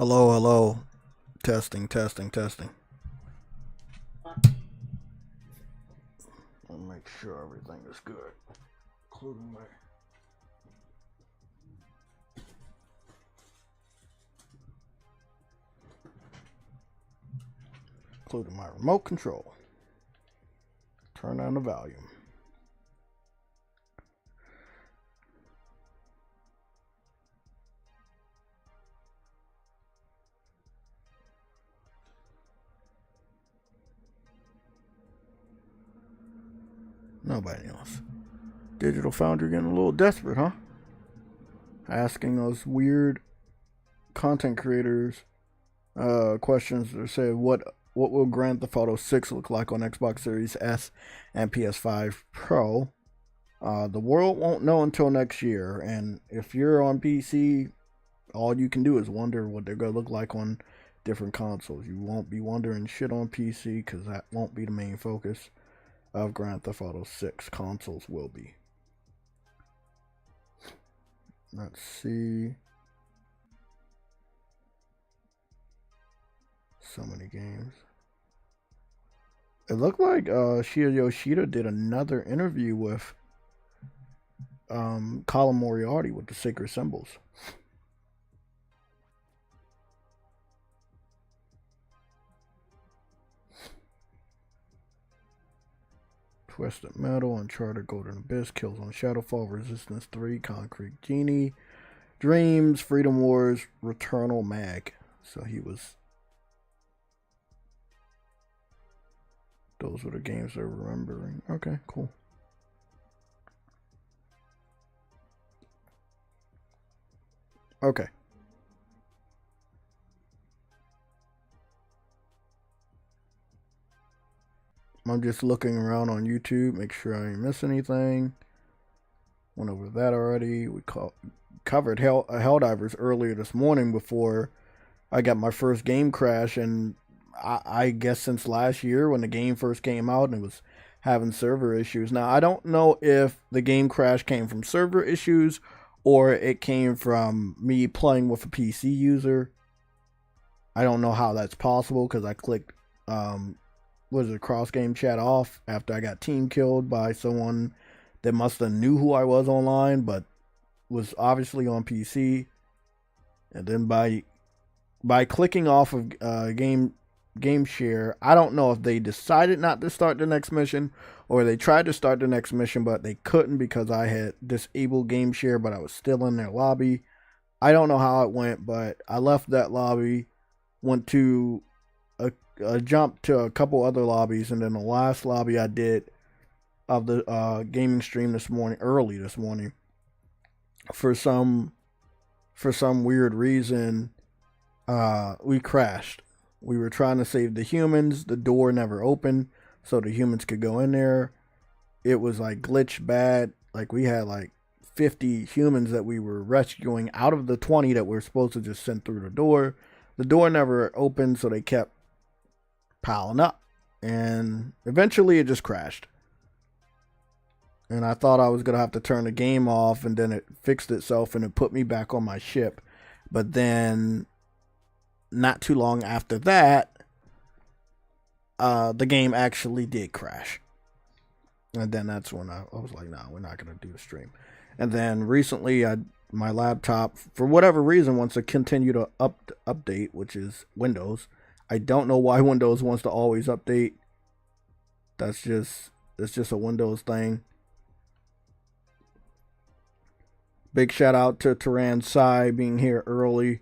Hello, hello. Testing, testing, testing. I'll make sure everything is good, including my remote control. Turn down the volume. Nobody else. Digital Foundry getting a little desperate, huh? Asking those weird content creators questions that say what will Grand Theft Auto 6 look like on Xbox Series S and PS5 Pro. The world won't know until next year, and if you're on PC, all you can do is wonder what they're going to look like on different consoles. You won't be wondering shit on PC because that won't be the main focus of Grand Theft Auto 6. Consoles will be. Let's see. So many games. It looked like Shiya Yoshida did another interview with Colin Moriarty with the Sacred Symbols. Twisted Metal, Uncharted Golden Abyss, Killzone Shadowfall, Resistance 3, Concrete Genie, Dreams, Freedom Wars, Returnal Mag. So he was... Those were the games they're remembering. Okay, cool. Okay. I'm just looking around on YouTube, make sure I ain't miss anything. Went over that already. We covered Helldivers earlier this morning before I got my first game crash, and I guess since last year when the game first came out and it was having server issues. Now, I don't know if the game crash came from server issues or it came from me playing with a PC user. I don't know how that's possible because I clicked cross game chat off after I got team killed by someone that must have knew who I was online but was obviously on PC. And then by clicking off of game share, I don't know if they decided not to start the next mission or they tried to start the next mission but they couldn't because I had disabled game share but I was still in their lobby. I don't know how it went, but I left that lobby, went to jump to a couple other lobbies, and then the last lobby I did of the gaming stream early this morning, for some weird reason, we crashed. We were trying to save the humans. The door never opened, so the humans could go in there. It was like glitched bad. Like we had like 50 humans that we were rescuing out of the 20 that we're supposed to just send through the door. The door never opened, so they kept piling up, and eventually it just crashed. And I thought I was gonna have to turn the game off, and then it fixed itself and it put me back on my ship. But then not too long after that, the game actually did crash. And then that's when I was like, no, we're not gonna do the stream. And then recently my laptop, for whatever reason, wants to continue to update, which is Windows. I don't know why Windows wants to always update. It's just a Windows thing. Big shout out to Turan Sai being here early.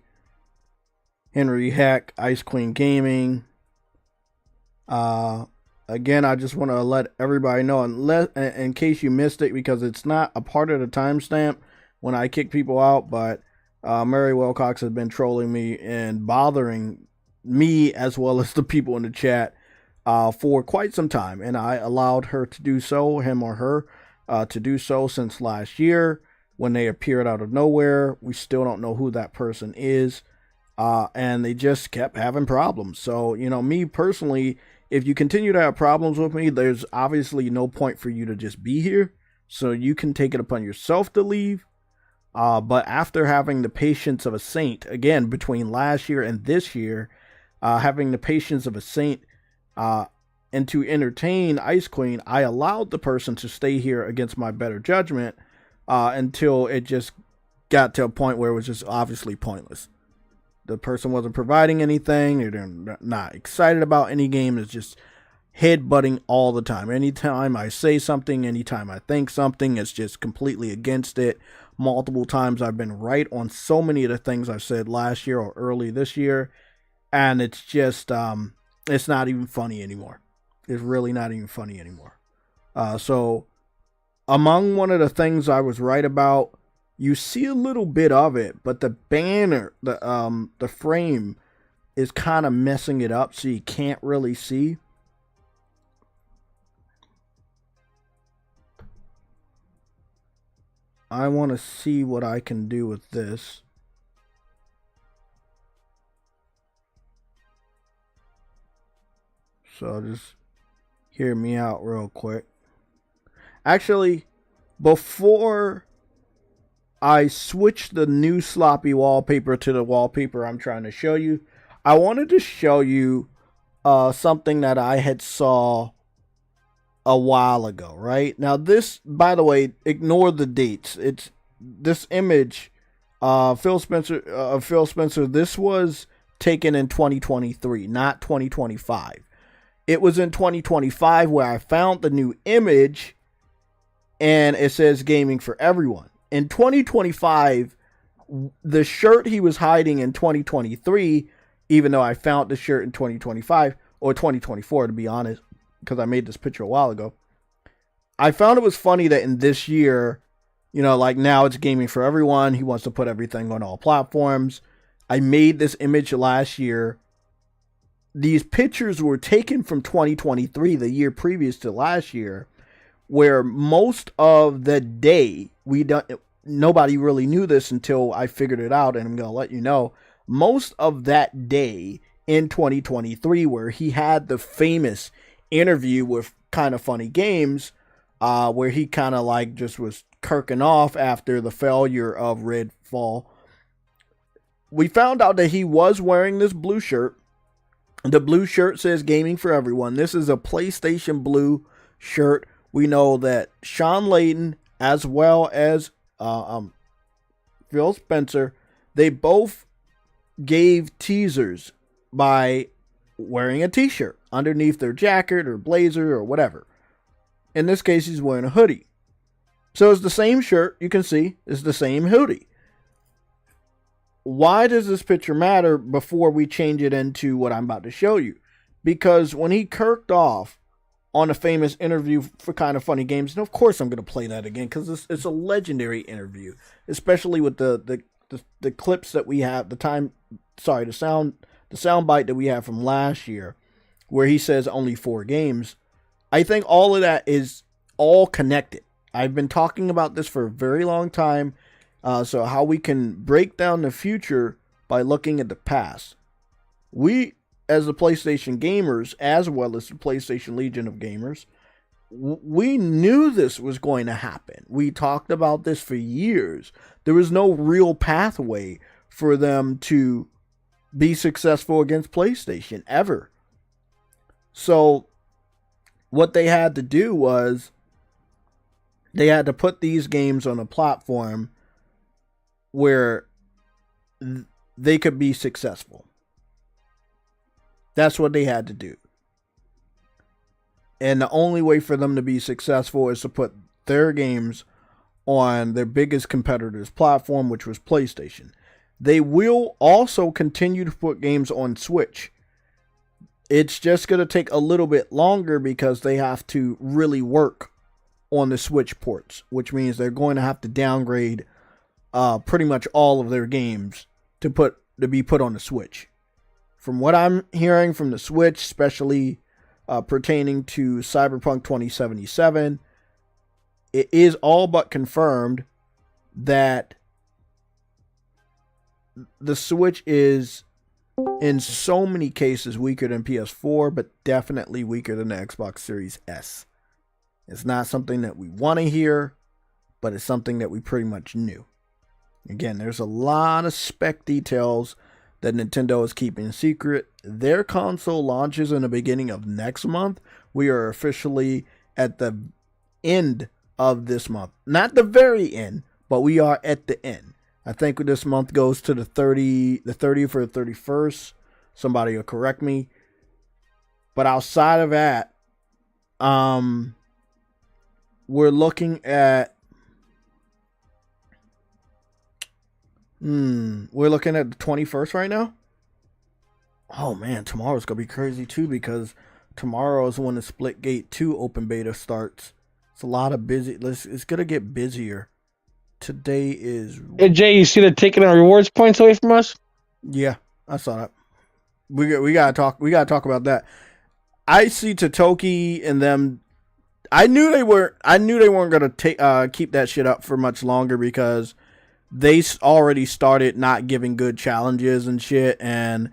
Henry Heck, Ice Queen Gaming. Again, I just want to let everybody know, in case you missed it, because it's not a part of the timestamp when I kick people out, but Mary Wilcox has been trolling me and bothering me as well as the people in the chat for quite some time, and I allowed her to do so, him or her, to do so since last year when they appeared out of nowhere. We still don't know who that person is, and they just kept having problems. So, me personally, if you continue to have problems with me, there's obviously no point for you to just be here, so you can take it upon yourself to leave, But after having the patience of a saint, again, between last year and this year, having the patience of a saint, and to entertain Ice Queen, I allowed the person to stay here against my better judgment, until it just got to a point where it was just obviously pointless. The person wasn't providing anything. They're not excited about any game. It's just headbutting all the time. Anytime I say something, anytime I think something, it's just completely against it. Multiple times I've been right on so many of the things I've said last year or early this year. And it's just, it's not even funny anymore. It's really not even funny anymore. So among one of the things I was right about, you see a little bit of it, but the banner, the frame is kind of messing it up, so you can't really see. I want to see what I can do with this. So just hear me out real quick. Actually, before I switch the new sloppy wallpaper to the wallpaper I'm trying to show you, I wanted to show you something that I had saw a while ago, right? Now this, by the way, ignore the dates. It's this image, Phil Spencer, this was taken in 2023, not 2025. It was in 2025 where I found the new image and it says gaming for everyone. In 2025, the shirt he was hiding in 2023, even though I found the shirt in 2025 or 2024 to be honest, because I made this picture a while ago, I found it was funny that in this year, you know, like now it's gaming for everyone. He wants to put everything on all platforms. I made this image last year. These pictures were taken from 2023, the year previous to last year, where most of the day nobody really knew this until I figured it out, and I'm going to let you know. Most of that day in 2023, where he had the famous interview with Kind of Funny Games, where he kind of like just was kirking off after the failure of Redfall, we found out that he was wearing this blue shirt. The blue shirt says gaming for everyone. This is a PlayStation blue shirt. We know that Sean Layden as well as Phil Spencer, they both gave teasers by wearing a t-shirt underneath their jacket or blazer or whatever. In this case, he's wearing a hoodie. So it's the same shirt, you can see, it's the same hoodie. Why does this picture matter before we change it into what I'm about to show you? Because when he kirked off on a famous interview for Kind of Funny Games, and of course I'm going to play that again because it's a legendary interview, especially with the clips that we have, the sound bite that we have from last year, where he says only 4 games. I think all of that is all connected. I've been talking about this for a very long time. So how we can break down the future by looking at the past. We, as the PlayStation gamers, as well as the PlayStation Legion of Gamers, we knew this was going to happen. We talked about this for years. There was no real pathway for them to be successful against PlayStation, ever. So what they had to do was they had to put these games on a platform where they could be successful. That's what they had to do. And the only way for them to be successful is to put their games on their biggest competitor's platform, which was PlayStation. They will also continue to put games on Switch. It's just going to take a little bit longer because they have to really work on the Switch ports, which means they're going to have to downgrade pretty much all of their games to be put on the Switch. From what I'm hearing from the Switch, especially pertaining to Cyberpunk 2077, it is all but confirmed that the Switch is in so many cases weaker than PS4, but definitely weaker than the Xbox Series S. It's not something that we want to hear, but it's something that we pretty much knew. Again, there's a lot of spec details that Nintendo is keeping secret. Their console launches in the beginning of next month. We are officially at the end of this month. Not the very end, but we are at the end. I think this month goes to the 30th or 31st. Somebody will correct me. But outside of that, we're looking at we're looking at the 21st right now. Oh man, tomorrow's gonna be crazy too, because tomorrow is when the Splitgate 2 open beta starts. It's a lot of busy. It's gonna get busier. Today is. Hey Jay, you see they're taking our rewards points away from us? Yeah, I saw that. We gotta talk. We gotta talk about that. I see Totoki and them. I knew they weren't gonna keep that shit up for much longer, because they already started not giving good challenges and shit, and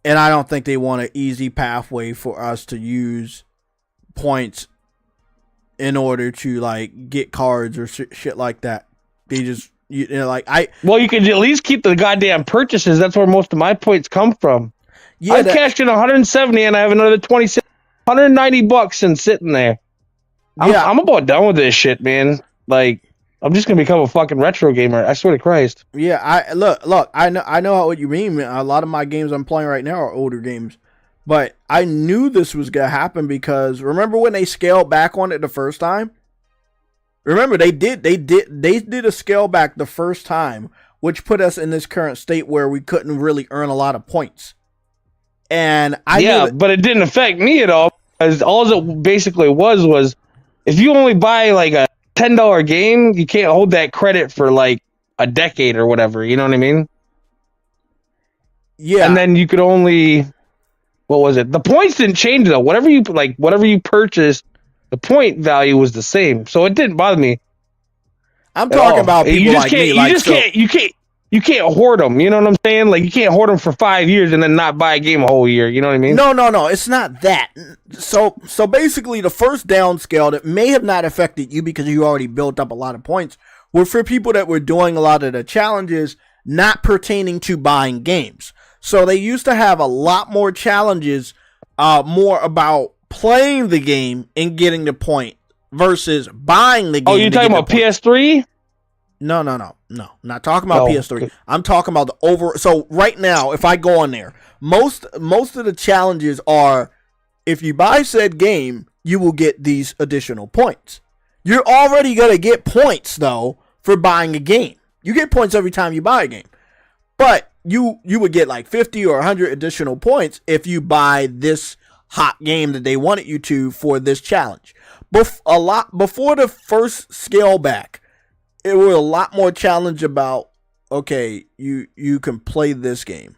I don't think they want an easy pathway for us to use points in order to like get cards or shit like that. They just well, you could at least keep the goddamn purchases. That's where most of my points come from. Yeah, I've cashed in 170 and I have another 26, 190 bucks and sitting there. I'm about done with this shit, man. Like, I'm just gonna become a fucking retro gamer. I swear to Christ. Yeah, I know what you mean, man. A lot of my games I'm playing right now are older games, but I knew this was gonna happen, because remember when they scaled back on it the first time? Remember they did a scale back the first time, which put us in this current state where we couldn't really earn a lot of points. And but it didn't affect me at all, because all it basically was if you only buy like a $10 game, you can't hold that credit for like a decade or whatever. You know what I mean? Yeah. And then you could only, what was it? The points didn't change though. Whatever you purchased, the point value was the same, so it didn't bother me. I'm talking about people like me. You can't hoard them. You know what I'm saying? Like, you can't hoard them for 5 years and then not buy a game a whole year. You know what I mean? No. It's not that. So basically, the first downscale that may have not affected you because you already built up a lot of points were for people that were doing a lot of the challenges not pertaining to buying games. So they used to have a lot more challenges, more about playing the game and getting the point versus buying the game. Oh, you're talking about PS3? No. Not talking about PS3. Okay. I'm talking about the over. So right now, if I go on there, most of the challenges are, if you buy said game, you will get these additional points. You're already gonna get points though for buying a game. You get points every time you buy a game, but you would get like 50 or 100 additional points if you buy this hot game that they wanted you to for this challenge. Before the first scale back, it was a lot more challenge about, okay, you can play this game.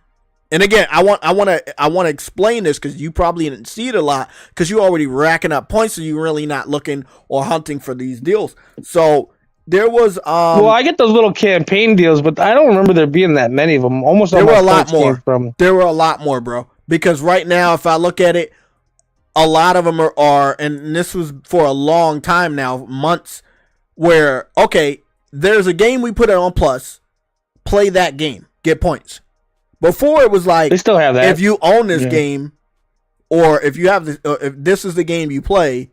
And again, I want to explain this, because you probably didn't see it a lot because you're already racking up points, so you're really not looking or hunting for these deals. So there was well, I get those little campaign deals, but I don't remember there being that many of them. Almost there were a lot more. There were a lot more, bro. Because right now, if I look at it, a lot of them are, and this was for a long time now, months, where, okay, there's a game we put it on Plus, play that game, get points. Before it was like, they still have that. If you own this game, or if you have if this is the game you play,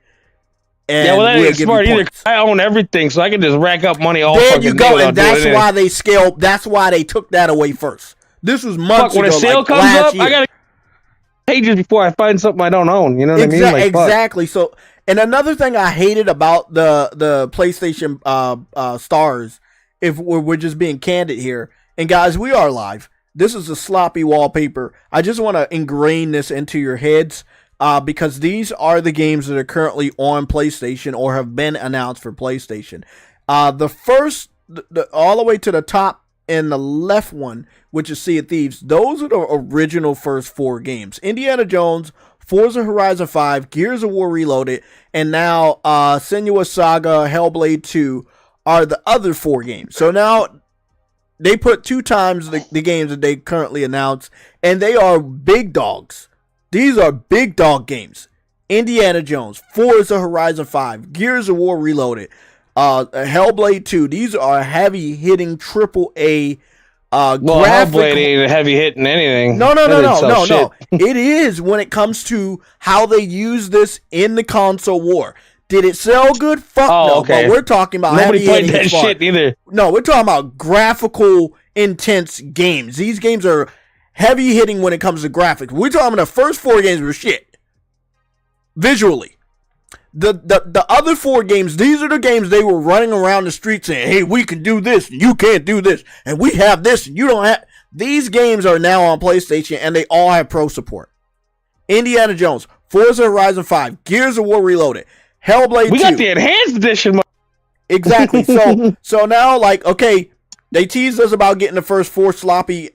and that ain't smart either. I own everything, so I can just rack up money all there you go, and that's why they scaled. That's why they took that away first. This was months ago. When a sale comes up, I gotta pages before I find something I don't own. You know what I mean? Like, exactly. So, and another thing I hated about the PlayStation stars, if we're just being candid here, and guys, we are live. This is a sloppy wallpaper. I just want to ingrain this into your heads, because these are the games that are currently on PlayStation or have been announced for PlayStation. The first, all the way to the top and the left one, which is Sea of Thieves, those are the original first 4 games. Indiana Jones, Forza Horizon 5, Gears of War Reloaded, and now Senua's Saga, Hellblade 2 are the other 4 games. So now they put 2 times the games that they currently announced, and they are big dogs. These are big dog games. Indiana Jones, Forza Horizon 5, Gears of War Reloaded, Hellblade 2. These are heavy hitting AAA. Well, Hellblade ain't heavy hitting anything. No. It is when it comes to how they use this in the console war. Did it sell good? Fuck no. Okay. But we're talking about nobody played that shit either. No, we're talking about graphical intense games. These games are heavy hitting when it comes to graphics. We're talking about the first 4 games were shit visually. The other 4 games, these are the games they were running around the street saying, hey, we can do this and you can't do this, and we have this and you don't have. These games are now on PlayStation and they all have pro support. Indiana Jones, Forza Horizon 5, Gears of War Reloaded, Hellblade 2. We got the enhanced edition. Exactly. So now, like, okay, they teased us about getting the first 4 sloppy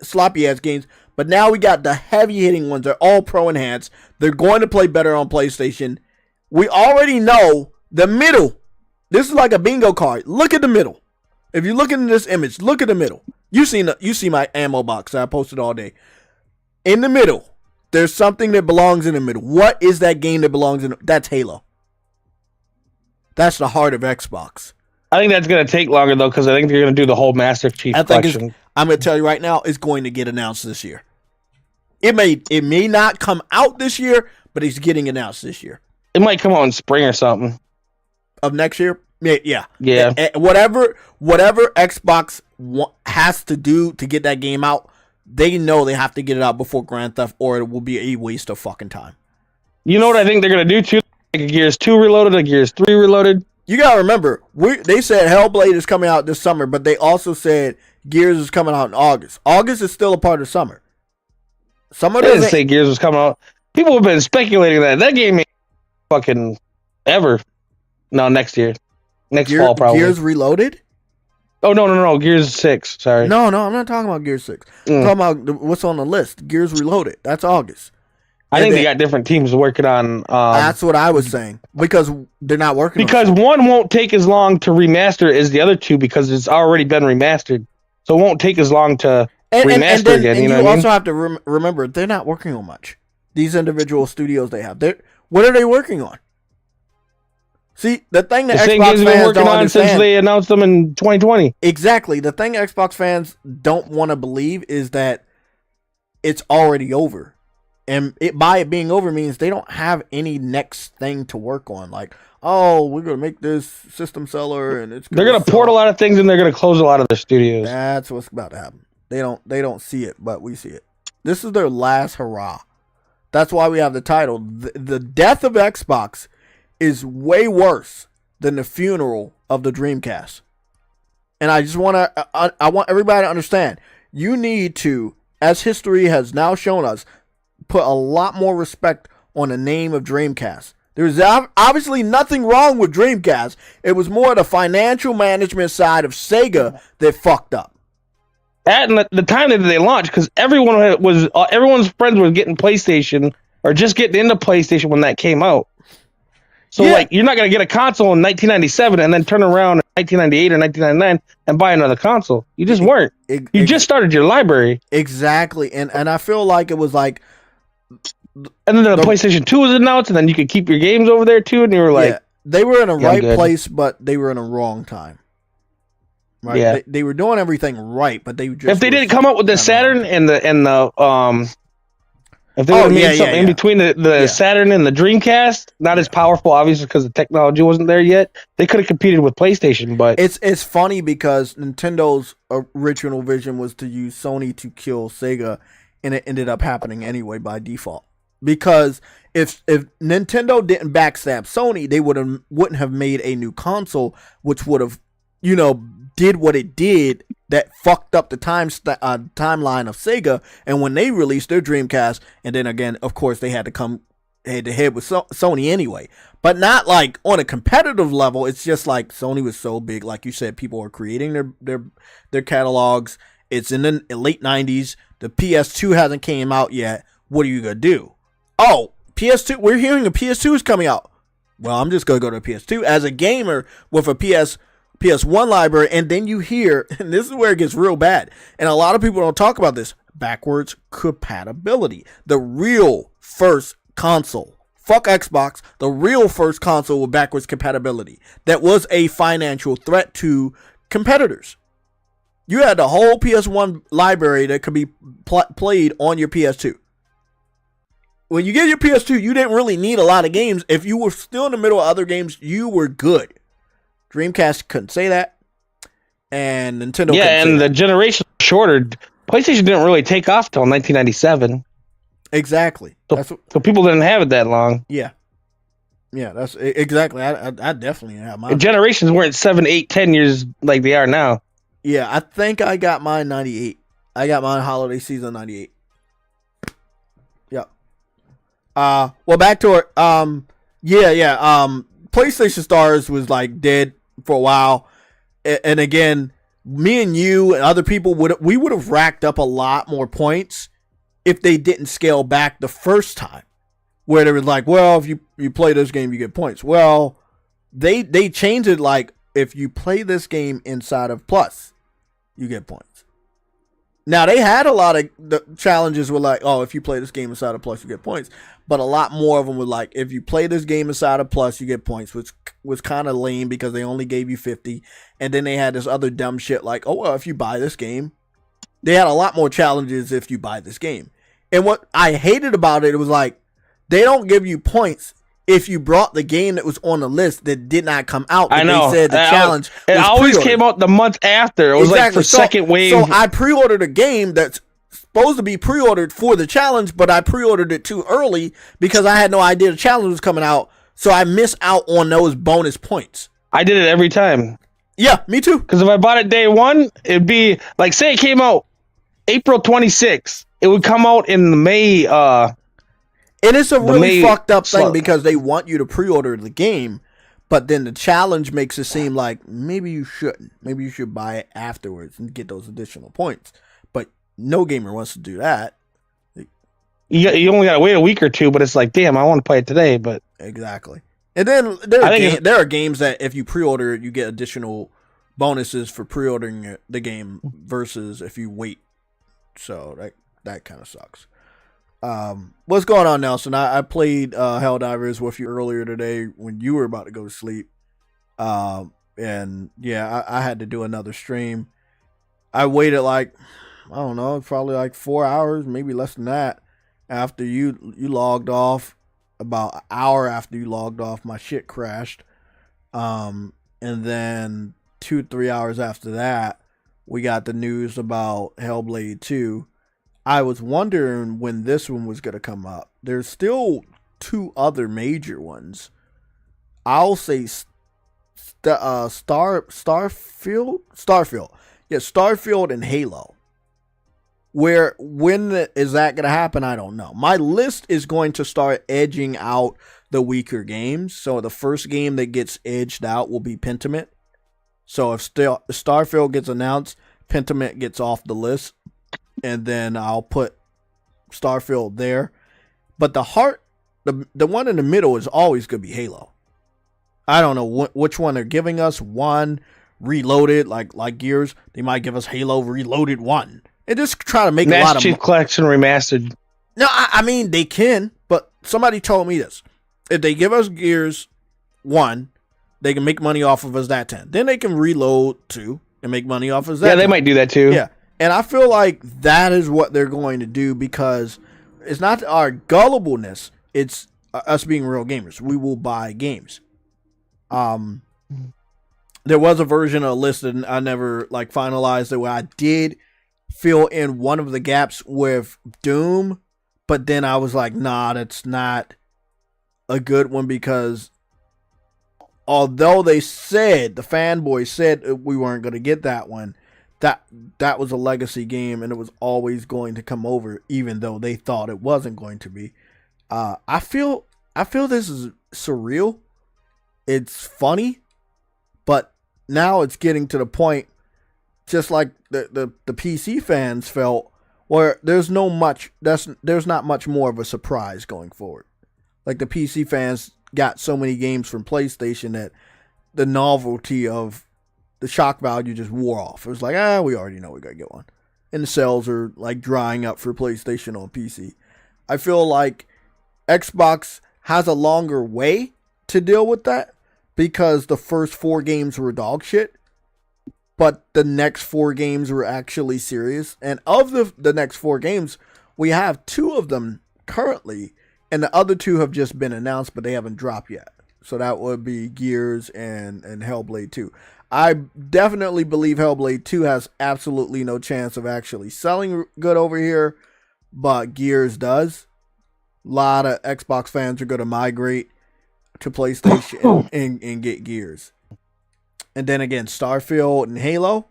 ass games, but now we got the heavy hitting ones. They're all pro enhanced. They're going to play better on PlayStation. We already know the middle. This is like a bingo card. Look at the middle. If you look in this image, look at the middle. You see my ammo box that I posted all day. In the middle, there's something that belongs in the middle. What is that game that belongs in? That's Halo. That's the heart of Xbox. I think that's going to take longer, though, because I think they're going to do the whole Master Chief collection. I'm going to tell you right now, it's going to get announced this year. It may not come out this year, but it's getting announced this year. It might come out in spring or something. Of next year? Yeah. Whatever Xbox has to do to get that game out, they know they have to get it out before Grand Theft, or it will be a waste of fucking time. You know what I think they're going to do, too? Like a Gears 2 Reloaded, a Gears 3 Reloaded. You got to remember, they said Hellblade is coming out this summer, but they also said Gears is coming out in August. August is still a part of summer. They didn't say Gears was coming out. People have been speculating that game ain't fucking ever. No, next year. Next fall, probably. Gears Reloaded? Oh, no. Gears 6. Sorry. No, I'm not talking about Gears 6. I'm talking about what's on the list. Gears Reloaded. That's August. I think they got different teams working on... that's what I was saying. Because they're not working on Because one won't take as long to remaster as the other two because it's already been remastered. So it won't take as long to remaster again. You know what I mean? Also have to remember, they're not working on much. These individual studios they have. What are they working on? See, the thing that Xbox fans don't understand, since they announced them in 2020. Exactly. The thing Xbox fans don't want to believe is that it's already over. And by it being over means they don't have any next thing to work on. Like, oh, we're going to make this system seller and they're going to port a lot of things and they're going to close a lot of their studios. That's what's about to happen. They don't see it, but we see it. This is their last hurrah. That's why we have the title. The death of Xbox is way worse than the funeral of the Dreamcast. And I just want I want everybody to understand, you need to, as history has now shown us, put a lot more respect on the name of Dreamcast. There's obviously nothing wrong with Dreamcast. It was more the financial management side of Sega that fucked up. At the time that they launched, because everyone's friends were getting PlayStation or just getting into PlayStation when that came out. So, like, you're not going to get a console in 1997 and then turn around in 1998 or 1999 and buy another console. You just weren't. You just started your library. Exactly. And I feel like it was like... And then the PlayStation 2 was announced, and then you could keep your games over there, too, and you were like... Yeah, they were in a right place, but they were in a wrong time. Right? Yeah. They were doing everything right, but they just... If they didn't come up with the Saturn and the if they would have made something in between the Saturn and the Dreamcast, not as powerful, obviously, because the technology wasn't there yet, they could have competed with PlayStation, but... It's funny because Nintendo's original vision was to use Sony to kill Sega, and it ended up happening anyway by default. Because if Nintendo didn't backstab Sony, they wouldn't have made a new console, which would have, did what it did that fucked up the timeline of Sega. And when they released their Dreamcast, and then again, of course, they had to come head to head with Sony anyway. But not like on a competitive level. It's just like Sony was so big, like you said, people are creating their catalogs. It's in the late 90s. The PS2 hasn't came out yet. What are you gonna do? Oh, PS2. We're hearing a PS2 is coming out. Well, I'm just gonna go to a PS2 as a gamer with a PS1 library, and then you hear, and this is where it gets real bad, and a lot of people don't talk about this, backwards compatibility. The real first console fuck Xbox, the real first console with backwards compatibility that was a financial threat to competitors. You had the whole PS1 library that could be played on your PS2. When you get your PS2, you didn't really need a lot of games. If you were still in the middle of other games, you were good. Dreamcast couldn't say that. And Nintendo couldn't say that. Yeah, and the generation was shorter. PlayStation didn't really take off till 1997. Exactly. So people didn't have it that long. Yeah. Yeah, that's exactly. I definitely have mine. Generations weren't 7, 8, 10 years like they are now. Yeah, I think I got mine 98. I got mine holiday season 98. Yep. Well, back to it. PlayStation Stars was like dead for a while. And again, me and you and other people would have racked up a lot more points if they didn't scale back the first time. Where they were like, well, if you play this game, you get points. Well, they changed it like, if you play this game inside of Plus, you get points. Now, they had a lot of the challenges were like, oh, if you play this game inside of Plus, you get points. But a lot more of them were like, if you play this game inside of Plus, you get points, which was kind of lame because they only gave you 50. And then they had this other dumb shit like, oh, well, if you buy this game. They had a lot more challenges if you buy this game. And what I hated about it was like, they don't give you points if you brought the game that was on the list that did not come out. I know. They said the challenge it always came out the month after. It was like for second wave. So I pre-ordered a game that's supposed to be pre-ordered for the challenge, but I pre-ordered it too early because I had no idea the challenge was coming out. So I missed out on those bonus points. I did it every time. Yeah, me too. Because if I bought it day one, it'd be like, say it came out April 26th. It would come out in the May. And it's a really fucked up thing because they want you to pre-order the game, but then the challenge makes it seem like maybe you shouldn't. Maybe you should buy it afterwards and get those additional points. But no gamer wants to do that. You only got to wait a week or two, but it's like, damn, I want to play it today. But exactly. And then there are games that if you pre-order it, you get additional bonuses for pre-ordering the game versus if you wait. So that kind of sucks. What's going on, Nelson? I played Helldivers with you earlier today when you were about to go to sleep. And yeah, I had to do another stream. I waited like, I don't know, probably like 4 hours, maybe less than that. After you logged off, about an hour after you logged off, my shit crashed. And then 2-3 hours after that, we got the news about Hellblade 2. I was wondering when this one was going to come up. There's still 2 other major ones. I'll say Starfield. Yeah, Starfield and Halo. When is that going to happen? I don't know. My list is going to start edging out the weaker games. So the first game that gets edged out will be Pentiment. So if Starfield gets announced, Pentiment gets off the list. And then I'll put Starfield there. But the one in the middle is always going to be Halo. I don't know which one they're giving us. One Reloaded, like Gears. They might give us Halo Reloaded 1. And just try to make a lot of Master Chief Collection Remastered. No, I mean, they can. But somebody told me this. If they give us Gears 1, they can make money off of us that 10. Then they can Reload 2 and make money off of us that 10. Yeah, they might do that too. Yeah. And I feel like that is what they're going to do because it's not our gullibleness. It's us being real gamers. We will buy games. There was a version of a list that I never finalized it where I did fill in one of the gaps with Doom. But then I was like, nah, that's not a good one because although they said, the fanboys said we weren't going to get that one, that was a legacy game and it was always going to come over even though they thought it wasn't going to be. I feel this is surreal. It's funny, but now it's getting to the point just like the PC fans felt where there's not much more of a surprise going forward. Like the PC fans got so many games from PlayStation that the novelty of the shock value just wore off. It was like, we already know we gotta get one. And the sales are drying up for PlayStation on PC. I feel like Xbox has a longer way to deal with that because the first 4 games were dog shit, but the next 4 games were actually serious. And of the next 4 games, we have 2 of them currently, and the other 2 have just been announced, but they haven't dropped yet. So that would be Gears and Hellblade 2. I definitely believe Hellblade 2 has absolutely no chance of actually selling good over here, but Gears does. A lot of Xbox fans are going to migrate to PlayStation and get Gears. And then again, Starfield and Halo.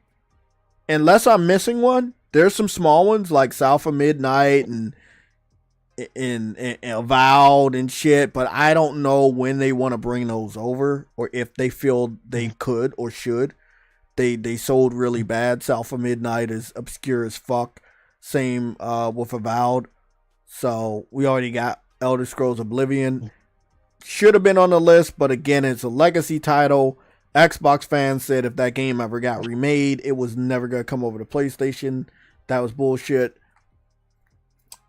Unless I'm missing one, there's some small ones like South of Midnight and Avowed and shit, but I don't know when they want to bring those over or if they feel they could or should. They sold really bad. South of Midnight is obscure as fuck. Same with Avowed. So we already got Elder Scrolls Oblivion. Should have been on the list, but again, it's a legacy title. Xbox fans said if that game ever got remade, it was never going to come over to PlayStation. That was bullshit.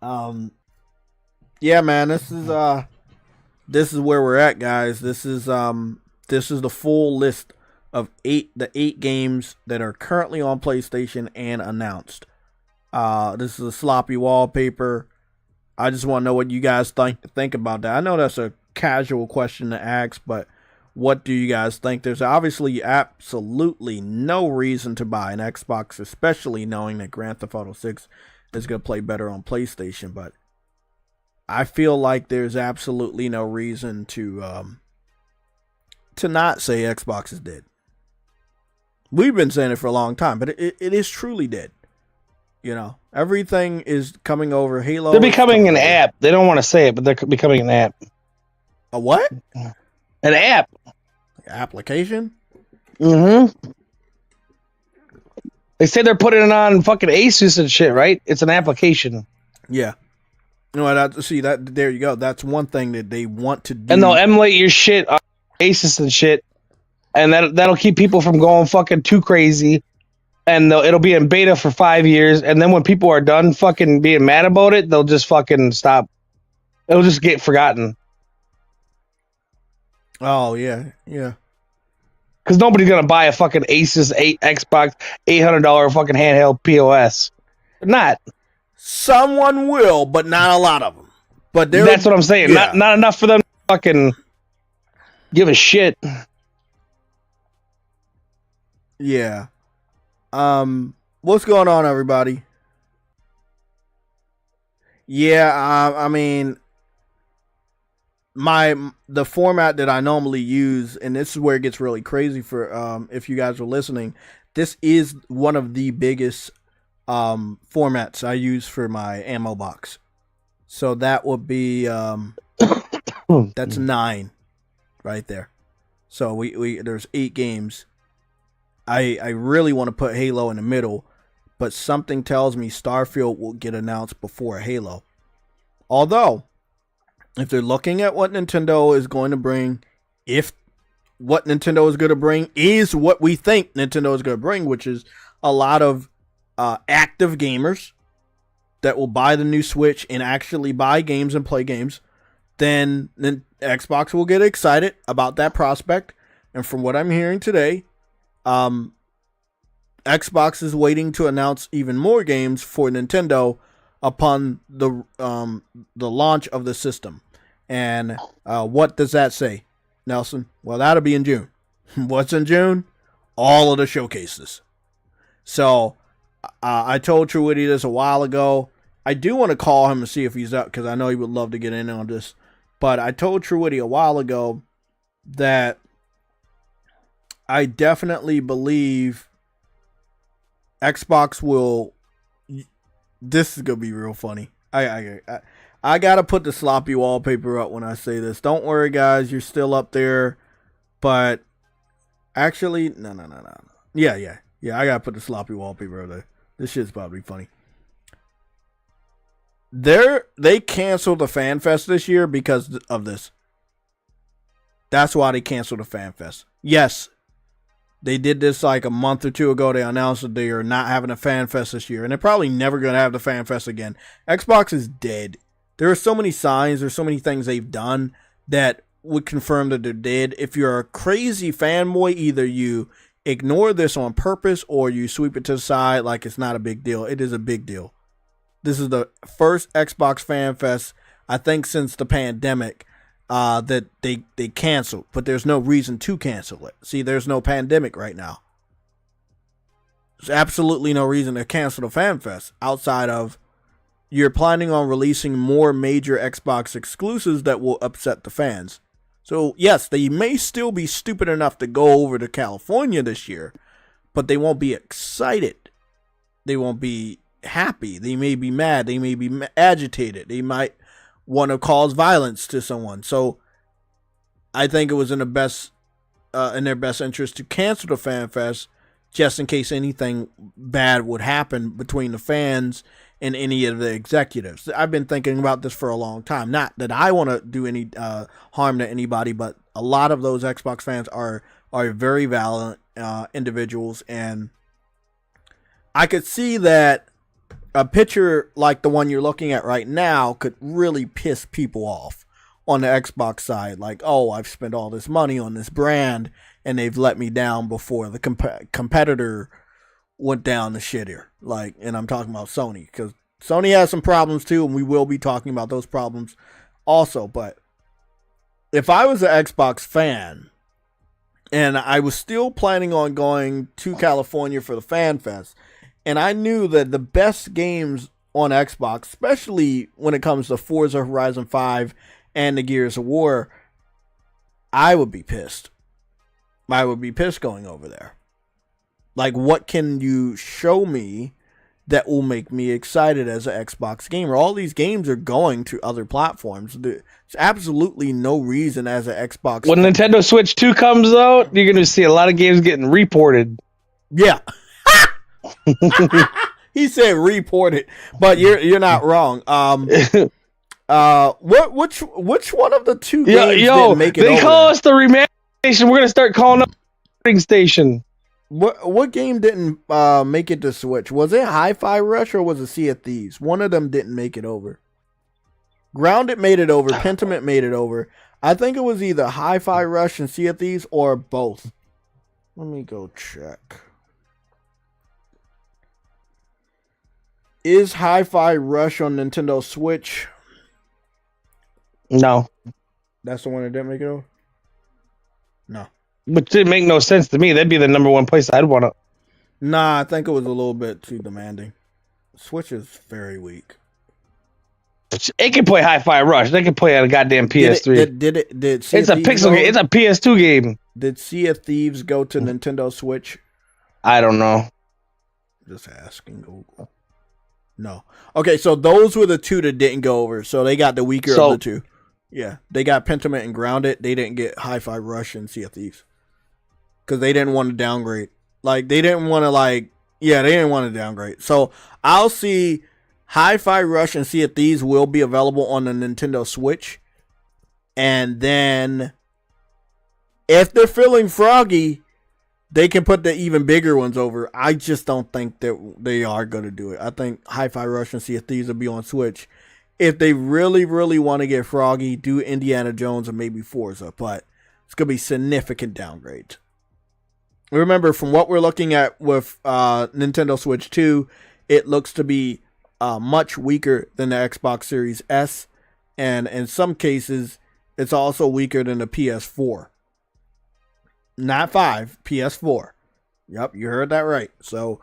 Yeah, man, this is where we're at, guys. This is the full list of the 8 games that are currently on PlayStation and announced. This is a sloppy wallpaper. I just want to know what you guys think about that. I know that's a casual question to ask, but what do you guys think? There's obviously absolutely no reason to buy an Xbox, especially knowing that Grand Theft Auto 6 is going to play better on PlayStation, but I feel like there's absolutely no reason to not say Xbox is dead. We've been saying it for a long time, but it is truly dead. You know, everything is coming over. Halo. They're becoming an app. They don't want to say it, but they're becoming an app. A what? An app. Application? Mm-hmm. They say they're putting it on fucking Asus and shit, right? It's an application. Yeah. You know, there you go. That's one thing that they want to do. And they'll emulate your shit on Asus and shit. And that'll keep people from going fucking too crazy. And it'll be in beta for 5 years. And then when people are done fucking being mad about it, they'll just fucking stop. It'll just get forgotten. Oh, yeah. Yeah. Because nobody's going to buy a fucking Asus Xbox $800 fucking handheld POS. Not. Someone will, but not a lot of them. But that's what I'm saying. Yeah. Not enough for them to fucking give a shit. Yeah. What's going on, everybody? Yeah, I mean, the format that I normally use, and this is where it gets really crazy for if you guys are listening. This is one of the biggest formats I use for my ammo box. So that would be that's 9 right there. So we there's 8 games. I really want to put Halo in the middle, but something tells me Starfield will get announced before Halo. Although, if they're looking at what Nintendo is going to bring, if what Nintendo is going to bring is what we think Nintendo is going to bring, which is a lot of active gamers that will buy the new Switch and actually buy games and play games, then Xbox will get excited about that prospect. And from what I'm hearing today, Xbox is waiting to announce even more games for Nintendo upon the launch of the system. And what does that say, Nelson? Well, that'll be in June. What's in June? All of the showcases. So I told Truity this a while ago. I do want to call him and see if he's up, because I know he would love to get in on this. But I told Truity a while ago that I definitely believe Xbox will. This is gonna be real funny. I gotta put the sloppy wallpaper up when I say this. Don't worry, guys, you're still up there. But actually, no. Yeah. I gotta put the sloppy wallpaper up there. This shit's probably funny. They canceled the Fan Fest this year because of this. That's why they canceled the Fan Fest. Yes. They did this like a month or 2 ago. They announced that they are not having a Fan Fest this year. And they're probably never going to have the Fan Fest again. Xbox is dead. There are so many signs. There's so many things they've done that would confirm that they're dead. If you're a crazy fanboy, either you ignore this on purpose or you sweep it to the side like it's not a big deal. It is a big deal. This is the first Xbox Fan Fest, I think, since the pandemic that they canceled. But there's no reason to cancel it. See, there's no pandemic right now. There's absolutely no reason to cancel the Fan Fest outside of you're planning on releasing more major Xbox exclusives that will upset the fans. So, yes, they may still be stupid enough to go over to California this year, but they won't be excited. They won't be happy. They may be mad. They may be agitated. They might want to cause violence to someone. So, I think it was in their best interest to cancel the Fan Fest just in case anything bad would happen between the fans and any of the executives. I've been thinking about this for a long time. Not that I want to do any harm to anybody, but a lot of those Xbox fans are very valiant individuals, and I could see that a picture like the one you're looking at right now could really piss people off on the Xbox side. Like, oh, I've spent all this money on this brand, and they've let me down before the competitor went down the shitter. Like, and I'm talking about Sony, because Sony has some problems too, and we will be talking about those problems also. But if I was an Xbox fan and I was still planning on going to California for the Fan Fest, and I knew that the best games on Xbox, especially when it comes to Forza Horizon 5 and the Gears of War, I would be pissed. I would be pissed going over there. Like, what can you show me that will make me excited as an Xbox gamer? All these games are going to other platforms. There's absolutely no reason as an Xbox. When Nintendo Switch 2 comes out, you're going to see a lot of games getting reported. Yeah. He said reported, but you're not wrong. Which one of the two games didn't make it over? They call us the remaster station. We're going to start calling up the station. What game didn't make it to Switch? Was it Hi-Fi Rush or was it Sea of Thieves? One of them didn't make it over. Grounded made it over. Pentiment made it over. I think it was either Hi-Fi Rush and Sea of Thieves or both. Let me go check. Is Hi-Fi Rush on Nintendo Switch? No. That's the one that didn't make it over? No. But it didn't make no sense to me. That'd be the number one place I'd want to. Nah, I think it was a little bit too demanding. Switch is very weak. It can play Hi-Fi Rush. They can play on a goddamn PS3. It's a pixel game. It's a PS2 game. Did Sea of Thieves go to Nintendo Switch? I don't know. Just asking Google. No. Okay, so those were the two that didn't go over. So they got the weaker of the two. Yeah, they got Pentiment and Grounded. They didn't get Hi-Fi Rush and Sea of Thieves. Because they didn't want to downgrade. Like, they didn't want to, they didn't want to downgrade. So, I'll see Hi-Fi Rush and Sea of Thieves will be available on the Nintendo Switch. And then, if they're feeling froggy, they can put the even bigger ones over. I just don't think that they are going to do it. I think Hi-Fi Rush and Sea of Thieves will be on Switch. If they really, really want to get froggy, do Indiana Jones and maybe Forza. But it's going to be significant downgrades. Remember, from what we're looking at with Nintendo Switch 2, it looks to be much weaker than the Xbox Series S. And in some cases, it's also weaker than the PS4. Not 5, PS4. Yep, you heard that right. So,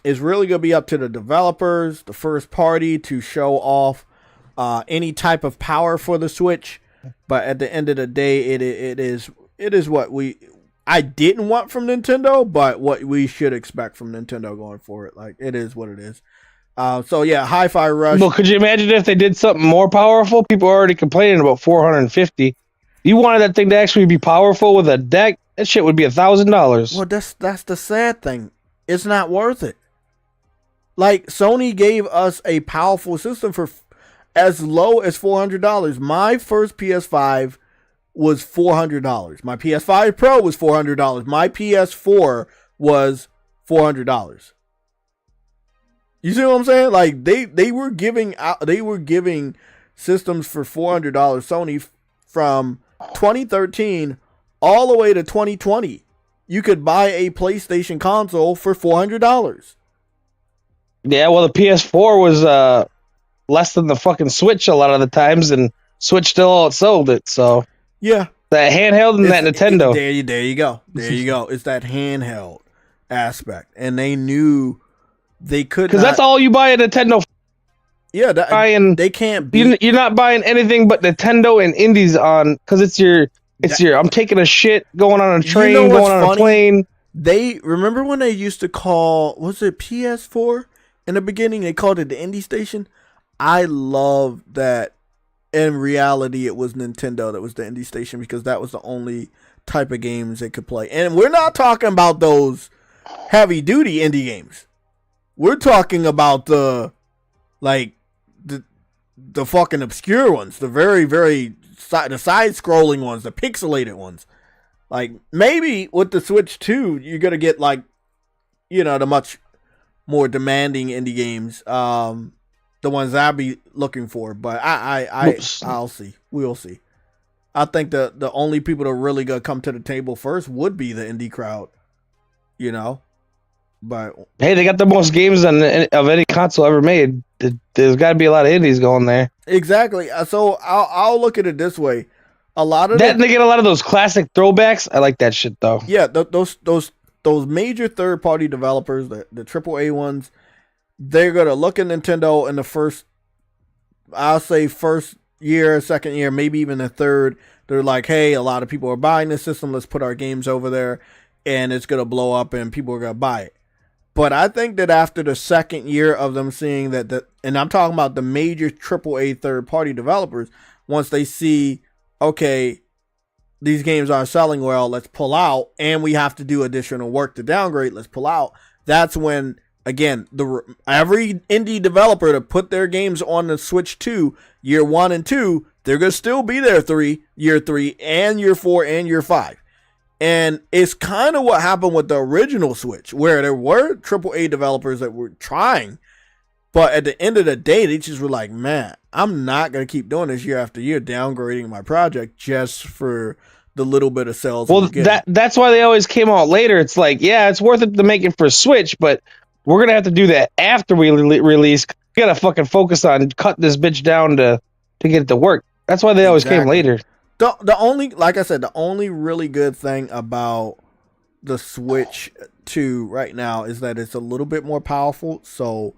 it's really going to be up to the developers, the first party, to show off any type of power for the Switch. But at the end of the day, it is what I didn't want from Nintendo, but what we should expect from Nintendo going forward. Like, it is what it is. So yeah, Hi-Fi Rush. Well, could you imagine if they did something more powerful? People are already complaining about 450. You wanted that thing to actually be powerful with a deck? That shit would be $1,000. Well, that's the sad thing. It's not worth it. Like, Sony gave us a powerful system for as low as $400. My first PS5 was $400. My PS5 Pro was $400. My PS4 was $400. You see what I'm saying? Like, they were giving systems for $400. Sony from 2013 all the way to 2020. You could buy a PlayStation console for $400. Yeah, well, the PS4 was less than the fucking Switch a lot of the times, and Switch still outsold it. So yeah, that handheld and that Nintendo. There you go. There you go. It's that handheld aspect, and they knew they could, because that's all you buy a Nintendo. Yeah, they can't be. You're not buying anything but Nintendo and indies on, because it's your. I'm taking a shit, going on a train, going on a plane. They remember when they used to call, was it PS4 in the beginning? They called it the indie station. I love that. In reality, it was Nintendo that was the indie station, because that was the only type of games they could play. And we're not talking about those heavy duty indie games. We're talking about the fucking obscure ones, the very, very the side scrolling ones, the pixelated ones. Like, maybe with the Switch 2, you're gonna get the much more demanding indie games. The ones I'll be looking for, but I'll see. We'll see. I think the only people that are really gonna come to the table first would be the indie crowd, But hey, they got the most games of any console ever made. There's got to be a lot of indies going there. Exactly. So I'll look at it this way: a lot of they get a lot of those classic throwbacks. I like that shit though. Yeah, those major third party developers, the AAA ones. They're going to look at Nintendo in the first year, second year, maybe even the third. They're like, hey, a lot of people are buying this system. Let's put our games over there, and it's going to blow up and people are going to buy it. But I think that after the second year of them seeing that, and I'm talking about the major AAA third party developers, once they see, okay, these games are selling well, let's pull out, and we have to do additional work to downgrade, let's pull out. That's when, again, every indie developer to put their games on the Switch 2, year 1 and 2, they're going to still be there year 3 and year 4 and year 5. And it's kind of what happened with the original Switch, where there were AAA developers that were trying, but at the end of the day, they just were like, man, I'm not going to keep doing this year after year, downgrading my project just for the little bit of sales. Well, that's why they always came out later. It's like, yeah, it's worth it to make it for Switch, but we're going to have to do that after we release. We got to fucking focus on cutting this bitch down to get it to work. That's why they always came later. The only, like I said, the only really good thing about the Switch 2 right now is that it's a little bit more powerful, so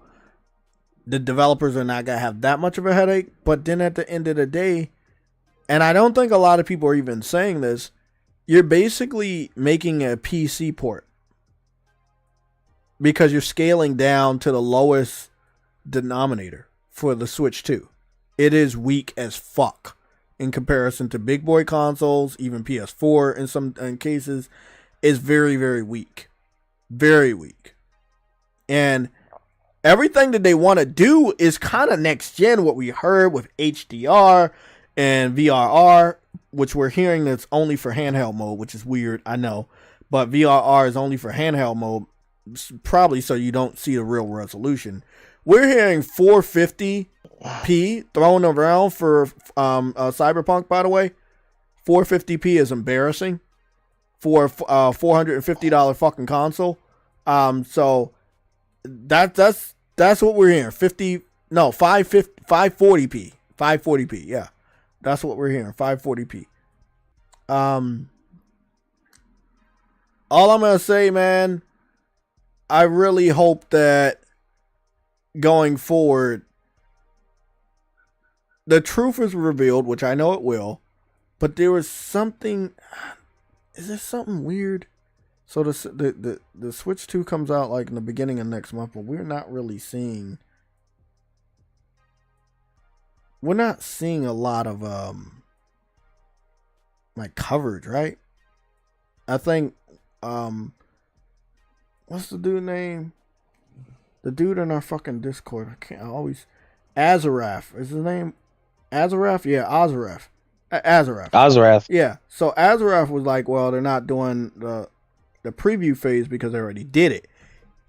the developers are not going to have that much of a headache. But then at the end of the day, and I don't think a lot of people are even saying this, you're basically making a PC port, because you're scaling down to the lowest denominator for the Switch 2. It is weak as fuck in comparison to big boy consoles. Even PS4 in some cases is very, very weak. Very weak. And everything that they want to do is kind of next gen, what we heard with HDR and VRR, which we're hearing that's only for handheld mode, which is weird, I know. But VRR is only for handheld mode, probably so you don't see the real resolution. We're hearing 450p thrown around for Cyberpunk, by the way. 450p is embarrassing for a $450 fucking console. So that's what we're hearing. 540p. 540p, yeah. That's what we're hearing. 540p. All I'm gonna say, man, I really hope that going forward, the truth is revealed, which I know it will, but there was something. Is there something weird? So the Switch 2 comes out like in the beginning of next month, but we're not really seeing. We're not seeing a lot of like coverage, right? I think what's the dude name? The dude in our fucking Discord. Azarath. Is his name Azarath? Yeah, Azarath. Azarath. Yeah. So Azarath was like, well, they're not doing the preview phase because they already did it.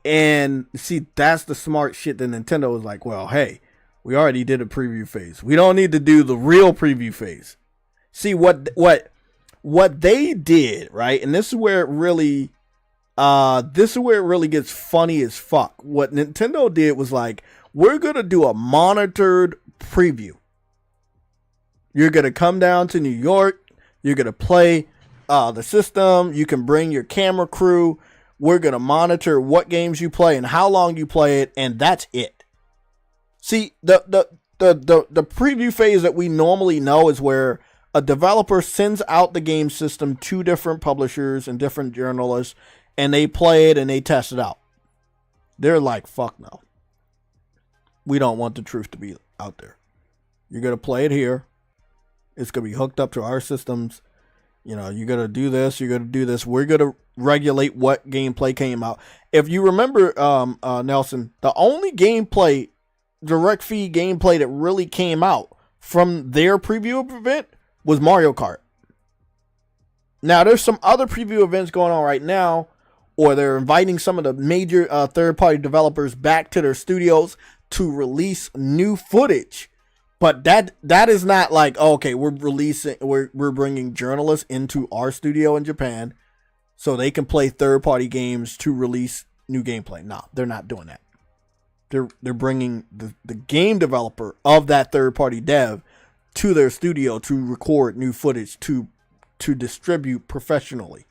And see, that's the smart shit that Nintendo was like, well, hey, we already did a preview phase. We don't need to do the real preview phase. See what they did, right? And this is where it really gets funny as fuck. What Nintendo did was like, we're gonna do a monitored preview. You're gonna come down to New York. You're gonna play the system. You can bring your camera crew. We're gonna monitor what games you play and how long you play it, and that's it. See, the preview phase that we normally know is where a developer sends out the game system to different publishers and different journalists, and they play it and they test it out. They're like, fuck no. We don't want the truth to be out there. You're going to play it here. It's going to be hooked up to our systems. You know, you're going to do this. You're going to do this. We're going to regulate what gameplay came out. If you remember, Nelson, the only gameplay, direct feed gameplay that really came out from their preview event was Mario Kart. Now, there's some other preview events going on right now, or they're inviting some of the major third-party developers back to their studios to release new footage. But that is not like, oh, okay, we're bringing journalists into our studio in Japan so they can play third-party games to release new gameplay. No, they're not doing that. They're bringing the game developer of that third-party dev to their studio to record new footage to distribute professionally.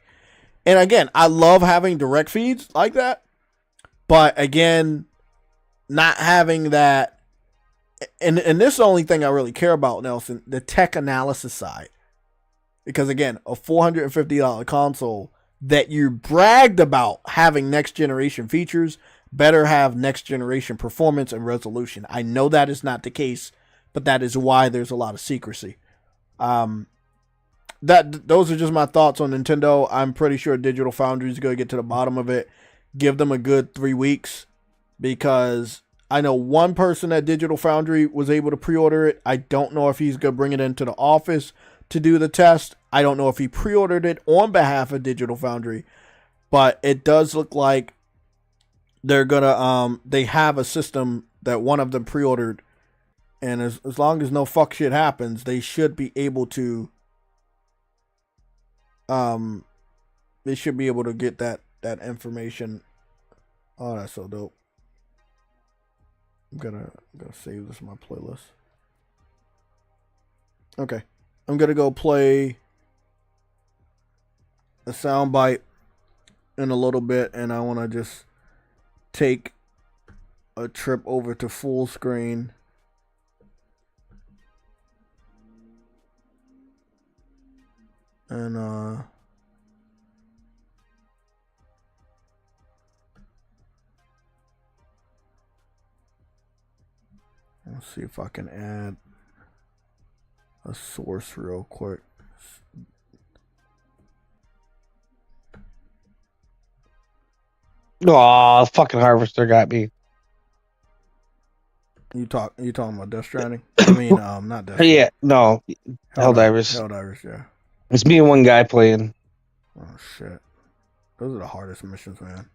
And again, I love having direct feeds like that, but again, not having that. And this is the only thing I really care about, Nelson, the tech analysis side. Because again, a $450 console that you bragged about having next generation features better have next generation performance and resolution. I know that is not the case, but that is why there's a lot of secrecy. Those are just my thoughts on Nintendo. I'm pretty sure Digital Foundry is going to get to the bottom of it. Give them a good 3 weeks, because I know one person at Digital Foundry was able to pre-order it. I don't know if he's going to bring it into the office to do the test. I don't know if he pre-ordered it on behalf of Digital Foundry, but it does look like they're going to, they have a system that one of them pre-ordered, and as long as no fuck shit happens, they should be able to, get that information. Oh, that's so dope. I'm gonna save this in my playlist. Okay. I'm gonna go play a soundbite in a little bit, and I wanna just take a trip over to full screen. And let's see if I can add a source real quick. Oh, fucking Harvester got me. You talking about Death Stranding? I mean, not Death Stranding. Yeah, no. Helldivers. Helldivers, yeah. It's me and one guy playing. Oh, shit. Those are the hardest missions, man.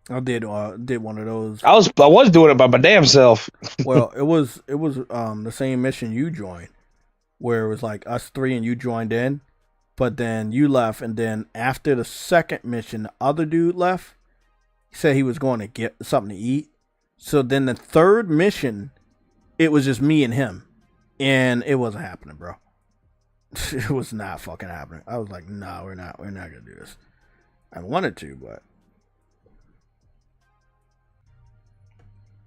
I did one of those. I was doing it by my damn self. Well, it was the same mission you joined, where it was like us three and you joined in, but then you left, and then after the second mission, the other dude left. He said he was going to get something to eat. So then the third mission, it was just me and him, and it wasn't happening, bro. It was not fucking happening. I was like, nah, we're not gonna do this. I wanted to, but.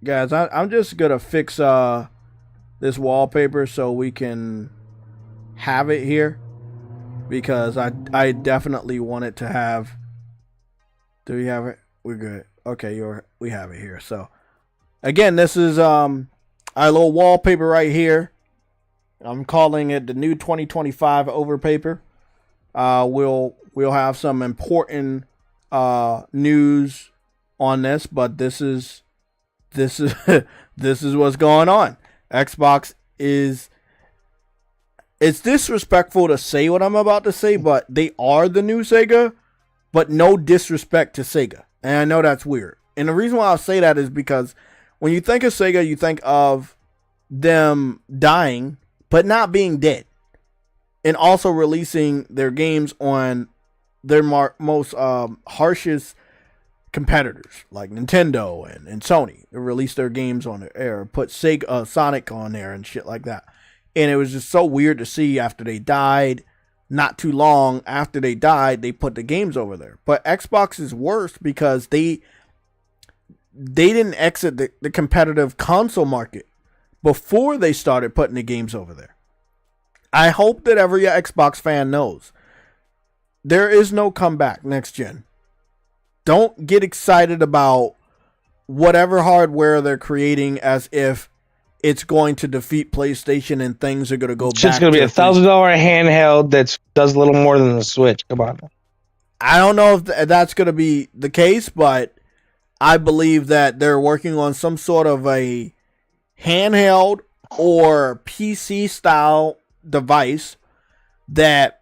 Guys, I'm just gonna fix this wallpaper so we can have it here, because I definitely want it to have. Do we have it? We're good. Okay, we have it here. So again, this is our little wallpaper right here. I'm calling it the new 2025 overpaper. We'll have some important news on this, but this is what's going on. Xbox it's disrespectful to say what I'm about to say, but they are the new Sega, but no disrespect to Sega. And I know that's weird. And the reason why I'll say that is because when you think of Sega, you think of them dying, but not being dead. And also releasing their games on their most harshest competitors like Nintendo and Sony. They released their games on the air, put Sonic on there and shit like that. And it was just so weird to see after they died. Not too long after they died, they put the games over there. But Xbox is worse because they didn't exit the competitive console market before they started putting the games over there. I hope that every Xbox fan knows there is no comeback next gen. Don't get excited about whatever hardware they're creating as if it's going to defeat PlayStation and things are going to go back. It's just going to be $1,000 handheld that does a little more than the Switch. Come on. I don't know if that's going to be the case, but I believe that they're working on some sort of a handheld or PC style device that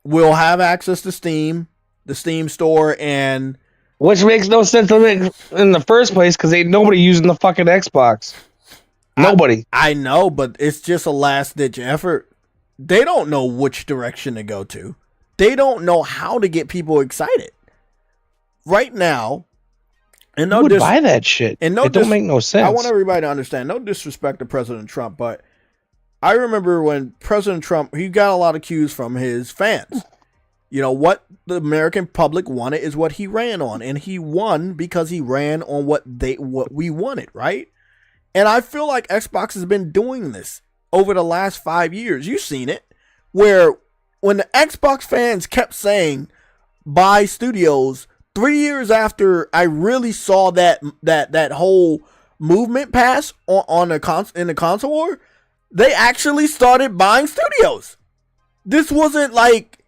will have access to Steam, the Steam store, and which makes no sense in the first place because ain't nobody using the fucking Xbox. Nobody. I know, but it's just a last-ditch effort. They don't know which direction to go to. They don't know how to get people excited. Right now, and who would buy that shit? And it don't make no sense. I want everybody to understand, no disrespect to President Trump, but I remember when President Trump, he got a lot of cues from his fans. You know, what the American public wanted is what he ran on. And he won because he ran on what we wanted, right? And I feel like Xbox has been doing this over the last 5 years. You've seen it, where when the Xbox fans kept saying, buy studios, 3 years after I really saw that whole movement pass in the console war, they actually started buying studios. This wasn't like,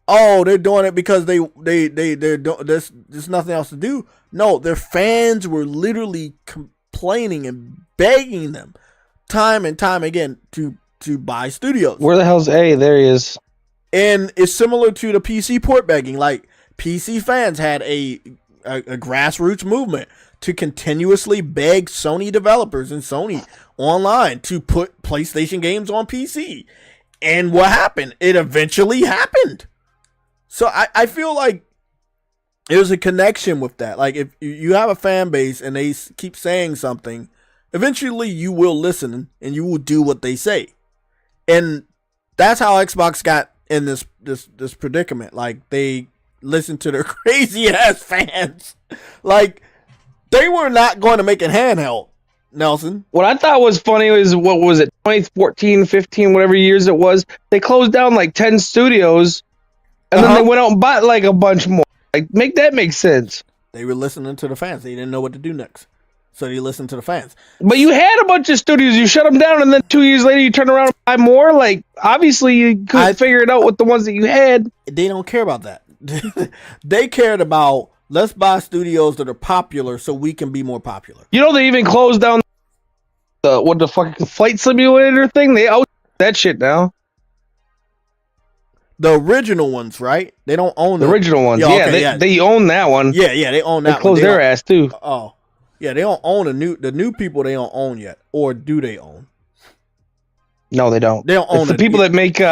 oh, they're doing it because they're there's nothing else to do. No, their fans were literally complaining and begging them time and time again to buy studios. Where the hell's A? There he is. And it's similar to the PC port begging. Like, PC fans had a grassroots movement to continuously beg Sony developers and Sony online to put PlayStation games on PC. And what happened? It eventually happened. So I feel like there's a connection with that. Like, if you have a fan base and they keep saying something, eventually you will listen and you will do what they say. And that's how Xbox got in this predicament. Like, they listened to their crazy ass fans. Like, they were not going to make it handheld, Nelson. What I thought was funny was, what was it, 2014, 15, whatever years it was, they closed down like 10 studios. And then they went out and bought like a bunch more. Like, make sense. They were listening to the fans. They didn't know what to do next. So they listened to the fans. But you had a bunch of studios. You shut them down, and then 2 years later, you turn around and buy more. Like, obviously, you couldn't figure it out with the ones that you had. They don't care about that. They cared about, let's buy studios that are popular so we can be more popular. You know, they even closed down the fucking flight simulator thing. They out that shit now. The original ones, right? They don't own the original ones. They own that one. Yeah, they own that one. They closed their ass too. Oh, yeah, they don't own the new people. They don't own yet, or do they own? No, they don't. They don't own the people that make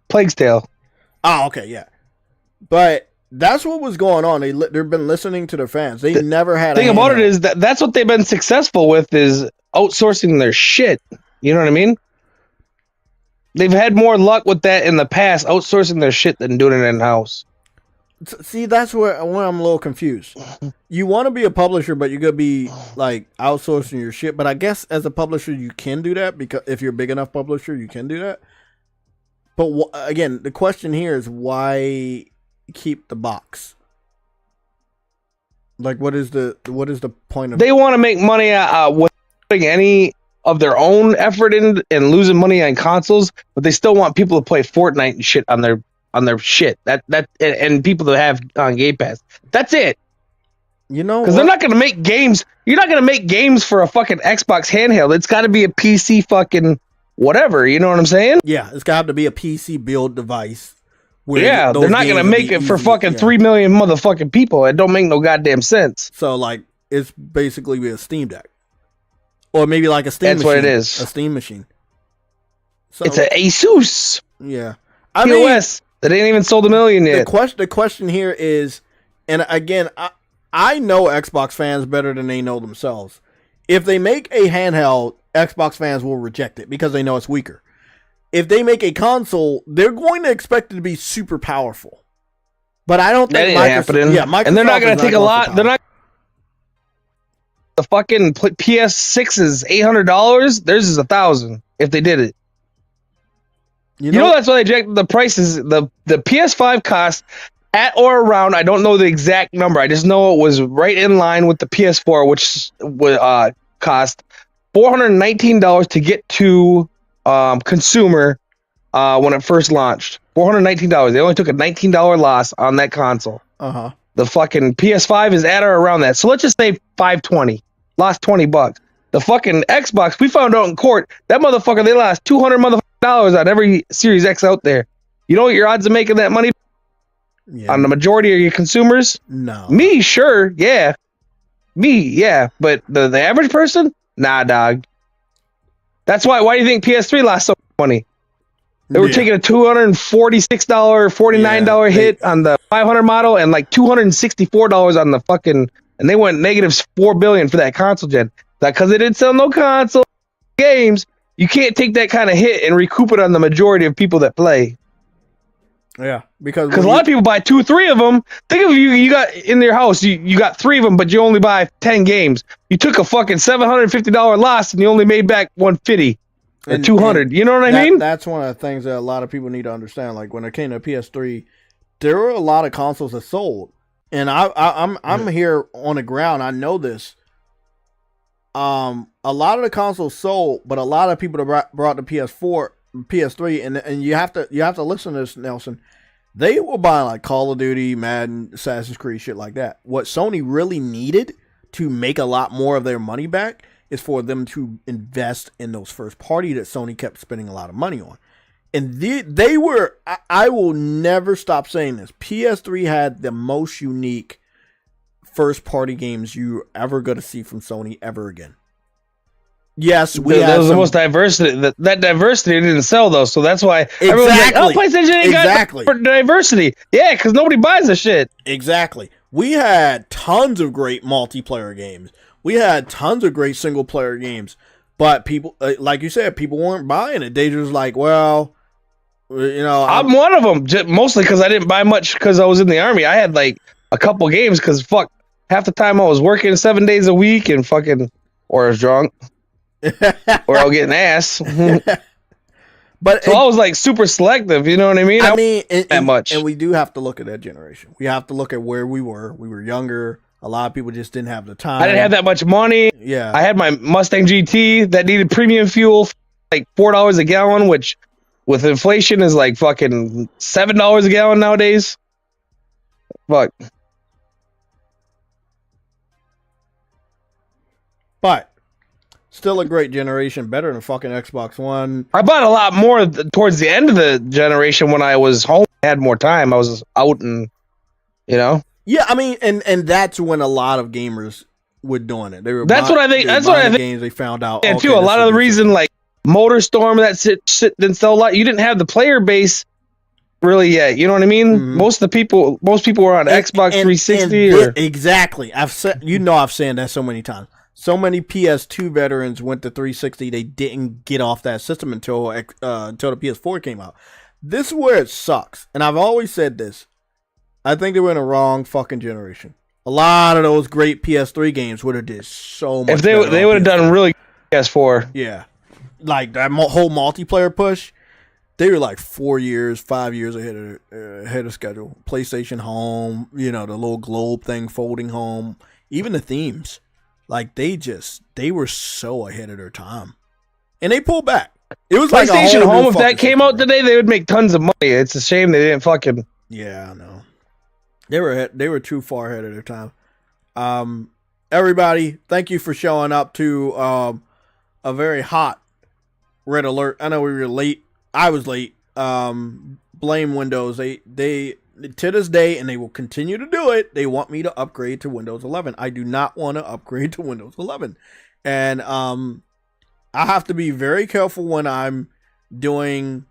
Plague's Tale. Oh, okay, yeah. But that's what was going on. They've been listening to their fans. They never had. The thing about it is that's what they've been successful with, is outsourcing their shit. You know what I mean? They've had more luck with that in the past, outsourcing their shit, than doing it in-house. See, that's where I'm a little confused. You want to be a publisher, but you're going to be, like, outsourcing your shit. But I guess as a publisher, you can do that, because if you're a big enough publisher, you can do that. But, again, the question here is, why keep the box? Like, what is the point of... They want to make money without putting any of their own effort in and losing money on consoles, but they still want people to play Fortnite and shit on their shit. That and people that have on Game Pass. That's it. You know, because they're not going to make games. You're not going to make games for a fucking Xbox handheld. It's got to be a PC fucking whatever. You know what I'm saying? Yeah, it's got to be a PC build device. Yeah, they're not going to make it for fucking 3 million motherfucking people. It don't make no goddamn sense. So, like, it's basically a Steam Deck. Or maybe like a Steam machine. That's what it is. A Steam machine. So, it's an Asus. Yeah. POS that ain't even sold 1 million yet. The question here is, and again, I know Xbox fans better than they know themselves. If they make a handheld, Xbox fans will reject it because they know it's weaker. If they make a console, they're going to expect it to be super powerful. But I don't think Microsoft, and they're not going to take a lot. They're not. The fucking PS6 is $800. Theirs is $1,000. If they did it, you know that's why they jacked the prices. The PS5 cost at or around. I don't know the exact number. I just know it was right in line with the PS4, which would cost $419 to get to consumer when it first launched. $419. They only took a $19 loss on that console. The fucking PS5 is at or around that. So let's just say $520. Lost $20. The fucking Xbox, we found out in court, that motherfucker, they lost $200 on every Series X out there. You know what your odds of making that money on the majority of your consumers? No. Me, sure, yeah. Me, yeah. But the average person? Nah, dog. That's why do you think PS3 lost so much money? They were taking a $246, $49 hit on the 500 model and like $264 on the fucking, and they went negative $4 billion for that console gen. Because they didn't sell no console games, you can't take that kind of hit and recoup it on the majority of people that play. Yeah, because a lot of people buy 2-3 of them. Think of you got in your house, you got 3 of them, but you only buy 10 games. You took a fucking $750 loss and you only made back $150 or $200. You know what I mean? That's one of the things that a lot of people need to understand. Like when it came to PS3, there were a lot of consoles that sold, and I'm here on the ground. I know this. A lot of the consoles sold, but a lot of people that brought the PS4, PS3, and you have to listen to this, Nelson. They were buying like Call of Duty, Madden, Assassin's Creed, shit like that. What Sony really needed to make a lot more of their money back is for them to invest in those first party that Sony kept spending a lot of money on. And they were, I will never stop saying this, PS3 had the most unique first party games you're ever going to see from Sony ever again. Yes, that was the most diversity. That diversity didn't sell though, so that's why everyone's like, "Oh, PlayStation ain't got diversity." Yeah, because nobody buys the shit. Exactly. We had tons of great multiplayer games. We had tons of great single player games, but people, like you said, people weren't buying it. They just like, well, you know, I'm one of them, mostly because I didn't buy much because I was in the army. I had like a couple games because fuck, half the time I was working 7 days a week and fucking, or I was drunk. Or I'll get an ass. But so I was like super selective, you know what I mean? I mean, that much. And we do have to look at that generation. We have to look at where we were. We were younger. A lot of people just didn't have the time. I didn't have that much money. Yeah. I had my Mustang GT that needed premium fuel, like $4 a gallon, which with inflation is like fucking $7 a gallon nowadays. Fuck. But still a great generation, better than fucking Xbox One. I bought a lot more towards the end of the generation when I was home. I had more time. I was out and, you know. Yeah, I mean, and that's when a lot of gamers were doing it. They were. That's what I think. That's what I think. Games they found out. And too, a lot of the reason, like MotorStorm, that shit didn't sell a lot. You didn't have the player base really yet. You know what I mean? Mm-hmm. Most people were on Xbox 360. Exactly. I've said that so many times. So many PS2 veterans went to 360. They didn't get off that system until the PS4 came out. This is where it sucks. And I've always said this. I think they were in a wrong fucking generation. A lot of those great PS3 games would have did so much. If they would have done really PS4. Yeah. Like that whole multiplayer push, they were like 4 years, 5 years ahead of schedule. PlayStation Home, you know, the little globe thing folding home, even the themes. Like they were so ahead of their time, and they pulled back. It was like PlayStation Home. If that came out today, they would make tons of money. It's a shame they didn't fucking. Yeah, I know. They were too far ahead of their time. Everybody, thank you for showing up to a very hot red alert. I know we were late. I was late. Blame Windows. They to this day, and they will continue to do it, they want me to upgrade to Windows 11. I do not want to upgrade to Windows 11. And I have to be very careful when I'm doing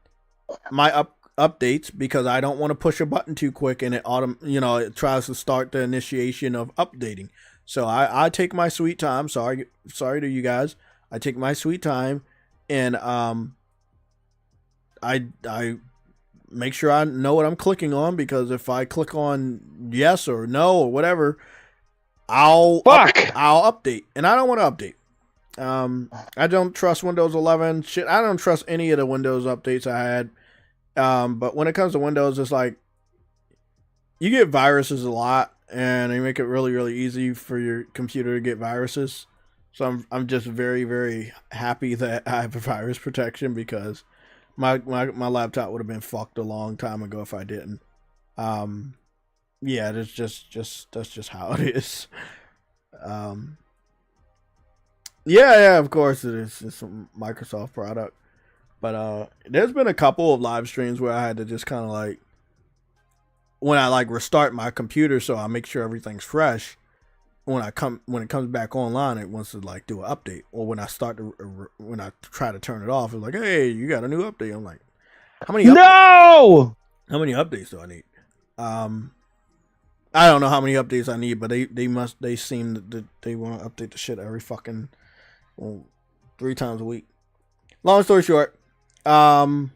my updates because I don't want to push a button too quick and it tries to start the initiation of updating. So I take my sweet time. Sorry to you guys. I take my sweet time and I make sure I know what I'm clicking on, because if I click on yes or no or whatever, I'll update, and I don't want to update. I don't trust Windows 11 shit. I don't trust any of the Windows updates I had. But when it comes to Windows, it's like you get viruses a lot, and they make it really, really easy for your computer to get viruses. So I'm just very, very happy that I have a virus protection, because my laptop would have been fucked a long time ago if I didn't. Yeah, that's just how it is. Yeah, of course it is. It's a Microsoft product. But there's been a couple of live streams where I had to just kind of like, when I like restart my computer so I make sure everything's fresh, when it comes back online, it wants to like do an update. Or when I when I try to turn it off, it's like, hey, you got a new update. I'm like, how many updates do I need? I don't know how many updates I need, but they seem that they want to update the shit every fucking 3 times a week. Long story short, it's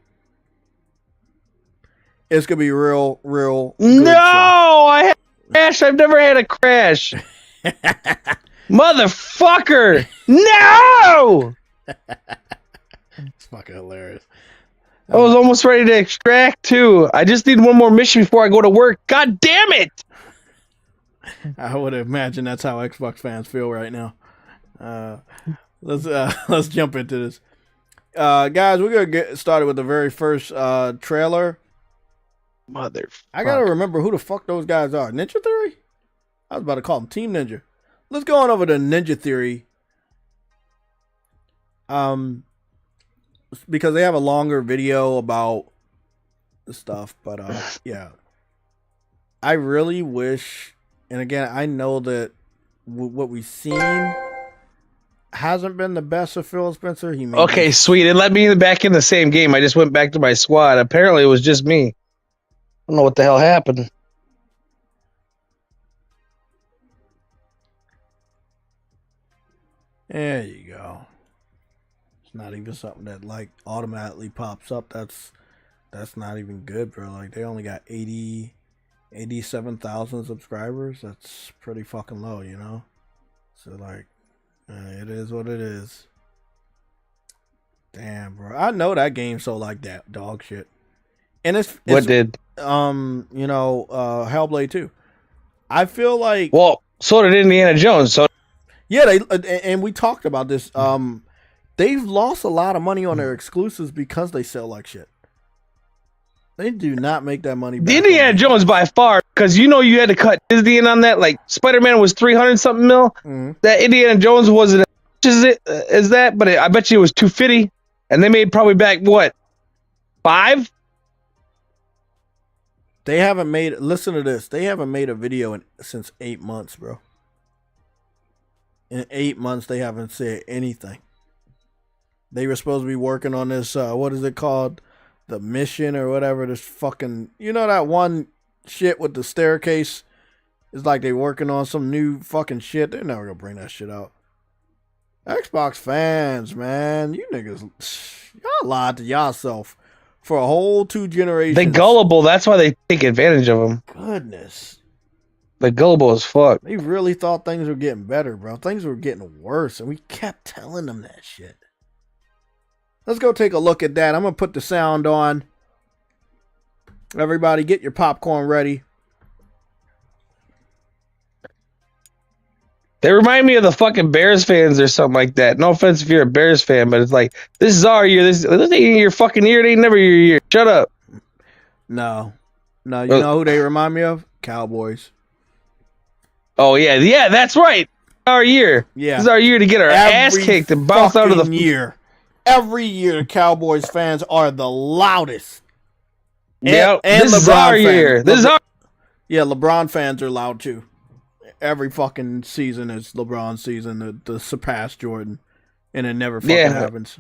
gonna be real good. No, I had a crash. I've never had a crash. Motherfucker! No! It's fucking hilarious. I was almost ready to extract too. I just need one more mission before I go to work. God damn it! I would imagine that's how Xbox fans feel right now. Let's jump into this. Guys, we're gonna get started with the very first trailer. Motherfucker. I gotta remember who the fuck those guys are. Ninja Theory? I was about to call them Team Ninja. Let's go on over to Ninja Theory. Because they have a longer video about the stuff, but yeah. I really wish, and again, I know that what we've seen hasn't been the best of Phil Spencer. Okay, sweet. It let me back in the same game. I just went back to my squad. Apparently, it was just me. I don't know what the hell happened. There you go. It's not even something that like automatically pops up. That's not even good, bro. Like they only got 87,000 subscribers. That's pretty fucking low, you know? So like, it is what it is. Damn, bro. I know that game so like that dog shit. And it's Hellblade 2. I feel like, well, so did Indiana Jones. So yeah, and we talked about this. They've lost a lot of money on their exclusives because they sell like shit. They do not make that money back. The Indiana Jones by far, because you had to cut Disney in on that. Like Spider-Man was 300 something mil. Mm-hmm. That Indiana Jones wasn't as that, but I bet you it was 250, and they made probably back what, 5? They haven't made. Listen to this. They haven't made a video since 8 months, bro. In 8 months, they haven't said anything. They were supposed to be working on this. What is it called? The mission or whatever. This fucking, that one shit with the staircase. It's like they working on some new fucking shit. They're never gonna bring that shit out. Xbox fans, man, you niggas, y'all lied to yourself for a whole 2 generations. They gullible. That's why they take advantage of them. Goodness. They gullible as fuck. They really thought things were getting better, bro. Things were getting worse, and we kept telling them that shit. Let's go take a look at that. I'm going to put the sound on. Everybody, get your popcorn ready. They remind me of the fucking Bears fans or something like that. No offense if you're a Bears fan, but it's like, this is our year. This ain't your fucking year. It ain't never your year. Shut up. No. You know who they remind me of? Cowboys. Oh, yeah, that's right. Our year. Yeah. This is our year to get our ass kicked and bounce out of the year. Every year, the Cowboys fans are the loudest. Yeah, this is our year. This is our. Yeah, LeBron fans are loud too. Every fucking season is LeBron's season to surpass Jordan, and it never fucking happens.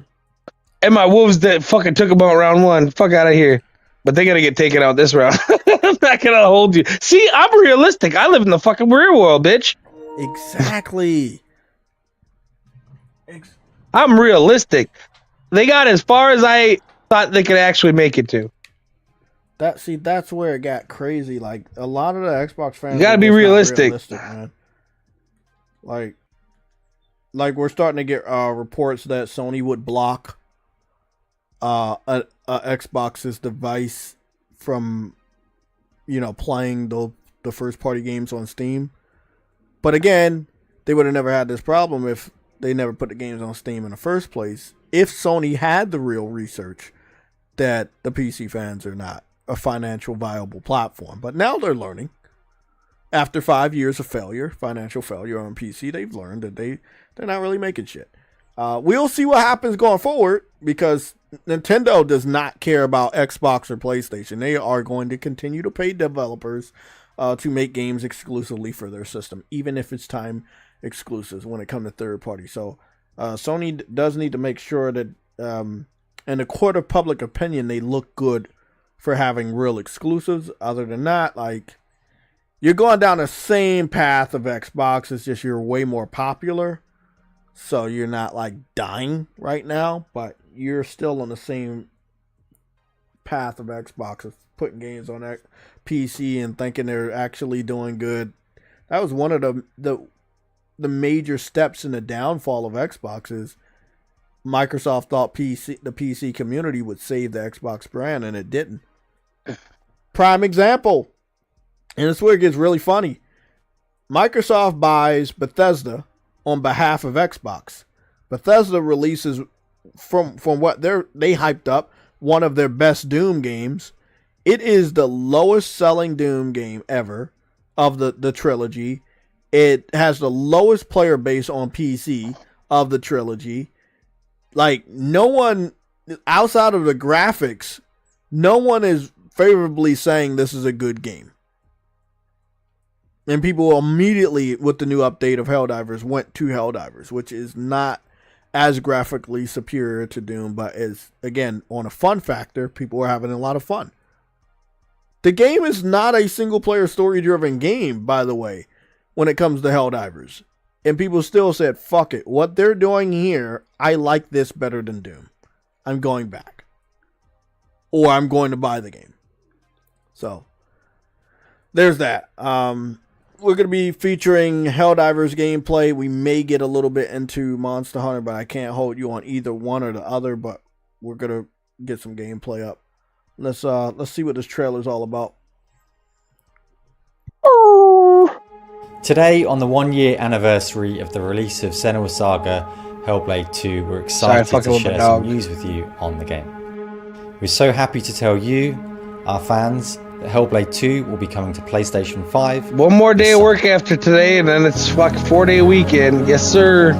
And my Wolves that fucking took them out round 1. Fuck out of here. But they gotta get taken out this round. I'm not gonna hold you. See, I'm realistic. I live in the fucking real world, bitch. Exactly. I'm realistic. They got as far as I thought they could actually make it to. That's where it got crazy. Like, a lot of the Xbox fans, you gotta be realistic, man. Like we're starting to get reports that Sony would block a Xbox's device from, playing the first party games on Steam. But again, they would have never had this problem if they never put the games on Steam in the first place. If Sony had the real research that the PC fans are not a financial viable platform. But now they're learning. After 5 years of financial failure on PC, they've learned that they're not really making shit. We'll see what happens going forward, because Nintendo does not care about Xbox or PlayStation. They are going to continue to pay developers to make games exclusively for their system, even if it's time exclusives when it comes to third party. So Sony does need to make sure that in the court of public opinion, they look good for having real exclusives. Other than that, like, you're going down the same path of Xbox. It's just you're way more popular. So you're not like dying right now, but you're still on the same path of Xbox of putting games on that PC and thinking they're actually doing good. That was one of the major steps in the downfall of Xbox. Is Microsoft thought the PC community would save the Xbox brand, and it didn't. Prime example, and it's where it gets really funny. Microsoft buys Bethesda on behalf of Xbox. Bethesda releases, from what they hyped up, one of their best Doom games. It is the lowest selling Doom game ever of the trilogy. It has the lowest player base on PC of the trilogy. Like, no one outside of the graphics, no one is favorably saying this is a good game. And people immediately, with the new update of Helldivers, went to Helldivers, which is not as graphically superior to Doom, but is, again, on a fun factor, people are having a lot of fun. The game is not a single-player story-driven game, by the way, when it comes to Helldivers. And people still said, fuck it. What they're doing here, I like this better than Doom. I'm going back. Or I'm going to buy the game. So, there's that. We're going to be featuring Helldivers gameplay. We may get a little bit into Monster Hunter, but I can't hold you on either one or the other. But we're going to get some gameplay up. Let's see what this trailer's all about. Today, on the 1-year anniversary of the release of Senua's Saga Hellblade 2, we're excited to share some news with you on the game. We're so happy to tell you, our fans, that Hellblade 2 will be coming to PlayStation 5. One more day of work after today, and then it's fucking 4-day weekend. Yes, sir.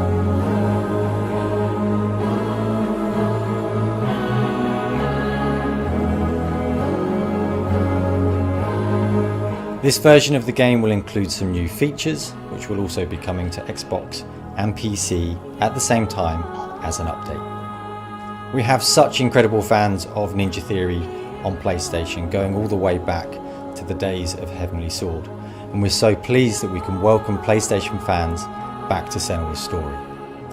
This version of the game will include some new features, which will also be coming to Xbox and PC at the same time as an update. We have such incredible fans of Ninja Theory on PlayStation, going all the way back to the days of Heavenly Sword, and we're so pleased that we can welcome PlayStation fans back to Senua's story.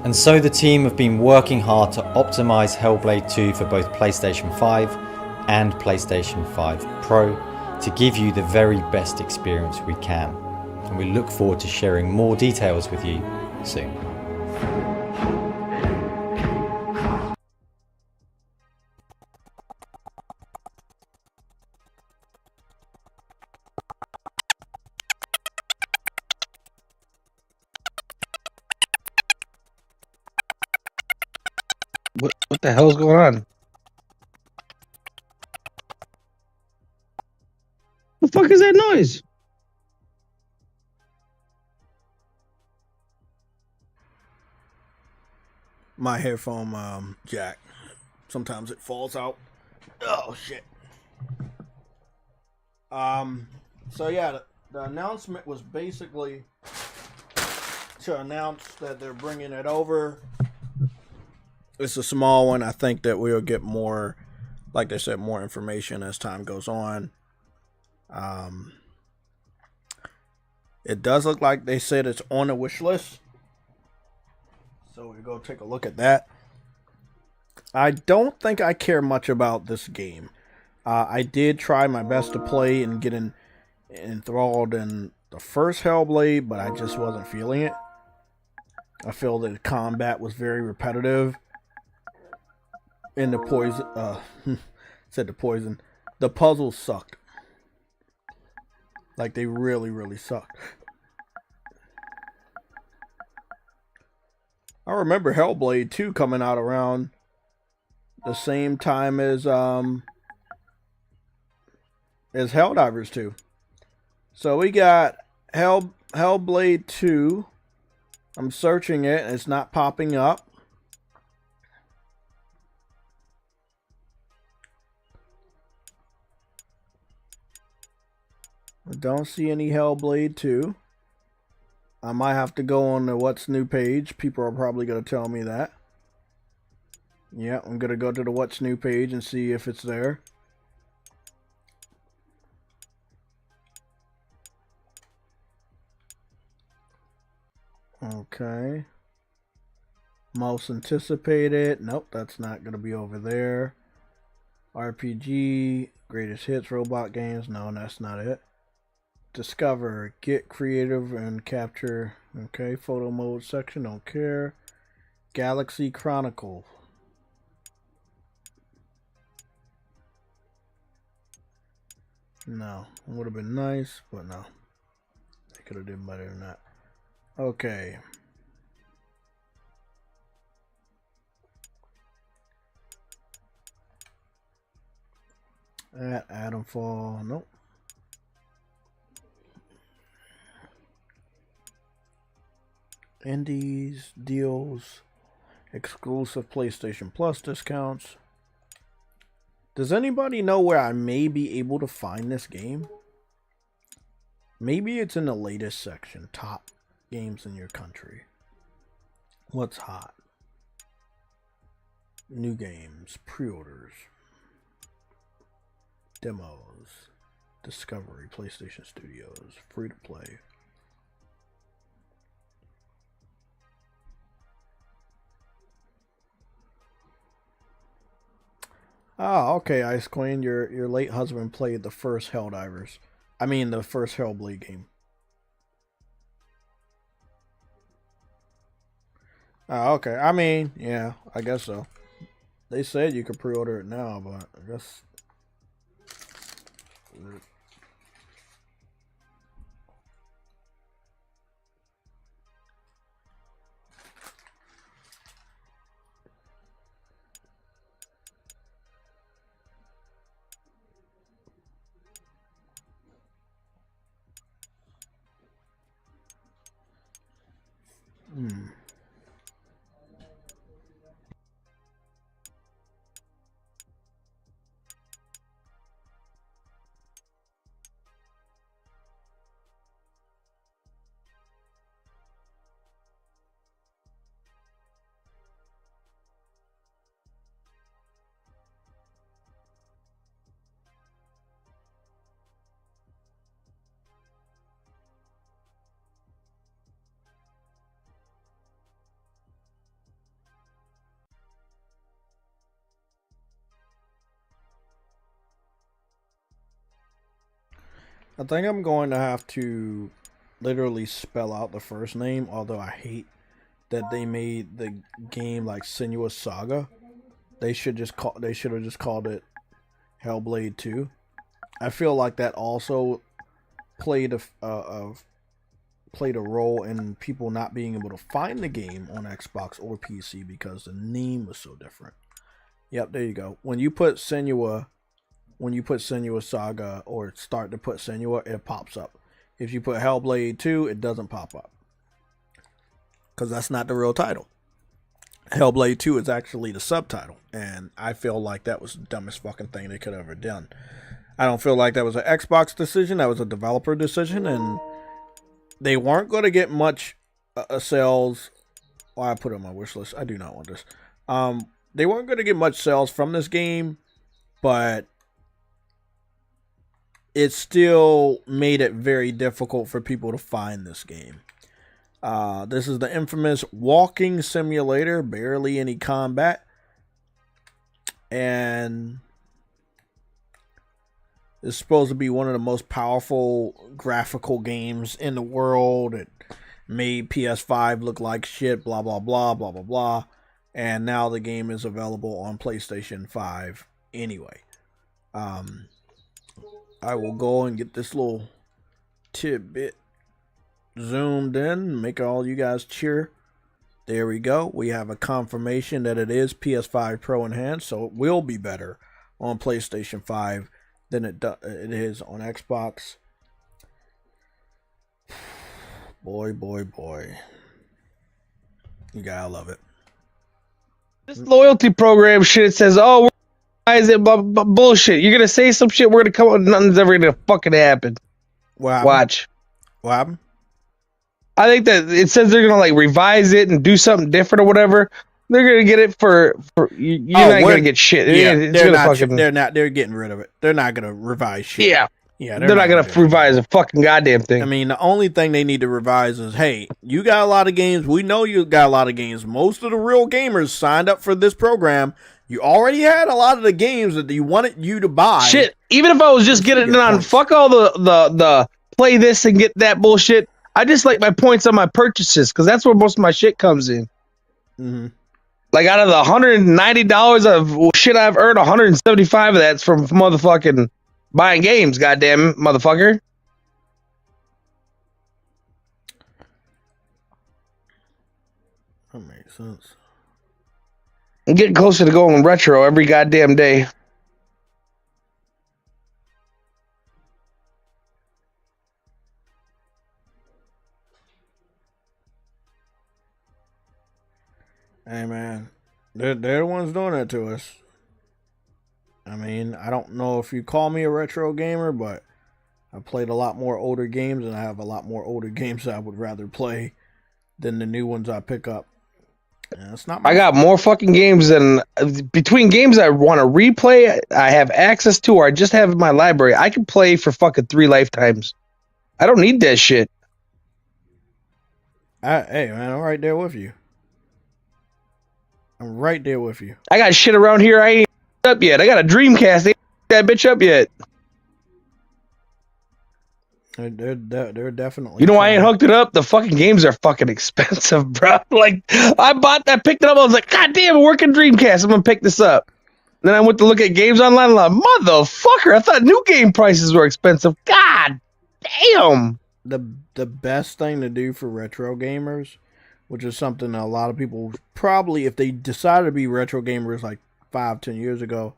And so the team have been working hard to optimize Hellblade 2 for both PlayStation 5 and PlayStation 5 Pro to give you the very best experience we can, and we look forward to sharing more details with you soon. What the hell's going on? What the fuck is that noise? My headphone jack. Sometimes it falls out. Oh shit. So yeah, the announcement was basically to announce that they're bringing it over It's a small one. I think that we'll get more, like they said, more information as time goes on. It does look like they said it's on the wish list. So we'll go take a look at that. I don't think I care much about this game. I did try my best to play and get enthralled in the first Hellblade, but I just wasn't feeling it. I feel that the combat was very repetitive. And the poison, the puzzles sucked. Like, they really, really sucked. I remember Hellblade 2 coming out around the same time as Helldivers 2. So we got Hellblade 2. I'm searching it and it's not popping up. I don't see any Hellblade 2. I might have to go on the What's New page. People are probably going to tell me that. Yeah, I'm going to go to the What's New page and see if it's there. Okay. Most anticipated. Nope, that's not going to be over there. RPG, greatest hits, robot games. No, that's not it. Discover, get creative and capture. Okay, photo mode section, don't care. Galaxy Chronicle. No, it would have been nice, but no. They could have done better than that. Okay. At Atomfall, nope. Indies, deals, exclusive PlayStation Plus discounts. Does anybody know where I may be able to find this game? Maybe it's in the latest section, top games in your country. What's hot? New games, pre-orders, demos, Discovery, PlayStation Studios, free to play. Ah, okay, Ice Queen, your late husband played the first Helldivers. I mean, the first Hellblade game. Ah, okay. I mean, yeah, I guess so. They said you could pre-order it now, but I guess... I think I'm going to have to literally spell out the first name, although I hate that they made the game like Senua's Saga. They should have just called it Hellblade 2. I feel like that also played a role in people not being able to find the game on Xbox or PC because the name was so different. Yep, there you go. When you put Senua's Saga or start to put Senua, it pops up. If you put Hellblade 2, it doesn't pop up. Because that's not the real title. Hellblade 2 is actually the subtitle. And I feel like that was the dumbest fucking thing they could have ever done. I don't feel like that was an Xbox decision. That was a developer decision. And they weren't going to get much sales. Well, I put it on my wish list. I do not want this. They weren't going to get much sales from this game, but it still made it very difficult for people to find this game. This is the infamous walking simulator, barely any combat. And it's supposed to be one of the most powerful graphical games in the world. It made PS5 look like shit, blah, blah, blah, blah, blah, blah. And now the game is available on PlayStation 5 anyway. I will go and get this little tidbit zoomed in, make all you guys cheer. There we go. We have a confirmation that it is PS5 Pro Enhanced, so it will be better on PlayStation 5 than it is on Xbox. Boy, boy, boy. You gotta love it. This loyalty program shit says, oh, why is it bullshit? You're gonna say some shit, we're gonna come up, nothing's ever gonna fucking happen. Watch. What happened? I think that it says they're gonna like revise it and do something different or whatever. They're gonna get it for you're not gonna get shit. Yeah, they're getting rid of it. They're not gonna revise shit. Yeah, they're not gonna revise a fucking goddamn thing. I mean, the only thing they need to revise is, hey, you got a lot of games. We know you got a lot of games. Most of the real gamers signed up for this program. You already had a lot of the games that you wanted you to buy. Shit, even if I was just getting it on, fuck all the play this and get that bullshit. I just like my points on my purchases because that's where most of my shit comes in. Mm-hmm. Like out of the $190 of shit I've earned, 175 of that's from motherfucking buying games. Goddamn motherfucker. That makes sense. I'm getting closer to going retro every goddamn day. Hey man, they're the ones doing it to us. I mean, I don't know if you call me a retro gamer, but I played a lot more older games, and I have a lot more older games that I would rather play than the new ones I pick up. And it's not. I got more fucking games than between games I want to replay. I have access to, or I just have in my library. I can play for fucking 3 lifetimes. I don't need that shit. Hey man, I'm right there with you. I'm right there with you. I got shit around here I ain't up yet. I got a Dreamcast. They ain't that bitch up yet. They're definitely. You know why I ain't hooked it up? The fucking games are fucking expensive, bro. Like I picked it up. I was like, God damn, working Dreamcast. I'm gonna pick this up. Then I went to look at games online. I'm like, motherfucker, I thought new game prices were expensive. God damn. The best thing to do for retro gamers, which is something that a lot of people probably, if they decided to be retro gamers like 5-10 years ago,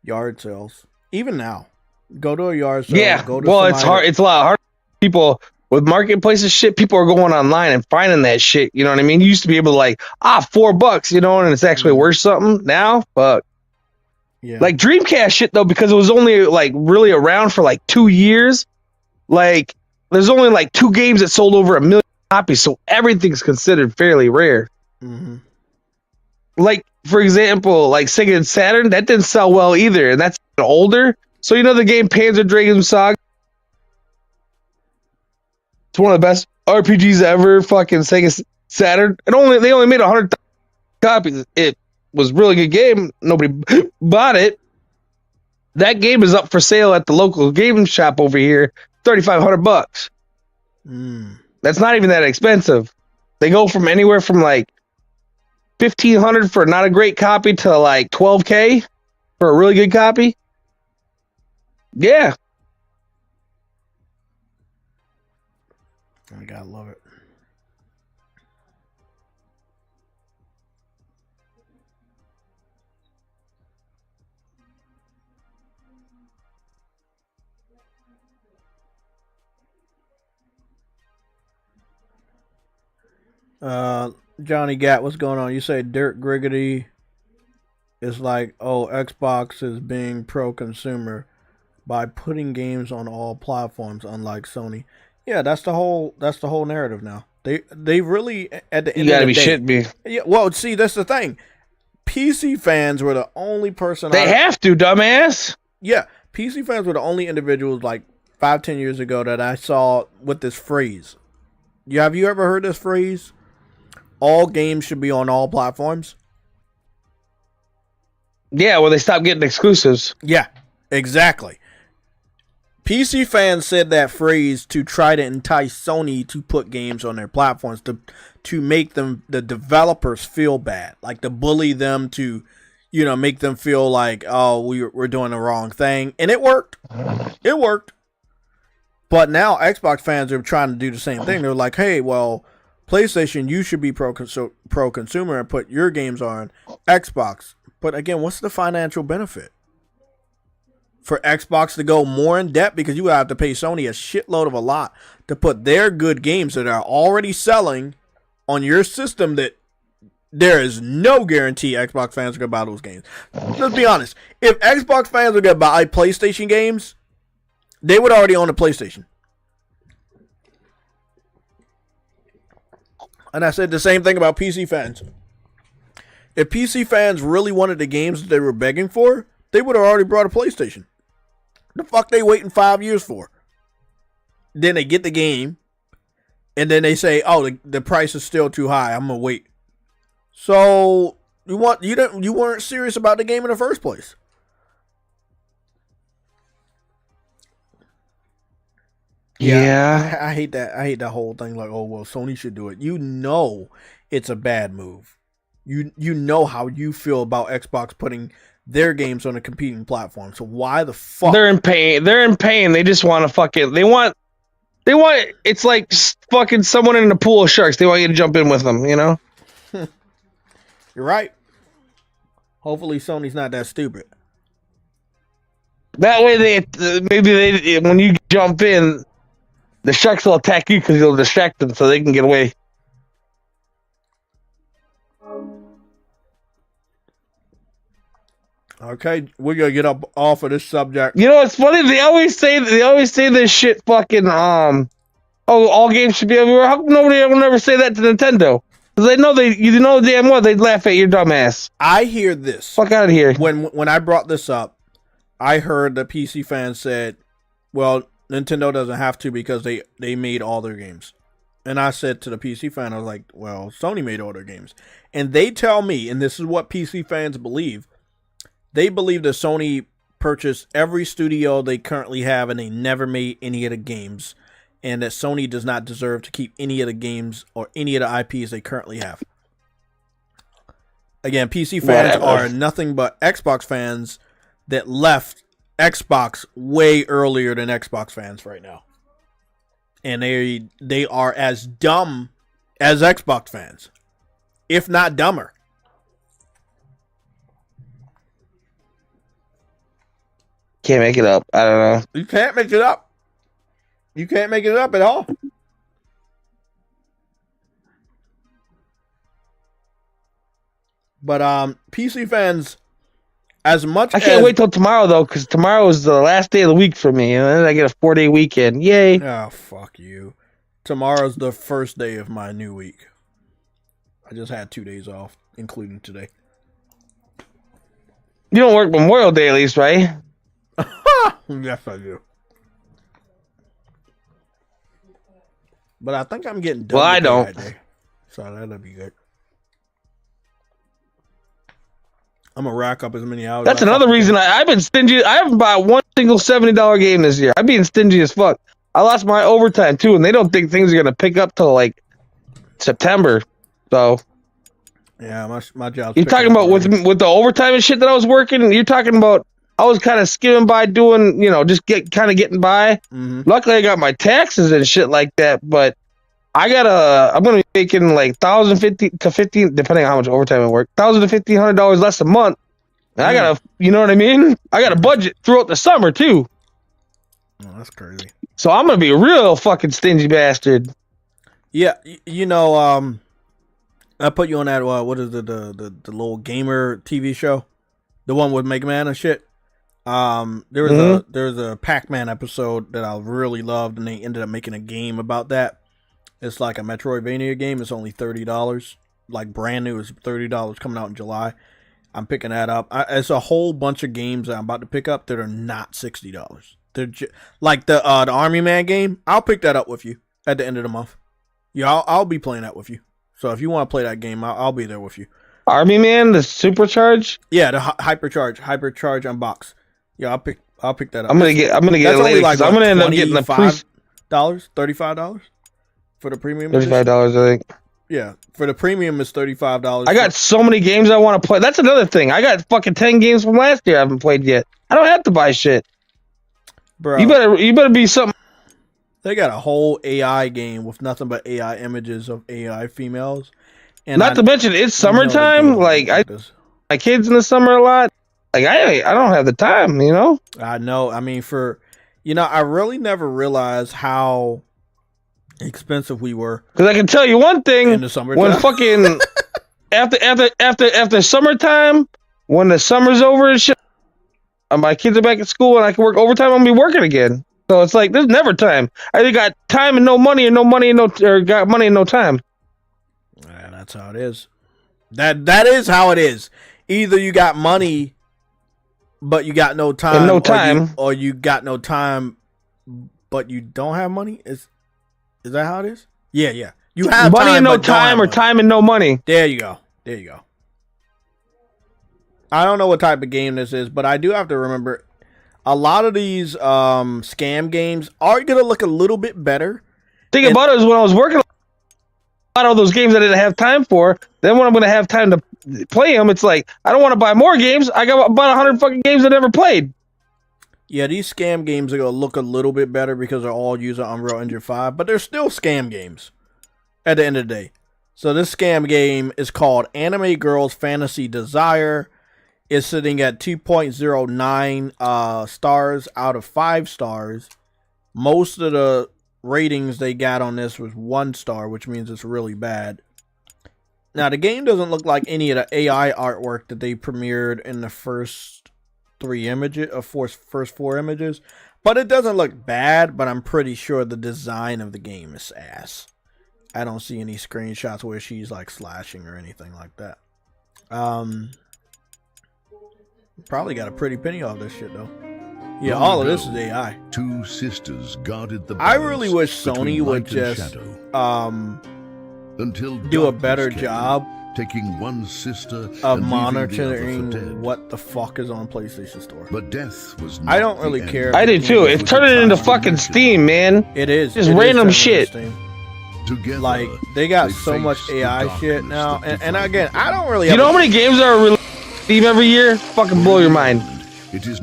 yard sales. Even now, go to a yard sale. Yeah, go to well, it's hard. It's a lot hard. People with marketplaces shit, people are going online and finding that shit. You know what I mean? You used to be able to like, $4, you know, and it's actually worth something. Now, fuck. Yeah. Like Dreamcast shit though, because it was only like really around for like 2 years. Like there's only like 2 games that sold over 1 million copies, so everything's considered fairly rare. Mm-hmm. Like for example, like Sega and Saturn, that didn't sell well either, and that's older. So you know the game Panzer Dragoon Saga. It's one of the best RPGs ever. Fucking Sega Saturn. They only made 100 copies. It was a really good game. Nobody bought it. That game is up for sale at the local game shop over here. $3,500. That's not even that expensive. They go from anywhere from like $1,500 for not a great copy to like $12K for a really good copy. Yeah. I gotta love it. Johnny Gat, what's going on? You say Dirk Griggity is like, oh, Xbox is being pro-consumer by putting games on all platforms, unlike Sony. Yeah, that's the whole narrative now. They really at the end you gotta of the be day, shitting me. Yeah, well, see, that's the thing. PC fans were the only person. They have to, dumbass. Yeah, PC fans were the only individuals like 5-10 years ago that I saw with this phrase. Have you ever heard this phrase? All games should be on all platforms. Yeah, well, they stopped getting exclusives. Yeah, exactly. PC fans said that phrase to try to entice Sony to put games on their platforms, to make them, the developers, feel bad, like to bully them, to, you know, make them feel like, oh, we're doing the wrong thing. And it worked. It worked. But now Xbox fans are trying to do the same thing. They're like, hey, well, PlayStation, you should be pro-consumer and put your games on Xbox. But again, what's the financial benefit? For Xbox to go more in debt because you have to pay Sony a shitload of a lot to put their good games that are already selling on your system that there is no guarantee Xbox fans are going to buy those games. Let's be honest. If Xbox fans were going to buy PlayStation games, they would already own a PlayStation. And I said the same thing about PC fans. If PC fans really wanted the games that they were begging for, they would have already brought a PlayStation. The fuck they waiting 5 years for? Then they get the game, and then they say, "Oh, the price is still too high. I'm gonna wait." So you weren't serious about the game in the first place. Yeah. I hate that. I hate that whole thing. Like, oh well, Sony should do it. You know, it's a bad move. You know how you feel about Xbox putting their games on a competing platform. So why the fuck? They're in pain. They're in pain. They just want to fucking. They want. It's like fucking someone in a pool of sharks. They want you to jump in with them. You know. You're right. Hopefully, Sony's not that stupid. That way, when you jump in, the sharks will attack you because you'll distract them so they can get away. Okay, we're gonna get up off of this subject. You know, it's funny. They always say this shit. Fucking all games should be everywhere. How come nobody will never say that to Nintendo? Because they know you know damn well they'd laugh at your dumb ass. I hear this. Fuck out of here. When I brought this up, I heard the PC fans said, "Well, Nintendo doesn't have to because they made all their games." And I said to the PC fan, I was like, "Well, Sony made all their games," and they tell me, and this is what PC fans believe. They believe that Sony purchased every studio they currently have and they never made any of the games. And that Sony does not deserve to keep any of the games or any of the IPs they currently have. Again, PC fans are nothing but Xbox fans that left Xbox way earlier than Xbox fans right now. And they are as dumb as Xbox fans, if not dumber. Can't make it up. I don't know. You can't make it up. You can't make it up at all. But PC fans, as much I can't wait till tomorrow though, because tomorrow is the last day of the week for me, and then I get a 4-day weekend. Yay! Oh fuck you! Tomorrow's the first day of my new week. I just had 2 days off, including today. You don't work Memorial Day at least, right? Yes, I do. But I think I'm getting done. Well, I don't. That day, so that'll be good. I'm gonna rack up as many hours. That's another reason I've been stingy. I haven't bought one single $70 game this year. I'm being stingy as fuck. I lost my overtime too, and they don't think things are gonna pick up till like September. So yeah, my job's. You're talking about with the overtime and shit that I was working. You're talking about I was kind of skimming by doing, just getting by. Mm-hmm. Luckily, I got my taxes and shit like that, but I'm gonna be making like $1,050 to $1,500, depending on how much overtime I work, $1,000 to $1,500 less a month. And I gotta, you know what I mean? I got a budget throughout the summer too. Oh, that's crazy. So I'm gonna be a real fucking stingy bastard. Yeah, I put you on that. What is it, the little gamer TV show, the one with Mega Man and shit. There was a Pac-Man episode that I really loved, and they ended up making a game about that. It's like a Metroidvania game. It's only $30, like brand new. It's $30 coming out in July, I'm picking that up. It's a whole bunch of games that I'm about to pick up that are not $60. They're like the Army Man game. I'll pick that up with you at the end of the month. Yeah, I'll be playing that with you. So if you want to play that game, I'll be there with you. Army Man, the supercharge. Yeah, the hypercharge unbox. Yeah, I'll pick that up. I'm gonna get it later. Like, I'm gonna end up getting the $35 for the premium. $35, I think. Yeah, for the premium is $35. I got so many games I want to play. That's another thing. I got fucking 10 games from last year I haven't played yet. I don't have to buy shit, bro. You better be something. They got a whole AI game with nothing but AI images of AI females. And not to mention, it's summertime. Like, my kids in the summer a lot. Like, I don't have the time, you know? I know. I mean, I really never realized how expensive we were. Because I can tell you one thing. In the summertime. When fucking, after summertime, when the summer's over and shit, my kids are back at school and I can work overtime, I'm going to be working again. So it's like, there's never time. I either got time and no money, or got money and no time. Yeah, that's how it is. That is how it is. Either you got money, but you got no time. And no time. Or you got no time, but you don't have money? Is that how it is? Yeah. You have money time, and no time, or time and no money. There you go. I don't know what type of game this is, but I do have to remember a lot of these scam games are going to look a little bit better. Think about it is when I was working a lot of those games I didn't have time for. Then when I'm going to have time to play them, it's like, I don't want to buy more games. I got about 100 fucking games I never played. Yeah, these scam games are going to look a little bit better because they're all using Unreal Engine 5, but they're still scam games at the end of the day. So this scam game is called Anime Girls Fantasy Desire. It's sitting at 2.09 stars out of 5 stars. Most of the ratings they got on this was 1 star, which means it's really bad. Now, the game doesn't look like any of the AI artwork that they premiered in the first 3 images, first 4 images. But it doesn't look bad, but I'm pretty sure the design of the game is ass. I don't see any screenshots where she's like slashing or anything like that. Probably got a pretty penny off this shit though. Yeah, all of this is AI. 2 sisters guarded the I really wish Sony would just do a better job taking one sister of monitoring what the fuck is on PlayStation Store. But death was not I don't really care. I did too. It's turning into fucking Steam, man. It is. Just random shit. Together, like, they got so much AI shit now. And again, I don't really You know how many games are released Steam every year? Fucking blow your mind.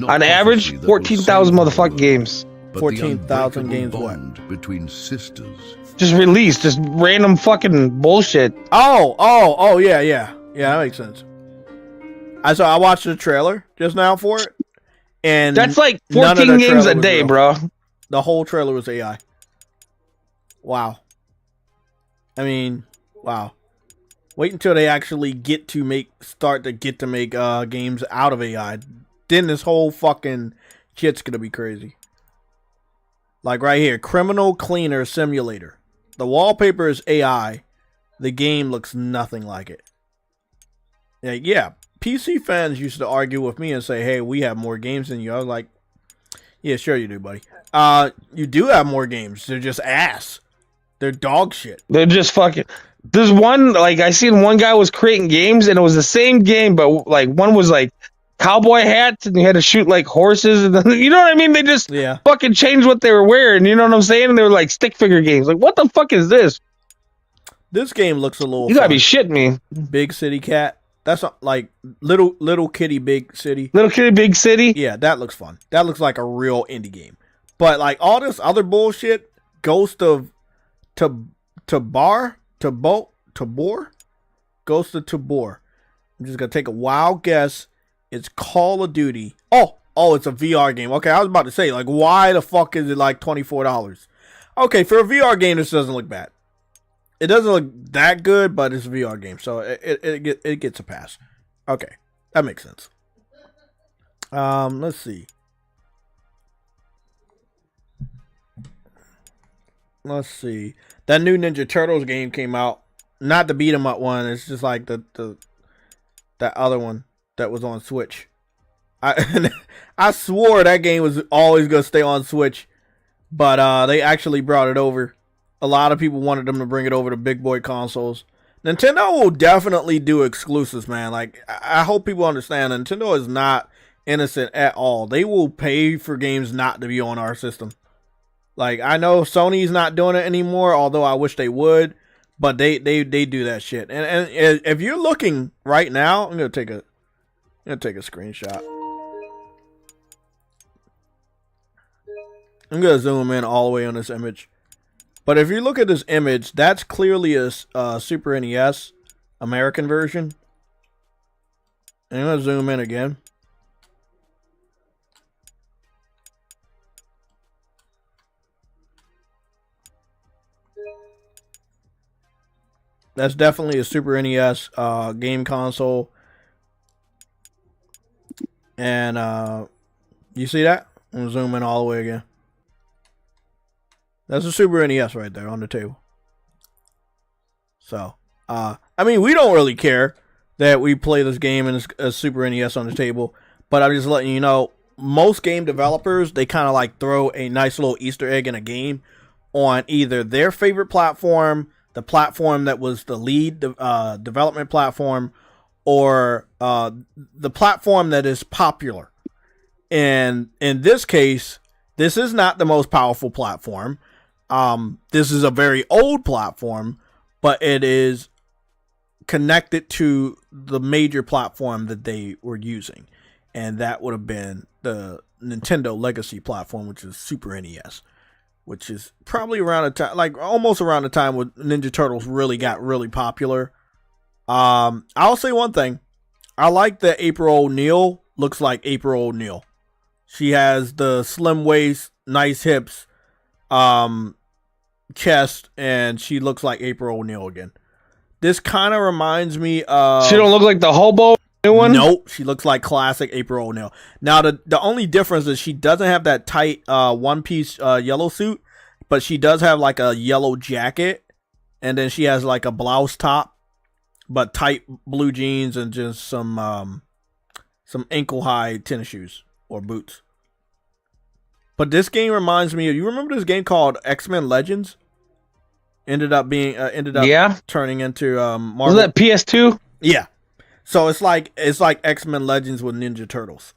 On average, 14,000 motherfucking games. 14,000 games what? Between sisters. Just released, just random fucking bullshit. Oh, yeah. Yeah, that makes sense. I watched the trailer just now for it. And that's like 14 games a day, bro. The whole trailer was AI. Wow. I mean, wow. Wait until they actually start to make games out of AI. Then this whole fucking shit's gonna be crazy. Like right here, Criminal Cleaner Simulator. The wallpaper is AI. The game looks nothing like it. Yeah, PC fans used to argue with me and say, hey, we have more games than you. I was like, yeah, sure you do, buddy. You do have more games. They're just ass. They're dog shit. They're just fucking... There's one, like, I seen one guy was creating games, and it was the same game, but, like, one was, like, cowboy hats, and you had to shoot, like, horses, and you know what I mean? They just fucking changed what they were wearing, you know what I'm saying? And they were, like, stick figure games. Like, what the fuck is this? This game looks a little... You gotta be shitting me. Big City Cat. That's like little kitty big city. Little kitty big city? Yeah, that looks fun. That looks like a real indie game. But, like, all this other bullshit, Ghost of... Tabor? Ghost of Tabor. I'm just gonna take a wild guess. It's Call of Duty. Oh, it's a VR game. Okay, I was about to say, like, why the fuck is it like $24? Okay, for a VR game, this doesn't look bad. It doesn't look that good, but it's a VR game, so it gets a pass. Okay, that makes sense. Let's see. That new Ninja Turtles game came out. Not the beat 'em up one. It's just like that other one. that was on Switch. I swore that game was always going to stay on Switch, but they actually brought it over. A lot of people wanted them to bring it over to big boy consoles. Nintendo will definitely do exclusives, man. Like, I hope people understand Nintendo is not innocent at all. They will pay for games not to be on our system. Like, I know Sony's not doing it anymore, although I wish they would, but they do that shit. And if you're looking right now, I'm gonna take a screenshot. I'm gonna zoom in all the way on this image. But if you look at this image, that's clearly a Super NES American version. And I'm gonna zoom in again. That's definitely a Super NES game console. And you see that? I'm gonna zoom in all the way again. That's a Super NES right there on the table. So, I mean, we don't really care that we play this game and it's a Super NES on the table, but I'm just letting you know, most game developers, they kind of like throw a nice little Easter egg in a game on either their favorite platform, the platform that was the lead development platform, or the platform that is popular. And in this case, this is not the most powerful platform. This is a very old platform, but it is connected to the major platform that they were using. And that would have been the Nintendo Legacy platform, which is Super NES, which is probably around the time, like almost around the time when Ninja Turtles really got really popular. I'll say one thing. I like that April O'Neil looks like April O'Neil. She has the slim waist, nice hips, chest, and she looks like April O'Neil again. This kind of reminds me of... She don't look like the hobo new one? Nope, she looks like classic April O'Neil. Now, the only difference is she doesn't have that tight one-piece yellow suit, but she does have like a yellow jacket, and then she has like a blouse top, but tight blue jeans and just some ankle-high tennis shoes or boots. But this game reminds me of... You remember this game called X-Men Legends? Ended up turning into Marvel. Was that PS2? Yeah. So it's like X-Men Legends with Ninja Turtles,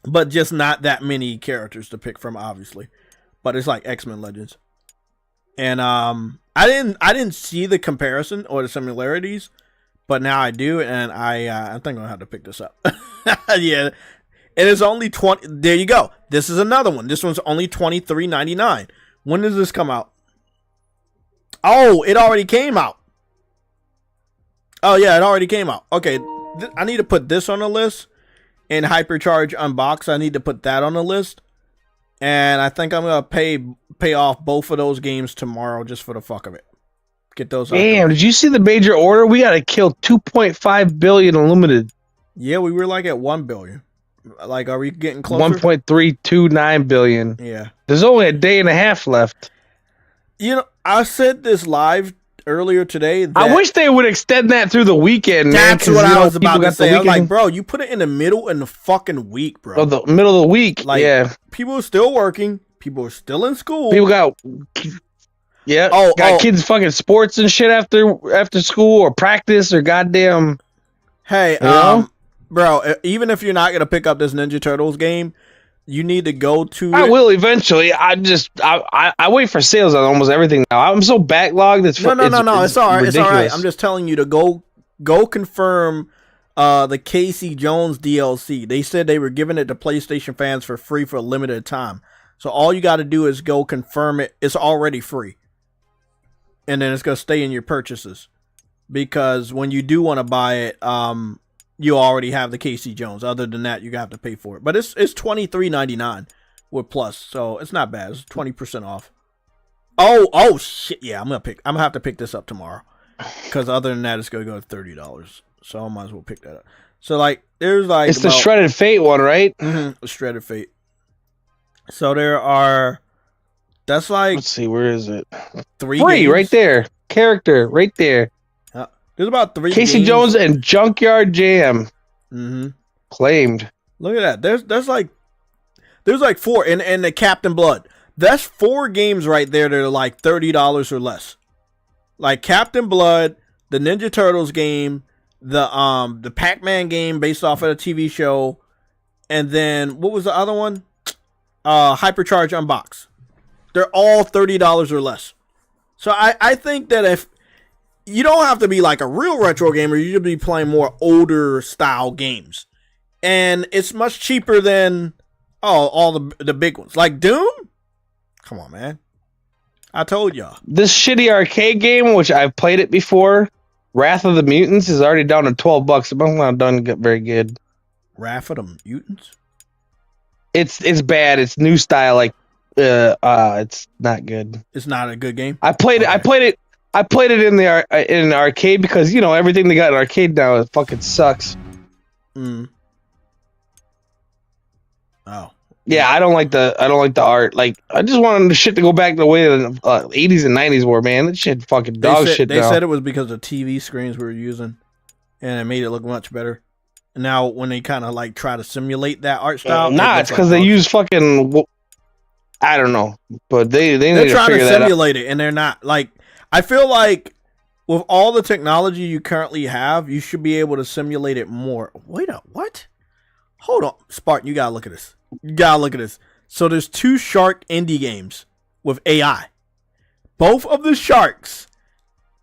but just not that many characters to pick from, obviously. But it's like X-Men Legends, and I didn't see the comparison or the similarities, but now I do, and I think I'm gonna have to pick this up. Yeah, it is only 20. There you go. This is another one. This one's only $23.99. When does this come out? Oh, it already came out. Oh, yeah, it already came out. Okay, I need to put this on the list. And Hypercharge Unbox, I need to put that on the list. And I think I'm going to pay off both of those games tomorrow just for the fuck of it. Get those out. Damn, did you see the major order? We got to kill 2.5 billion Unlimited. Yeah, we were like at 1 billion. Like, are we getting closer? 1.329 billion. Yeah. There's only a day and a half left. You know, I said this live earlier today. I wish they would extend that through the weekend. That's man, what I was about to say. I was like, bro, you put it in the middle in the fucking week, bro. Oh, the middle of the week. Like, yeah. People are still working. People are still in school. People got kids fucking sports and shit after school or practice or goddamn. Hey, bro, even if you're not gonna pick up this Ninja Turtles game, you need to go to. I will eventually. I wait for sales on almost everything now. I'm so backlogged. It's no. It's all right. Ridiculous. It's all right. I'm just telling you to go confirm the Casey Jones DLC. They said they were giving it to PlayStation fans for free for a limited time. So all you got to do is go confirm it. It's already free, and then it's gonna stay in your purchases. Because when you do want to buy it, you already have the Casey Jones. Other than that, you have to pay for it. But it's $23.99 with Plus, so it's not bad. It's 20% off. Oh shit! Yeah, I'm gonna have to pick this up tomorrow. Because other than that, it's gonna go to $30. So I might as well pick that up. So like, there's like it's the Shredded Fate one, right? Mm-hmm, Shredded Fate. So there are. That's like. Let's see, where is it? 3 games. Right Right there. Character right there. There's about 3 Casey games. Jones and Junkyard Jam. Mm-hmm. Claimed. Look at that. There's like 4 and the Captain Blood. That's 4 games right there that are like $30 or less. Like Captain Blood, the Ninja Turtles game, the Pac-Man game based off of a TV show, and then what was the other one? Hypercharge Unbox. They're all $30 or less. So I think that if you don't have to be like a real retro gamer, you should be playing more older style games. And it's much cheaper than all the big ones. Like Doom? Come on, man. I told y'all. This shitty arcade game, which I've played it before, Wrath of the Mutants, is already down to $12. It must not done very good. Wrath of the Mutants? It's bad. It's new style. Like it's not good. It's not a good game. I played it. I played it in the arcade because everything they got in arcade now it fucking sucks. Oh. Yeah, I don't like the art. Like, I just wanted the shit to go back the way the 80s and 90s were, man. That shit fucking dog shit. They said it was because of TV screens we were using, and it made it look much better. And now when they kind of like try to simulate that art style, it's because they use fucking. I don't know, but they're trying to simulate it, and they're not. Like, I feel like with all the technology you currently have, you should be able to simulate it more. Wait up, what? Hold on, Spartan, you gotta look at this. You gotta look at this. So there's 2 shark indie games with AI. Both of the sharks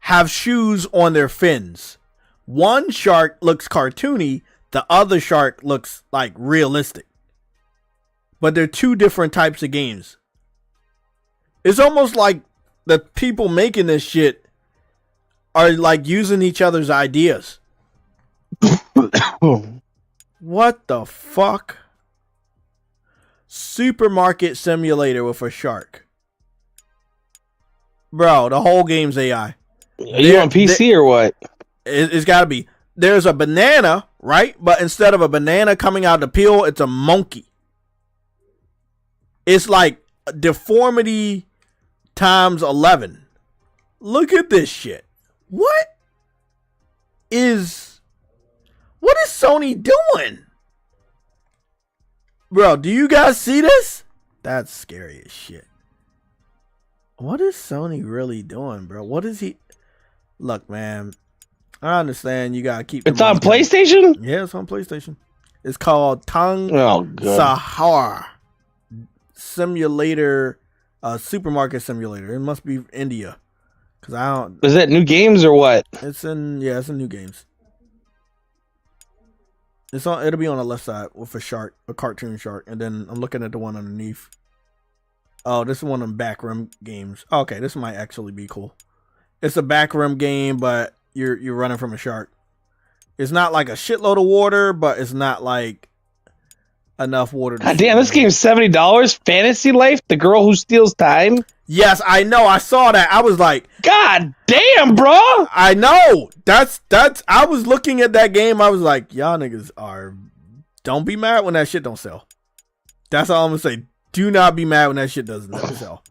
have shoes on their fins. One shark looks cartoony, the other shark looks like realistic. But they're 2 different types of games. It's almost like the people making this shit are like using each other's ideas. What the fuck? Supermarket simulator with a shark. Bro, the whole game's AI. Are you on PC or what? It's got to be. There's a banana, right? But instead of a banana coming out of the peel, it's a monkey. It's like deformity times 11. Look at this shit. What is Sony doing? Bro, do you guys see this? That's scary as shit. What is Sony really doing, bro? What is he? Look, man. I understand you gotta keep. It's on PlayStation? Yeah, it's on PlayStation. It's called Tang good. Sahar Simulator, supermarket simulator. It must be India, cause I don't. Is that new games or what? It's in new games. It'll be on the left side with a cartoon shark, and then I'm looking at the one underneath. Oh, this is one of them backroom games. Okay, this might actually be cool. It's a backroom game, but you're running from a shark. It's not like a shitload of water, but it's not like enough water. God damn, this game's $70. Fantasy Life, the girl who steals time. Yes, I know. I saw that. I was like, God damn, bro. I know. That's. I was looking at that game. I was like, y'all niggas don't be mad when that shit don't sell. That's all I'm gonna say. Do not be mad when that shit doesn't sell.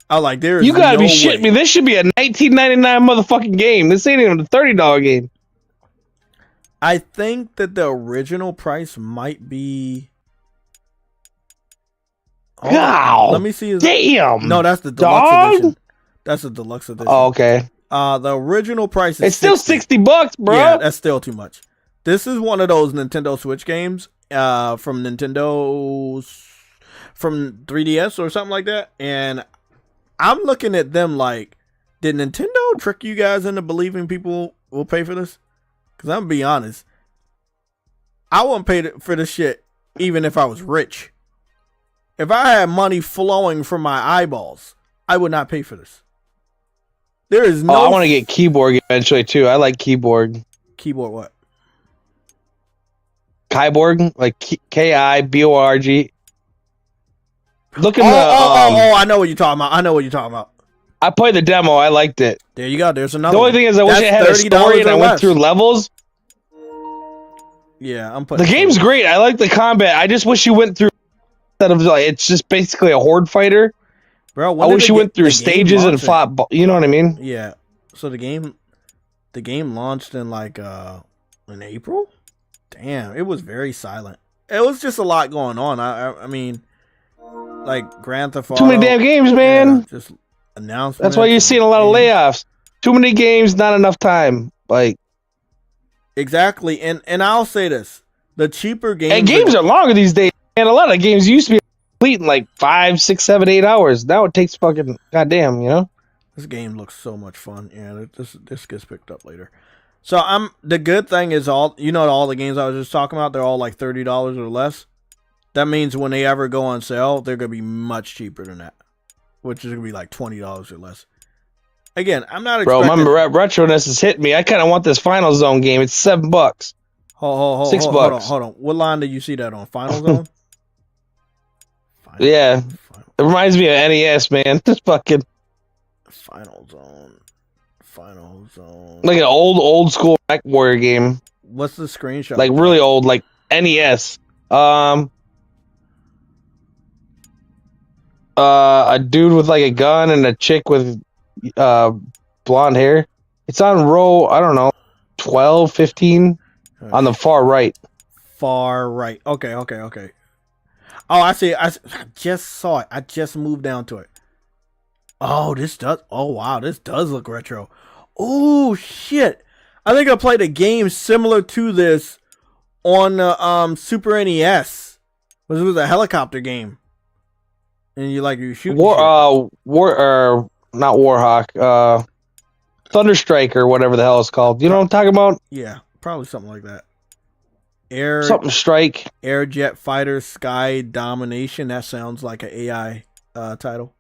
I was like, there is. You gotta no be shitting me. This should be a $19.99 motherfucking game. This ain't even a $30 game. I think that the original price might be. Wow. Let me see. Damn. No, that's the deluxe edition. That's the deluxe edition. Oh, okay. The original price is. It's still $60, bro. Yeah, that's still too much. This is one of those Nintendo Switch games. From 3DS or something like that, and I'm looking at them like, did Nintendo trick you guys into believing people will pay for this? Because I'm gonna be honest, I wouldn't pay for this shit even if I was rich. If I had money flowing from my eyeballs, I would not pay for this. There is no. I want to get keyboard eventually too. I like keyboard. Keyboard what? Kyborg, like Kiborg. Look at I know what you're talking about. I played the demo. I liked it. There you go. There's another. The only thing is, I wish it had a story and I went through levels. Yeah, I'm putting. The game's great. I like the combat. I just wish you went through. Instead of like, it's just basically a horde fighter. Bro, I wish you went through stages and fought. You know what I mean? Yeah. So the game launched in like in April. damn, it was very silent. It was just a lot going on. I mean, like Grand Theft Auto. Too many damn games, man. Yeah, just announcements. That's why you're seeing a lot of layoffs. Too many games, not enough time. Like exactly, and I'll say this: the cheaper games. And games are longer these days. And a lot of games used to be complete in like 5, 6, 7, 8 hours. Now it takes fucking goddamn, you know. This game looks so much fun. Yeah, this gets picked up later. So the good thing is all the games I was just talking about, they're all like $30 or less. That means when they ever go on sale, they're gonna be much cheaper than that, which is gonna be like $20 or less. Again, I'm not expecting... Bro, remember retroness has hit me. I kind of want this Final Zone game. It's $7. Hold, $6. Hold on. What line did you see that on? Final Zone? Yeah. It reminds me of NES, man. Just fucking... Final Zone. Like an old school Mech Warrior game. What's the screenshot? Like really old, like NES. A dude with like a gun and a chick with blonde hair. It's on row, I don't know, 12, 15 on the far right. Far right. Okay. Oh, I see. I just saw it. I just moved down to it. Oh, wow, this does look retro. Oh, shit. I think I played a game similar to this on Super NES. It was a helicopter game. And you shoot. Not Warhawk. Thunderstrike or whatever the hell it's called. You know what I'm talking about? Yeah, probably something like that. Something strike. Air Jet Fighter Sky Domination. That sounds like an AI title.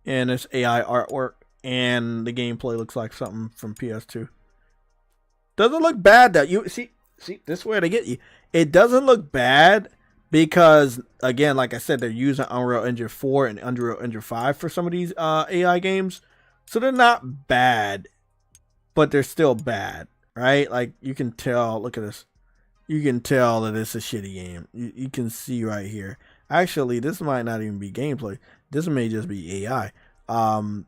And it's AI artwork. And the gameplay looks like something from PS2. Doesn't look bad though. You see, this is where they get you. It doesn't look bad because, again, like I said, they're using Unreal Engine 4 and Unreal Engine 5 for some of these AI games. So they're not bad, but they're still bad, right? Like, you can tell, look at this. You can tell that it's a shitty game. You can see right here. Actually, this might not even be gameplay. This may just be AI. And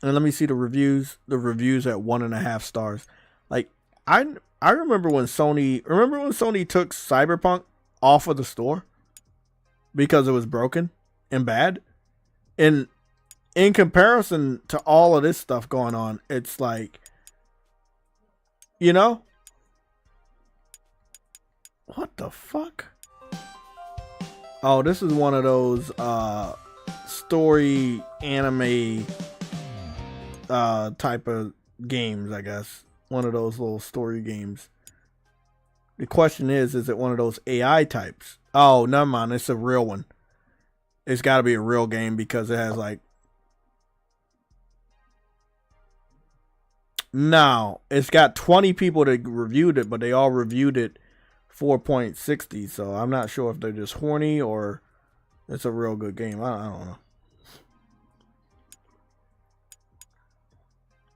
let me see the reviews. The reviews at 1.5 stars. Like, I remember when Sony took Cyberpunk off of the store because it was broken and bad. And in comparison to all of this stuff going on, it's like, what the fuck? Oh, this is one of those story anime type of games, I guess. One of those little story games. The question is it one of those AI types? Oh, never mind. It's a real one. It's got to be a real game because it has like... No, it's got 20 people that reviewed it, but they all reviewed it 4.60. So I'm not sure if they're just horny or it's a real good game. I don't know.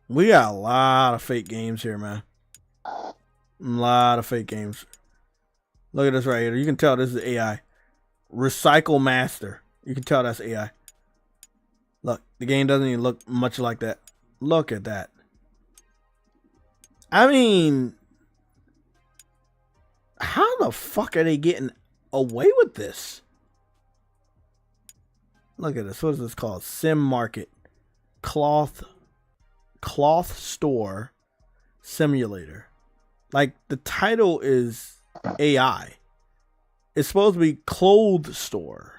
We got a lot of fake games here, man. A lot of fake games. Look at this right here. You can tell this is AI. Recycle Master. You can tell that's AI. Look, the game doesn't even look much like that. Look at that. I mean, how the fuck are they getting away with this? Look at this. What is this called? Sim Market. Cloth Store Simulator. Like, the title is AI. It's supposed to be Clothes Store.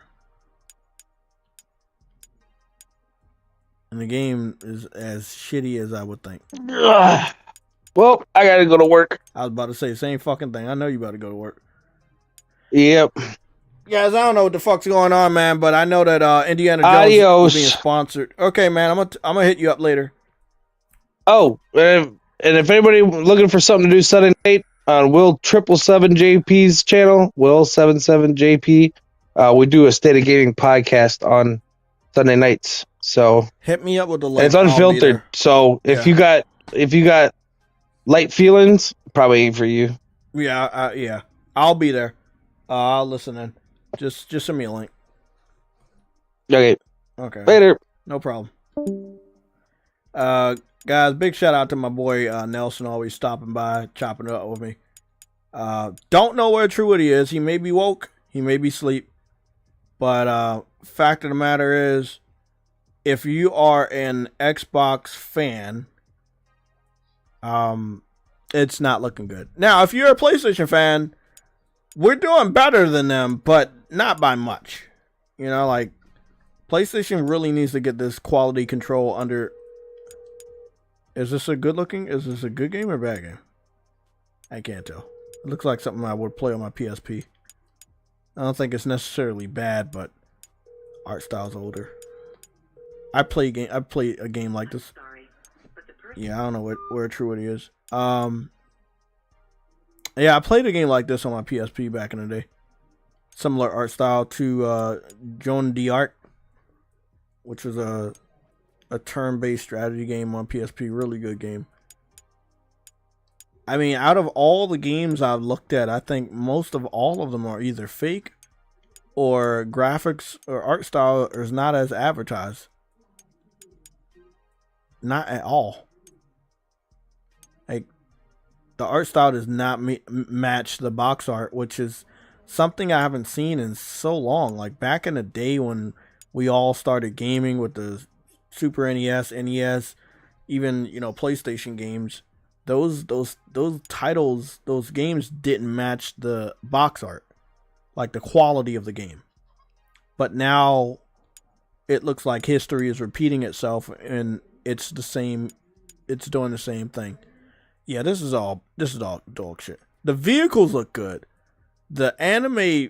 And the game is as shitty as I would think. Well, I gotta go to work. I was about to say the same fucking thing. I know you about to go to work. Yep. Guys, I don't know what the fuck's going on, man, but I know that Indiana Jones is being sponsored. Okay, man, I'm gonna hit you up later. Oh, and if anybody looking for something to do Sunday night on Will 777 JP's channel, Will77JP, we do a State of Gaming podcast on Sunday nights. So hit me up with the link. It's unfiltered. So if you got light feelings, probably ain't for you. Yeah, I'll be there. I'll listen in. Just send me a link. Okay. Later. No problem. Guys, big shout out to my boy Nelson, always stopping by, chopping it up with me. Don't know where True Woody is. He may be woke. He may be asleep. But fact of the matter is, if you are an Xbox fan, it's not looking good. Now, if you're a PlayStation fan, we're doing better than them, but not by much. You know, like, PlayStation really needs to get this quality control under. Is this a good game or bad game? I can't tell. It looks like something I would play on my PSP. I don't think it's necessarily bad, but art style's older. I play a game like this. Yeah, I don't know where True Woody is. Yeah, I played a game like this on my PSP back in the day. Similar art style to Joan d'Arc, which was a turn-based strategy game on PSP. Really good game. I mean, out of all the games I've looked at, I think most of all of them are either fake or graphics or art style is not as advertised. Not at all. Like, the art style does not match the box art, which is something I haven't seen in so long. Like, back in the day when we all started gaming with the Super NES, NES, even, you know, PlayStation games, those titles, those games didn't match the box art, like the quality of the game. But now it looks like history is repeating itself, and it's doing the same thing. Yeah, this is all dog shit. The vehicles look good. The anime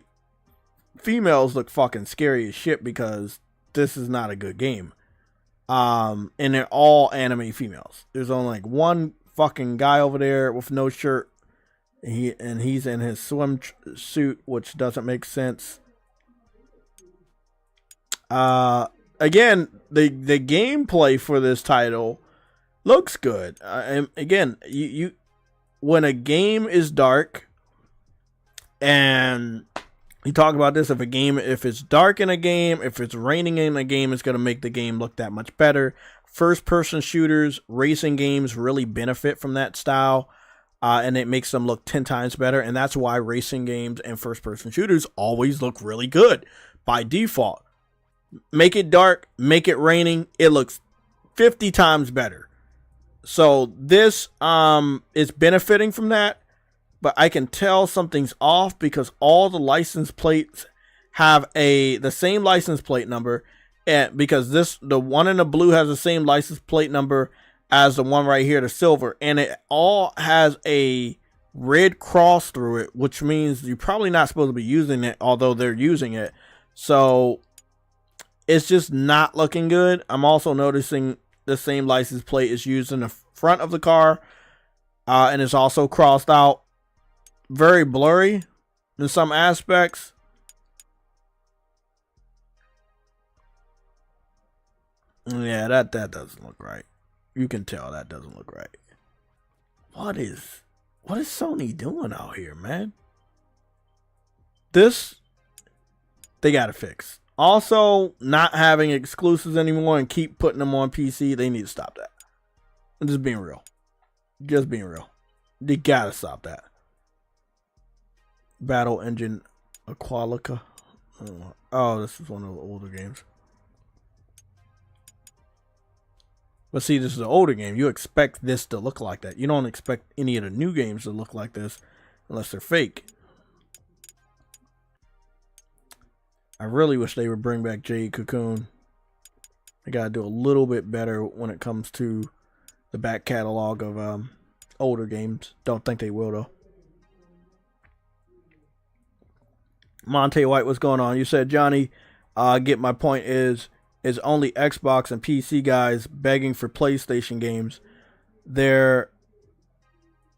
females look fucking scary as shit because this is not a good game. And they're all anime females. There's only like one fucking guy over there with no shirt. He's in his swim suit, which doesn't make sense. Again, the gameplay for this title looks good. And again, you when a game is dark, and you talk about this, if it's dark in a game, if it's raining in a game, it's going to make the game look that much better. First-person shooters, racing games really benefit from that style, and it makes them look 10 times better, and that's why racing games and first-person shooters always look really good by default. Make it dark, make it raining, it looks 50 times better. So this is benefiting from that, but I can tell something's off because all the license plates have the same license plate number. And because the one in the blue has the same license plate number as the one right here, the silver, and it all has a red cross through it, which means you're probably not supposed to be using it, although they're using it. So it's just not looking good. I'm also noticing the same license plate is used in the front of the car, and it's also crossed out. Very blurry in some aspects. Yeah, that doesn't look right. You can tell that doesn't look right. What is Sony doing out here, man? This they gotta fix. Also, not having exclusives anymore and keep putting them on PC, they need to stop that. I'm just being real. Just being real. They gotta stop that. Battle Engine Aqualica. Oh, this is one of the older games. But see, this is an older game. You expect this to look like that. You don't expect any of the new games to look like this unless they're fake. I really wish they would bring back Jade Cocoon. They gotta do a little bit better when it comes to the back catalog of older games. Don't think they will though. Monte White, what's going on? You said, Johnny, get my point is only Xbox and PC guys begging for PlayStation games. They're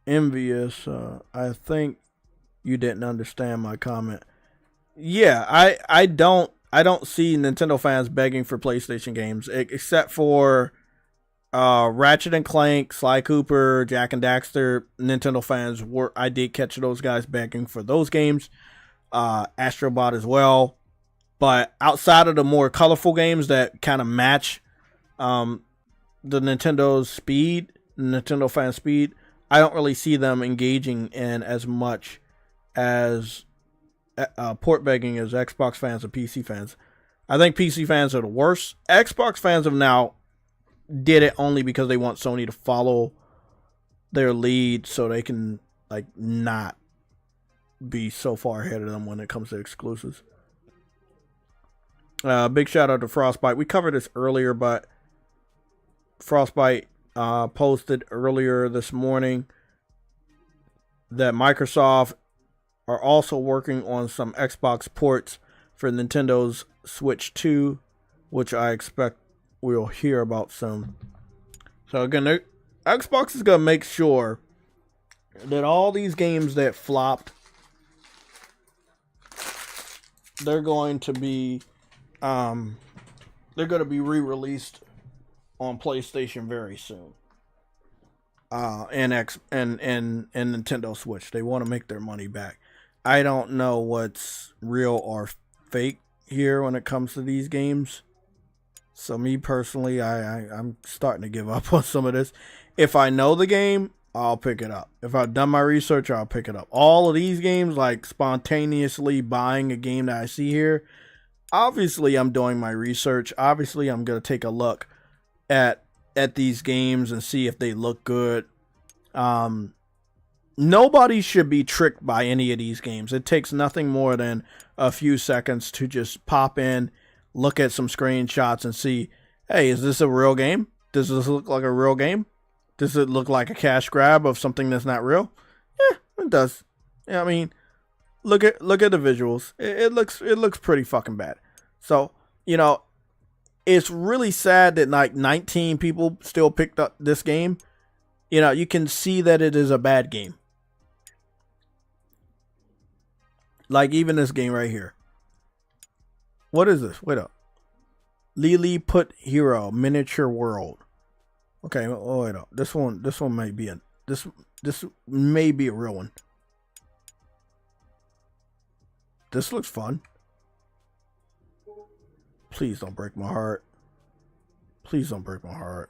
envious. I think you didn't understand my comment. Yeah, I don't see Nintendo fans begging for PlayStation games, except for Ratchet and Clank, Sly Cooper, Jak and Daxter. Nintendo fans I did catch those guys begging for those games. Astrobot as well. But outside of the more colorful games that kind of match the Nintendo fan speed, I don't really see them engaging in as much as port begging as Xbox fans and PC fans. I think PC fans are the worst. Xbox fans have now did it only because they want Sony to follow their lead so they can like not be so far ahead of them when it comes to exclusives. Big shout out to Frostbite. We covered this earlier, but Frostbite posted earlier this morning that Microsoft are also working on some Xbox ports for Nintendo's Switch 2, which I expect we'll hear about soon. So again, Xbox is going to make sure that all these games that flopped, they're going to be re-released on PlayStation very soon. And Nintendo Switch. They want to make their money back. I don't know what's real or fake here when it comes to these games. So me personally, I'm starting to give up on some of this. If I know the game, I'll pick it up. If I've done my research, I'll pick it up. All of these games, like spontaneously buying a game that I see here, obviously I'm doing my research. Obviously I'm going to take a look at these games and see if they look good. Nobody should be tricked by any of these games. It takes nothing more than a few seconds to just pop in, look at some screenshots and see, hey, is this a real game? Does this look like a real game? Does it look like a cash grab of something that's not real? Yeah, it does. I mean, look at the visuals. It looks pretty fucking bad. So, it's really sad that like 19 people still picked up this game. You can see that it is a bad game. Like even this game right here. What is this? Wait up. Lilliput Hero Miniature World. Okay, wait up. This one may be this may be a real one. This looks fun. Please don't break my heart. Please don't break my heart.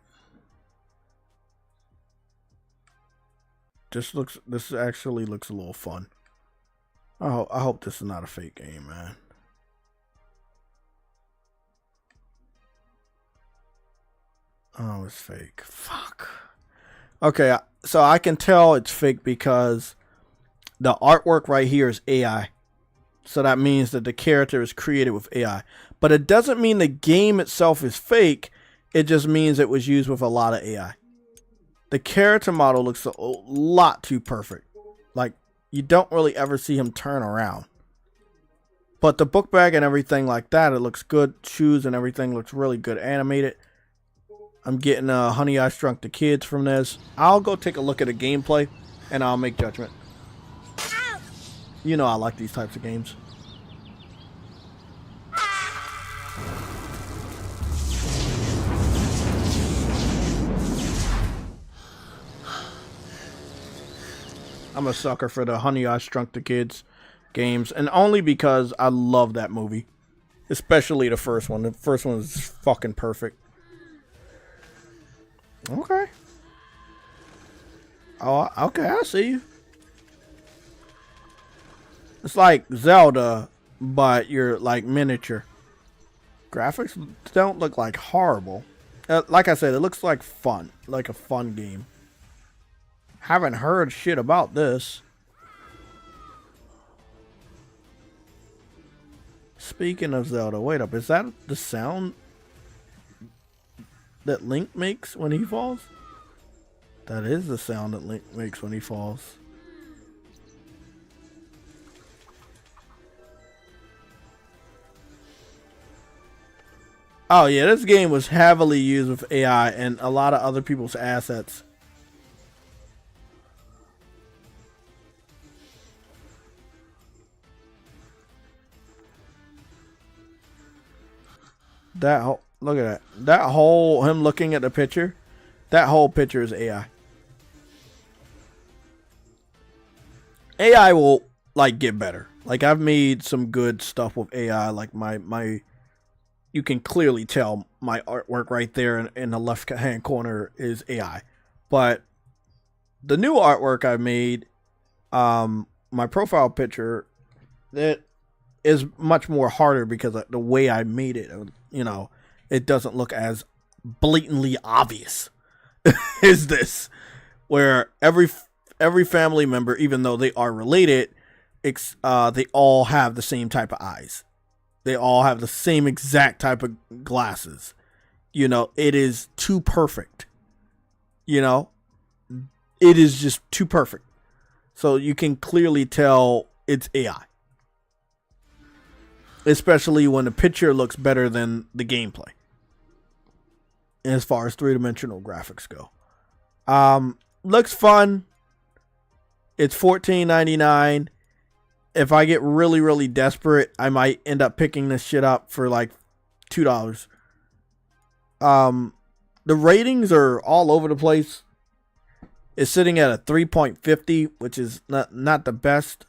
This actually looks a little fun. I hope this is not a fake game, man. Oh, it's fake. Fuck. Okay, so I can tell it's fake because the artwork right here is AI. So that means that the character is created with AI. But it doesn't mean the game itself is fake. It just means it was used with a lot of AI. The character model looks a lot too perfect. Like, you don't really ever see him turn around. But the book bag and everything like that, it looks good. Shoes and everything looks really good animated. I'm getting Honey, I Shrunk the Kids from this. I'll go take a look at the gameplay and I'll make judgment. I like these types of games. I'm a sucker for the Honey, I Shrunk the Kids games, and only because I love that movie. Especially the first one. The first one is fucking perfect. Okay. Oh, okay, I see you. It's like Zelda, but you're like miniature. Graphics don't look like horrible. Like I said, it looks like fun. Like a fun game. Haven't heard shit about this. Speaking of Zelda, wait up. Is that the sound that Link makes when he falls? That is the sound that Link makes when he falls. Oh yeah, this game was heavily used with AI and a lot of other people's assets. Look at that. That whole, him looking at the picture, that whole picture is AI. AI will like get better. Like I've made some good stuff with AI. Like my you can clearly tell my artwork right there in the left hand corner is AI. But the new artwork I made, my profile picture, that is much more harder because of the way I made it. You know, it doesn't look as blatantly obvious as this, where every family member, even though they are related, they all have the same type of eyes. They all have the same exact type of glasses. You know, it is too perfect. You know, it is just too perfect. So you can clearly tell it's AI. Especially when the picture looks better than the gameplay. As far as three-dimensional graphics go. Looks fun. It's $14.99. If I get really, really desperate, I might end up picking this shit up for like $2. The ratings are all over the place. It's sitting at a 3.50, which is not the best.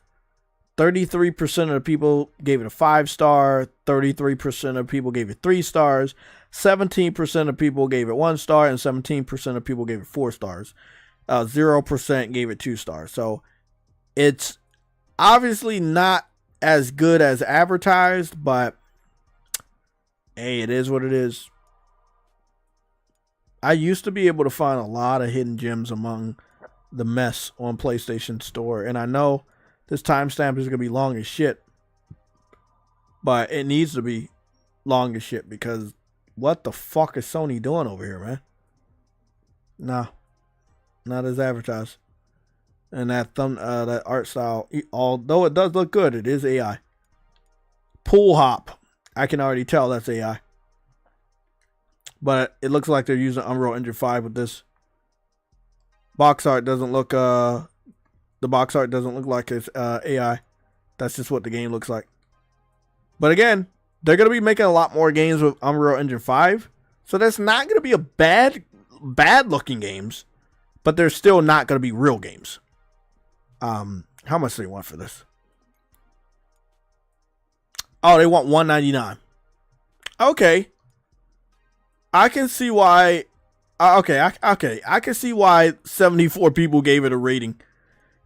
33% of the people gave it a 5-star. 33% of people gave it 3 stars. 17% of people gave it 1 star, and 17% of people gave it 4 stars. 0% gave it 2 stars. So it's obviously not as good as advertised, but hey, it is what it is. I used to be able to find a lot of hidden gems among the mess on PlayStation Store, and I know this timestamp is going to be long as shit, but it needs to be long as shit because what the fuck is Sony doing over here, man? Nah, not as advertised. And that that art style, although it does look good, it is AI. Pool hop, I can already tell that's AI. But it looks like they're using Unreal Engine 5 with this. Box art doesn't look the box art doesn't look like it's AI. That's just what the game looks like. But again, they're going to be making a lot more games with Unreal Engine 5. So that's not going to be a bad looking games, but they're still not going to be real games. How much do they want for this? Oh, they want $199. Okay. I can see why. I can see why 74 people gave it a rating,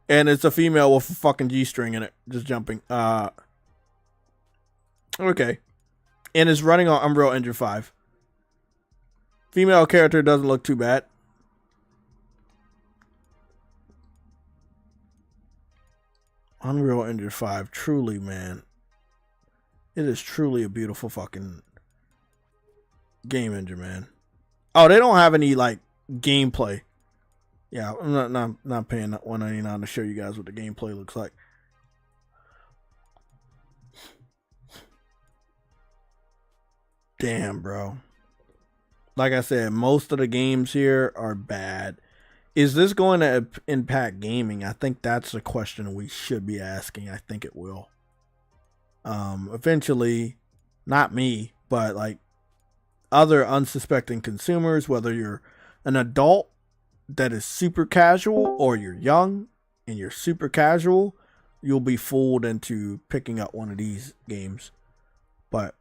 and it's a female with a fucking G-string in it, just jumping. Okay, and it's running on Unreal Engine 5. Female character doesn't look too bad. Unreal Engine 5, truly, man, it is truly a beautiful fucking game engine, man. Oh, they don't have any like gameplay. Yeah, I'm not paying that $199 to show you guys what the gameplay looks like. Damn, bro. Like I said, most of the games here are bad. Is this going to impact gaming? I think that's a question we should be asking. I think it will. Eventually, not me, but like other unsuspecting consumers, whether you're an adult that is super casual or you're young and you're super casual, you'll be fooled into picking up one of these games. But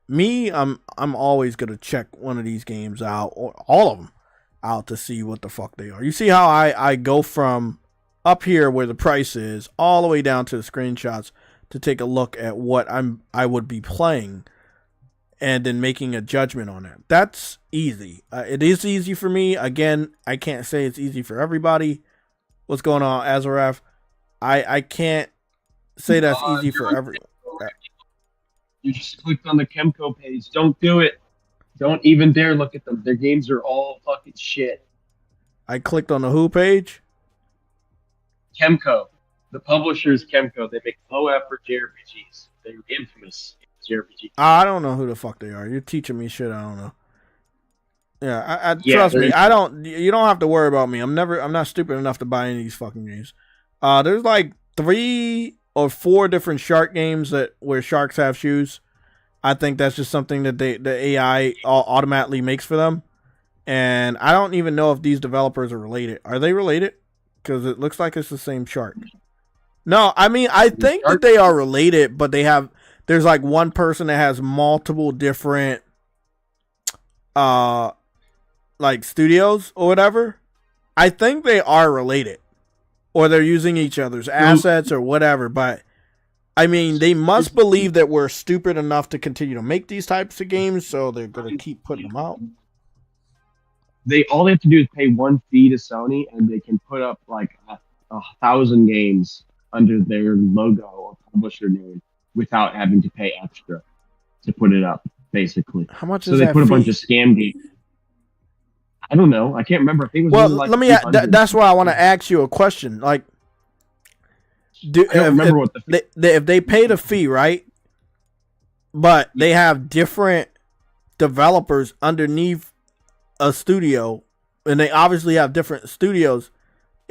me, I'm always gonna check one of these games out, or all of them out, to see what the fuck they are. You see how I go from up here where the price is all the way down to the screenshots to take a look at what I would be playing, and then making a judgment on it. That's easy. It is easy for me. Again, I can't say it's easy for everybody. What's going on, Azaraf? I can't say that's easy for everyone. You just clicked on the Chemco page. Don't do it. Don't even dare look at them. Their games are all fucking shit. I clicked on the who page? Chemco. The publisher is Chemco. They make low effort JRPGs. They're infamous JRPG. I don't know who the fuck they are. You're teaching me shit I don't know. Yeah, trust me. You don't have to worry about me. I'm not stupid enough to buy any of these fucking games. There's like 3 or 4 different shark games where sharks have shoes. I think that's just something that the AI automatically makes for them. And I don't even know if these developers are related. Are they related? Because it looks like it's the same shark. No, I mean, I think that they are related, but there's like one person that has multiple different like studios or whatever. I think they are related, or they're using each other's assets or whatever. But I mean, they must believe that we're stupid enough to continue to make these types of games, so they're gonna keep putting them out. All they have to do is pay one fee to Sony, and they can put up like 1,000 games under their logo or publisher name without having to pay extra to put it up. Basically, how much? So is they that put fee? A bunch of scam games. I don't know. I can't remember. I think it was well. Let me. That's why I want to ask you a question. Like, I don't remember what the fee. If they paid a fee, right? But they have different developers underneath a studio, and they obviously have different studios.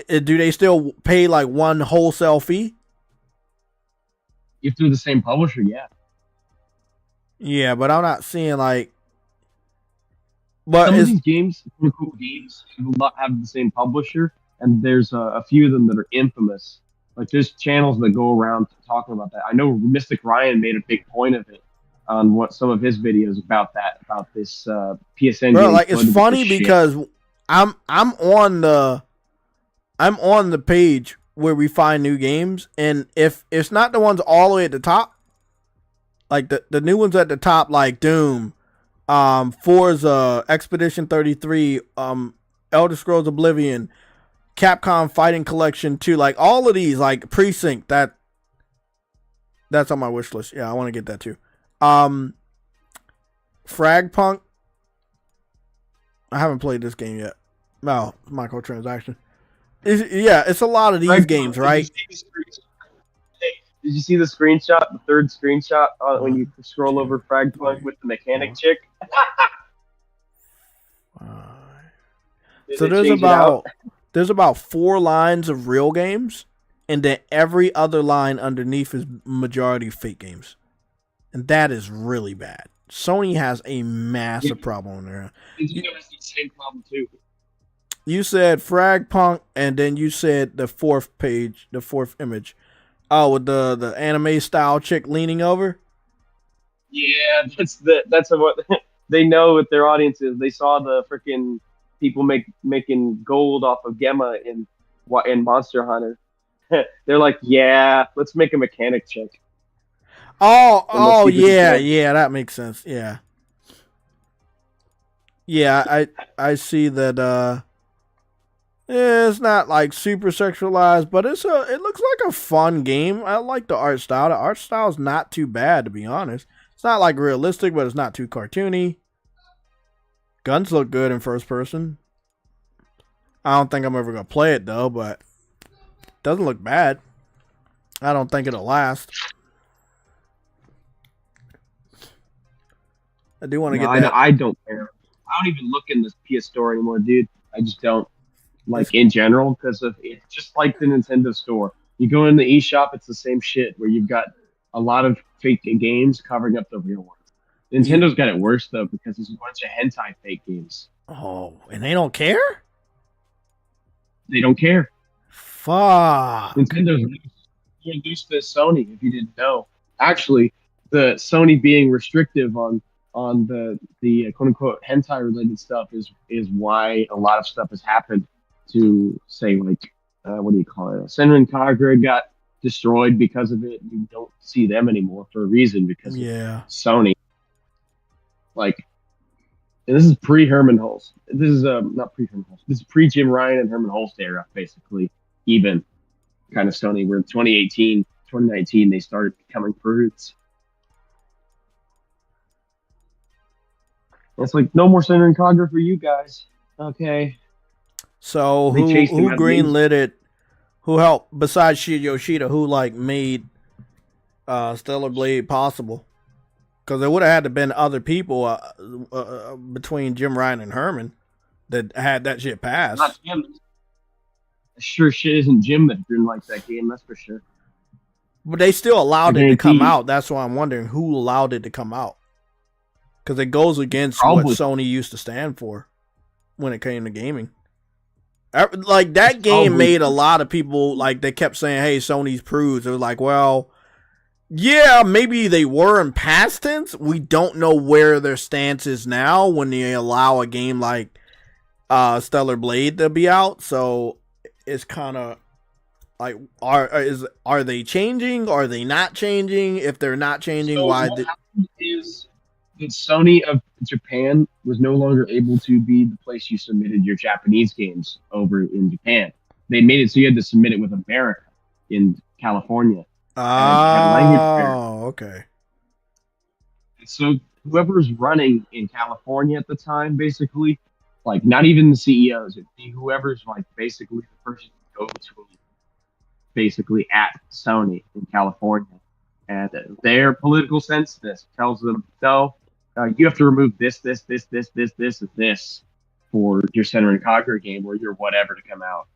Do they still pay like one wholesale fee? If they're the same publisher, yeah. Yeah, but I'm not seeing like. But some of these games, cool games, have the same publisher, and there's a few of them that are infamous. Like there's channels that go around talking about that. I know Mystic Ryan made a big point of it on some of his videos about this PSN. Bro, like it's funny because I'm on the page where we find new games, and if it's not the ones all the way at the top, like the new ones at the top, like Doom, Forza, Expedition 33, Elder Scrolls Oblivion, Capcom Fighting Collection 2, like all of these, like Precinct, that's on my wish list. Yeah, I want to get that too. Fragpunk, I haven't played this game yet. No, microtransaction. It's a lot of these games, right? Did you see the screenshot, the third screenshot, when you scroll over Fragpunk with the mechanic chick? So there's about 4 lines of real games, and then every other line underneath is majority fake games, and that is really bad. Sony has a massive problem there. Nintendo has the same problem too. You said Fragpunk, and then you said the fourth image. Oh, with the anime style chick leaning over. Yeah, that's what they know with their audiences. They saw the freaking people making gold off of Gemma in Monster Hunter. They're like, yeah, let's make a mechanic chick. Oh yeah, that makes sense. Yeah, I see that. It's not like super sexualized, but it looks like a fun game. I like the art style. The art style is not too bad, to be honest. It's not like realistic, but it's not too cartoony. Guns look good in first person. I don't think I'm ever gonna play it though, but it doesn't look bad. I don't think it'll last. I do want to get that. I don't care. I don't even look in this PS Store anymore, dude. I just don't. Like in general, because it's just like the Nintendo store. You go in the eShop, it's the same shit where you've got a lot of fake games covering up the real ones. Nintendo's got it worse though because there's a bunch of hentai fake games. Oh, and they don't care? They don't care. Fuck. Nintendo's introduced to Sony, if you didn't know. Actually, the Sony being restrictive on the quote unquote hentai related stuff is why a lot of stuff has happened. To say like, what do you call it? Senran Kagura got destroyed because of it. You don't see them anymore for a reason because of Sony. Like, and this is pre-Herman Hulst. This is not pre-Herman Hulst. This is pre-Jim Ryan and Herman Hulst era, basically. Even kind of Sony. Where in 2019, they started becoming prudes. It's like no more Senran Kagura for you guys. Okay. So who greenlit it? Who helped besides Shinya Yoshida? Who like made Stellar Blade possible? Because there would have had to been other people between Jim Ryan and Herman that had that shit passed. Not Jim. Sure, shit isn't Jim that didn't like that game. That's for sure. But they still allowed it to come out. That's why I'm wondering who allowed it to come out. Because it goes against what Sony used to stand for when it came to gaming. Like that game made a lot of people like they kept saying, "Hey, Sony's prudes." It was like, well, yeah, maybe they were in past tense. We don't know where their stance is now when they allow a game like Stellar Blade to be out, so it's kind of like are they changing? Are they not changing? If they're not changing, So why? what happened is that Sony of Japan was no longer able to be the place you submitted your Japanese games over in Japan. They made it so you had to submit it with America in California, and it had language barriers. Oh, okay. So whoever's running in California at the time, basically, like not even the CEOs, it'd be whoever's like basically the person to go to, basically at Sony in California, and their political census tells them, no, you have to remove this, and this for your Center and Conquer game or your whatever to come out,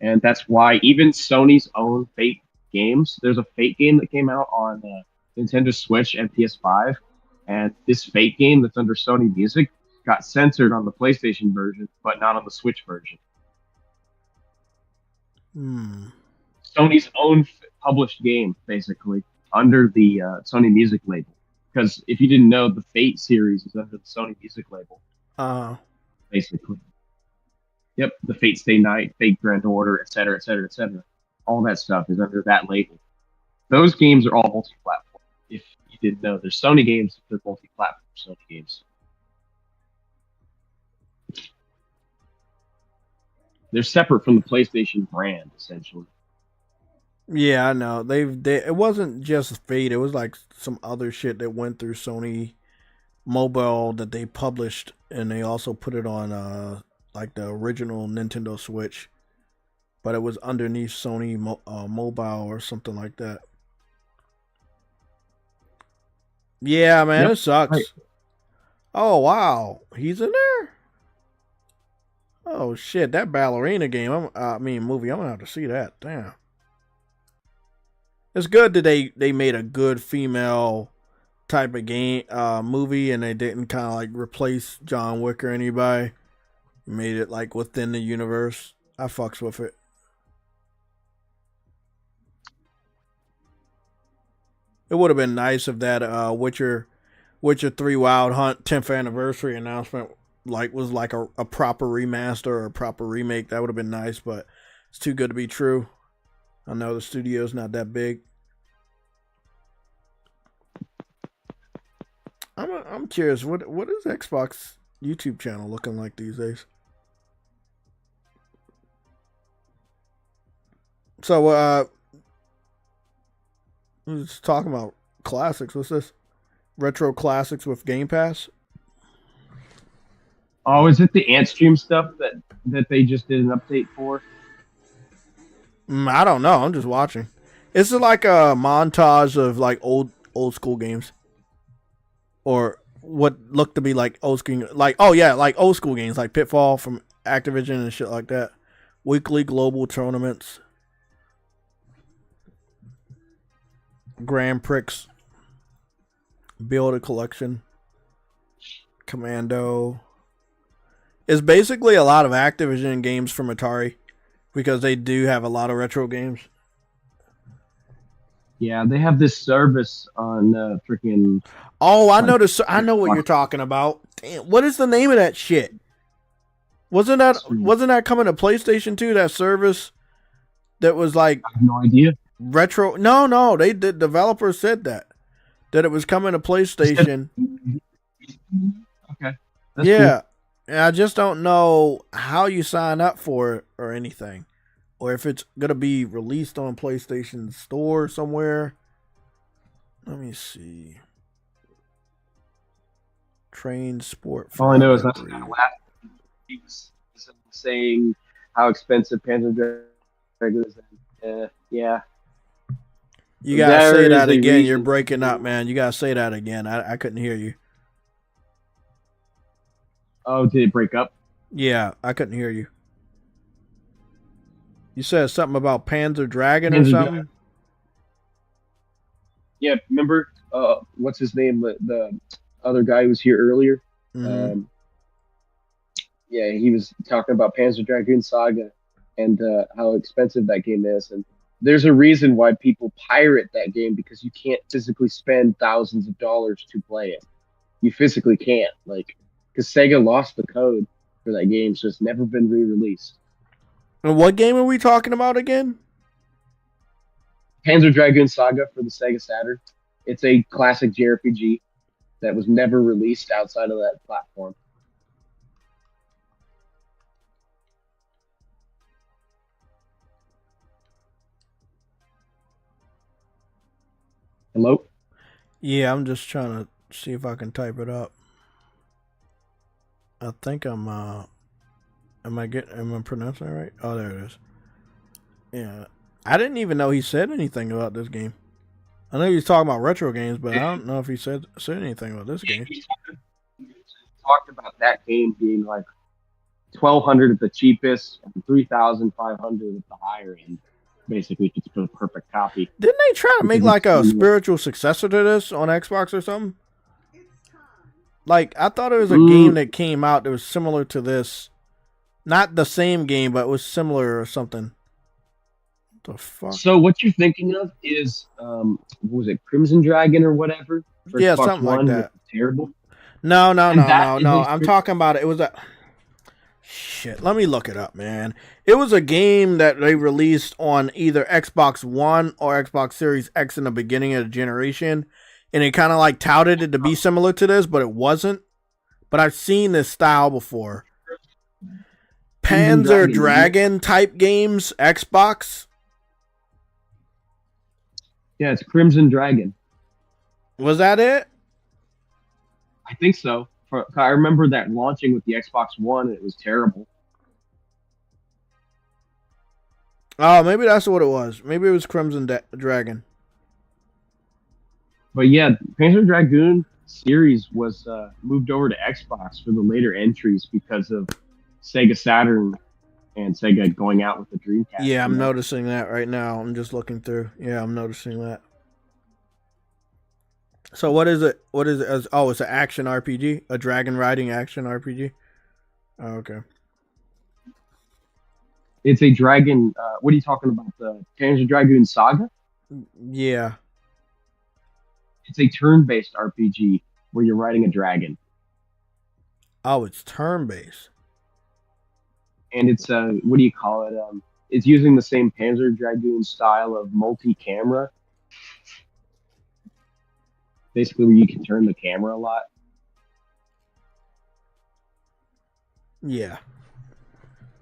and that's why even Sony's own Fate games. There's a Fate game that came out on Nintendo Switch and PS5. And this Fate game that's under Sony Music got censored on the PlayStation version, but not on the Switch version. Sony's own published game, basically, under the Sony Music label. Because if you didn't know, the Fate series is under the Sony Music label. Basically. Yep, the Fate Stay Night, Fate Grand Order, etc., etc., etc. All that stuff is under that label. Those games are all multi-platform. If you didn't know, there's Sony games, they're multi-platform Sony games. They're separate from the PlayStation brand, essentially. Yeah, I know. It wasn't just Fate. It was like some other shit that went through Sony Mobile that they published, and they also put it on like the original Nintendo Switch, but it was underneath Sony Mobile or something like that. Yeah, man, Yep. it sucks. Right. Oh, wow. He's in there? Oh, shit. That ballerina game, movie, I'm going to have to see that. Damn. It's good that they made a good female type of game movie, and they didn't kind of like replace John Wick or anybody. Made it like within the universe. I fucks with it. It would have been nice if that Witcher 3 Wild Hunt 10th anniversary announcement was like a proper remaster or a proper remake. That would have been nice, but it's too good to be true. I know the studio's not that big. I'm curious, what is Xbox YouTube channel looking like these days? So we're just talking about classics. What's this? Retro classics with Game Pass? Oh, is it the Antstream stuff that they just did an update for? I don't know. I'm just watching. It's like a montage of like old school games, or what look to be like old school, like old school games like Pitfall from Activision and shit like that. Weekly global tournaments. Grand Prix, Build a Collection, Commando. It's basically a lot of Activision games from Atari because they do have a lot of retro games. Yeah, they have this service on freaking. Oh, I know this. I know what you're talking about. Damn, what is the name of that shit? Wasn't that coming to PlayStation 2? That service that was like. I have no idea. Retro? No. The developer said that it was coming to PlayStation. Okay. Yeah, cool. I just don't know how you sign up for it or anything, or if it's gonna be released on PlayStation Store somewhere. Let me see. Train Sport. All I know is that's kind of last week's saying how expensive Panzer Dragoon is. Yeah. You gotta say that again. You're breaking up, man. You gotta say that again. I couldn't hear you. Oh, did it break up? Yeah, I couldn't hear you. You said something about Panzer Dragon or something? Yeah, remember what's his name? The other guy who was here earlier. Mm-hmm. Yeah, he was talking about Panzer Dragoon Saga and how expensive that game is, and there's a reason why people pirate that game, because you can't physically spend thousands of dollars to play it. You physically can't, because Sega lost the code for that game, so it's never been re-released. And what game are we talking about again? Panzer Dragoon Saga for the Sega Saturn. It's a classic JRPG that was never released outside of that platform. Hello? Yeah, I'm just trying to see if I can type it up. I think am I pronouncing it right? Oh, there it is. Yeah. I didn't even know he said anything about this game. I know he was talking about retro games, but I don't know if he said anything about this game. He talked about that game being like $1,200 at the cheapest and $3,500 at the higher end. Basically, it's a perfect copy. Didn't they try to make like a spiritual successor to this on Xbox or something? Like, I thought it was a game that came out that was similar to this. Not the same game, but it was similar or something. What the fuck? So what you're thinking of is, what was it, Crimson Dragon or whatever? For Yeah, Xbox something One, like that. Terrible. No. I'm talking about it. It was a... Shit, let me look it up, man. It was a game that they released on either Xbox One or Xbox Series X in the beginning of the generation. And it kind of like touted it to be similar to this, but it wasn't. But I've seen this style before. Panzer Dragon type games, Xbox. Yeah, it's Crimson Dragon. Was that it? I think so. I remember that launching with the Xbox One, and it was terrible. Oh, maybe that's what it was. Maybe it was Crimson Dragon. But yeah, Panzer Dragoon series was moved over to Xbox for the later entries because of Sega Saturn and Sega going out with the Dreamcast. Yeah, I'm noticing that right now. I'm just looking through. Yeah, I'm noticing that. So what is it? What is it? Oh, it's an action RPG, a dragon riding action RPG. Oh, okay. It's a dragon. What are you talking about? The Panzer Dragoon Saga? Yeah. It's a turn-based RPG where you're riding a dragon. Oh, it's turn-based. And it's what do you call it? It's using the same Panzer Dragoon style of multi-camera. Basically, where you can turn the camera a lot. Yeah.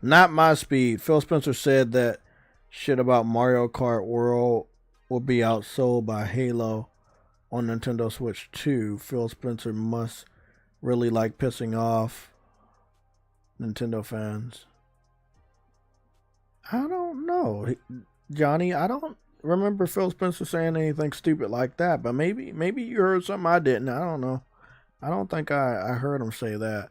Not my speed. Phil Spencer said that shit about Mario Kart World will be outsold by Halo on Nintendo Switch 2. Phil Spencer must really like pissing off Nintendo fans. I don't know, Johnny. I don't remember Phil Spencer saying anything stupid like that, but maybe you heard something I didn't. I don't know. I don't think I heard him say that.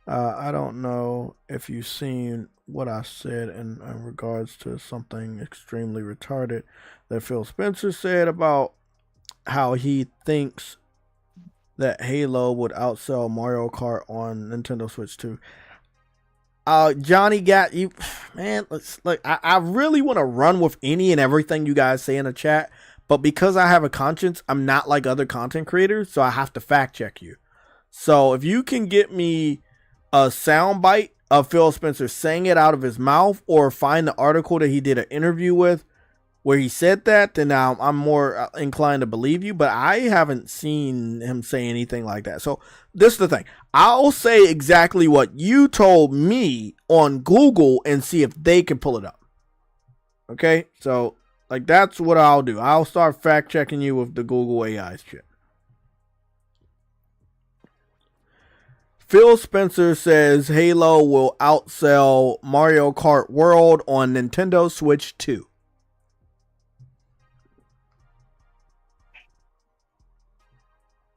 I don't know if you've seen what I said in regards to something extremely retarded that Phil Spencer said about how he thinks that Halo would outsell Mario Kart on Nintendo Switch 2. Johnny got you, man. I really want to run with any and everything you guys say in the chat, but because I have a conscience, I'm not like other content creators, so I have to fact check you. So if you can get me a soundbite of Phil Spencer saying it out of his mouth, or find the article that he did an interview with where he said that, then I'm more inclined to believe you. But I haven't seen him say anything like that. So this is the thing. I'll say exactly what you told me on Google and see if they can pull it up. Okay? So, like, that's what I'll do. I'll start fact checking you with the Google AI shit. Phil Spencer says Halo will outsell Mario Kart World on Nintendo Switch 2.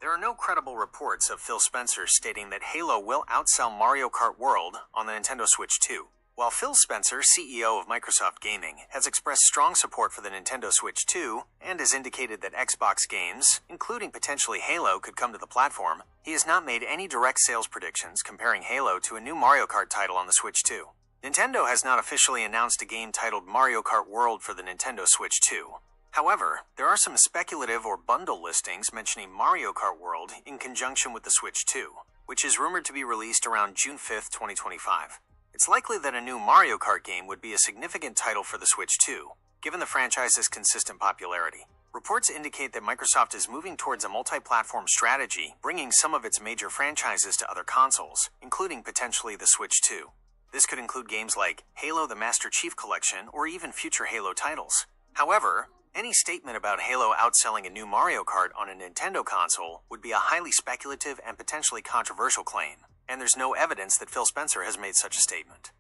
There are no credible reports of Phil Spencer stating that Halo will outsell Mario Kart World on the Nintendo Switch 2. While Phil Spencer, CEO of Microsoft Gaming, has expressed strong support for the Nintendo Switch 2 and has indicated that Xbox games, including potentially Halo, could come to the platform, he has not made any direct sales predictions comparing Halo to a new Mario Kart title on the Switch 2. Nintendo has not officially announced a game titled Mario Kart World for the Nintendo Switch 2. However, there are some speculative or bundle listings mentioning Mario Kart World in conjunction with the Switch 2. which is rumored to be released around June 5th, 2025. It's likely that a new Mario Kart game would be a significant title for the Switch too, given the franchise's consistent popularity. Reports indicate that Microsoft is moving towards a multi-platform strategy, bringing some of its major franchises to other consoles, including potentially the Switch 2. This could include games like Halo the Master Chief Collection or even future Halo titles. However, any statement about Halo outselling a new Mario Kart on a Nintendo console would be a highly speculative and potentially controversial claim, and there's no evidence that Phil Spencer has made such a statement.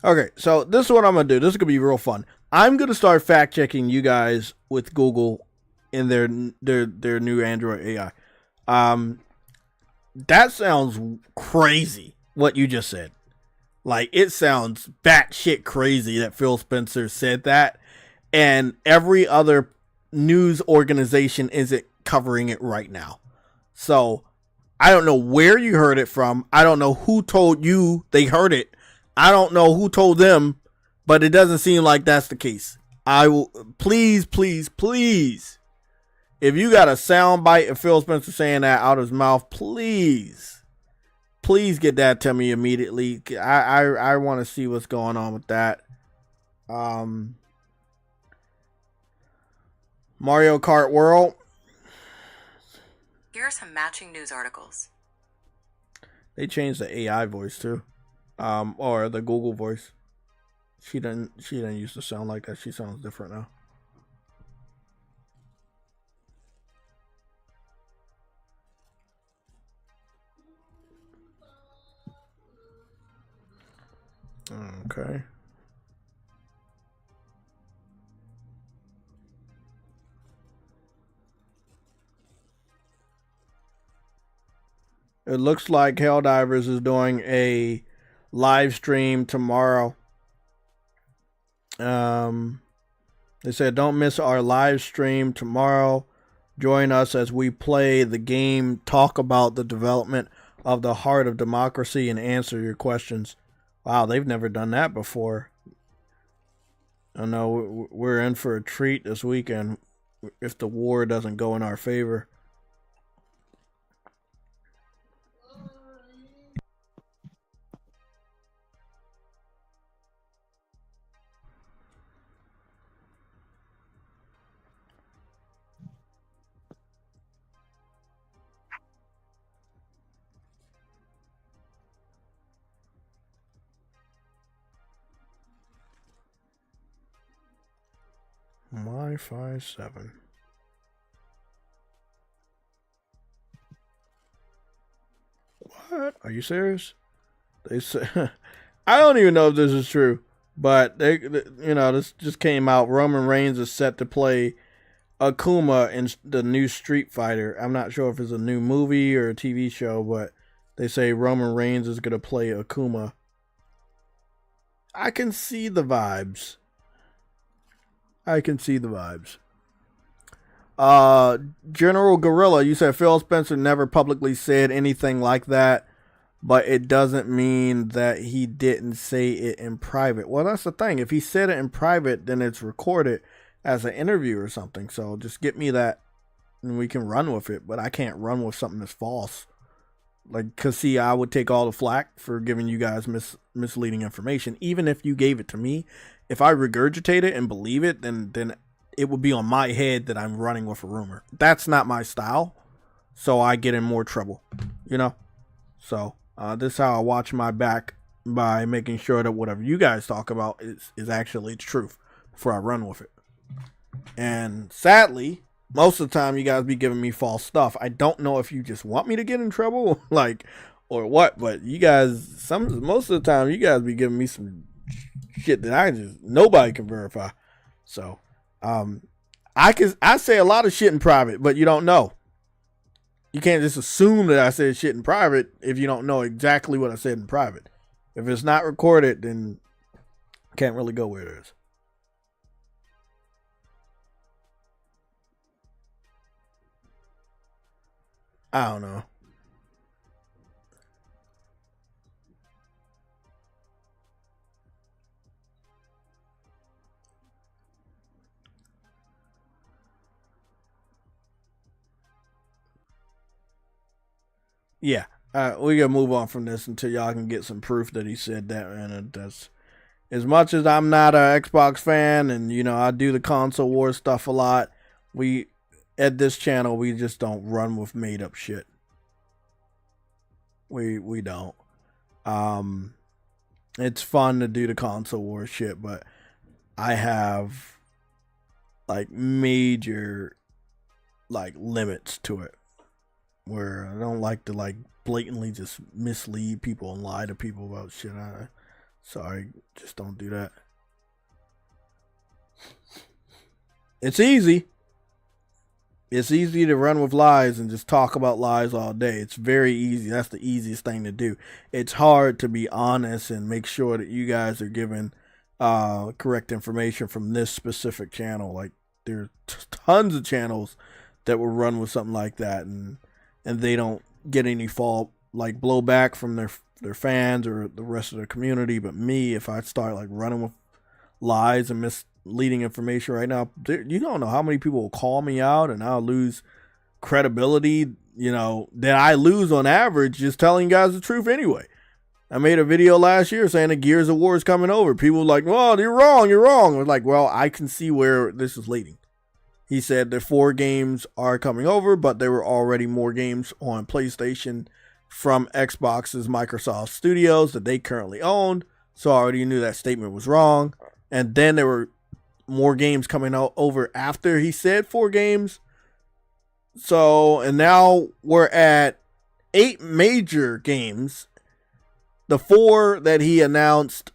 Okay, so this is what I'm going to do. This is going to be real fun. I'm going to start fact-checking you guys with Google in their new Android AI. That sounds crazy, what you just said. Like, it sounds batshit crazy that Phil Spencer said that, and every other news organization isn't covering it right now. So, I don't know where you heard it from. I don't know who told you they heard it. I don't know who told them, but it doesn't seem like that's the case. I will, please, if you got a sound bite of Phil Spencer saying that out of his mouth, please get that to me immediately. I want to see what's going on with that. Mario Kart World. Here are some matching news articles. They changed the AI voice too. Or the Google voice. She didn't used to sound like that. She sounds different now. Okay. It looks like Helldivers is doing a live stream tomorrow. They said, don't miss our live stream tomorrow. Join us as we play the game, talk about the development of the heart of democracy, and answer your questions. Wow, they've never done that before. I know we're in for a treat this weekend if the war doesn't go in our favor. Wi-Fi 7. What? Are you serious? They say I don't even know if this is true, but this just came out. Roman Reigns is set to play Akuma in the new Street Fighter. I'm not sure if it's a new movie or a TV show, but they say Roman Reigns is gonna play Akuma. I can see the vibes. General Gorilla, you said Phil Spencer never publicly said anything like that, but it doesn't mean that he didn't say it in private. Well, that's the thing. If he said it in private, then it's recorded as an interview or something. So just get me that and we can run with it, but I can't run with something that's false. Like, cause see, I would take all the flack for giving you guys misleading information. Even if you gave it to me, if I regurgitate it and believe it, then it would be on my head that I'm running with a rumor. That's not my style, so I get in more trouble, So this is how I watch my back, by making sure that whatever you guys talk about is actually the truth before I run with it. And sadly, most of the time you guys be giving me false stuff. I don't know if you just want me to get in trouble, or what, but you guys, most of the time you guys be giving me some shit that nobody can verify. So, I say a lot of shit in private, but you don't know. You can't just assume that I said shit in private if you don't know exactly what I said in private. If it's not recorded, then can't really go where it is. I don't know. Yeah. We gotta move on from this until y'all can get some proof that he said that, man. That's, as much as I'm not an Xbox fan, and I do the console war stuff a lot, we at this channel we just don't run with made up shit. We don't. It's fun to do the console war shit, but I have like major like limits to it, where I don't like to like blatantly just mislead people and lie to people about shit. Sorry, just don't do that. It's easy. It's easy to run with lies and just talk about lies all day. It's very easy. That's the easiest thing to do. It's hard to be honest and make sure that you guys are given correct information from this specific channel. Like, there's tons of channels that will run with something like that, and they don't get any blowback from their fans or the rest of the community. But me, if I start like running with lies and misleading information right now, you don't know how many people will call me out, and I'll lose credibility, that I lose on average just telling you guys the truth anyway. I made a video last year saying the Gears of War is coming over. People were like, well, you're wrong. I was like, well, I can see where this is leading. He said that 4 games are coming over, but there were already more games on PlayStation from Xbox's Microsoft Studios that they currently owned. So I already knew that statement was wrong. And then there were more games coming out over after he said 4 games. So, and now we're at 8 major games. The 4 that he announced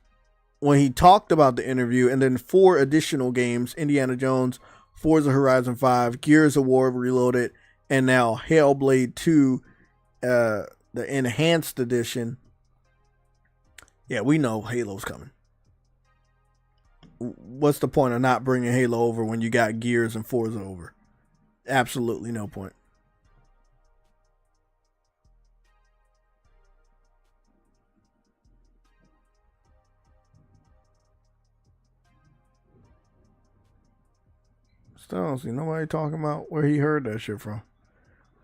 when he talked about the interview, and then 4 additional games: Indiana Jones, Forza Horizon 5, Gears of War Reloaded, and now Hellblade 2, the Enhanced Edition. Yeah, we know Halo's coming. What's the point of not bringing Halo over when you got Gears and Forza over? Absolutely no point. Still don't see nobody talking about where he heard that shit from.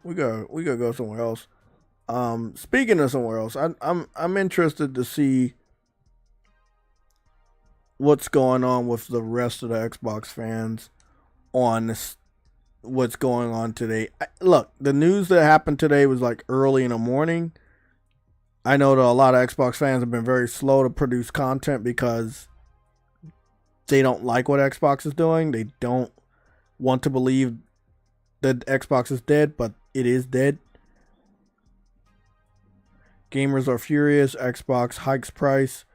We gotta go somewhere else. Speaking of somewhere else, I'm interested to see what's going on with the rest of the Xbox fans on this, what's going on today. Look, the news that happened today was like early in the morning. I know that a lot of Xbox fans have been very slow to produce content because they don't like what Xbox is doing. They don't want to believe that Xbox is dead, but it is dead. Gamers are furious. Xbox hikes price.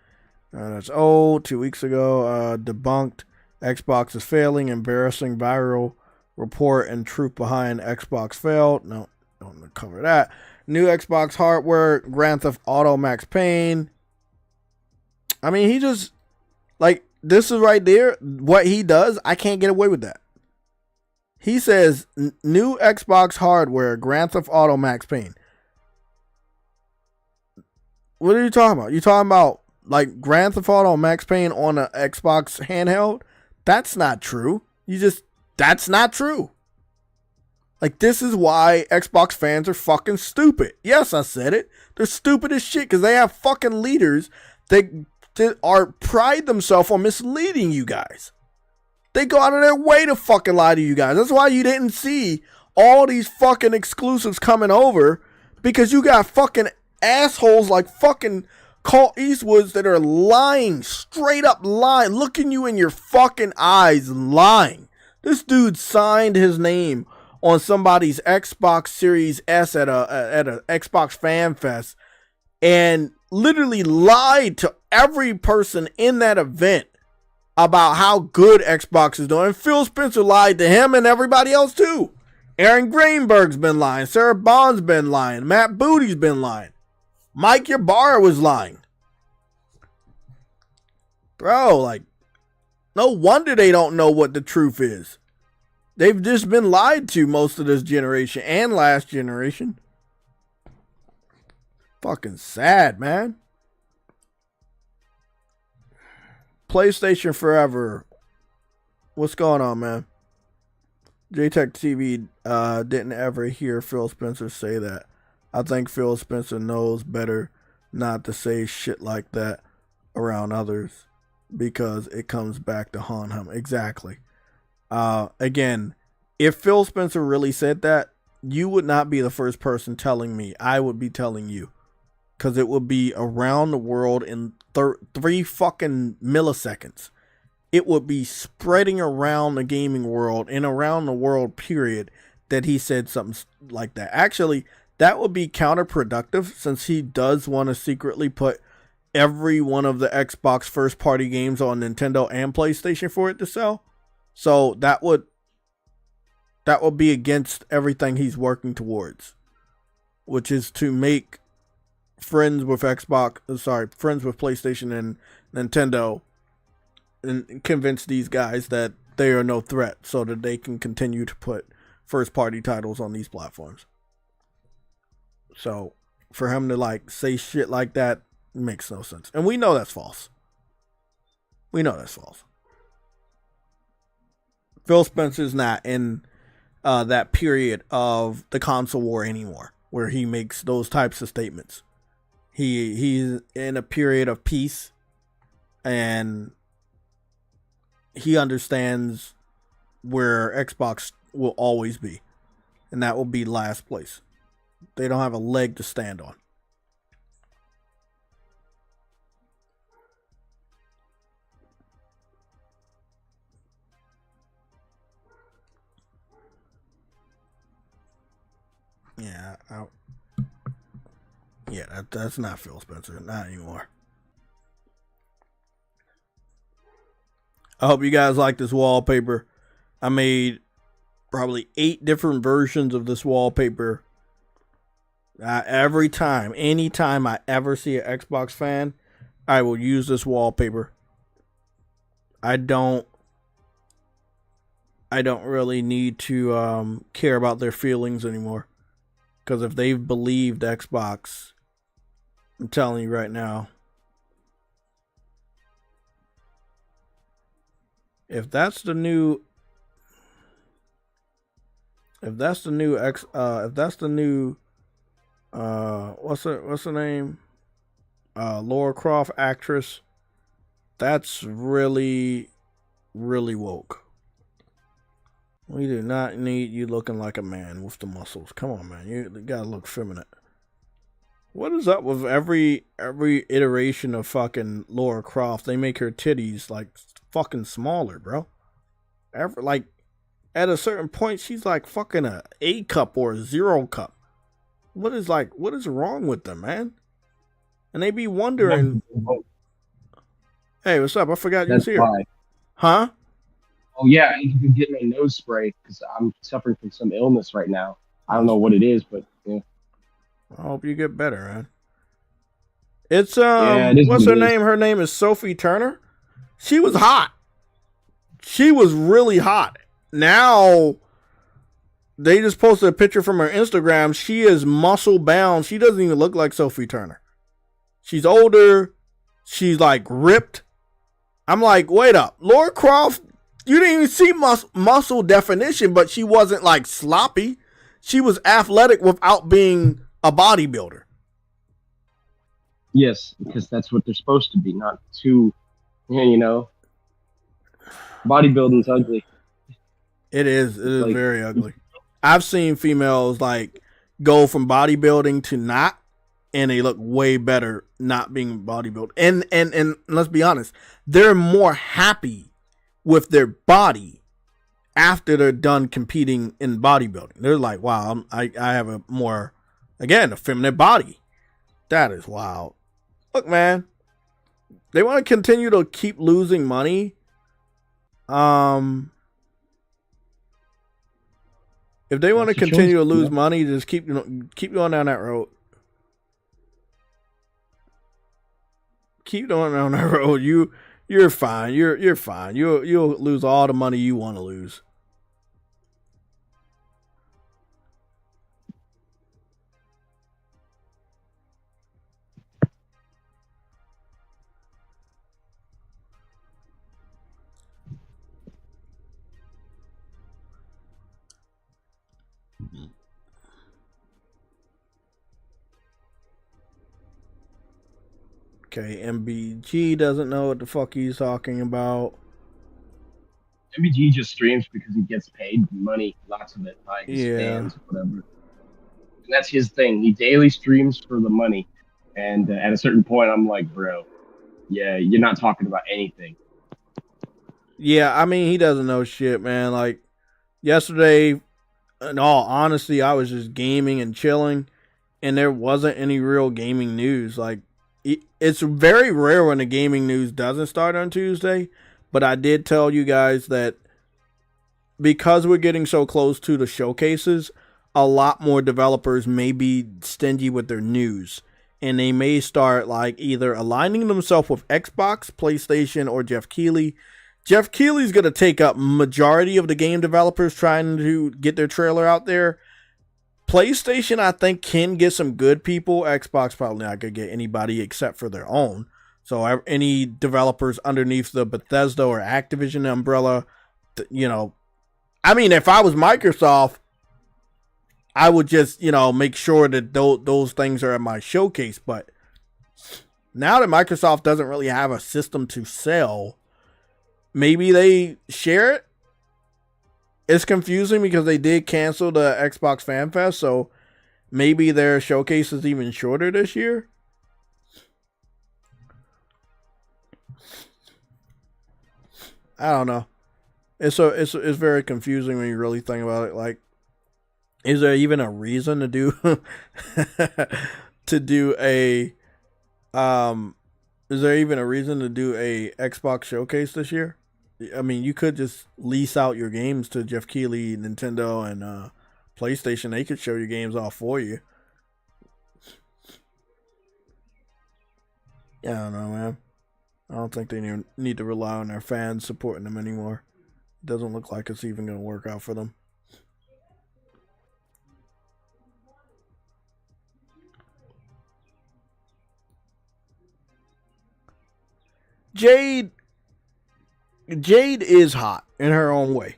That's 2 weeks ago. Debunked. Xbox is failing. Embarrassing viral report and truth behind Xbox failed. No, don't cover that. New Xbox hardware. Grand Theft Auto Max Payne. I mean, he just, like, this is right there. What he does, I can't get away with that. He says, new Xbox hardware, Grand Theft Auto Max Payne. What are you talking about? You talking about like Grand Theft Auto Max Payne on an Xbox handheld? That's not true. That's not true. Like, this is why Xbox fans are fucking stupid. Yes, I said it. They're stupid as shit because they have fucking leaders that pride themselves on misleading you guys. They go out of their way to fucking lie to you guys. That's why you didn't see all these fucking exclusives coming over, because you got fucking assholes like fucking Clint Eastwoods that are lying, straight up lying, looking you in your fucking eyes, lying. This dude signed his name on somebody's Xbox Series S at a Xbox Fan Fest and literally lied to every person in that event about how good Xbox is doing. And Phil Spencer lied to him and everybody else too. Aaron Greenberg's been lying. Sarah Bond's been lying. Matt Booty's been lying. Mike Ybarra was lying. Bro, like, no wonder they don't know what the truth is. They've just been lied to most of this generation and last generation. Fucking sad, man. PlayStation Forever. What's going on, man? JayTechTV didn't ever hear Phil Spencer say that. I think Phil Spencer knows better not to say shit like that around others because it comes back to haunt him. Exactly. Again, if Phil Spencer really said that, you would not be the first person telling me. I would be telling you. Because it would be around the world in 3 fucking milliseconds. It would be spreading around the gaming world and around the world, period, that he said something like that. Actually, that would be counterproductive since he does want to secretly put every one of the Xbox first-party games on Nintendo and PlayStation for it to sell. So that would be against everything he's working towards, which is to make friends with PlayStation and Nintendo and convince these guys that they are no threat so that they can continue to put first-party titles on these platforms. So for him to like say shit like that makes no sense. And we know that's false. Phil Spencer's not in that period of the console war anymore where he makes those types of statements. He's in a period of peace, and he understands where Xbox will always be, and that will be last place. They don't have a leg to stand on. Yeah, that's not Phil Spencer. Not anymore. I hope you guys like this wallpaper. I made probably 8 different versions of this wallpaper. Anytime I ever see an Xbox fan, I will use this wallpaper. I don't really need to care about their feelings anymore. Because if they've believed Xbox, I'm telling you right now, if that's the new what's her name? Lara Croft actress, that's really, really woke. We do not need you looking like a man with the muscles. Come on, man. You gotta look feminine. What is up with every iteration of fucking Lara Croft? They make her titties like fucking smaller, bro. Like at a certain point, she's like fucking a A cup or a 0 cup. What is wrong with them, man? And they be wondering. Hey, what's up? I forgot you was here. Why. Huh? Oh yeah, I need to get my nose spray because I'm suffering from some illness right now. I don't know what it is, but yeah. I hope you get better, man. It's it is what's her it name? Her name is Sophie Turner. She was hot. She was really hot. Now they just posted a picture from her Instagram. She is muscle bound. She doesn't even look like Sophie Turner. She's older. She's like ripped. I'm like, wait up. Lara Croft, you didn't even see muscle definition, but she wasn't like sloppy. She was athletic without being a bodybuilder. Yes, because that's what they're supposed to be, not too, bodybuilding's ugly. It is like, very ugly. I've seen females like go from bodybuilding to not, and they look way better not being bodybuilding. And let's be honest, they're more happy with their body after they're done competing in bodybuilding. They're like, wow, I have a more, again, a feminine body. That is wild. Look, man, they want to continue to keep losing money. If they want to continue to lose money, just keep going down that road. Keep going down that road. You're fine. You're fine. You'll lose all the money you want to lose. Okay, MBG doesn't know what the fuck he's talking about. MBG just streams because he gets paid money, lots of it, by his fans, whatever. And that's his thing. He daily streams for the money. And at a certain point, I'm like, bro, yeah, you're not talking about anything. Yeah, I mean, he doesn't know shit, man. Like, yesterday, in all honesty, I was just gaming and chilling, and there wasn't any real gaming news. Like, it's very rare when the gaming news doesn't start on Tuesday, but I did tell you guys that because we're getting so close to the showcases, a lot more developers may be stingy with their news, and they may start like either aligning themselves with Xbox, PlayStation, or Jeff Keighley. Jeff Keighley's going to take up majority of the game developers trying to get their trailer out there. PlayStation, I think, can get some good people. Xbox probably not going to get anybody except for their own. So any developers underneath the Bethesda or Activision umbrella, you know, I mean, if I was Microsoft, I would just, you know, make sure that those things are at my showcase. But now that Microsoft doesn't really have a system to sell, maybe they share it. It's confusing because they did cancel the Xbox Fan Fest, so maybe their showcase is even shorter this year. I don't know. It's very confusing when you really think about it. Like, is there even a reason to do is there even a reason to do a Xbox showcase this year? I mean, you could just lease out your games to Jeff Keighley, Nintendo, and PlayStation. They could show your games off for you. Yeah, I don't know, man. I don't think they need to rely on their fans supporting them anymore. It doesn't look like it's even going to work out for them. Jade is hot in her own way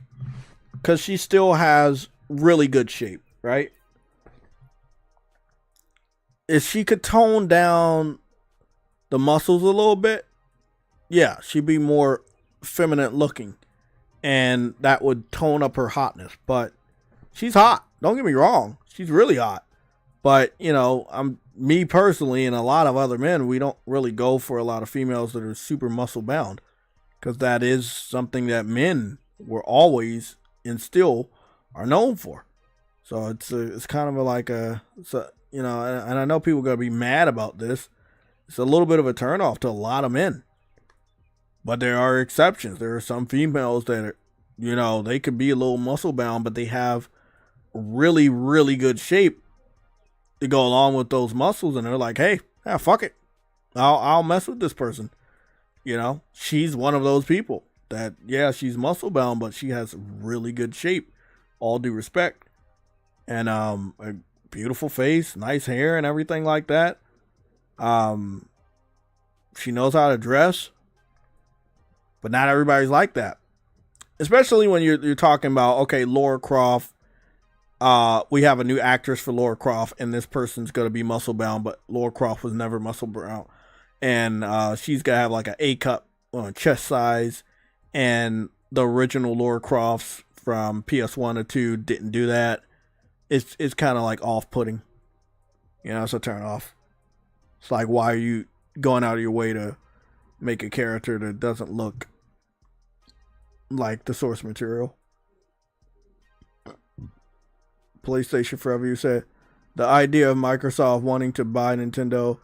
because she still has really good shape, right? If she could tone down the muscles a little bit, yeah, she'd be more feminine looking, and that would tone up her hotness. But she's hot. Don't get me wrong. She's really hot. But, you know, me personally and a lot of other men, we don't really go for a lot of females that are super muscle bound, because that is something that men were always and still are known for. So it's kind of like you know, and I know people are going to be mad about this. It's a little bit of a turnoff to a lot of men. But there are exceptions. There are some females that are, you know, they could be a little muscle bound, but they have really, really good shape to go along with those muscles, and they're like, hey, fuck it. I'll mess with this person. You know, she's one of those people that, yeah, she's muscle bound, but she has really good shape. All due respect. And a beautiful face, nice hair, and everything like that. She knows how to dress, but not everybody's like that. Especially when you're talking about, okay, Lara Croft. We have a new actress for Lara Croft, and this person's going to be muscle bound, but Lara Croft was never muscle bound. And she's going to have like an A cup chest size, and the original Lara Crofts from PS1 or 2 didn't do that. It's kind of like off-putting. You know, it's a turn off. It's like, why are you going out of your way to make a character that doesn't look like the source material? PlayStation Forever, you said the idea of Microsoft wanting to buy Nintendo.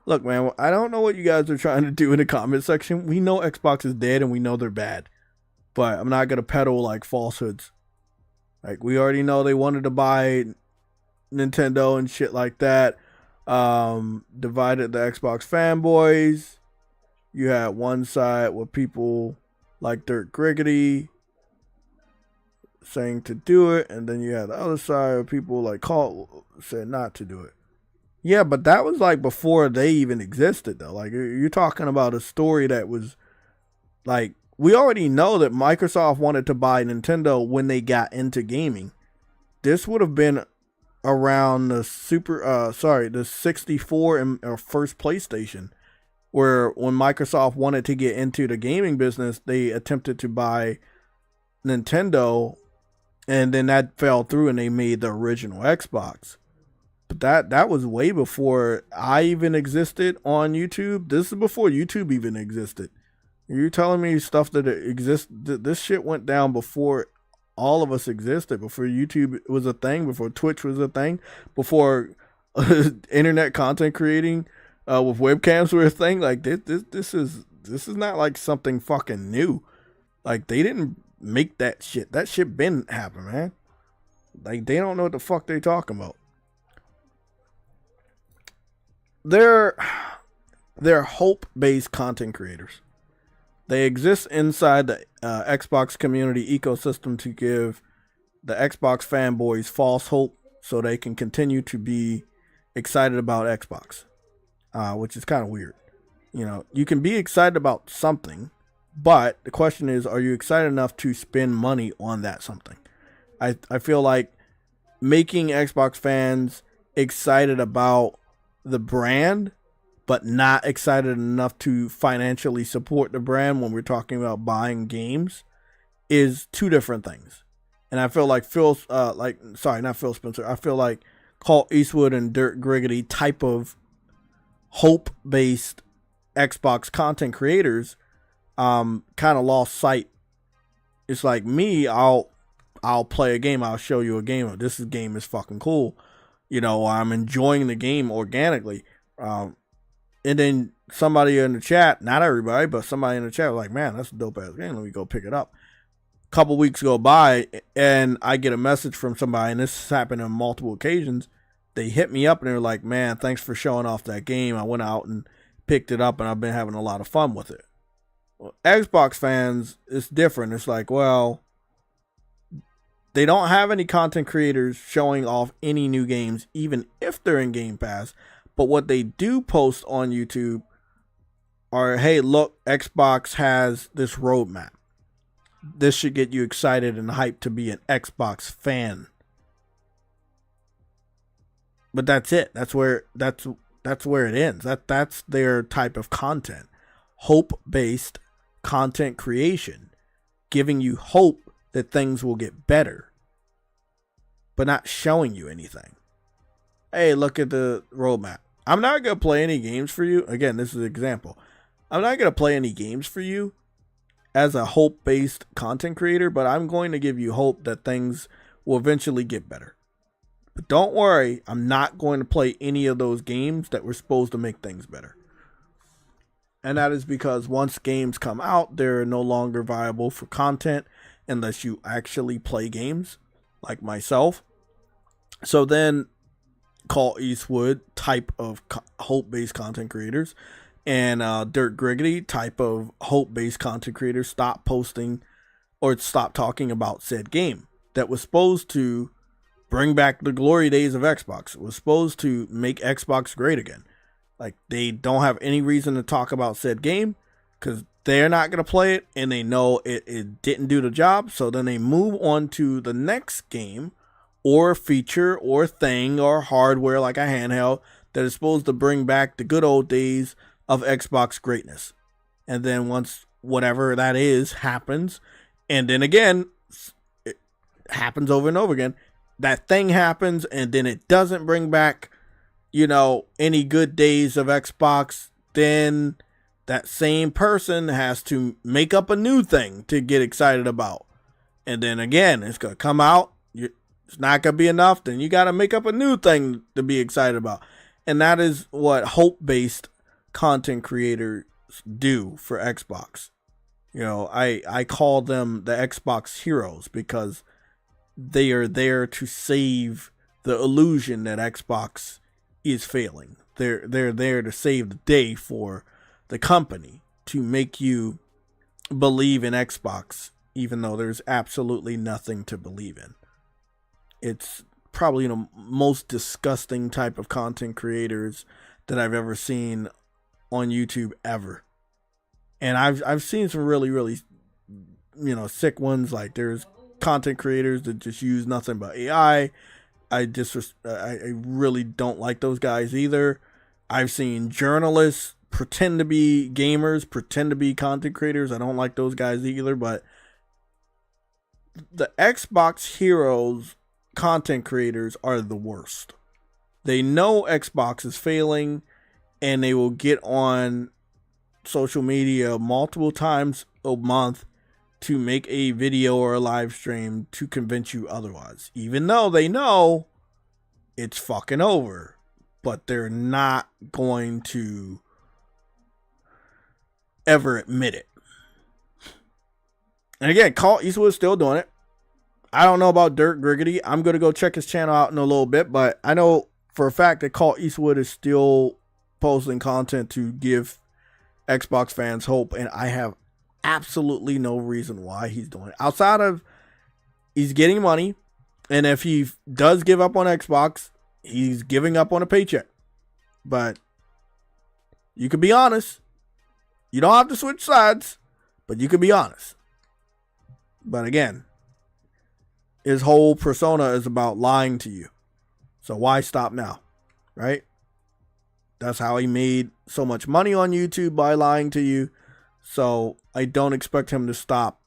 Look, man, I don't know what you guys are trying to do in the comment section. We know Xbox is dead and we know they're bad, but I'm not going to peddle like falsehoods. Like, we already know they wanted to buy Nintendo and shit like that. Divided the Xbox fanboys. You had one side with people like Dirk Griggity saying to do it, and then you had the other side of people like said not to do it. Yeah, but that was like before they even existed, though. Like, you're talking about a story that was like, we already know that Microsoft wanted to buy Nintendo when they got into gaming. This would have been around the the 64 and or first PlayStation. where when Microsoft wanted to get into the gaming business, they attempted to buy Nintendo, and then that fell through and they made the original Xbox. But that was way before I even existed on YouTube. This is before YouTube even existed. You're telling me stuff that exists? This shit went down before all of us existed, before YouTube was a thing, before Twitch was a thing, before internet content creating with webcams were a thing. Like this is not like something fucking new. Like they didn't make that shit. That shit been happening, man. Like they don't know what the fuck they talking about. They're hope-based content creators. They exist inside the Xbox community ecosystem to give the Xbox fanboys false hope so they can continue to be excited about Xbox, which is kind of weird. You know, you can be excited about something, but the question is, are you excited enough to spend money on that something? I feel like making Xbox fans excited about the brand, but not excited enough to financially support the brand when we're talking about buying games, is two different things. And I feel like not Phil Spencer. I feel like Clint Eastwood and Dirk Griggity type of hope-based Xbox content creators kind of lost sight. It's like me, I'll play a game, I'll show you a game. This game is fucking cool. You know, I'm enjoying the game organically. And then somebody in the chat, not everybody, but somebody in the chat was like, man, that's a dope ass game. Let me go pick it up. A couple weeks go by and I get a message from somebody, and this has happened on multiple occasions. They hit me up and they're like, man, thanks for showing off that game. I went out and picked it up and I've been having a lot of fun with it. Well, Xbox fans, it's different. It's like, well, they don't have any content creators showing off any new games, even if they're in Game Pass. But what they do post on YouTube are, hey, look, Xbox has this roadmap. This should get you excited and hyped to be an Xbox fan. But that's it. That's where it ends. That's their type of content. Hope-based content creation. Giving you hope that things will get better, but not showing you anything. Hey, look at the roadmap. I'm not going to play any games for you. Again, this is an example. I'm not going to play any games for you as a hope-based content creator, but I'm going to give you hope that things will eventually get better. But don't worry, I'm not going to play any of those games that were supposed to make things better. And that is because once games come out, they're no longer viable for content unless you actually play games, like myself. So then Clint Eastwood type of hope-based content creators and Dirk Griggity type of hope-based content creators stop posting or stop talking about said game that was supposed to bring back the glory days of Xbox. It was supposed to make Xbox great again. Like, they don't have any reason to talk about said game because they're not going to play it and they know it didn't do the job. So then they move on to the next game or feature or thing or hardware like a handheld that is supposed to bring back the good old days of Xbox greatness. And then once whatever that is happens, and then again, it happens over and over again, that thing happens and then it doesn't bring back, you know, any good days of Xbox, then that same person has to make up a new thing to get excited about. And then again, it's going to come out. It's not going to be enough. Then you got to make up a new thing to be excited about. And that is what hope-based content creators do for Xbox. You know, I call them the Xbox heroes because they are there to save the illusion that Xbox is failing. They're there to save the day for the company, to make you believe in Xbox even though there's absolutely nothing to believe in. It's probably the most disgusting type of content creators that I've ever seen on YouTube ever. And I've seen some really, really, you know, sick ones. Like there's content creators that just use nothing but AI. I really don't like those guys either. I've seen journalists pretend to be gamers, pretend to be content creators. I don't like those guys either, but the Xbox heroes content creators are the worst. They know Xbox is failing, and they will get on social media multiple times a month to make a video or a live stream to convince you otherwise, even though they know it's fucking over, but they're not going to ever admit it. And again, Clint Eastwood's still doing it. I don't know about Dirk Griggity. I'm going to go check his channel out in a little bit, but I know for a fact that Clint Eastwood is still posting content to give Xbox fans hope, and I have absolutely no reason why he's doing it. Outside of he's getting money, and if he does give up on Xbox, he's giving up on a paycheck. But you can be honest. You don't have to switch sides, but you can be honest. But again, his whole persona is about lying to you. So why stop now? Right? That's how he made so much money on YouTube, by lying to you. So I don't expect him to stop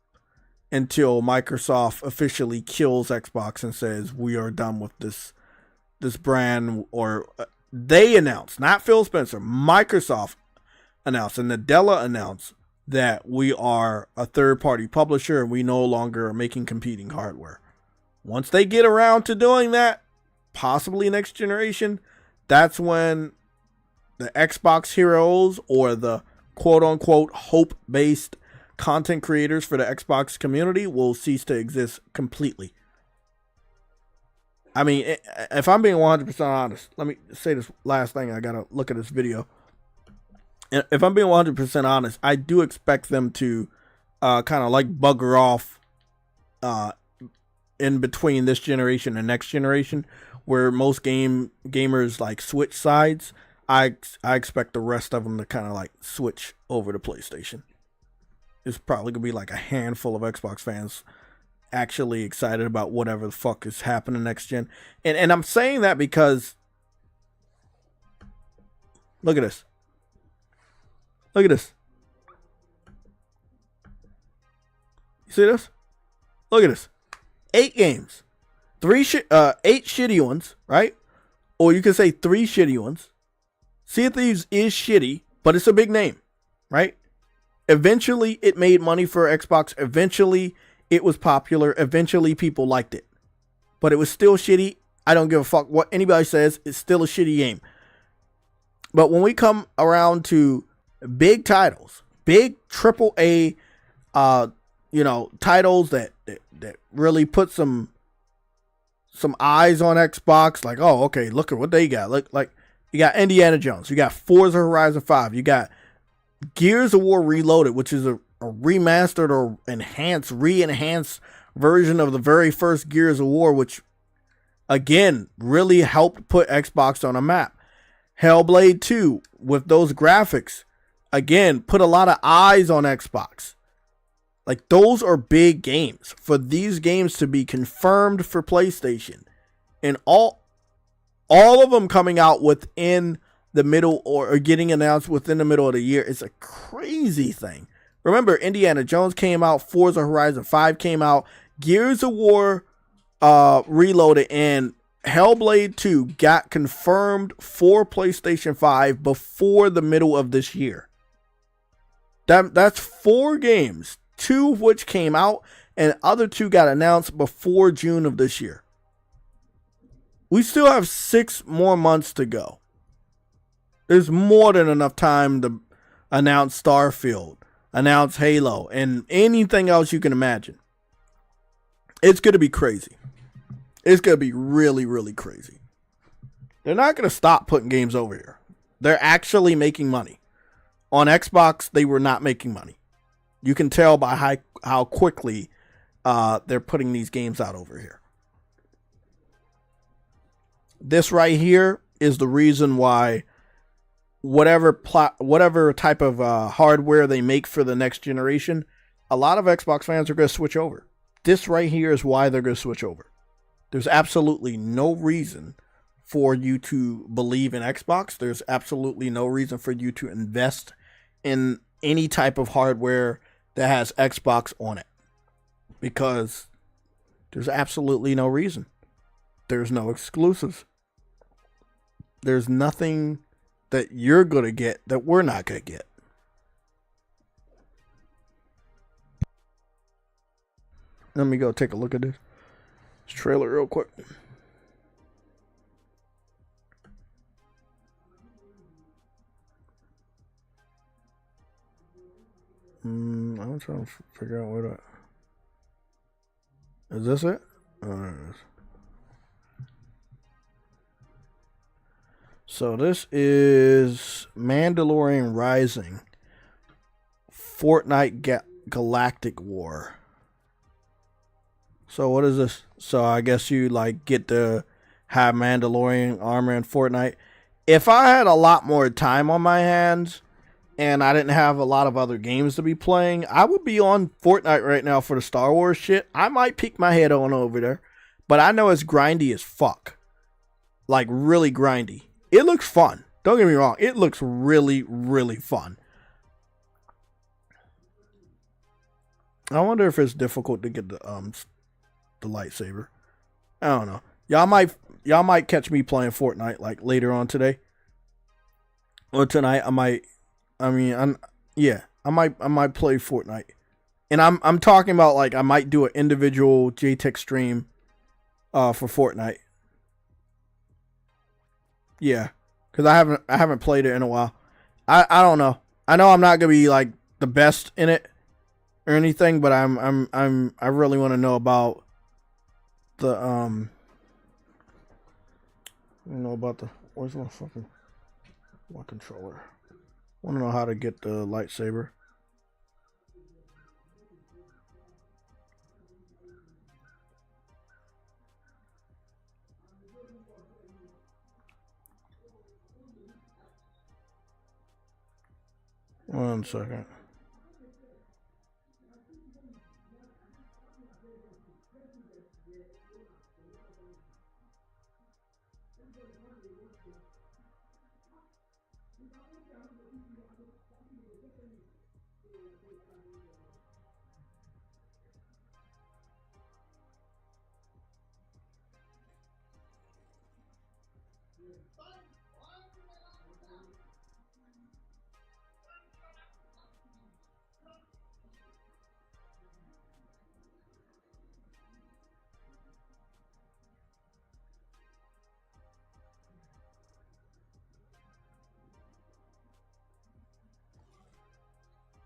until Microsoft officially kills Xbox and says we are done with this brand. Or they announced, not Phil Spencer, Microsoft announced and Nadella announced that we are a third-party publisher and we no longer are making competing hardware. Once they get around to doing that, possibly next generation, that's when the Xbox heroes or the quote-unquote hope-based content creators for the Xbox community will cease to exist completely. I mean, if I'm being 100% honest, let me say this last thing. I gotta look at this video. If I'm being 100% honest, I do expect them to kind of like bugger off in between this generation and next generation, where most gamers like switch sides. I expect the rest of them to kind of like switch over to PlayStation. It's probably gonna be like a handful of Xbox fans actually excited about whatever the fuck is happening next gen. And I'm saying that because look at this. Look at this. You see this? Look at this. 8 games. 8 shitty ones, right? Or you can say 3 shitty ones. Sea of Thieves is shitty, but it's a big name, right? Eventually, it made money for Xbox. Eventually, it was popular. Eventually, people liked it. But it was still shitty. I don't give a fuck what anybody says. It's still a shitty game. But when we come around to big titles, big AAA, titles that really put some eyes on Xbox, like, oh, okay, look at what they got. Like you got Indiana Jones, you got Forza Horizon 5, you got Gears of War Reloaded, which is a remastered or re-enhanced version of the very first Gears of War, which again really helped put Xbox on a map. Hellblade 2 with those graphics, again, put a lot of eyes on Xbox. Like, those are big games. For these games to be confirmed for PlayStation, and all of them coming out within the middle or getting announced within the middle of the year, is a crazy thing. Remember, Indiana Jones came out, Forza Horizon 5 came out, Gears of War Reloaded, and Hellblade 2 got confirmed for PlayStation 5 before the middle of this year. That's 4 games, 2 of which came out, and other 2 got announced before June of this year. We still have 6 more months to go. There's more than enough time to announce Starfield, announce Halo, and anything else you can imagine. It's going to be crazy. It's going to be really, really crazy. They're not going to stop putting games over here. They're actually making money. On Xbox, they were not making money. You can tell by how quickly they're putting these games out over here. This right here is the reason why whatever type of hardware they make for the next generation, a lot of Xbox fans are going to switch over. This right here is why they're going to switch over. There's absolutely no reason for you to believe in Xbox. There's absolutely no reason for you to invest in any type of hardware that has Xbox on it, because there's absolutely no reason. There's no exclusives. There's nothing that you're going to get that we're not going to get. Let me go take a look at this trailer real quick. I'm trying to figure out where that... Is this it? Oh, there it is. So this is Mandalorian Rising, Fortnite Galactic War. So what is this? So I guess you like get to have Mandalorian armor in Fortnite. If I had a lot more time on my hands and I didn't have a lot of other games to be playing, I would be on Fortnite right now for the Star Wars shit. I might peek my head on over there, but I know it's grindy as fuck. Like really grindy. It looks fun. Don't get me wrong. It looks really, really fun. I wonder if it's difficult to get the lightsaber. I don't know. Y'all might catch me playing Fortnite like later on today or tonight. I might play Fortnite, and I'm talking about like I might do an individual JTech stream for Fortnite. Yeah, because I haven't played it in a while. I don't know. I know I'm not gonna be like the best in it or anything, but I really want to know about the where's my controller? Want to know how to get the lightsaber. One second.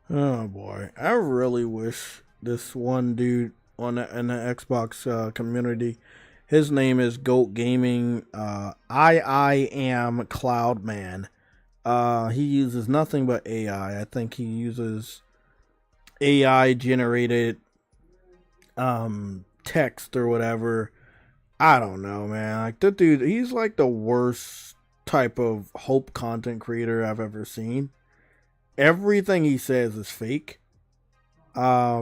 Oh boy, I really wish this one dude in the Xbox community, his name is Goat Gaming. I am Cloudman. He uses nothing but AI. I think he uses AI generated text or whatever. I don't know, man. Like that dude, he's like the worst type of hope content creator I've ever seen. Everything he says is fake. Yeah,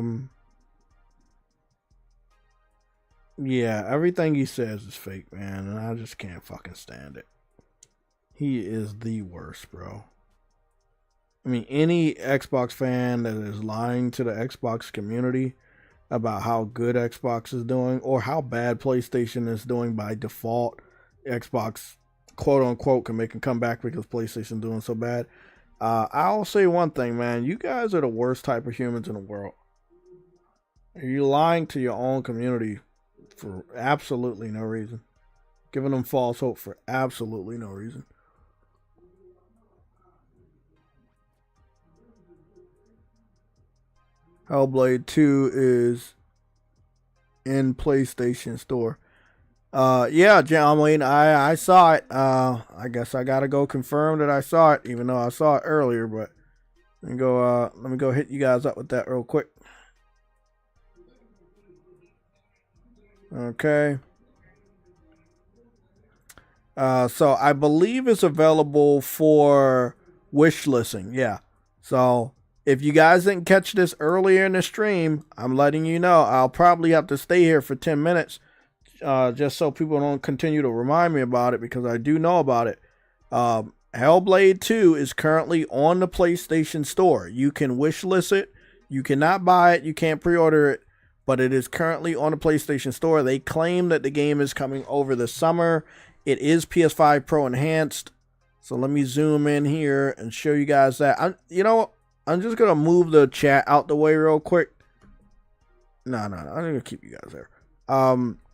everything he says is fake, man, and I just can't fucking stand it. He is the worst, bro. I mean, any Xbox fan that is lying to the Xbox community about how good Xbox is doing or how bad PlayStation is doing by default, Xbox, quote unquote, can make a comeback because PlayStation doing so bad. I'll say one thing, man. You guys are the worst type of humans in the world. You're lying to your own community for absolutely no reason. Giving them false hope for absolutely no reason. Hellblade 2 is in PlayStation Store. Yeah, John, I saw it. I guess I gotta go confirm that I saw it, even though I saw it earlier. But let me go hit you guys up with that real quick. Okay. So I believe it's available for wish listing. Yeah. So if you guys didn't catch this earlier in the stream, I'm letting you know. I'll probably have to stay here for 10 minutes. just so people don't continue to remind me about it, because I do know about it. Hellblade 2 is currently on the PlayStation Store. You can wishlist it. You cannot buy it. You can't pre-order it. But it is currently on the PlayStation Store. They claim that the game is coming over this summer. It is PS5 Pro enhanced. So let me zoom in here and show you guys that. I'm just going to move the chat out the way real quick. No. I'm going to keep you guys there.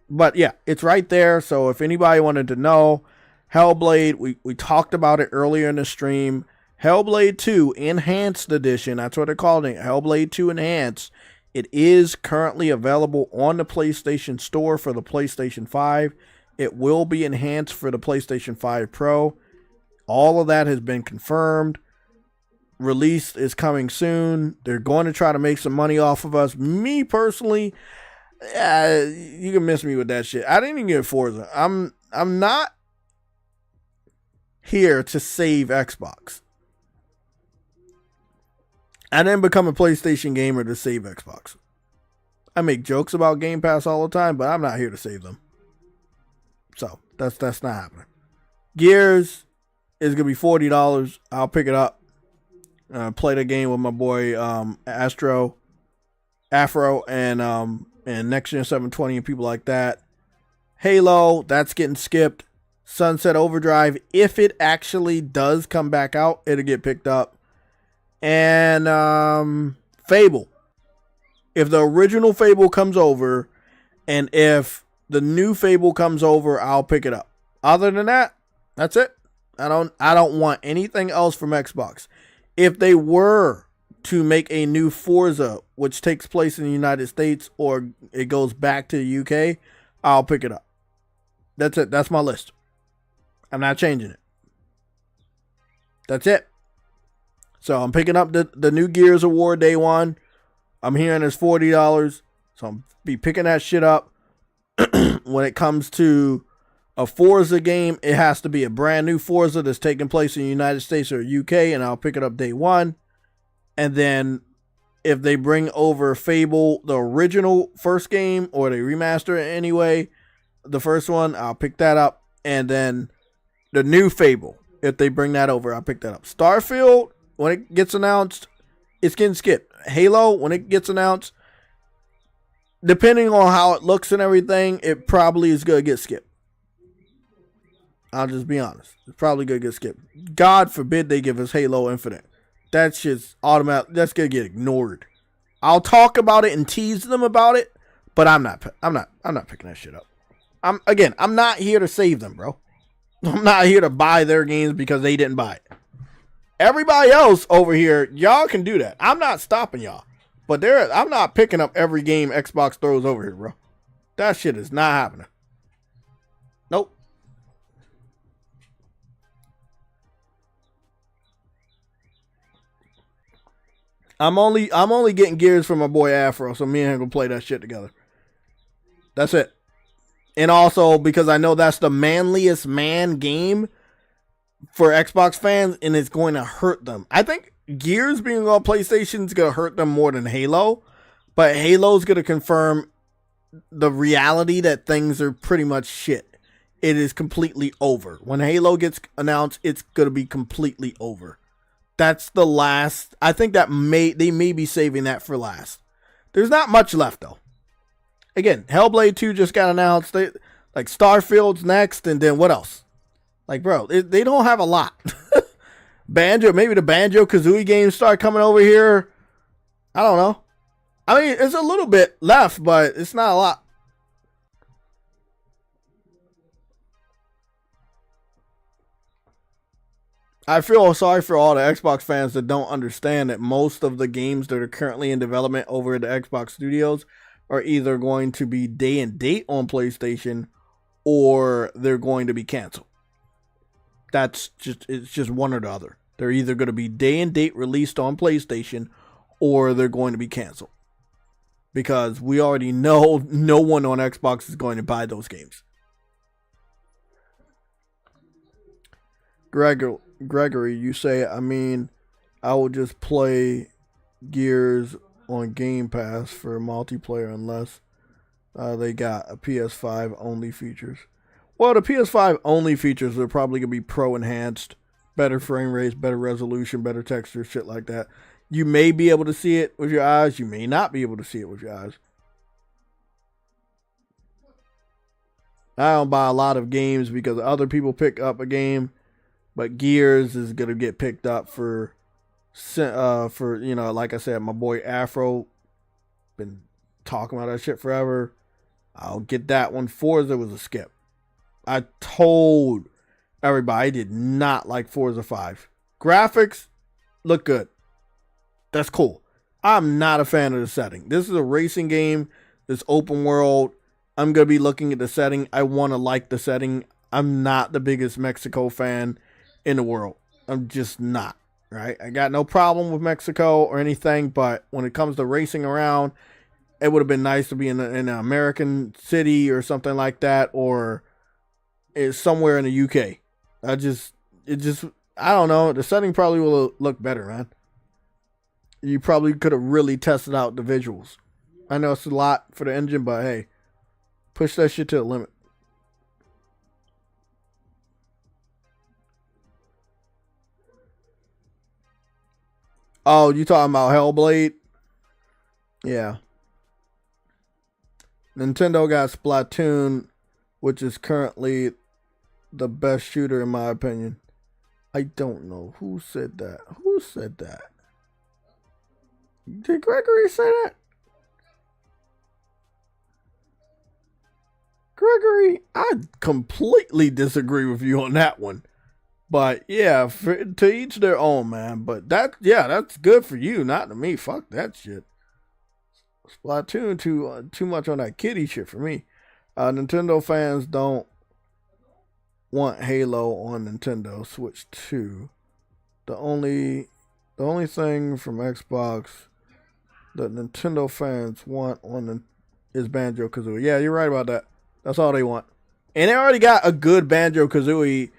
But yeah, it's right there. So if anybody wanted to know, Hellblade, we talked about it earlier in the stream. Hellblade 2 Enhanced Edition, that's what they're calling it, Hellblade 2 Enhanced. It is currently available on the PlayStation Store for the PlayStation 5. It will be enhanced for the PlayStation 5 Pro. All of that has been confirmed. Release is coming soon. They're going to try to make some money off of us. Me personally, you can miss me with that shit. I didn't even get Forza. I'm not here to save Xbox. I didn't become a PlayStation gamer to save Xbox. I make jokes about Game Pass all the time, but I'm not here to save them. So that's not happening. Gears is gonna be $40. I'll pick it up. Play the game with my boy Afro and Next Gen 720 and people like that. Halo, that's getting skipped. Sunset Overdrive, if it actually does come back out, it'll get picked up. And Fable. If the original Fable comes over, and if the new Fable comes over, I'll pick it up. Other than that, that's it. I don't want anything else from Xbox. If they were to make a new Forza, which takes place in the United States, or it goes back to the UK, I'll pick it up. That's it. That's my list. I'm not changing it. That's it. So I'm picking up the new Gears Award day one. I'm hearing it's $40. So I'm be picking that shit up. When it comes to a Forza game, it has to be a brand new Forza that's taking place in the United States or UK, and I'll pick it up day one. And then if they bring over Fable, the original first game, or they remaster it anyway, the first one, I'll pick that up. And then the new Fable, if they bring that over, I'll pick that up. Starfield, when it gets announced, it's getting skipped. Halo, when it gets announced, depending on how it looks and everything, it probably is going to get skipped. I'll just be honest. It's probably going to get skipped. God forbid they give us Halo Infinite. That's just automatic. That's going to get ignored. I'll talk about it and tease them about it, but I'm not picking that shit up. I'm not here to save them, bro. I'm not here to buy their games because they didn't buy it. Everybody else over here, y'all can do that. I'm not stopping y'all. But I'm not picking up every game Xbox throws over here, bro. That shit is not happening. Nope. I'm only getting Gears from my boy Afro, so me and him gonna play that shit together. That's it. And also because I know that's the manliest man game for Xbox fans, and it's going to hurt them. I think Gears being on PlayStation is going to hurt them more than Halo, but Halo's going to confirm the reality that things are pretty much shit. It is completely over. When Halo gets announced, it's going to be completely over. That's the last. I think that they may be saving that for last. There's not much left though. Again, Hellblade 2 just got announced. Like Starfield's next, and then what else? Like, bro, they don't have a lot. Maybe the Banjo-Kazooie games start coming over here. I don't know. I mean, it's a little bit left, but it's not a lot. I feel sorry for all the Xbox fans that don't understand that most of the games that are currently in development over at the Xbox Studios are either going to be day and date on PlayStation or they're going to be canceled. It's just one or the other. They're either going to be day and date released on PlayStation or they're going to be canceled. Because we already know no one on Xbox is going to buy those games. Gregory, you say, I mean, I will just play Gears on Game Pass for multiplayer unless They got a PS5 only features. Well, the PS5 only features are probably going to be pro enhanced, better frame rates, better resolution, better texture, shit like that. You may be able to see it with your eyes. You may not be able to see it with your eyes. I don't buy a lot of games because other people pick up a game, but Gears is going to get picked up for, you know, like I said, my boy Afro been talking about that shit forever. I'll get that one. Forza was a skip. I told everybody I did not like Forza 5. Graphics look good. That's cool. I'm not a fan of the setting. This is a racing game. This open world. I'm going to be looking at the setting. I want to like the setting. I'm not the biggest Mexico fan in the world. I'm just not. Right? I got no problem with Mexico or anything, but when it comes to racing around, it would have been nice to be in an American city or something like that, or is somewhere in the UK. I don't know. The setting probably will look better, man. You probably could have really tested out the visuals. I know it's a lot for the engine, but hey, push that shit to the limit. Oh, you talking about Hellblade? Yeah. Nintendo got Splatoon, which is currently the best shooter in my opinion. I don't know who said that. Who said that? Did Gregory say that? Gregory, I completely disagree with you on that one. But yeah, to each their own, man. But that's good for you, not to me. Fuck that shit. Splatoon too much on that kiddie shit for me. Nintendo fans don't want Halo on Nintendo Switch 2. The only thing from Xbox that Nintendo fans want is Banjo-Kazooie. Yeah, you're right about that. That's all they want. And they already got a good Banjo-Kazooie,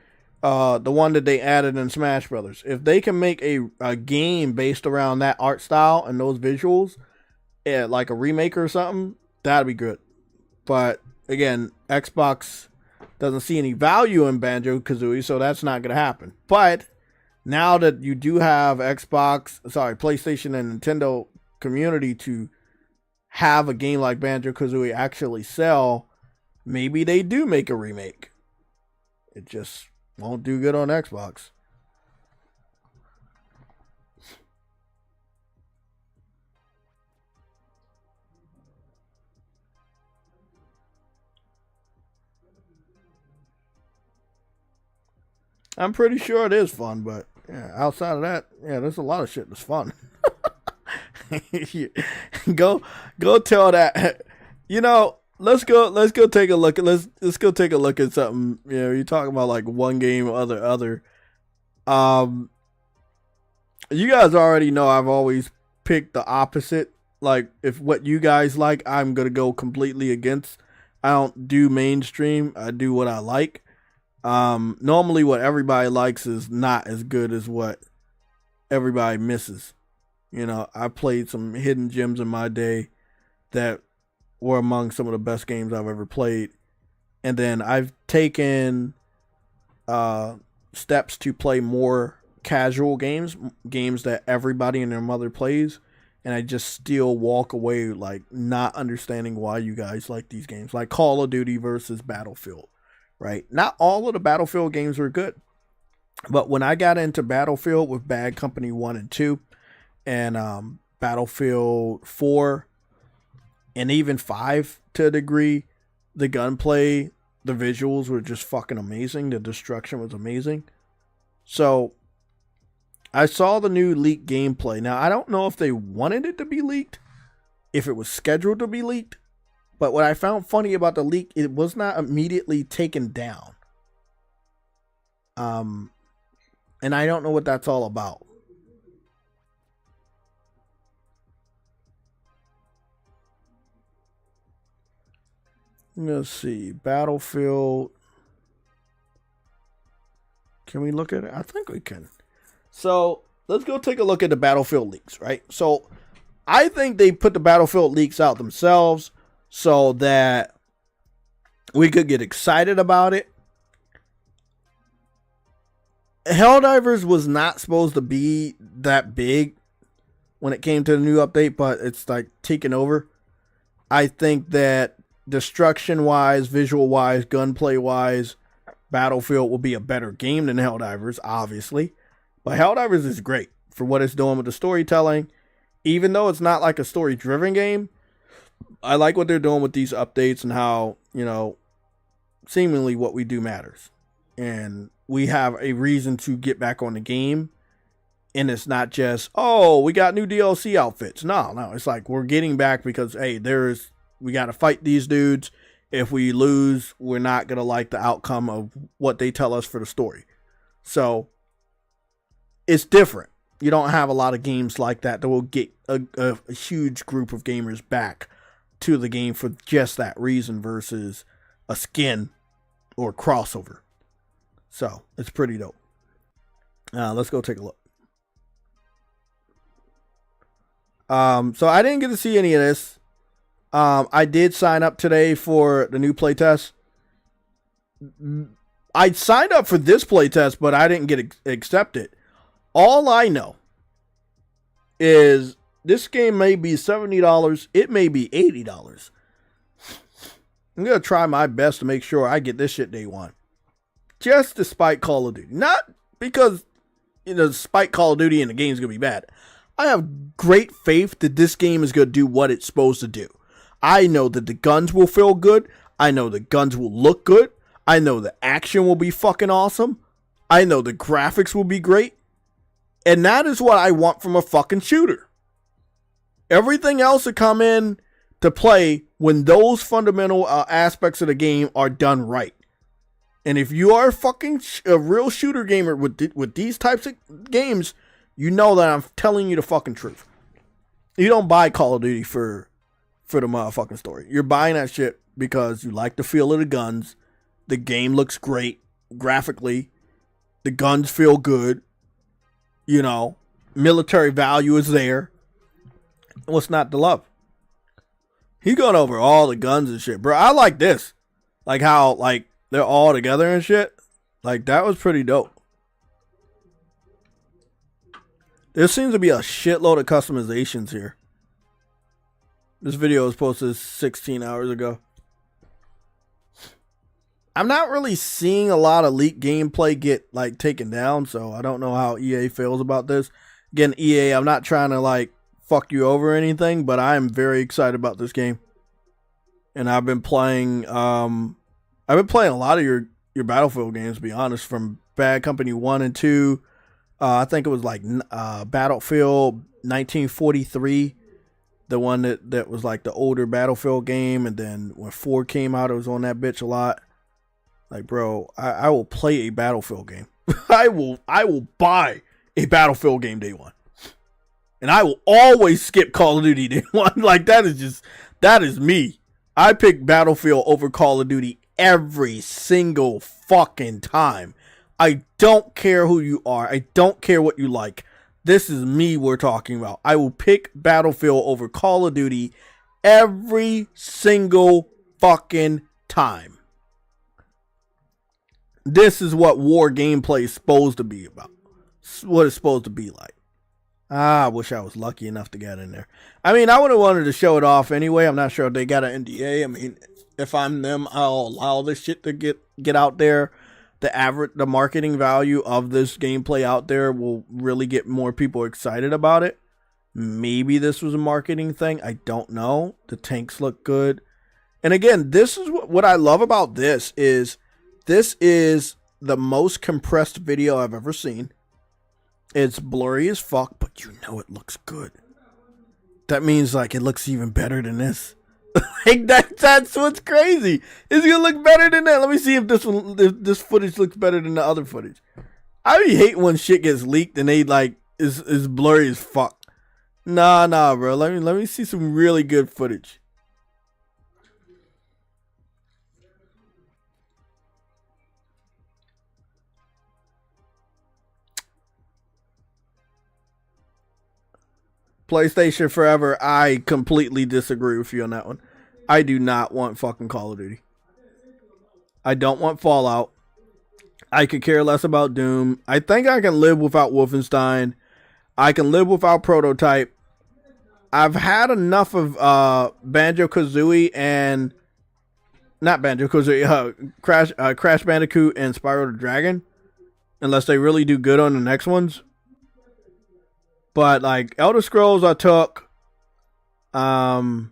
the one that they added in Smash Brothers. If they can make a game based around that art style and those visuals, like a remake or something, that'd be good. But again, Xbox doesn't see any value in Banjo-Kazooie, so that's not going to happen. But now that you do have PlayStation and Nintendo community to have a game like Banjo-Kazooie actually sell, maybe they do make a remake. It just won't do good on Xbox. I'm pretty sure it is fun, but yeah, outside of that, yeah, there's a lot of shit that's fun. Go tell that. You know, let's go take a look at let's go take a look at something. You know, you're talking about like one game or other. You guys already know I've always picked the opposite. Like, if what you guys like, I'm gonna go completely against. I don't do mainstream. I do what I like. Normally what everybody likes is not as good as what everybody misses. You know, I played some hidden gems in my day that were among some of the best games I've ever played. And then I've taken steps to play more casual games that everybody and their mother plays. And I just still walk away like not understanding why you guys like these games. Like Call of Duty versus Battlefield. Right? Not all of the Battlefield games were good. But when I got into Battlefield with Bad Company 1 and 2 and Battlefield 4 and even 5 to a degree, the gunplay, the visuals were just fucking amazing. The destruction was amazing. So I saw the new leaked gameplay. Now, I don't know if they wanted it to be leaked, if it was scheduled to be leaked. But what I found funny about the leak, it was not immediately taken down. And I don't know what that's all about. Let's see. Battlefield. Can we look at it? I think we can. So let's go take a look at the Battlefield leaks, right? So I think they put the Battlefield leaks out themselves. so that we could get excited about it. Helldivers was not supposed to be that big when it came to the new update, but it's like taking over. I think that destruction wise, visual wise, gunplay wise, Battlefield will be a better game than Helldivers, obviously. But Helldivers is great for what it's doing with the storytelling. Even though it's not like a story driven game, I like what they're doing with these updates and how, you know, seemingly what we do matters. And we have a reason to get back on the game. And it's not just, oh, we got new DLC outfits. No, it's like we're getting back because, hey, we got to fight these dudes. If we lose, we're not going to like the outcome of what they tell us for the story. So it's different. You don't have a lot of games like that will get a huge group of gamers back to the game for just that reason versus a skin or crossover. So it's pretty dope. Let's go take a look. So I didn't get to see any of this. I did sign up today for the new playtest. I signed up for this playtest, but I didn't get accepted. All I know is this game may be $70. It may be $80. I'm going to try my best to make sure I get this shit day one. Just despite Call of Duty. Not because, you know, despite Call of Duty and the game's going to be bad. I have great faith that this game is going to do what it's supposed to do. I know that the guns will feel good. I know the guns will look good. I know the action will be fucking awesome. I know the graphics will be great. And that is what I want from a fucking shooter. Everything else to come in to play when those fundamental aspects of the game are done right. And if you are a real shooter gamer with these types of games, you know that I'm telling you the fucking truth. You don't buy Call of Duty for the motherfucking story. You're buying that shit because you like the feel of the guns. The game looks great graphically. The guns feel good. You know, military value is there. What's not to love? He going over all the guns and shit, bro. I like this. Like how, like, they're all together and shit. Like, that was pretty dope. There seems to be a shitload of customizations here. This video was posted 16 hours ago. I'm not really seeing a lot of leaked gameplay get, like, taken down, so I don't know how EA feels about this. Again, EA, I'm not trying to, like, fuck you over or anything, but I am very excited about this game. And I've been playing a lot of your Battlefield games, to be honest, from Bad Company 1 and 2. I think it was like Battlefield 1943, the one that was like the older Battlefield game. And then when 4 came out, it was on that bitch a lot. Like, bro, I will play a Battlefield game. I will buy a Battlefield game day one. And I will always skip Call of Duty day one. Like, that is me. I pick Battlefield over Call of Duty every single fucking time. I don't care who you are. I don't care what you like. This is me we're talking about. I will pick Battlefield over Call of Duty every single fucking time. This is what war gameplay is supposed to be about. What it's supposed to be like. I wish I was lucky enough to get in there. I mean, I would have wanted to show it off anyway. I'm not sure if they got an NDA. I mean, if I'm them, I'll allow this shit to get out there. The marketing value of this gameplay out there will really get more people excited about it. Maybe this was a marketing thing. I don't know. The tanks look good. And again, this is what I love about this is the most compressed video I've ever seen. It's blurry as fuck, but you know it looks good. That means like it looks even better than this. Like that's what's crazy. It's gonna look better than that. Let me see if this footage looks better than the other footage. I hate when shit gets leaked and they like is blurry as fuck. Nah, bro. Let me see some really good footage. PlayStation Forever, I completely disagree with you on that one. I do not want fucking Call of Duty. I don't want Fallout. I could care less about Doom. I think I can live without Wolfenstein. I can live without Prototype. I've had enough of Banjo-Kazooie and... Not Banjo-Kazooie. Crash Bandicoot and Spyro the Dragon. Unless they really do good on the next ones. But, like, Elder Scrolls I took. Oh,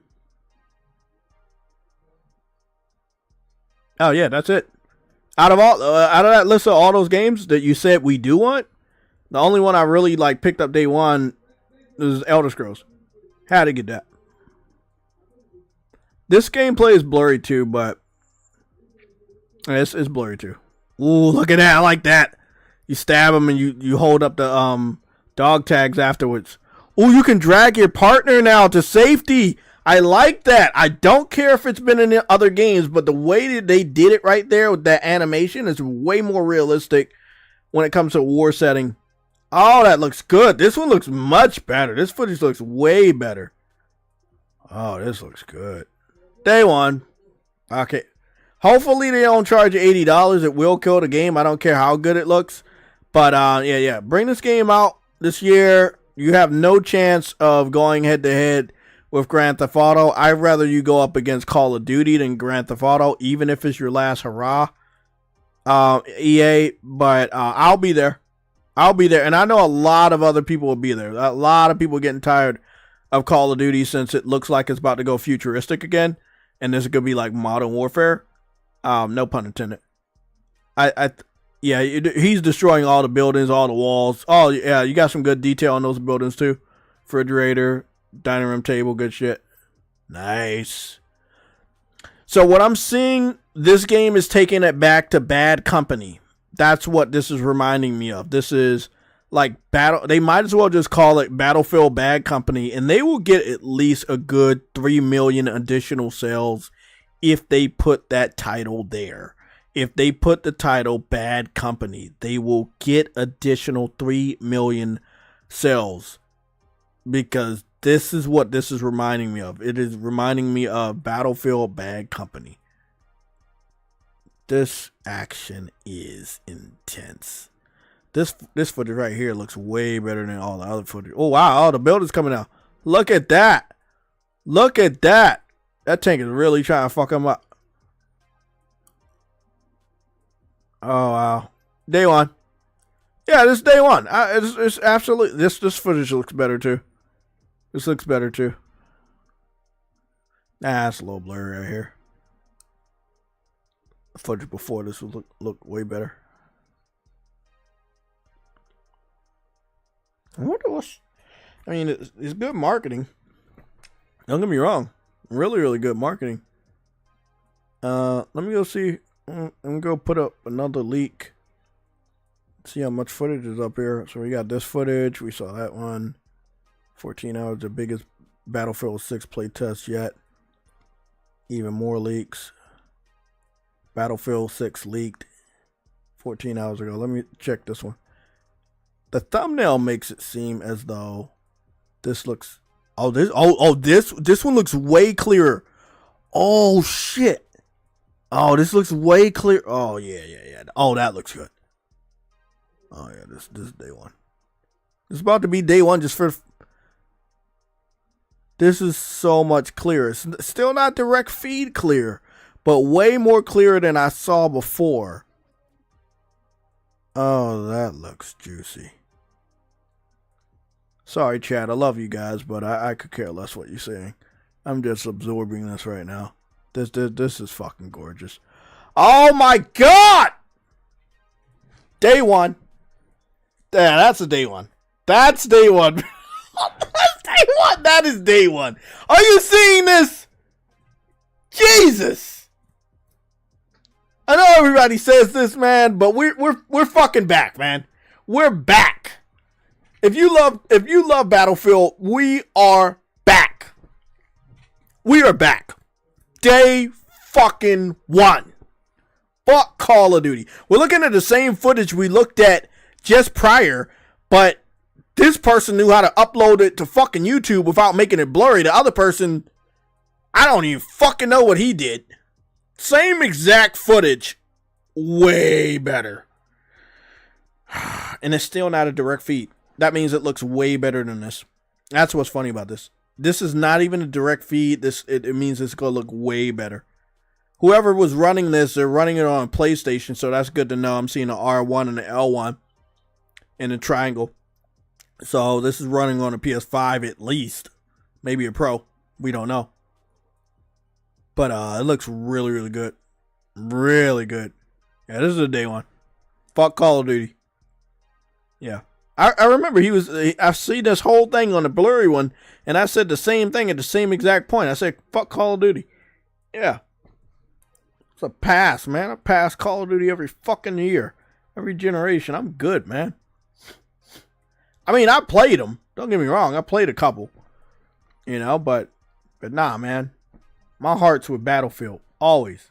yeah, that's it. Out of that list of all those games that you said we do want, the only one I really like picked up day one was Elder Scrolls. Had to get that. This gameplay is blurry too, but it's blurry too. Ooh, look at that! I like that. You stab them and you hold up the dog tags afterwards. Ooh, you can drag your partner now to safety. I like that. I don't care if it's been in the other games, but the way that they did it right there with that animation is way more realistic when it comes to a war setting. Oh, that looks good. This one looks much better. This footage looks way better. Oh, this looks good. Day one. Okay. Hopefully they don't charge you $80. It will kill the game. I don't care how good it looks. But, yeah. Bring this game out this year. You have no chance of going head-to-head with Grand Theft Auto. I'd rather you go up against Call of Duty than Grand Theft Auto, even if it's your last hurrah, EA. But I'll be there. And I know a lot of other people will be there. A lot of people are getting tired of Call of Duty since it looks like it's about to go futuristic again. And this is going to be like Modern Warfare. No pun intended. Yeah, he's destroying all the buildings, all the walls. Oh, yeah, you got some good detail on those buildings too. Refrigerator, dining room table, good shit. Nice. So what I'm seeing, this game is taking it back to Bad Company. That's what this is reminding me of. This is like they might as well just call it Battlefield Bad Company, and they will get at least a good 3 million additional sales if they put that title there. If they put the title Bad Company, they will get additional 3 million sales, because this is what this is reminding me of. It is reminding me of Battlefield Bad Company. This action is intense. This footage right here looks way better than all the other footage. Oh, wow. All the buildings coming out. Look at that. Look at that. That tank is really trying to fuck him up. Oh, wow. Day one. Yeah, this is day one. It's absolutely... This footage looks better, too. This looks better, too. Nah, it's a little blurry right here. The footage before this would look way better. I wonder what's... I mean, it's good marketing. Don't get me wrong. Really, really good marketing. Let me go see... I'm going to go put up another leak. See how much footage is up here. So we got this footage. We saw that one. 14 hours, the biggest Battlefield 6 playtest yet. Even more leaks. Battlefield 6 leaked 14 hours ago. Let me check this one. The thumbnail makes it seem as though this looks... this one looks way clearer. Oh, shit. Oh, this looks way clear. Oh, yeah. Oh, that looks good. Oh, yeah, this is day one. It's about to be day one just for... This is so much clearer. It's still not direct feed clear, but way more clearer than I saw before. Oh, that looks juicy. Sorry, chat. I love you guys, but I could care less what you're saying. I'm just absorbing this right now. This is fucking gorgeous. Oh my god! Day one. Yeah, that's a day one. That's day one. That's day one. That is day one. Are you seeing this? Jesus. I know everybody says this, man, but we're fucking back, man. We're back. If you love Battlefield, we are back. We are back. Day fucking one. Fuck Call of Duty. We're looking at the same footage we looked at just prior, but this person knew how to upload it to fucking YouTube without making it blurry. The other person I don't even fucking know what he did. Same exact footage. Way better. And it's still not a direct feed. That means it looks way better than this. That's what's funny about this. This is not even a direct feed. It means it's going to look way better. Whoever was running this, they're running it on PlayStation, so that's good to know. I'm seeing the R1 and the L1 in a triangle. So this is running on a PS5 at least. Maybe a Pro. We don't know. But it looks really, really good. Really good. Yeah, this is a day one. Fuck Call of Duty. Yeah. I remember I see this whole thing on the blurry one, and I said the same thing at the same exact point. I said, fuck Call of Duty. Yeah. It's a pass, man. I pass Call of Duty every fucking year. Every generation. I'm good, man. I mean, I played them. Don't get me wrong. I played a couple. You know, but nah, man. My heart's with Battlefield. Always.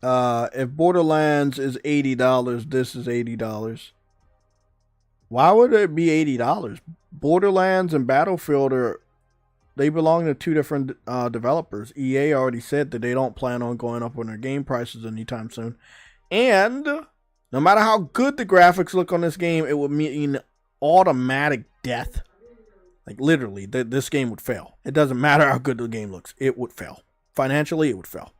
If Borderlands is $80, this is $80. Why would it be $80? Borderlands and Battlefield they belong to two different developers. EA already said that they don't plan on going up on their game prices anytime soon. And no matter how good the graphics look on this game, it would mean automatic death. Like literally, this game would fail. It doesn't matter how good the game looks. It would fail. Financially, it would fail.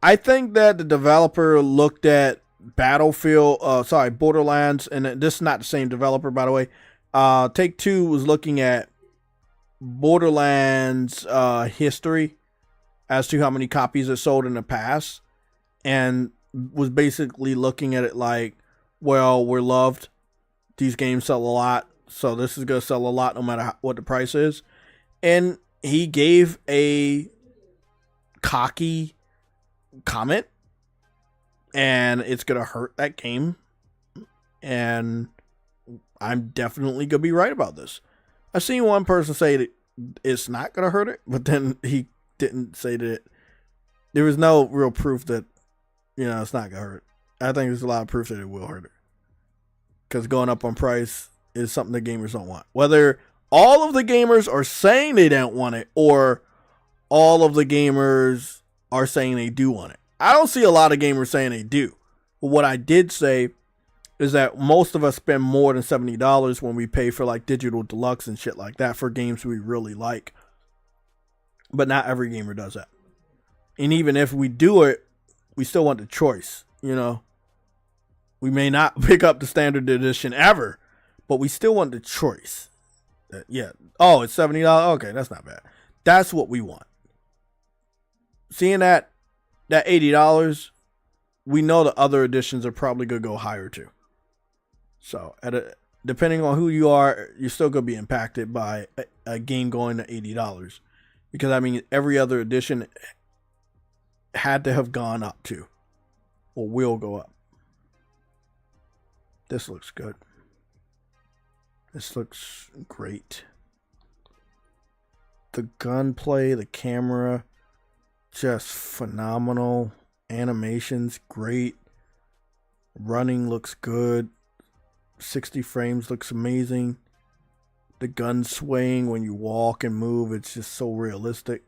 I think that the developer looked at Borderlands, and this is not the same developer, by the way. Take-Two was looking at Borderlands history as to how many copies it sold in the past, and was basically looking at it like, well, we're loved. These games sell a lot, so this is going to sell a lot no matter what the price is. And he gave a cocky comment, and it's gonna hurt that game, and I'm definitely gonna be right about this. I've seen one person say that it's not gonna hurt it, but then he didn't say that there was no real proof that, you know, it's not gonna hurt. I think there's a lot of proof that it will hurt it, because going up on price is something the gamers don't want. Whether all of the gamers are saying they don't want it, or all of the gamers are saying they do want it. I don't see a lot of gamers saying they do. But what I did say is that most of us spend more than $70 when we pay for like digital deluxe and shit like that for games we really like. But not every gamer does that. And even if we do it, we still want the choice, you know. We may not pick up the standard edition ever, but we still want the choice. Yeah. Oh, it's $70. Okay, that's not bad. That's what we want. Seeing that $80, we know the other editions are probably going to go higher too. So, depending on who you are, you're still going to be impacted by a game going to $80. Because, I mean, every other edition had to have gone up too. Or will go up. This looks good. This looks great. The gunplay, the camera, just phenomenal. Animations, great. Running looks good. 60 frames looks amazing. The gun swaying when you walk and move, it's just so realistic.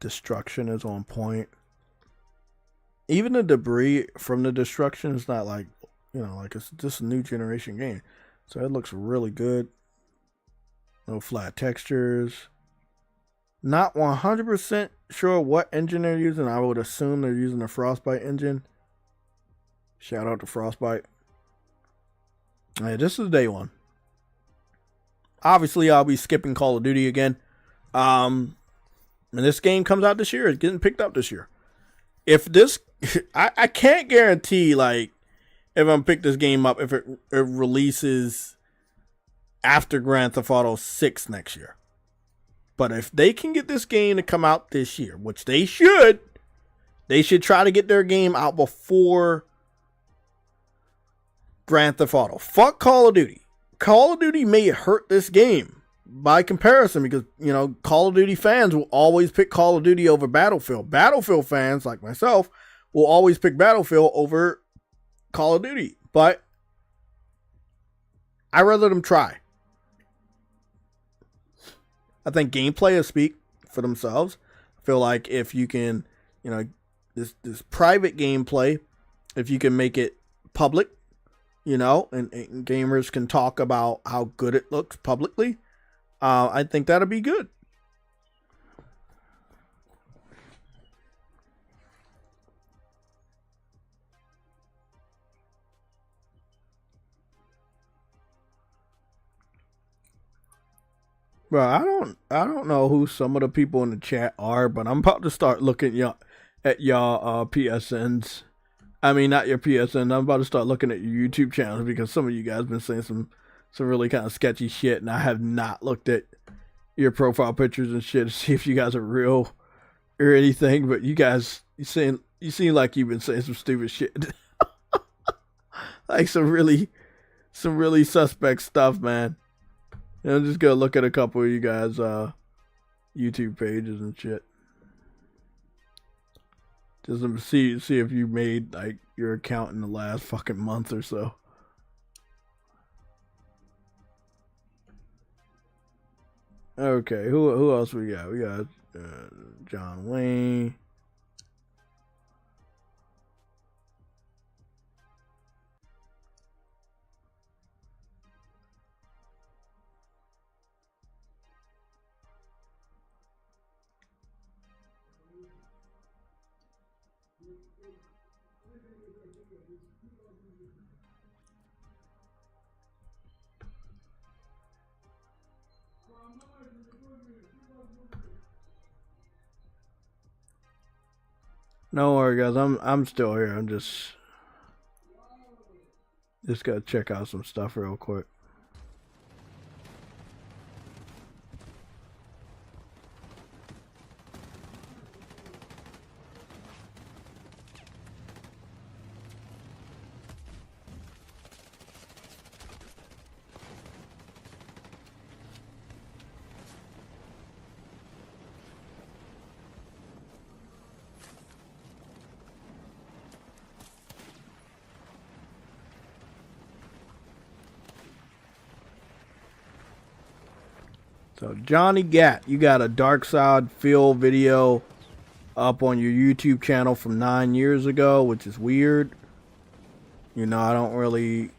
Destruction is on point. Even the debris from the destruction is not like, you know, like it's just a new generation game. So it looks really good. No flat textures. Not 100% sure what engine they're using. I would assume they're using the Frostbite engine. Shout out to Frostbite. Hey, this is day one. Obviously, I'll be skipping Call of Duty again. And this game comes out this year. It's getting picked up this year. If this... I can't guarantee, like, if I'm pick this game up, if it releases after Grand Theft Auto 6 next year. But if they can get this game to come out this year, which they should try to get their game out before Grand Theft Auto. Fuck Call of Duty. Call of Duty may hurt this game by comparison because, you know, Call of Duty fans will always pick Call of Duty over Battlefield. Battlefield fans, like myself, will always pick Battlefield over Call of Duty. But I'd rather them try. I think gameplay will speak for themselves. I feel like if you can, this private gameplay, if you can make it public, and gamers can talk about how good it looks publicly, I think that'll be good. Bro, I don't know who some of the people in the chat are, but I'm about to start looking at y'all PSNs. I mean, not your PSN. I'm about to start looking at your YouTube channels because some of you guys been saying some really kind of sketchy shit, and I have not looked at your profile pictures and shit to see if you guys are real or anything. But you guys, you seem like you've been saying some stupid shit, like some really suspect stuff, man. I'm just gonna look at a couple of you guys' YouTube pages and shit. Just to see if you made like your account in the last fucking month or so. Okay, who else we got? We got John Wayne. Don't worry, guys. I'm still here. I'm just gotta check out some stuff real quick. So Johnny Gat, you got a Dark Side Phil video up on your YouTube channel from 9 years ago, which is weird. I don't really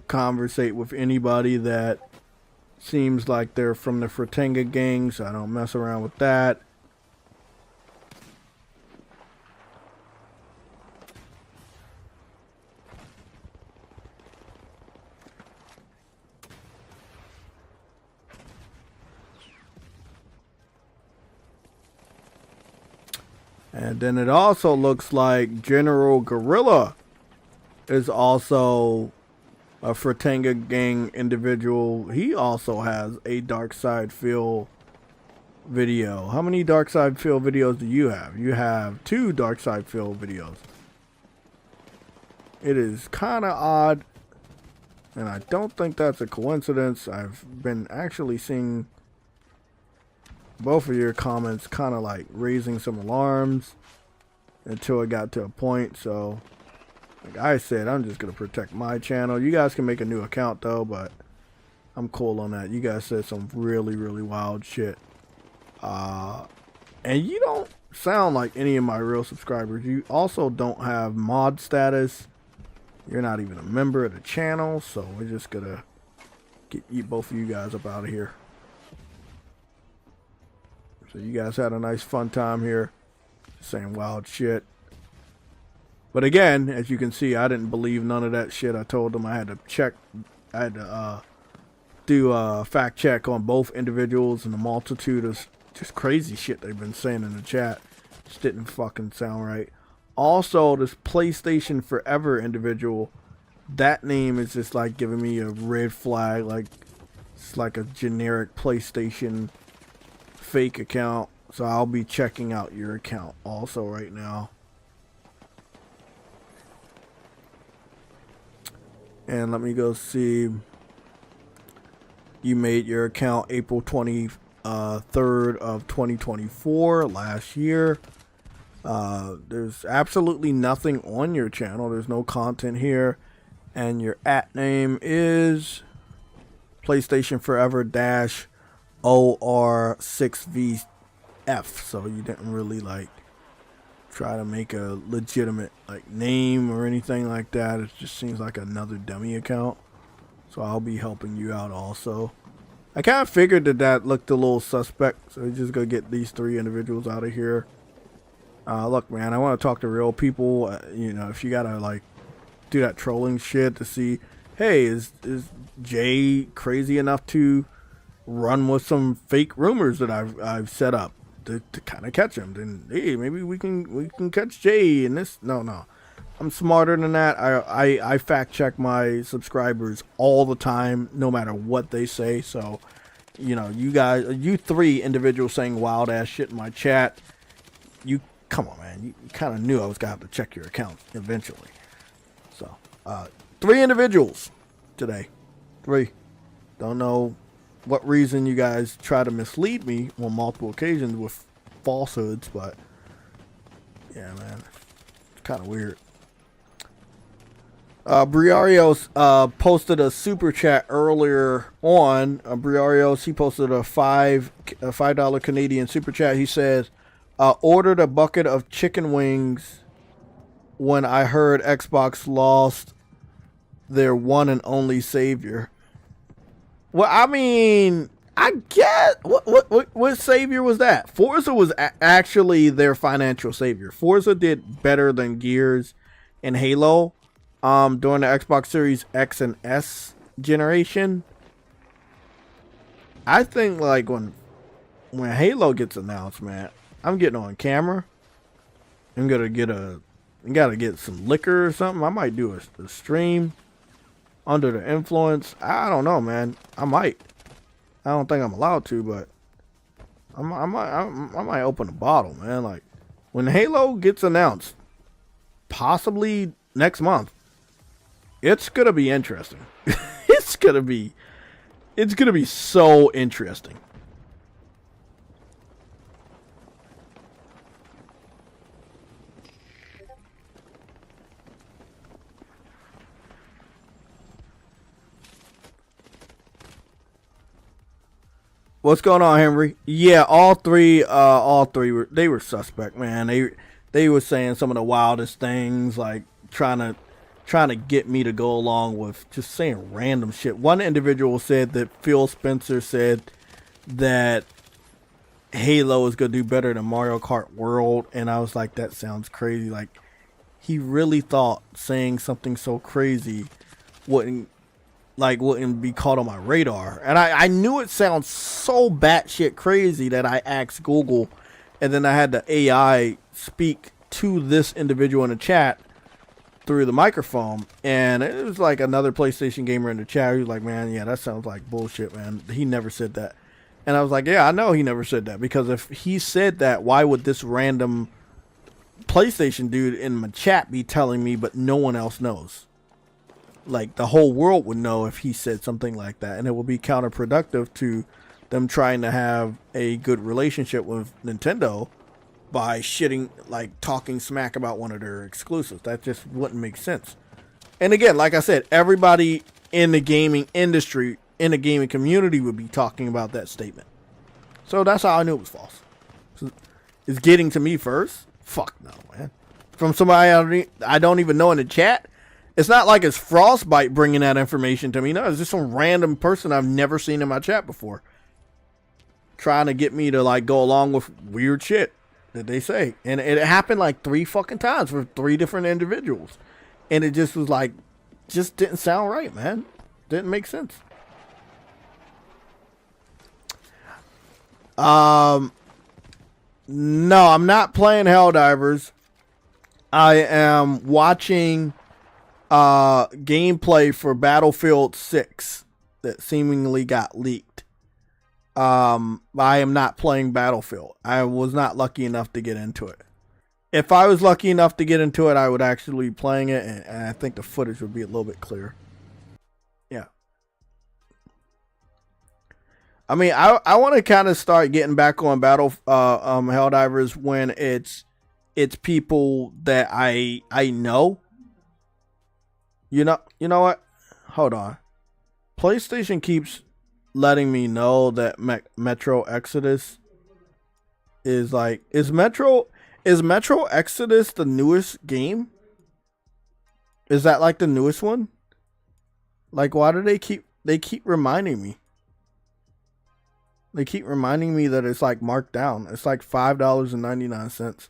conversate with anybody that seems like they're from the Fratanga gang, so I don't mess around with that. And then it also looks like General Gorilla is also a Fratanga gang individual. He also has a Dark Side Phil video. How many Dark Side Phil videos do you have? You have 2 Dark Side Phil videos. It is kind of odd, and I don't think that's a coincidence. I've been actually seeing both of your comments kind of like raising some alarms until it got to a point. So like I said, I'm just gonna protect my channel. You guys can make a new account though, but I'm cool on that. You guys said some really wild shit, and you don't sound like any of my real subscribers. You also don't have mod status. You're not even a member of the channel, so we're just gonna get both of you guys up out of here. So you guys had a nice fun time here saying wild shit. But again, as you can see, I didn't believe none of that shit. I told them I had to do a fact check on both individuals, and the multitude of just crazy shit they've been saying in the chat just didn't fucking sound right. Also, this PlayStation Forever individual, that name is just like giving me a red flag. Like it's like a generic PlayStation fake account, so I'll be checking out your account also right now. And let me go see. You made your account April 23rd of 2024, last year. There's absolutely nothing on your channel. There's no content here. And your @name is PlayStation Forever OR6VF. So you didn't really like try to make a legitimate like name or anything like that. It just seems like another dummy account. So I'll be helping you out also. I kind of figured that looked a little suspect. So just gonna get these 3 individuals out of here. Look, man, I want to talk to real people. You know, if you gotta like do that trolling shit to see, hey, is Jay crazy enough to run with some fake rumors that I've set up to kind of catch him? Then hey, maybe we can catch Jay in this. No, I'm smarter than that. I fact check my subscribers all the time, no matter what they say. So, you know, you 3 individuals saying wild ass shit in my chat, you come on, man. You kind of knew I was gonna have to check your account eventually. So, 3 individuals today. 3. Don't know what reason you guys try to mislead me on multiple occasions with falsehoods, but yeah, man, it's kind of weird. Briarios posted a super chat earlier on. Briarios, he posted a $5 Canadian super chat. He says, ordered a bucket of chicken wings when I heard Xbox lost their one and only savior. Well, I mean, I get what savior was that? Forza was actually their financial savior. Forza did better than Gears and Halo during the Xbox Series X and S generation. I think like when Halo gets announced, man, I'm getting on camera. I'm gonna get some liquor or something. I might do a stream under the influence. I don't know, man. I might. I don't think I'm allowed to, but I might open a bottle, man. Like when Halo gets announced, possibly next month, it's gonna be interesting. It's gonna be so interesting. What's going on, Henry? Yeah, all three were suspect, man. They were saying some of the wildest things, like trying to get me to go along with just saying random shit. One individual said that Phil Spencer said that Halo is gonna do better than Mario Kart World, and I was like, that sounds crazy. Like, he really thought saying something so crazy wouldn't be caught on my radar. And I knew it sounds so batshit crazy that I asked Google, and then I had the AI speak to this individual in the chat through the microphone, and it was like another PlayStation gamer in the chat. He was like, man, yeah, that sounds like bullshit, man. He never said that. And I was like, yeah, I know he never said that, because if he said that, why would this random PlayStation dude in my chat be telling me, but no one else knows? Like, the whole world would know if he said something like that, and it would be counterproductive to them trying to have a good relationship with Nintendo by talking smack about one of their exclusives. That just wouldn't make sense. And again, like I said, everybody in the gaming industry, in the gaming community, would be talking about that statement. So that's how I knew it was false. So, it's getting to me first? Fuck no, man. From somebody I don't even know in the chat? It's not like it's Frostbite bringing that information to me. No, it's just some random person I've never seen in my chat before, trying to get me to like go along with weird shit that they say. And it happened like 3 fucking times for 3 different individuals. And it just was like, just didn't sound right, man. Didn't make sense. No, I'm not playing Helldivers. I am watching gameplay for Battlefield 6 that seemingly got leaked. I am not playing Battlefield. I was not lucky enough to get into it. If I was lucky enough to get into it, I would actually be playing it, and I think the footage would be a little bit clearer. Yeah. I mean, I want to kind of start getting back on Helldivers when it's it's people that I know. You know what? Hold on. PlayStation keeps letting me know that Metro Exodus is like is Metro Exodus the newest game? Is that like the newest one? Like, why do they keep reminding me? They keep reminding me that it's like marked down. It's like $5.99.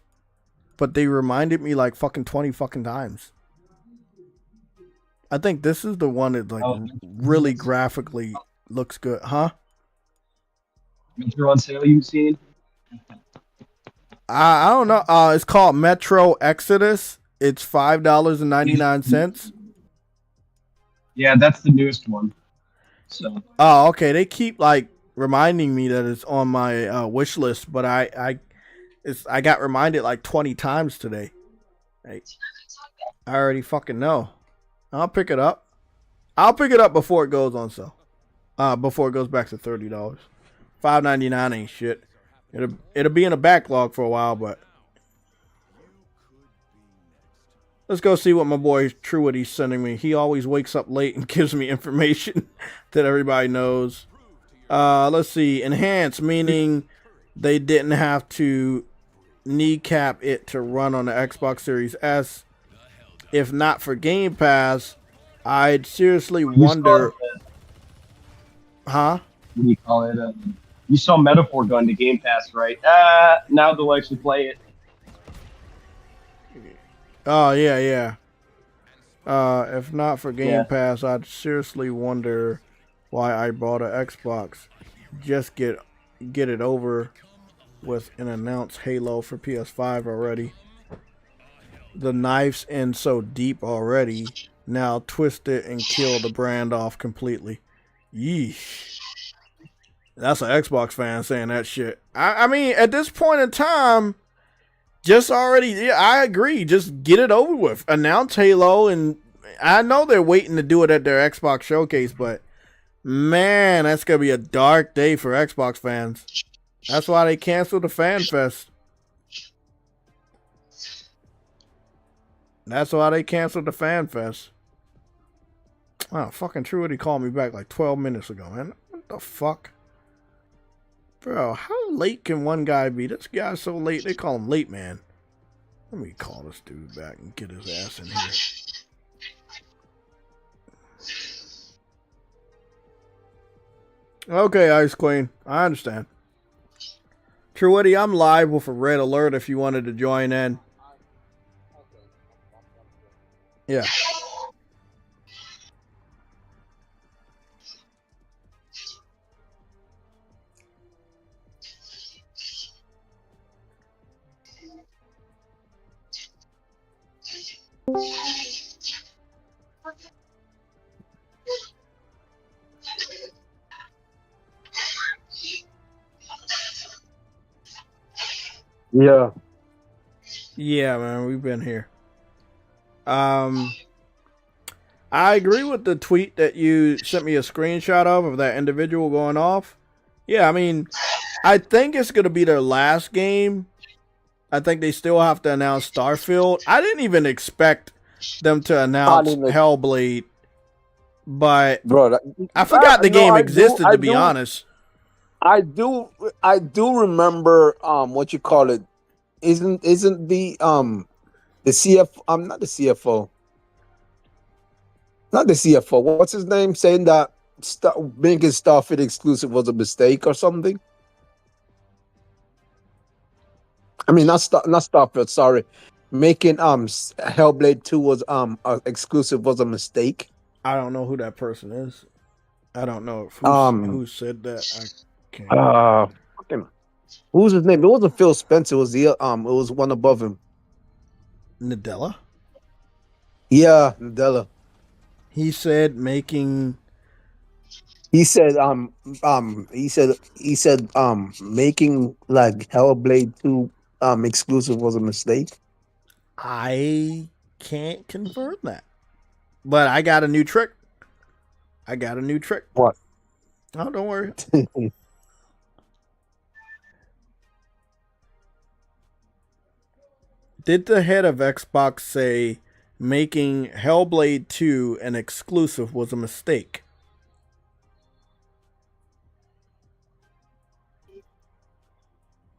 But they reminded me like fucking 20 fucking times. I think this is the one that like really graphically looks good, huh? Metro on sale you've seen? I don't know. It's called Metro Exodus. It's $5.99. Yeah, that's the newest one. So. Oh, okay. They keep like reminding me that it's on my wish list, but I got reminded like 20 times today. Like, I already fucking know. I'll pick it up. I'll pick it up before it goes on sale. Before it goes back to $30. $5.99 ain't shit. It'll be in a backlog for a while, but let's go see what my boy Truity's sending me. He always wakes up late and gives me information that everybody knows. Let's see. Enhance, meaning they didn't have to kneecap it to run on the Xbox Series S. If not for Game Pass, I'd seriously wonder. Huh? What do you call it? You saw Metaphor going to Game Pass, right? Now they'll actually play it. Oh, yeah. If not for Game Pass, I'd seriously wonder why I bought an Xbox. Just get it over with and announce Halo for PS5 already. The knife's in so deep already. Now twist it and kill the brand off completely. Yeesh. That's an Xbox fan saying that shit. I mean, at this point in time, just already, yeah, I agree. Just get it over with. Announce Halo, and I know they're waiting to do it at their Xbox showcase, but man, that's going to be a dark day for Xbox fans. That's why they canceled the Fan Fest. That's why they canceled the Fan Fest. Oh, fucking Truity called me back like 12 minutes ago, man. What the fuck? Bro, how late can one guy be? This guy's so late, they call him late, man. Let me call this dude back and get his ass in here. Okay, Ice Queen. I understand. Truity, I'm live with a red alert if you wanted to join in. Yeah. Yeah. Yeah, man, we've been here. I agree with the tweet that you sent me a screenshot of that individual going off. Yeah, I mean, I think it's going to be their last game. I think they still have to announce Starfield. I didn't even expect them to announce Hellblade, but bro, I forgot the game existed, to be honest. I do remember what you call it. Isn't the CF not the CFO. Not the CFO. What's his name? Saying that making Starfield exclusive was a mistake or something. I mean, not Starfield. Sorry, making Hellblade 2 was exclusive was a mistake. I don't know who that person is. I don't know who said that. I can't. Who's his name? It wasn't Phil Spencer. It was it was one above him. Nadella. Yeah, Nadella. He said making. He said making like Hellblade 2 exclusive was a mistake. I can't confirm that, but I got a new trick. What? Oh, don't worry. Did the head of Xbox say making Hellblade 2 an exclusive was a mistake?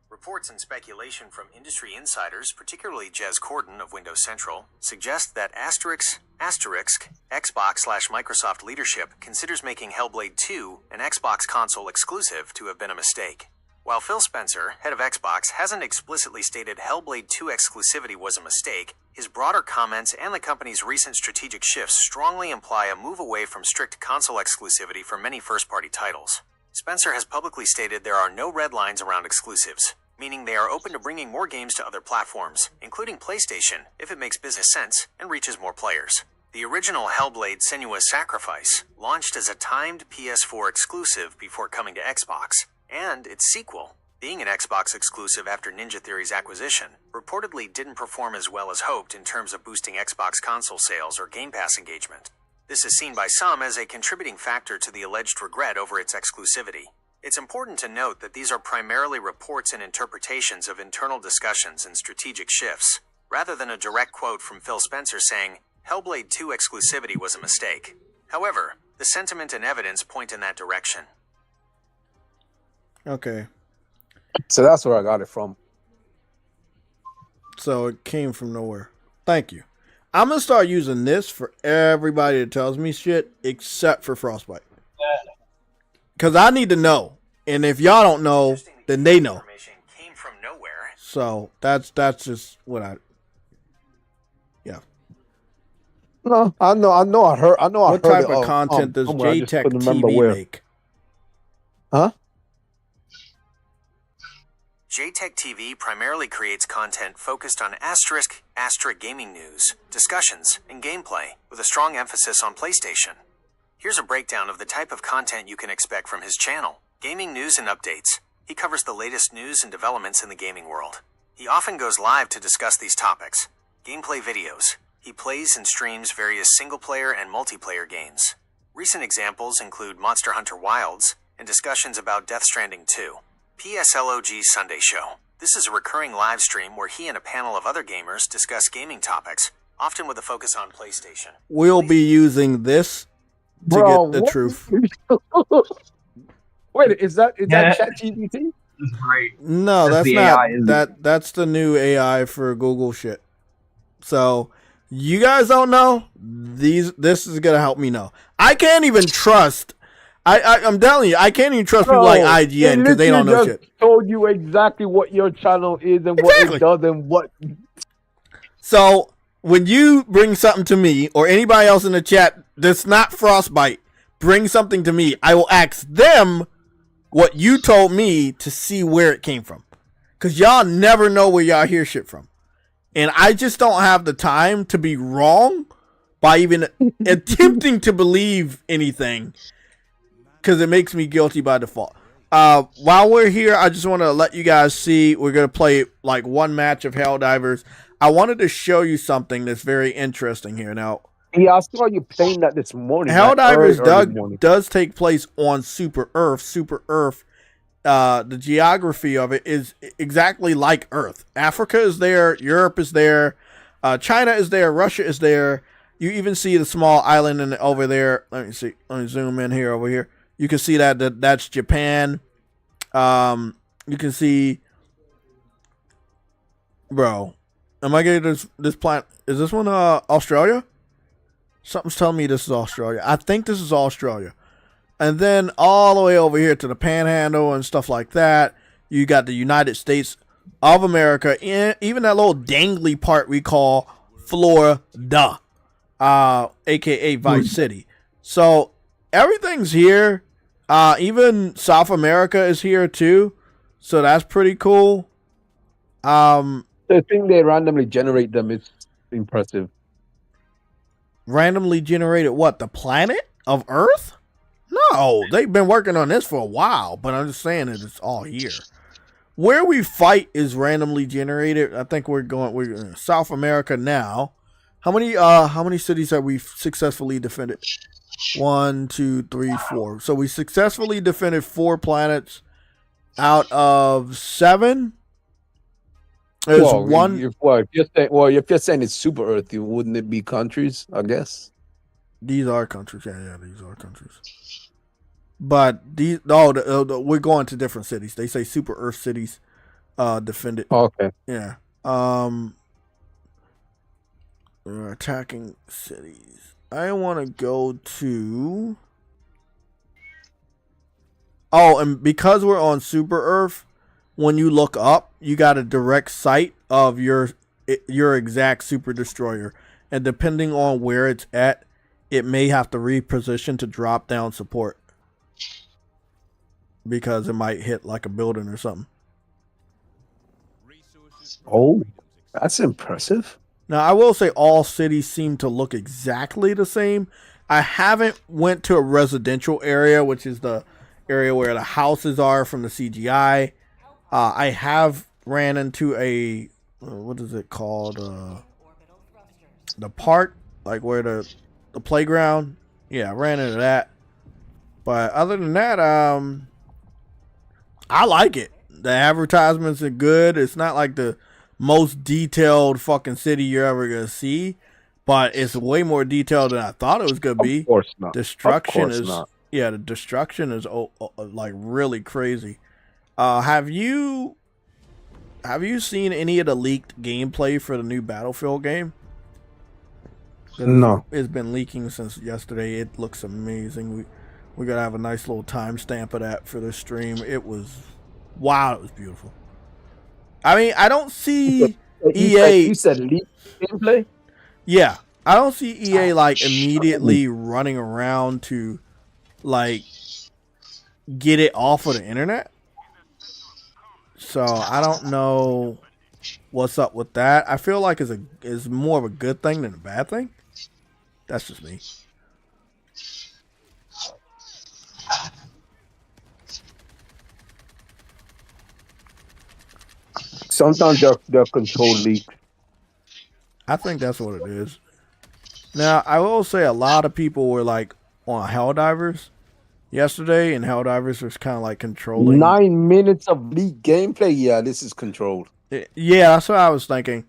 Reports and speculation from industry insiders, particularly Jez Corden of Windows Central, suggest that Xbox/Microsoft leadership considers making Hellblade 2 an Xbox console exclusive to have been a mistake. While Phil Spencer, head of Xbox, hasn't explicitly stated Hellblade 2 exclusivity was a mistake, his broader comments and the company's recent strategic shifts strongly imply a move away from strict console exclusivity for many first-party titles. Spencer has publicly stated there are no red lines around exclusives, meaning they are open to bringing more games to other platforms, including PlayStation, if it makes business sense and reaches more players. The original Hellblade: Senua's Sacrifice launched as a timed PS4 exclusive before coming to Xbox, and its sequel, being an Xbox exclusive after Ninja Theory's acquisition, reportedly didn't perform as well as hoped in terms of boosting Xbox console sales or Game Pass engagement. This is seen by some as a contributing factor to the alleged regret over its exclusivity. It's important to note that these are primarily reports and interpretations of internal discussions and strategic shifts, rather than a direct quote from Phil Spencer saying, Hellblade 2 exclusivity was a mistake. However, the sentiment and evidence point in that direction. Okay. So that's where I got it from. So it came from nowhere. Thank you. I'm going to start using this for everybody that tells me shit except for Frostbite. Because I need to know. And if y'all don't know, then they know. Came from nowhere. So that's just what yeah. No, I know. What type of content does JayTechTV make? Huh? JayTechTV primarily creates content focused on asterisk gaming news, discussions, and gameplay, with a strong emphasis on PlayStation. Here's a breakdown of the type of content you can expect from his channel. Gaming news and updates. He covers the latest news and developments in the gaming world. He often goes live to discuss these topics. Gameplay videos. He plays and streams various single-player and multiplayer games. Recent examples include Monster Hunter Wilds and discussions about Death Stranding 2. PSLOG Sunday Show. This is a recurring live stream where he and a panel of other gamers discuss gaming topics, often with a focus on PlayStation. We'll be using this to get the truth. Wait, is that ChatGPT? Right. No, that's not. That's the new AI for Google shit. So you guys don't know. This is gonna help me know. I can't even trust. I'm telling you, I can't even trust people like IGN because they don't know shit. Told you exactly what your channel is and what it does and what. So when you bring something to me or anybody else in the chat that's not Frostbite, bring something to me, I will ask them what you told me to see where it came from. Because y'all never know where y'all hear shit from. And I just don't have the time to be wrong by even attempting to believe anything. Because it makes me guilty by default. While we're here, I just want to let you guys see. We're going to play like one match of Helldivers. I wanted to show you something that's very interesting here. Now, yeah, I saw you playing that this morning. Helldivers does take place on Super Earth. Super Earth, the geography of it is exactly like Earth. Africa is there. Europe is there. China is there. Russia is there. You even see the small island over there. Let me see. Let me zoom in here over here. You can see that's Japan. You can see, bro. Am I getting this planet? Is this one Australia? Something's telling me this is Australia. I think this is Australia. And then all the way over here to the Panhandle and stuff like that, you got the United States of America, and even that little dangly part we call Florida, aka Vice City. So everything's here. Even South America is here too. So that's pretty cool. The thing they randomly generate them is impressive. Randomly generated what? The planet of Earth? No, they've been working on this for a while, but I'm just saying that it's all here. Where we fight is randomly generated. I think we're in South America now. How many cities have we successfully defended? 1, 2, 3, 4. So we successfully defended 4 planets out of 7. There's Well, one. if you're saying it's super Earth, wouldn't it be countries? I guess These are countries. Yeah, these are countries. But we're going to different cities. They say super Earth cities defended. Okay. Yeah. We're attacking cities. I want to go to. Oh, and because we're on Super Earth, when you look up, you got a direct sight of your exact super destroyer, and depending on where it's at, it may have to reposition to drop down support because it might hit like a building or something. Oh, that's impressive. Now, I will say all cities seem to look exactly the same. I haven't went to a residential area, which is the area where the houses are from the CGI. I have ran into a, what is it called? The park, like where the playground. Yeah, I ran into that. But other than that, I like it. The advertisements are good. It's not like the most detailed fucking city you're ever gonna see, but it's way more detailed than I thought it was gonna be. Of course not. Destruction is not. Yeah, the destruction is like really crazy. Have you seen any of the leaked gameplay for the new Battlefield game? No, it's been leaking since yesterday. It looks amazing. We're gonna have a nice little timestamp of that for the stream. It was wow. It was beautiful. I mean, I don't see EA. You said leak gameplay? Yeah, I don't see EA like immediately running around to like get it off of the internet. So I don't know what's up with that. I feel like it's more of a good thing than a bad thing. That's just me. Sometimes they're control leaks. I think that's what it is. Now, I will say a lot of people were like on Helldivers yesterday, and Helldivers was kind of like controlling. 9 minutes of leak gameplay. Yeah, this is controlled. Yeah, that's what I was thinking.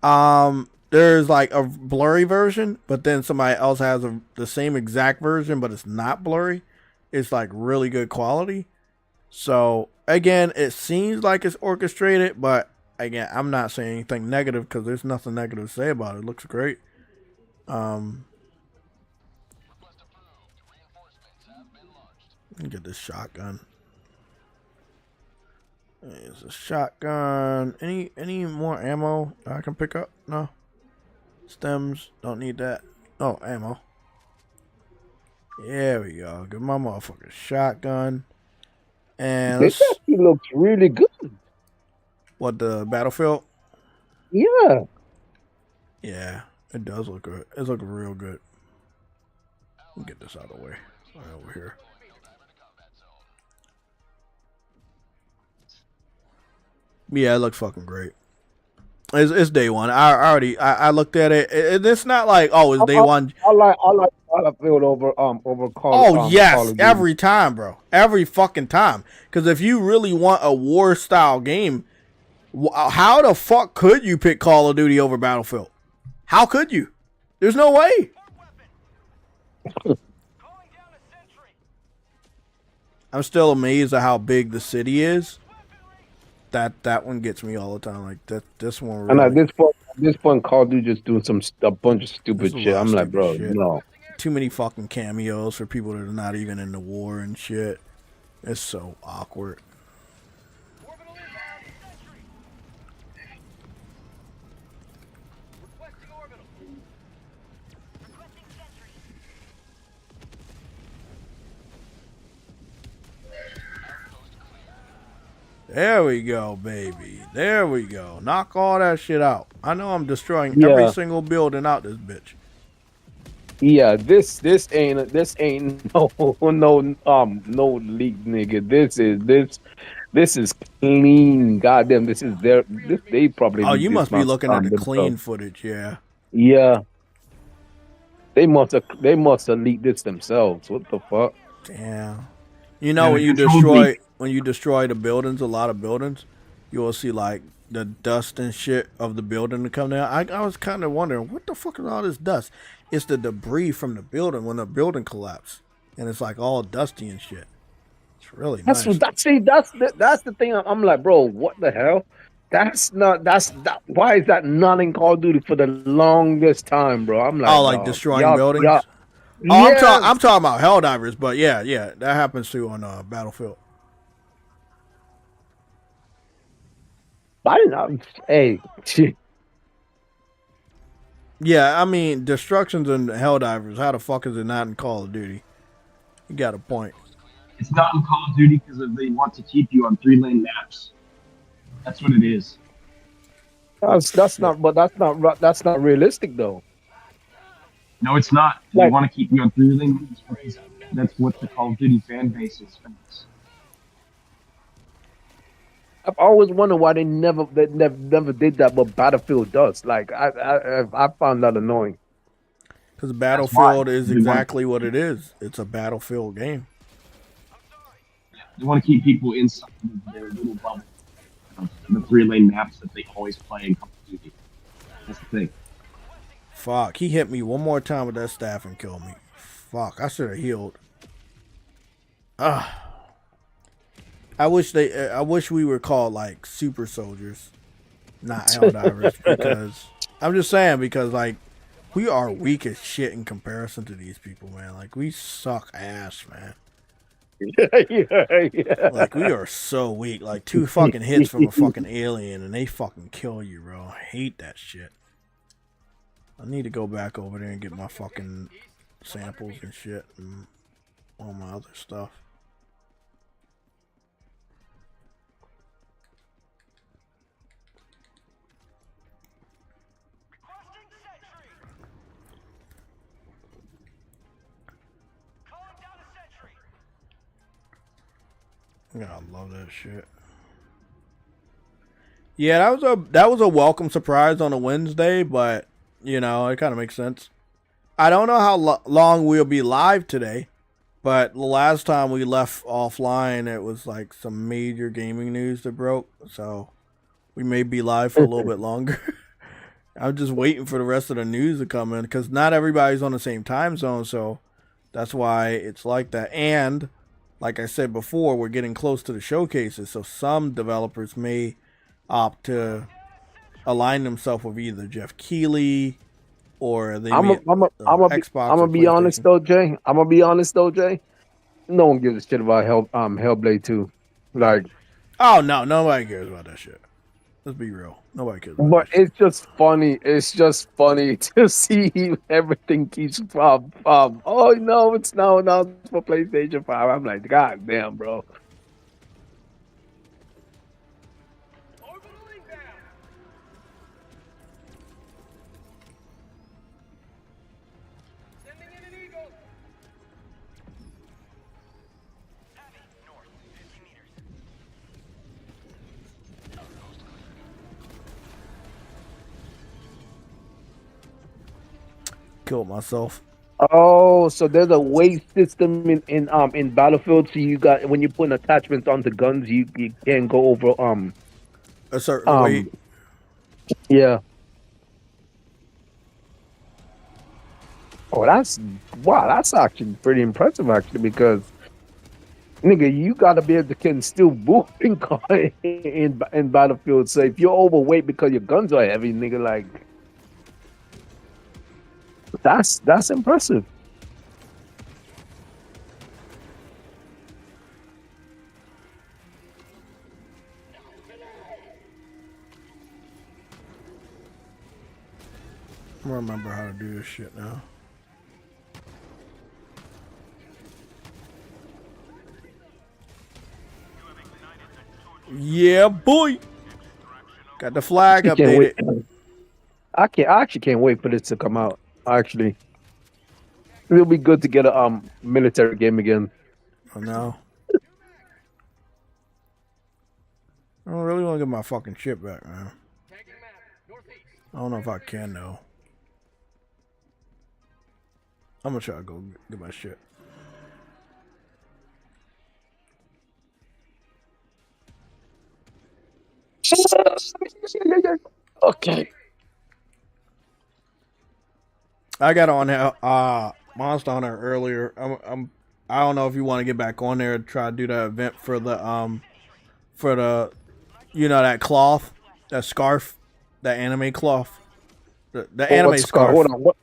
There's like a blurry version, but then somebody else has the same exact version, but it's not blurry. It's like really good quality. So again, it seems like it's orchestrated, but again, I'm not saying anything negative because there's nothing negative to say about it. It looks great. Let me get this shotgun. It's a shotgun. Any more ammo I can pick up? No. Stems, don't need that. Oh, ammo. There we go. Get my motherfucking shotgun. And this actually looks really good. What, the Battlefield? Yeah. Yeah, it does look good. It's looking real good. Let me get this out of the way. Right over here. Yeah, it looks fucking great. It's day one. I looked at it. It's not like, oh, it's day one. I like Battlefield over Call. Oh yes, every time, bro. Every fucking time. Because if you really want a war style game, how the fuck could you pick Call of Duty over Battlefield? How could you? There's no way. I'm still amazed at how big the city is. That one gets me all the time. Like this one. Really, and at this point, Call of Duty just doing a bunch of stupid shit. I'm like, bro, no. Too many fucking cameos for people that are not even in the war and shit. It's so awkward. There we go, baby. There we go. Knock all that shit out. I know I'm destroying every single building out this bitch. Yeah, this ain't no leak, nigga. This is clean. Goddamn, they probably. Oh, you must be looking at the clean footage, yeah. Yeah. They must have leaked this themselves. What the fuck? Damn. You know, when you destroy the buildings, a lot of buildings, you will see like the dust and shit of the building to come down. I was kind of wondering what the fuck is all this dust? It's the debris from the building when the building collapsed, and it's like all dusty and shit. It's really nice. That's the thing. I'm like, bro, what the hell? Why is that not in Call of Duty for the longest time, bro? I'm like, oh, like destroying buildings. Yeah. Oh, Yes. I'm talking about Helldivers, but yeah, that happens too on Battlefield. I didn't know. Hey, yeah, I mean destructions in Helldivers. How the fuck is it not in Call of Duty? You got a point. It's not in Call of Duty because they want to keep you on 3-lane maps. That's what it is. that's not realistic though. No, it's not. They Like- want to keep you on 3-lane maps because that's what the Call of Duty fan base is. I've always wondered why they never did that, but Battlefield does. Like I found that annoying. Because Battlefield is exactly what it is. It's a Battlefield game. They want to keep people inside their little bubble. The 3-lane maps that they always play in Call of Duty. That's the thing. Fuck, he hit me one more time with that staff and killed me. Fuck, I should have healed. I wish we were called like super soldiers, not Helldivers, because I'm just saying, because like we are weak as shit in comparison to these people, man. Like we suck ass, man. Yeah. Like we are so weak. Like 2 fucking hits from a fucking alien and they fucking kill you, bro. I hate that shit. I need to go back over there and get my fucking samples and shit and all my other stuff. Yeah, I love that shit. Yeah, that was a welcome surprise on a Wednesday, but you know, it kind of makes sense. I don't know how long we'll be live today, but the last time we left offline, it was like some major gaming news that broke, so we may be live for a little bit longer. I'm just waiting for the rest of the news to come in because not everybody's on the same time zone, so that's why it's like that. And like I said before, we're getting close to the showcases, so some developers may opt to align themselves with either Jeff Keighley or they I'm gonna be honest though, Jay. I'm gonna be honest though, Jay. No one gives a shit about Hellblade 2. Like, oh no, nobody cares about that shit. Let's be real. Nobody cares about but that shit. it's just funny. It's just funny to see everything keeps oh no, it's now for PlayStation 5. I'm like, God damn, bro. Killed myself. Oh, so there's a weight system in Battlefield. So you got, when you put attachments onto guns, you can't go over A certain weight. Yeah. Oh, that's actually pretty impressive, actually, because nigga, you gotta be able to can still move in Battlefield. So if you're overweight because your guns are heavy, nigga, like that's impressive. I remember how to do this shit now. Yeah, boy. Got the flag updated. I actually can't wait for this to come out. Actually, it'll be good to get a military game again. I know. I don't really want to get my fucking shit back, man. I don't know if I can though. I'm gonna try to go get my shit. Okay. I got on there, Monster Hunter earlier. I don't know if you want to get back on there and try to do that event for the that cloth, that scarf, that anime cloth, the anime scarf. Hold on. What?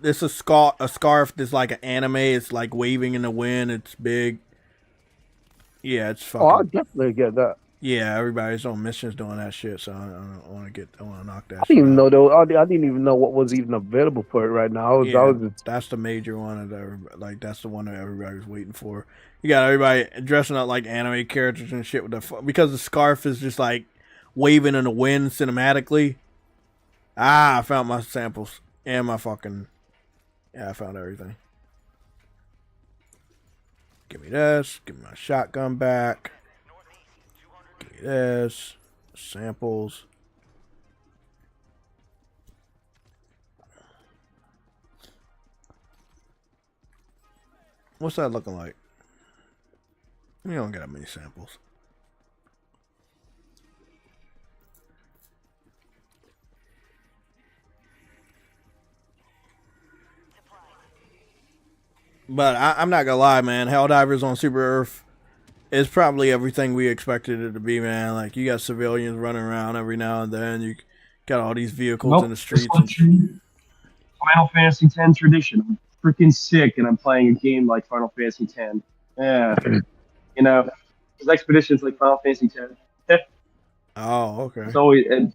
It's a scarf that's like an anime. It's like waving in the wind. It's big. Yeah, it's fucking. Oh, I'll definitely get that. Yeah, everybody's on missions doing that shit. So I want to knock that. I didn't even know though. I didn't even know what was even available for it right now. That's the major one that's the one that everybody's waiting for. You got everybody dressing up like anime characters and shit because the scarf is just like waving in the wind cinematically. I found my samples and my fucking. Yeah, I found everything. Give me this. Give me my shotgun back. Give me this. Samples. What's that looking like? We don't get that many samples. But I'm not gonna lie, man. Helldivers on Super Earth is probably everything we expected it to be, man. Like, you got civilians running around every now and then. You got all these vehicles in the streets. Final Fantasy X tradition. I'm freaking sick, and I'm playing a game like Final Fantasy X. Yeah, you know, there's expeditions like Final Fantasy X. Oh, okay. It's always, and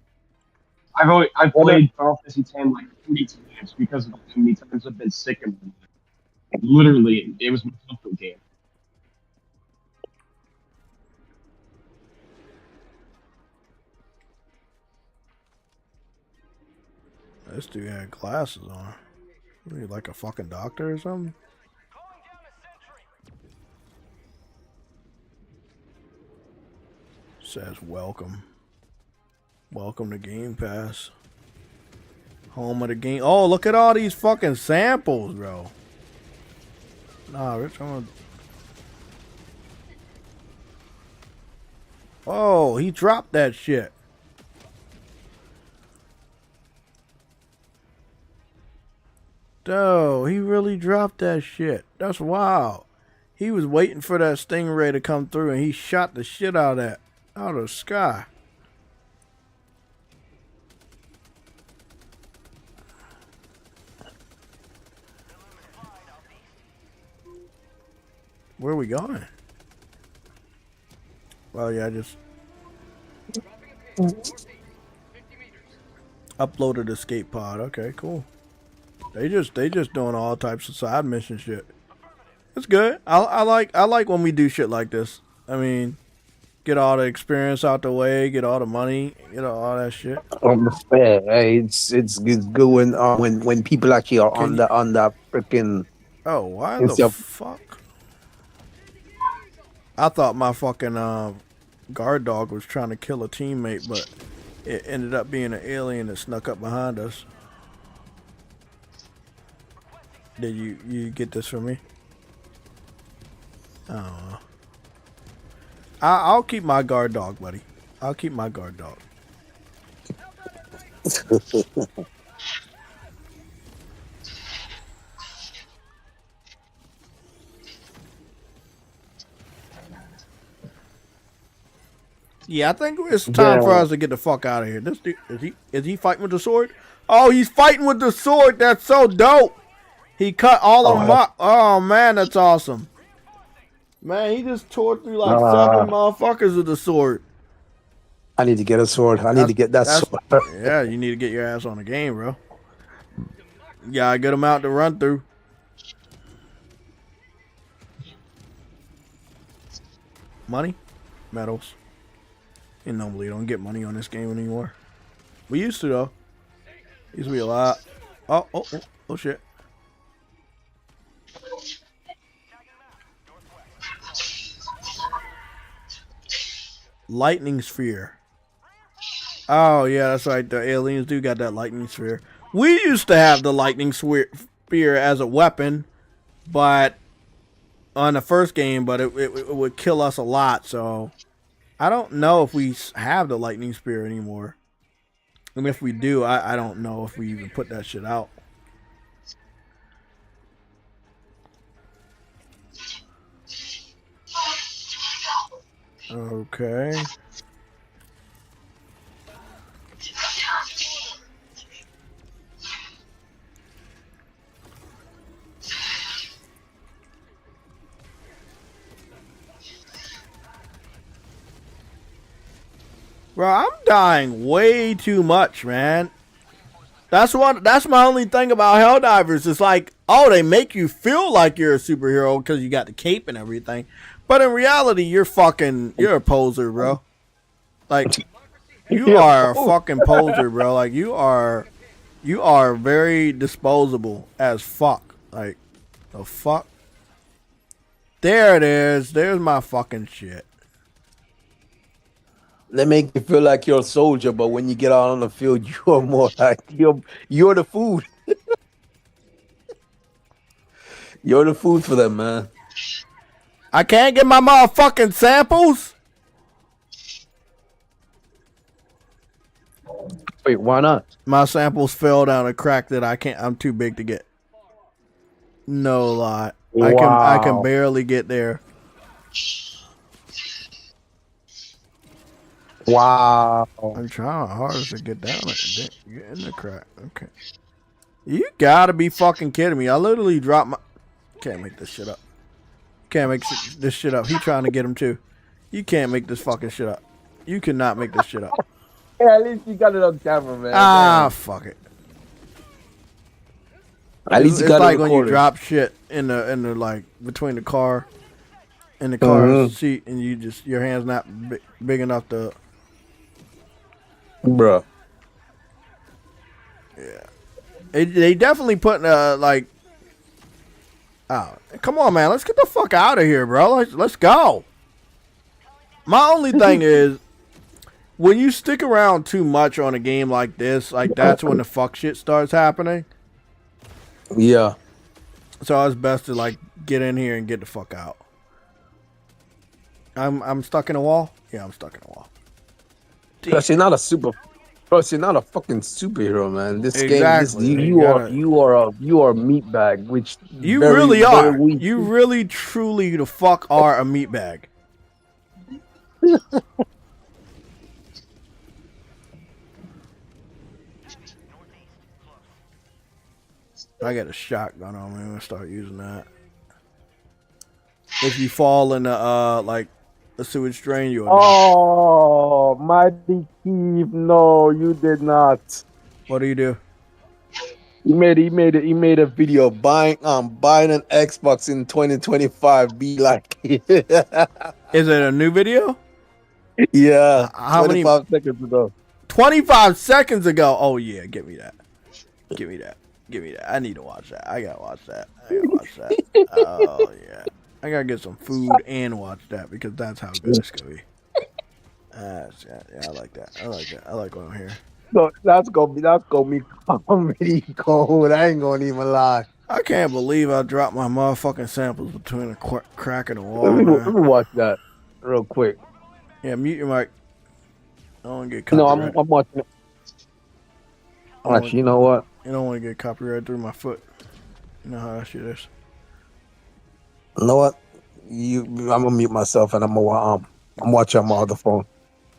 I've played Final Fantasy X like 40 times because of how many times I've been sick of them. Literally, it was my comfort game. This dude had glasses on. What, are you like a fucking doctor or something? Says welcome. Welcome to Game Pass. Home of the game. Oh, look at all these fucking samples, bro. Nah, Rich, I'm gonna... Oh, he dropped that shit. Oh, he really dropped that shit. That's wild. He was waiting for that stingray to come through and he shot the shit out of that. Out of the sky. Where are we going? Well, yeah, I just uploaded the escape pod. Okay, cool. They just doing all types of side mission shit. It's good. I like when we do shit like this. I mean, get all the experience out the way, get all the money, all that shit. Hey, it's good when people actually are on the freaking. Oh, why the fuck? I thought my fucking guard dog was trying to kill a teammate, but it ended up being an alien that snuck up behind us. Did you get this from me? Oh. I'll keep my guard dog, buddy. I'll keep my guard dog. Yeah, I think it's time for us to get the fuck out of here. This dude, is he fighting with the sword? Oh, he's fighting with the sword. That's so dope. He cut all of them up. Oh man, that's awesome. Man, he just tore through like 7 motherfuckers with the sword. I need to get a sword. I need to get that sword. Yeah, you need to get your ass on the game, bro. You gotta get them out to run through. Money? Medals. You normally don't get money on this game anymore. We used to, though. Used to be a lot. Oh shit. Lightning sphere. Oh yeah, that's right. The aliens do got that lightning sphere. We used to have the lightning sphere as a weapon, but on the first game, but it would kill us a lot. So I don't know if we have the lightning spear anymore. And if we do, I don't know if we even put that shit out. Okay. Bro, I'm dying way too much, man. That's my only thing about Helldivers. It's like, oh, they make you feel like you're a superhero because you got the cape and everything. But in reality, you're a poser, bro. Like, you are a fucking poser, bro. Like, you are very disposable as fuck. Like, the fuck? There it is. There's my fucking shit. They make you feel like you're a soldier, but when you get out on the field, you are more like you're the food. You're the food for them, man. I can't get my motherfucking samples. Wait, why not? My samples fell down a crack that I'm too big to get. No lie. Wow. I can barely get there. Wow. I'm trying hard to get down it. Get in the crack. Okay. You gotta be fucking kidding me. I literally dropped my... Can't make this shit up. Can't make this shit up. He trying to get him too. You can't make this fucking shit up. You cannot make this shit up. Yeah, at least you got it on camera, man. Ah, fuck it. At least you it's got like it when you drop shit in the like between the car and the car seat, and your hand's not big enough to. Bruh. Yeah, they definitely put like. Oh, come on, man! Let's get the fuck out of here, bro. Let's go. My only thing is, when you stick around too much on a game like this, like that's when the fuck shit starts happening. Yeah. So it's best to like get in here and get the fuck out. I'm stuck in a wall? Yeah, I'm stuck in a wall. Plus, you're not a fucking superhero, man. This Exactly. game, you are a meatbag, which you really are. You really, truly, the fuck are a meatbag. I got a shotgun on me. I'm gonna start using that. If you fall in the like a sewage drain, you'll die. Oh, mighty Keith! No, you did not. What do you do? He made a video buying an Xbox in 2025. Be like, is it a new video? Yeah, how 25 seconds ago. 25 seconds ago. Oh yeah, give me that. Give me that. Give me that. I need to watch that. I gotta watch that. Oh yeah. I gotta get some food and watch that because that's how good it's gonna be. Yeah, I like that. I like what I'm hearing. So that's gonna be comedy gold. I ain't gonna even lie. I can't believe I dropped my motherfucking samples between a crack and a wall. Let me watch that real quick. Yeah, mute your mic. I don't want to get copyrighted. No, I'm watching it. Actually, you know what? You don't want to get copyrighted through my foot. You know how that shit is. You know what? I'm gonna mute myself and I'm watching on my other phone.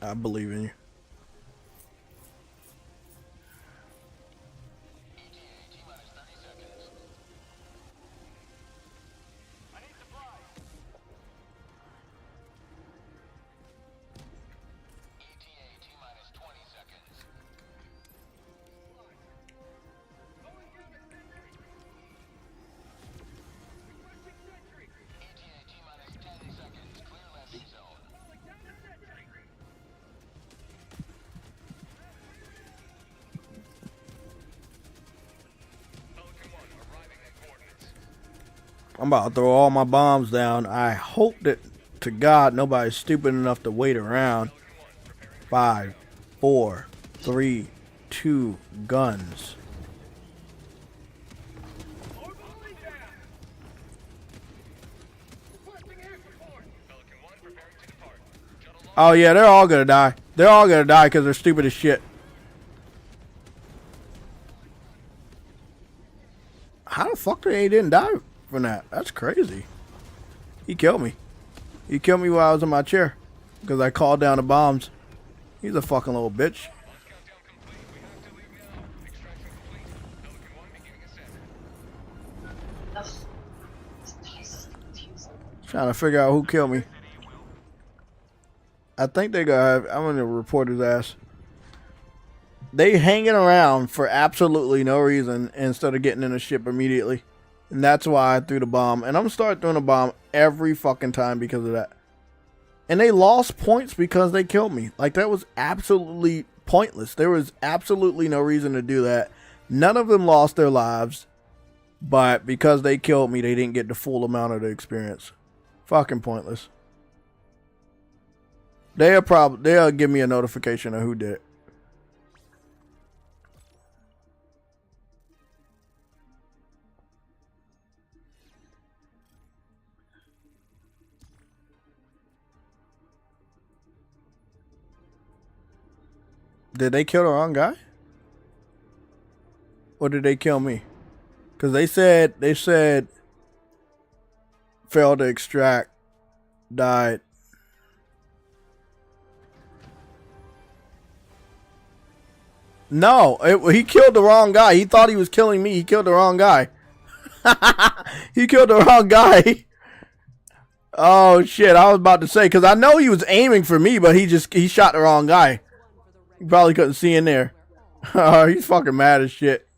I believe in you. I'm about to throw all my bombs down. I hope that to God nobody's stupid enough to wait around. 5, 4, 3, 2, guns. Oh yeah, they're all gonna die. They're all gonna die because they're stupid as shit. How the fuck they didn't die from that? That's crazy. He killed me. He killed me while I was in my chair because I called down the bombs. He's a fucking little bitch. Trying to figure out who killed me. I think they got. I'm gonna report his ass. They hanging around for absolutely no reason instead of getting in the ship immediately, and that's why I threw the bomb. And I'm gonna start throwing a bomb every fucking time because of that. And they lost points because they killed me. Like, that was absolutely pointless. There was absolutely no reason to do that. None of them lost their lives, but because they killed me, they didn't get the full amount of the experience. Fucking pointless. They'll give me a notification of who did it. Did they kill the wrong guy? Or did they kill me? Because they said failed to extract, died. No, he killed the wrong guy. He thought he was killing me. He killed the wrong guy. He killed the wrong guy. Oh shit, I was about to say, because I know he was aiming for me, but he shot the wrong guy. You probably couldn't see in there. Oh, he's fucking mad as shit.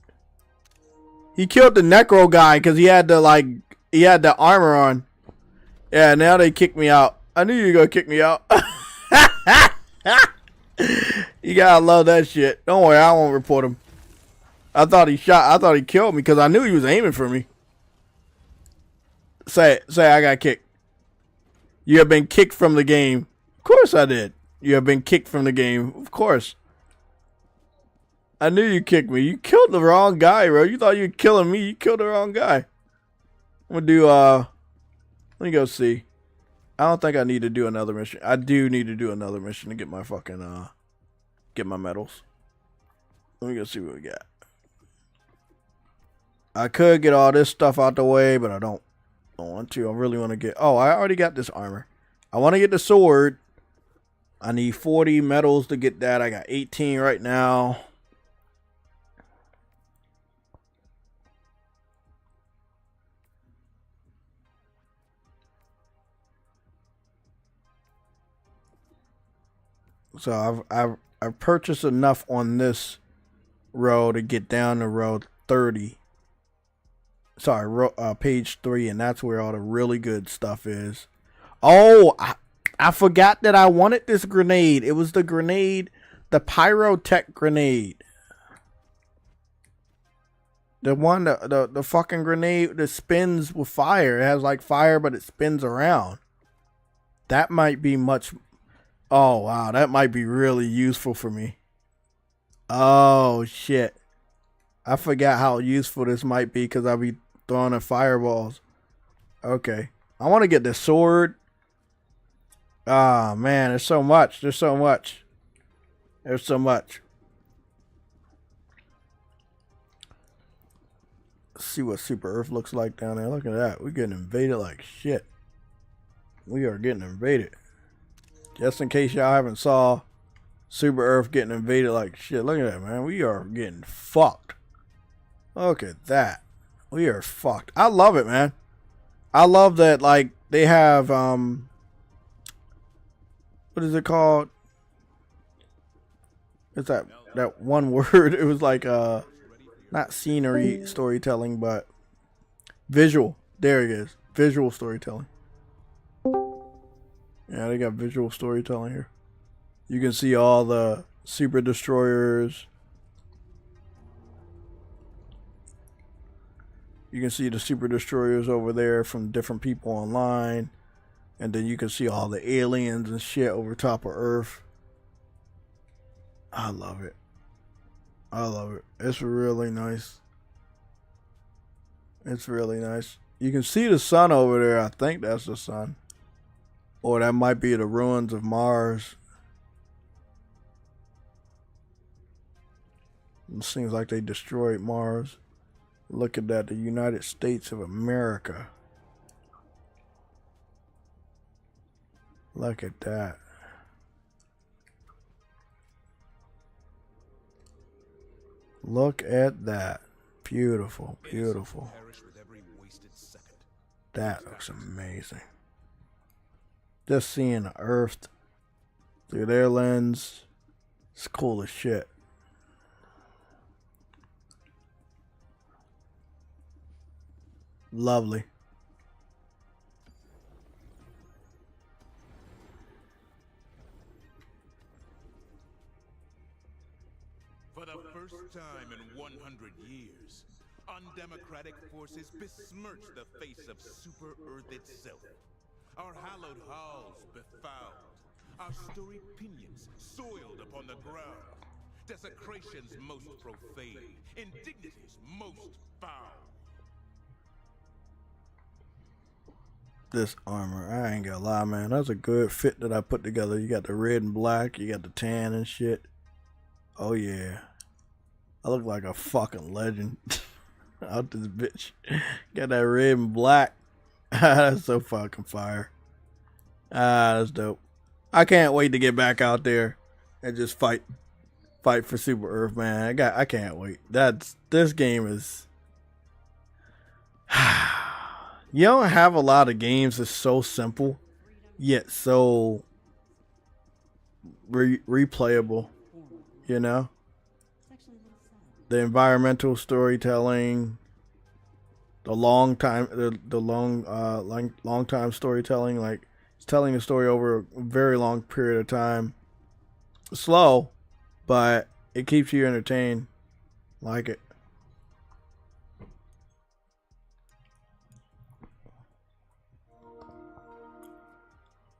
He killed the Necro guy because he had the armor on. Yeah, now they kicked me out. I knew you were gonna kick me out. You gotta love that shit. Don't worry, I won't report him. I thought he killed me because I knew he was aiming for me. Say I got kicked. You have been kicked from the game. Of course I did. You have been kicked from the game. Of course. I knew you kicked me. You killed the wrong guy, bro. You thought you were killing me. You killed the wrong guy. I'm gonna do, let me go see. I don't think I need to do another mission. I do need to do another mission to get my fucking, get my medals. Let me go see what we got. I could get all this stuff out the way, but I don't want to. I really want to get, oh, I already got this armor. I want to get the sword. I need 40 medals to get that. I got 18 right now. So I've purchased enough on this row to get down to row 30. Sorry, page 3, and that's where all the really good stuff is. Oh, I forgot that I wanted this grenade. It was the grenade, the pyrotech grenade. The one, the fucking grenade that spins with fire. It has like fire, but it spins around. That might be much. Oh, wow. That might be really useful for me. Oh, shit. I forgot how useful this might be because I'll be throwing in fireballs. Okay. I want to get the sword. Ah, man. There's so much. There's so much. There's so much. Let's see what Super Earth looks like down there. Look at that. We're getting invaded like shit. We are getting invaded. Just in case y'all haven't saw Super Earth getting invaded like shit. Look at that, man. We are getting fucked. Look at that. We are fucked. I love it, man. I love that, like, they have, what is it called? It's that one word. It was like, not scenery storytelling, but visual. There it is. Visual storytelling. Yeah, they got visual storytelling here. You can see all the super destroyers. You can see the super destroyers over there from different people online. And then you can see all the aliens and shit over top of Earth. I love it. I love it. It's really nice. It's really nice. You can see the sun over there. I think that's the sun. Or that might be the ruins of Mars. It seems like they destroyed Mars. Look at that, the United States of America. Look at that. Look at that. Beautiful, beautiful. That looks amazing. Just seeing the Earth through their lens. It's cool as shit. Lovely. For the first time in 100 years, undemocratic forces besmirch the face of Super Earth itself. Our hallowed halls befouled, our storied pinions soiled upon the ground, desecrations most profane, indignities most foul. This armor, I ain't gonna lie, man. That's a good fit that I put together. You got the red and black, you got the tan and shit. Oh yeah, I look like a fucking legend out this bitch. Got that red and black. That's so fucking fire. That's dope. I can't wait to get back out there and just fight for Super Earth, man. I can't wait. This game is. You don't have a lot of games that's so simple, yet so replayable, you know? The environmental storytelling, the long time storytelling, like it's telling a story over a very long period of time. Slow, but it keeps you entertained. Like it.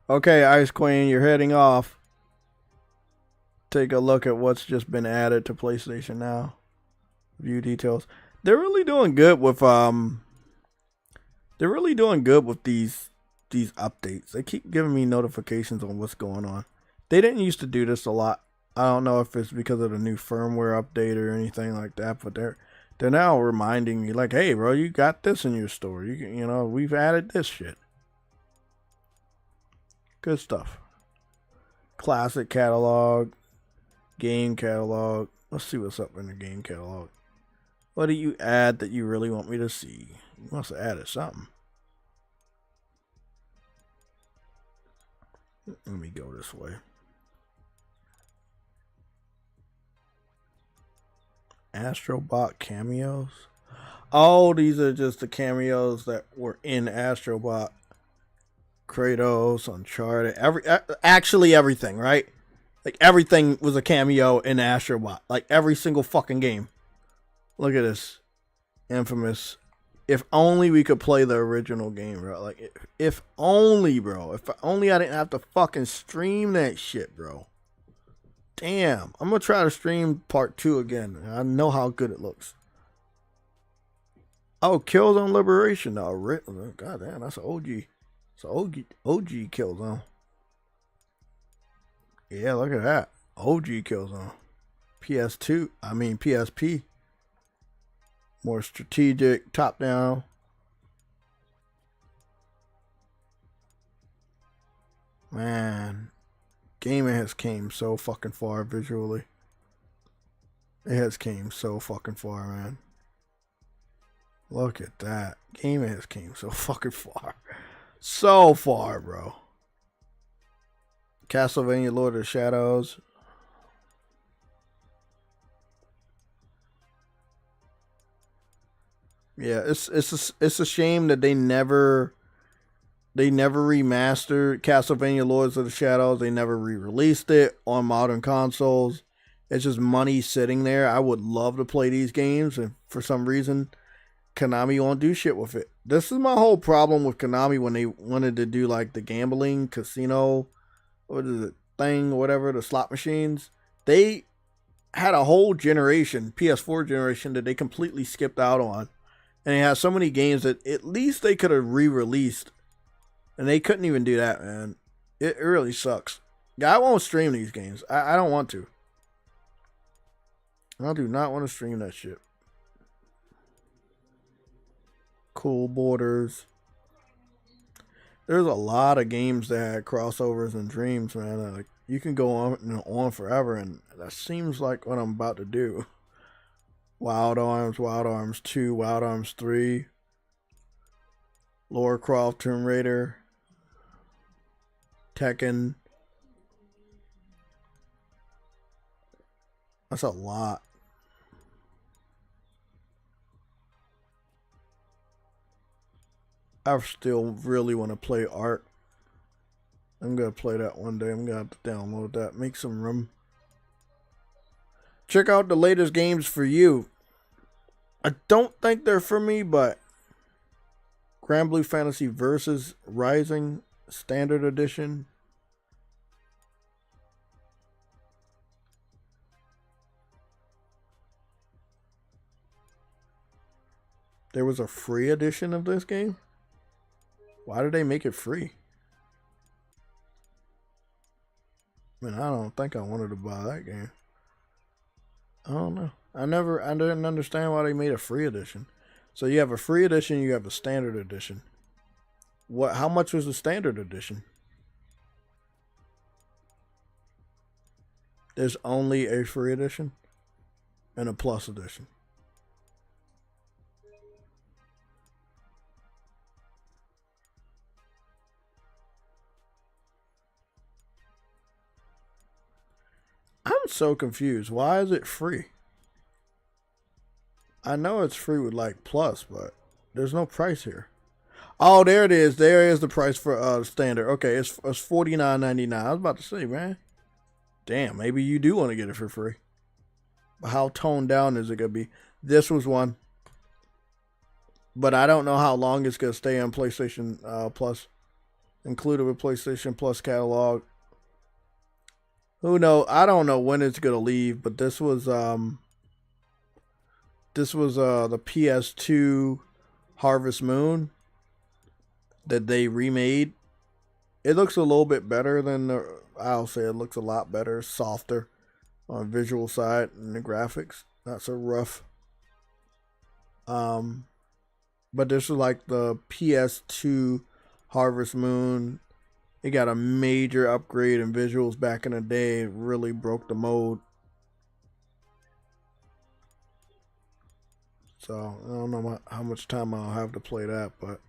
Okay, Ice Queen, you're heading off. Take a look at what's just been added to PlayStation Now. View details. They're really doing good with these updates. They keep giving me notifications on what's going on. They didn't used to do this a lot. I don't know if it's because of the new firmware update or anything like that, but they're now reminding me like, hey bro, you got this in your store. You know, we've added this shit. Good stuff. Classic catalog. Game catalog. Let's see what's up in the game catalog. What do you add that you really want me to see? You must have added something. Let me go this way. Astrobot cameos? Oh, these are just the cameos that were in Astrobot. Kratos, Uncharted, actually everything, right? Like everything was a cameo in Astrobot. Like every single fucking game. Look at this. Infamous. If only we could play the original game, bro. Like if only, bro. If only I didn't have to fucking stream that shit, bro. Damn. I'm gonna try to stream part 2 again. I know how good it looks. Oh, Killzone Liberation. God damn, that's an OG. So OG Killzone. Yeah, look at that. OG Killzone. PSP. More strategic, top down. Man, gaming has came so fucking far visually. It has came so fucking far, man. Look at that. Gaming has came so fucking far. So far, bro. Castlevania Lord of the Shadows. Yeah, it's a shame that they never remastered Castlevania Lords of the Shadows. They never re-released it on modern consoles. It's just money sitting there. I would love to play these games, and for some reason Konami won't do shit with it. This is my whole problem with Konami when they wanted to do like the gambling casino, what is it, thing, whatever, the slot machines. They had a whole generation, PS4 generation, that they completely skipped out on. And they had so many games that at least they could have re-released. And they couldn't even do that, man. It really sucks. Yeah, I won't stream these games. I don't want to. I do not want to stream that shit. Cool Borders. There's a lot of games that had crossovers and dreams, man. Like, you can go on and on forever, and that seems like what I'm about to do. Wild Arms 2, Wild Arms 3, Lara Croft Tomb Raider, Tekken. That's a lot. I still really want to play Art. I'm going to play that one day. I'm going to have to download that. Make some room. Check out the latest games for you. I don't think they're for me, but Grand Blue Fantasy Versus Rising Standard Edition. There was a free edition of this game? Why did they make it free? I mean, I don't think I wanted to buy that game. I don't know. I didn't understand why they made a free edition. So you have a free edition, you have a standard edition. How much was the standard edition? There's only a free edition and a plus edition. I'm so confused. Why is it free? I know it's free with like plus, but there's no price here. Oh, there it is. There is the price for standard. Okay, it's $49.99. I was about to say, man. Damn, maybe you do want to get it for free. But how toned down is it gonna be? This was one. But I don't know how long it's gonna stay on PlayStation Plus. Included with PlayStation Plus catalog. Who knows? I don't know when it's gonna leave, but this was the PS2 Harvest Moon that they remade. It looks a little bit better than I'll say it looks a lot better, softer on the visual side and the graphics. Not so rough. But this is like the PS2 Harvest Moon. It got a major upgrade in visuals back in the day. It really broke the mold. So, I don't know how much time I'll have to play that, but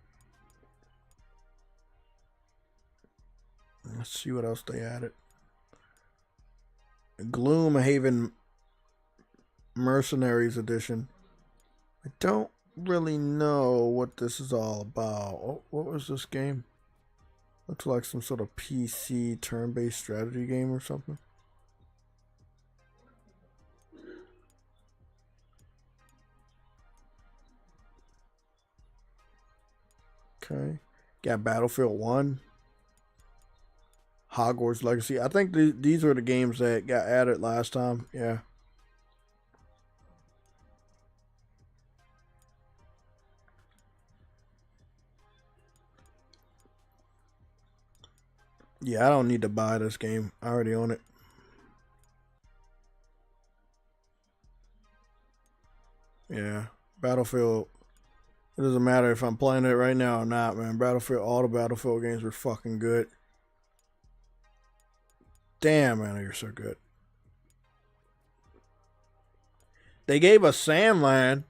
let's see what else they added. Gloomhaven Mercenaries Edition. I don't really know what this is all about. Oh, what was this game? Looks like some sort of PC turn-based strategy game or something. Okay. Got Battlefield 1. Hogwarts Legacy. I think these were the games that got added last time. Yeah. Yeah, I don't need to buy this game. I already own it. Yeah. Battlefield. It doesn't matter if I'm playing it right now or not, man. Battlefield, all the Battlefield games were fucking good. Damn, man, you're so good. They gave us Sandland.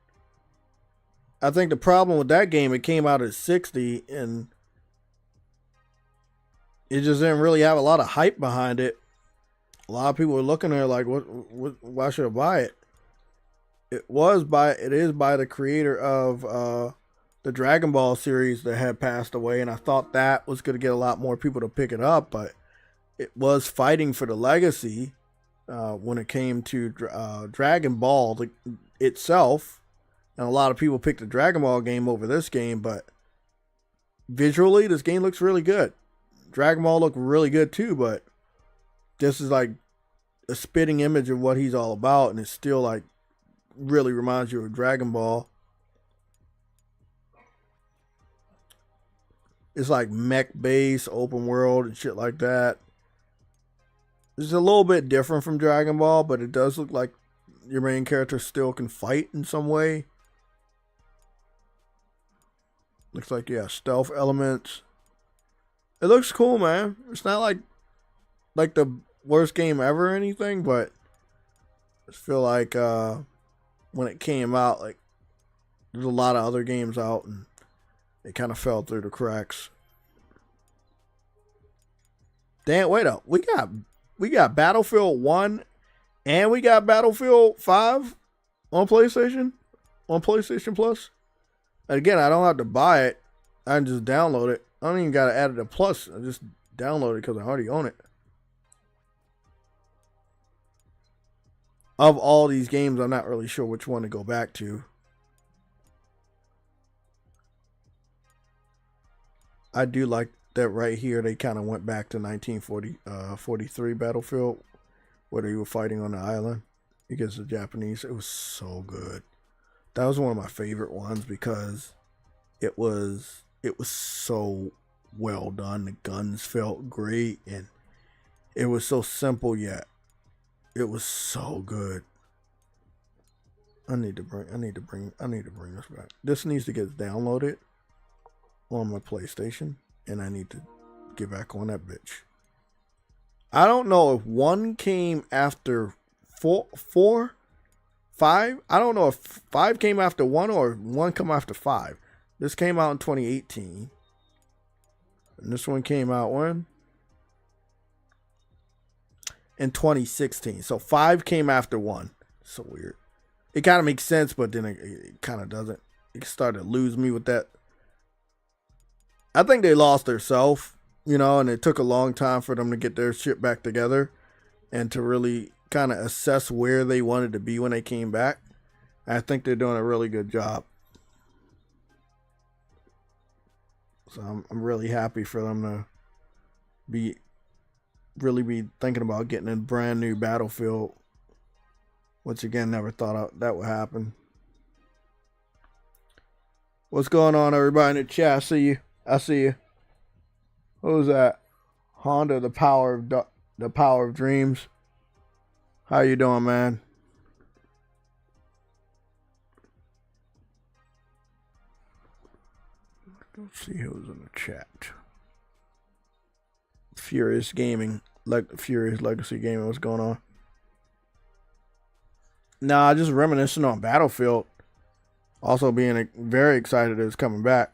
I think the problem with that game, it came out at 60 and it just didn't really have a lot of hype behind it. A lot of people were looking at it like, why should I buy it? It is by the creator of the Dragon Ball series that had passed away, and I thought that was going to get a lot more people to pick it up, but it was fighting for the legacy when it came to Dragon Ball itself, and a lot of people picked the Dragon Ball game over this game, but visually, this game looks really good. Dragon Ball looked really good too, but this is like a spitting image of what he's all about, and it's still like really reminds you of Dragon Ball. It's like mech based, open world and shit like that. It's a little bit different from Dragon Ball, but it does look like your main character still can fight in some way. Looks like you have stealth elements. It looks cool, man. It's not like the worst game ever or anything, but I feel like when it came out, like there's a lot of other games out and they kind of fell through the cracks. Damn, wait up. We got Battlefield 1 and we got Battlefield 5 on PlayStation Plus. Again, I don't have to buy it. I can just download it. I don't even got to add it to Plus. I just download it because I already own it. Of all these games, I'm not really sure which one to go back to. I do like that right here. They kind of went back to 1943 Battlefield, where they were fighting on the island against the Japanese. It was so good. That was one of my favorite ones because it was so well done. The guns felt great and it was so simple yet it was so good. I need to bring this back. This needs to get downloaded on my PlayStation and I need to get back on that bitch. I don't know if 1 came after 4, 5. I don't know if 5 came after 1 or 1 come after 5. This came out in 2018. And this one came out when? In 2016. So 5 came after 1. So weird. It kind of makes sense, but then it kind of doesn't. It started to lose me with that. I think they lost their self, you know, and it took a long time for them to get their shit back together and to really kind of assess where they wanted to be when they came back. I think they're doing a really good job. So I'm really happy for them to be thinking about getting a brand new Battlefield, which again, never thought that would happen. What's going on, everybody in the chat? I see you. Who's that? Honda, the power of dreams. How you doing, man? Let's see who's in the chat. Furious Gaming, Furious Legacy Gaming. What's going on? Nah, just reminiscing on Battlefield. Also being very excited it's coming back.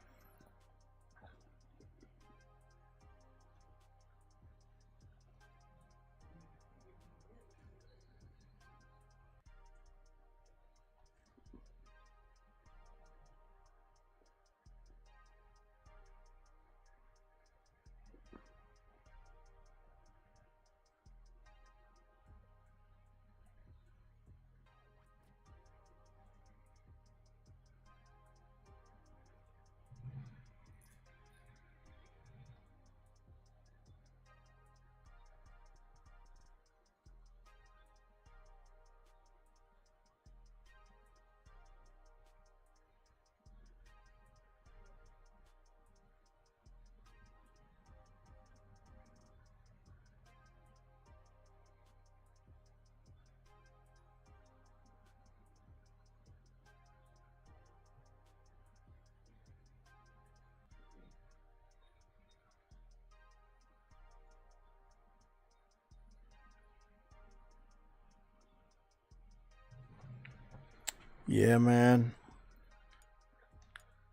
Yeah, man.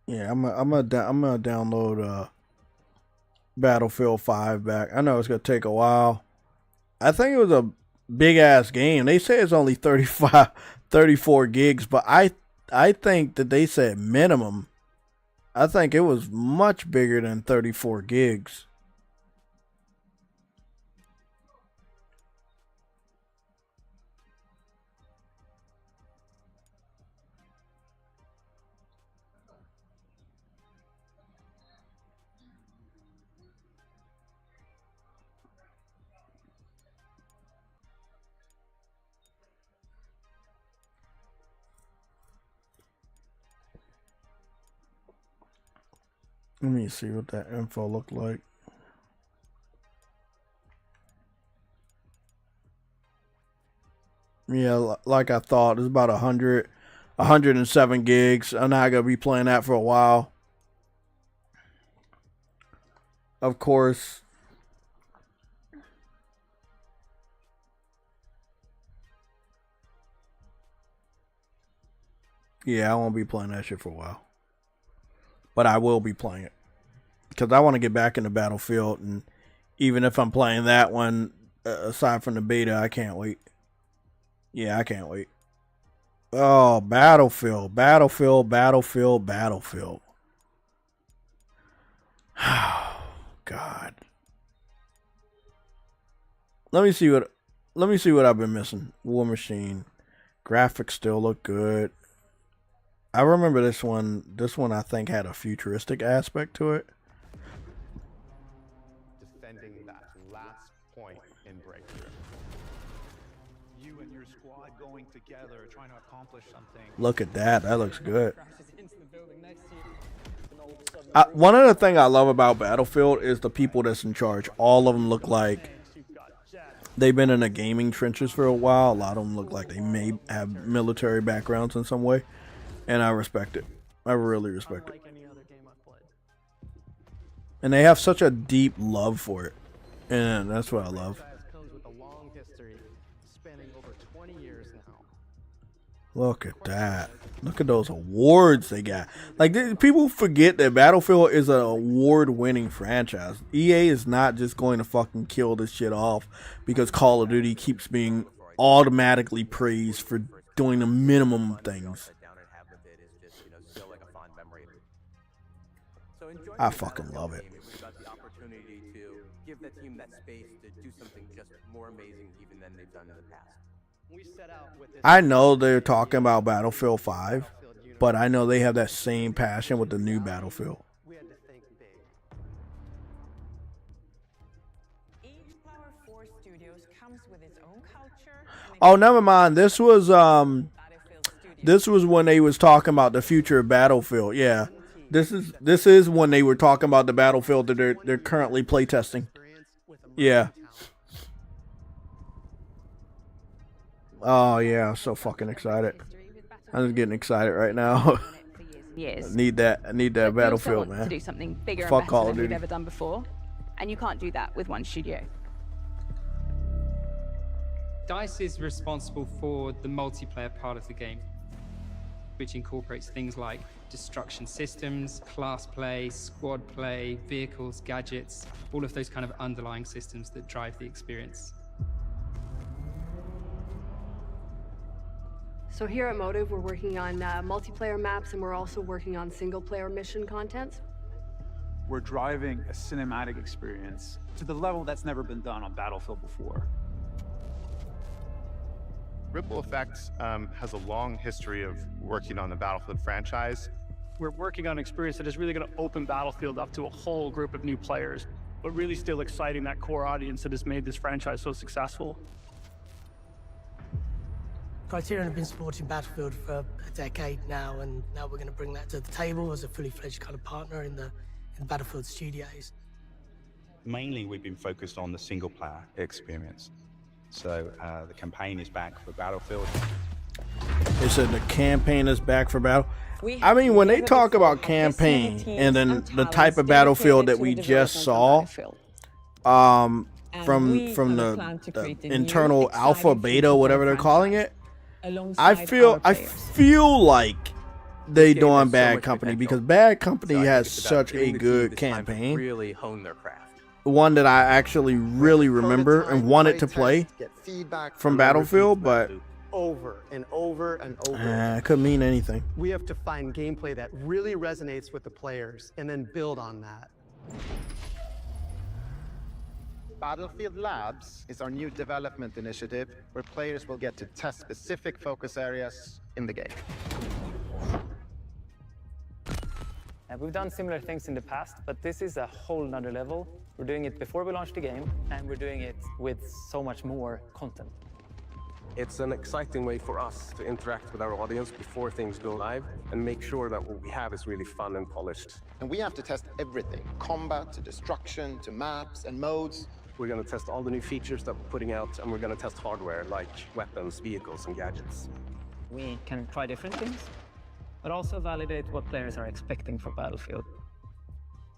Yeah, I'm gonna download Battlefield 5 back. I know it's gonna take a while. I think it was a big ass game. They say it's only 34 gigs, but I think that they said minimum. I think it was much bigger than 34 gigs. Let me see what that info looked like. Yeah, like I thought, it's about 107 gigs. I'm not gonna be playing that for a while. Of course. Yeah, I won't be playing that shit for a while. But I will be playing it. Because I want to get back into Battlefield. And even if I'm playing that one, aside from the beta, I can't wait. Yeah, I can't wait. Oh, Battlefield. Oh, God. Let me see what I've been missing. War Machine. Graphics still look good. I remember this one. This one I think had a futuristic aspect to it. Defending that last point in breakthrough. You and your squad going together, trying to accomplish something. Look at that. That looks good. One of the things I love about Battlefield is the people that's in charge. All of them look like they've been in the gaming trenches for a while. A lot of them look like they may have military backgrounds in some way. And I respect it. I really respect it. And they have such a deep love for it. And that's what I love. Look at that. Look at those awards they got. Like, people forget that Battlefield is an award-winning franchise. EA is not just going to fucking kill this shit off because Call of Duty keeps being automatically praised for doing the minimum things. I fucking love it. Give the team that space to do something just more amazing even than they've done in the past. I know they're talking about Battlefield 5, but I know they have that same passion with the new Battlefield. Oh, never mind. This was when they was talking about the future of Battlefield. Yeah. This is when they were talking about the Battlefield that they're currently playtesting. Yeah. Oh yeah, I'm so fucking excited. I'm just getting excited right now. I need that Battlefield, man. To do something bigger Fuck and Call better of than we've Duty. ever done before, and you can't do that with one studio. DICE is responsible for the multiplayer part of the game, which incorporates things like destruction systems, class play, squad play, vehicles, gadgets, all of those kind of underlying systems that drive the experience. So here at Motive, we're working on multiplayer maps, and we're also working on single-player mission content. We're driving a cinematic experience to the level that's never been done on Battlefield before. Ripple Effects has a long history of working on the Battlefield franchise. We're working on an experience that is really going to open Battlefield up to a whole group of new players, but really still exciting that core audience that has made this franchise so successful. Criterion have been supporting Battlefield for a decade now, and now we're going to bring that to the table as a fully fledged kind of partner in the Battlefield studios. Mainly, we've been focused on the single-player experience. So the campaign is back for Battlefield. They said the campaign is back for Battle. I mean, when they talk about campaign and then the type of Battlefield that we just saw, from the internal alpha, beta, whatever they're calling it, I feel like they doing Bad Company because Bad Company has such a good campaign. Really hone their craft. One that I actually really remember and wanted to play from Battlefield, but over and over and over. It could mean anything. We have to find gameplay that really resonates with the players and then build on that. Battlefield Labs is our new development initiative where players will get to test specific focus areas in the game. We've done similar things in the past, but this is a whole nother level. We're doing it before we launch the game, and we're doing it with so much more content. It's an exciting way for us to interact with our audience before things go live and make sure that what we have is really fun and polished. And we have to test everything, combat to destruction to maps and modes. We're going to test all the new features that we're putting out, and we're going to test hardware like weapons, vehicles, and gadgets. We can try different things, but also validate what players are expecting from Battlefield.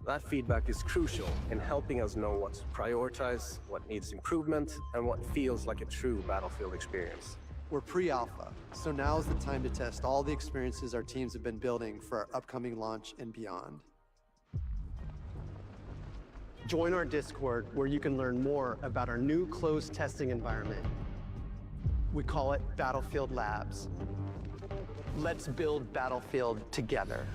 That feedback is crucial in helping us know what to prioritize, what needs improvement, and what feels like a true Battlefield experience. We're pre-alpha, so now's the time to test all the experiences our teams have been building for our upcoming launch and beyond. Join our Discord where you can learn more about our new closed testing environment. We call it Battlefield Labs. Let's build Battlefield together.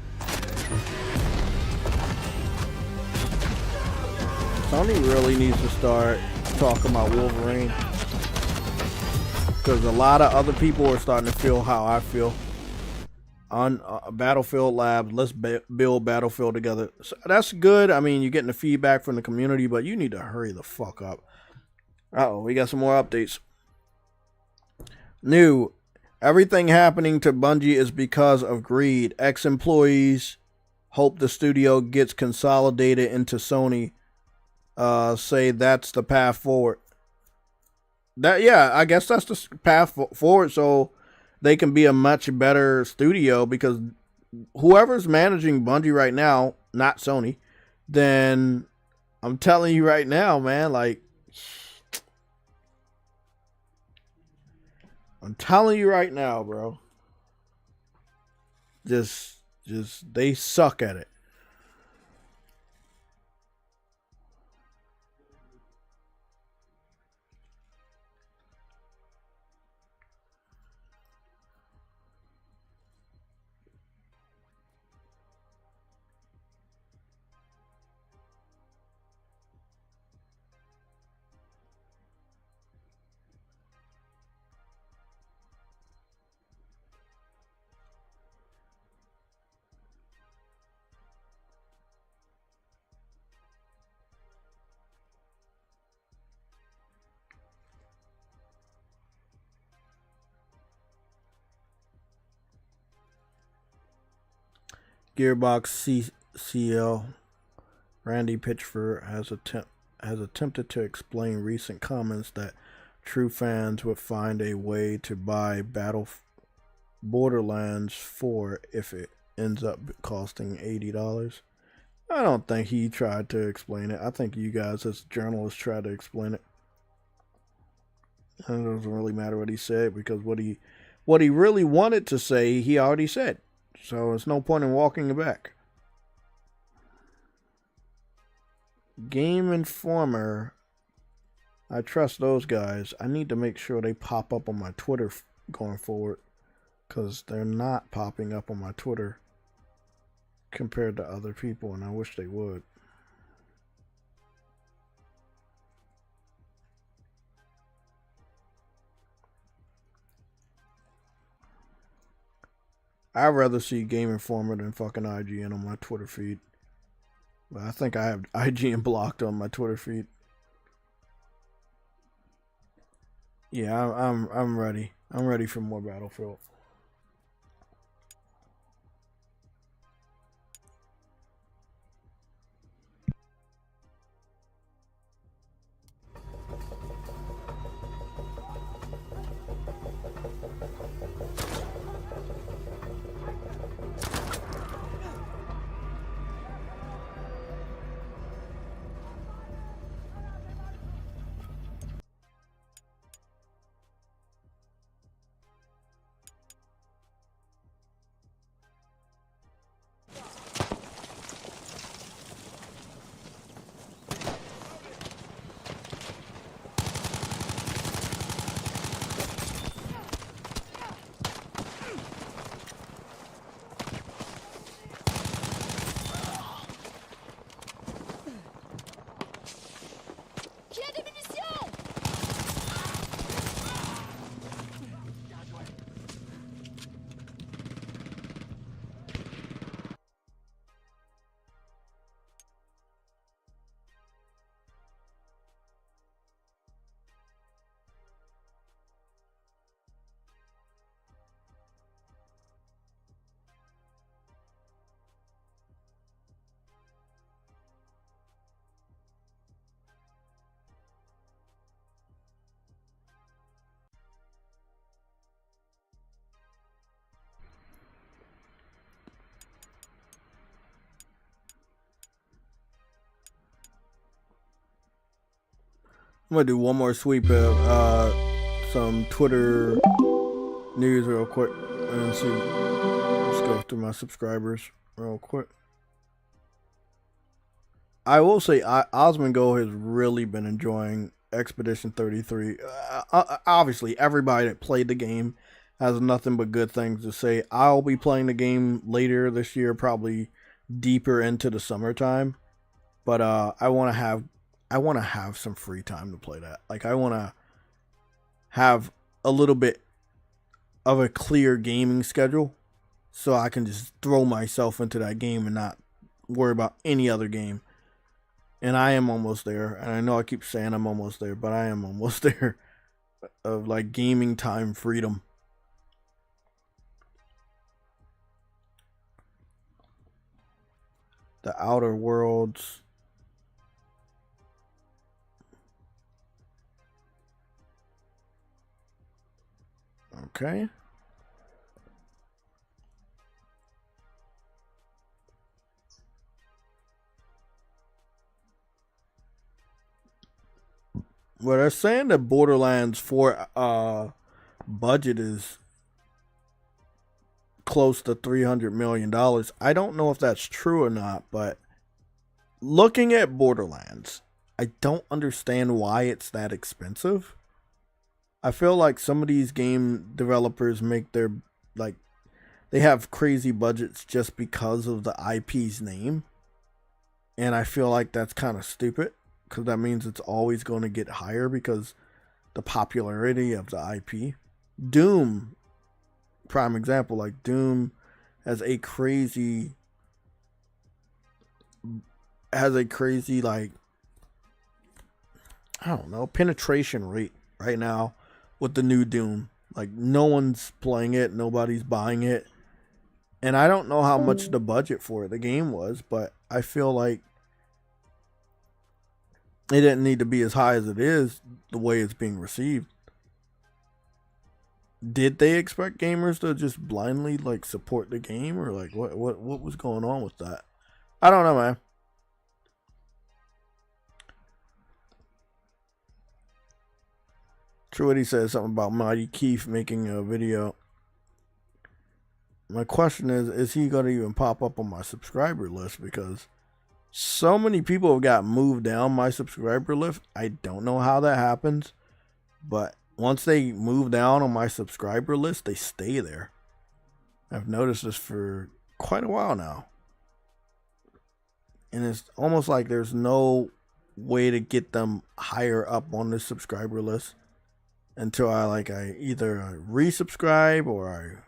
Sony really needs to start talking about Wolverine, because a lot of other people are starting to feel how I feel. On Battlefield Labs, let's build Battlefield together. So that's good. I mean, you're getting the feedback from the community, but you need to hurry the fuck up. Uh-oh, we got some more updates. New. Everything happening to Bungie is because of greed. Ex-employees hope the studio gets consolidated into Sony. Say that's the path forward. Yeah, I guess that's the path forward, so they can be a much better studio, because whoever's managing Bungie right now, not Sony, then I'm telling you right now, man, like, I'm telling you right now, bro, just they suck at it. Gearbox CL Randy Pitchford has attempted to explain recent comments that true fans would find a way to buy Borderlands 4 if it ends up costing $80. I don't think he tried to explain it. I think you guys as journalists tried to explain it. And it doesn't really matter what he said, because what he really wanted to say, he already said. So there's no point in walking it back. Game Informer. I trust those guys. I need to make sure they pop up on my Twitter going forward, because they're not popping up on my Twitter compared to other people, and I wish they would. I'd rather see Game Informer than fucking IGN on my Twitter feed. But I think I have IGN blocked on my Twitter feed. Yeah, I'm ready. I'm ready for more Battlefield. I'm gonna do one more sweep of some Twitter news real quick and see. Let's go through my subscribers real quick. I will say Osmongo has really been enjoying Expedition 33. Obviously, everybody that played the game has nothing but good things to say. I'll be playing the game later this year, probably deeper into the summertime. But I want to have some free time to play that. Like, I want to have a little bit of a clear gaming schedule so I can just throw myself into that game and not worry about any other game. And I am almost there. And I know I keep saying I'm almost there, but I am almost there of like gaming time freedom. The Outer Worlds. Okay. Well, they're saying that Borderlands 4 budget is close to $300 million. I don't know if that's true or not, but looking at Borderlands, I don't understand why it's that expensive. I feel like some of these game developers make their, like, they have crazy budgets just because of the IP's name. And I feel like that's kind of stupid, because that means it's always going to get higher because the popularity of the IP. Doom, prime example, like Doom has a crazy like, I don't know, penetration rate right now with the new Doom. Like, no one's playing it, nobody's buying it. And I don't know how much the budget for the game was, but I feel like it didn't need to be as high as it is the way it's being received. Did they expect gamers to just blindly like support the game, or like what was going on with that? I don't know, man. Truity says something about Mighty Keith making a video. My question is he going to even pop up on my subscriber list? Because so many people have got moved down my subscriber list. I don't know how that happens, but once they move down on my subscriber list, they stay there. I've noticed this for quite a while now. And it's almost like there's no way to get them higher up on the subscriber list until I either resubscribe or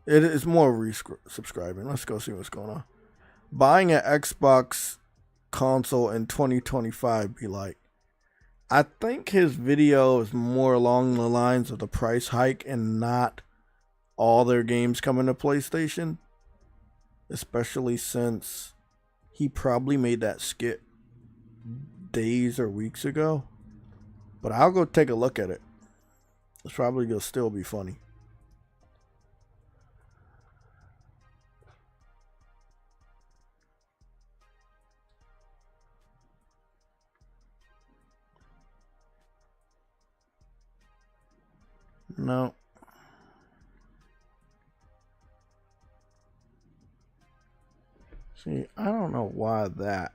it is more resubscribing. Let's go see what's going on. Buying an Xbox console in 2025 be like. I think his video is more along the lines of the price hike and not all their games coming to PlayStation. Especially since he probably made that skit days or weeks ago. But I'll go take a look at it. It's probably going to still be funny. No. See, I don't know why that.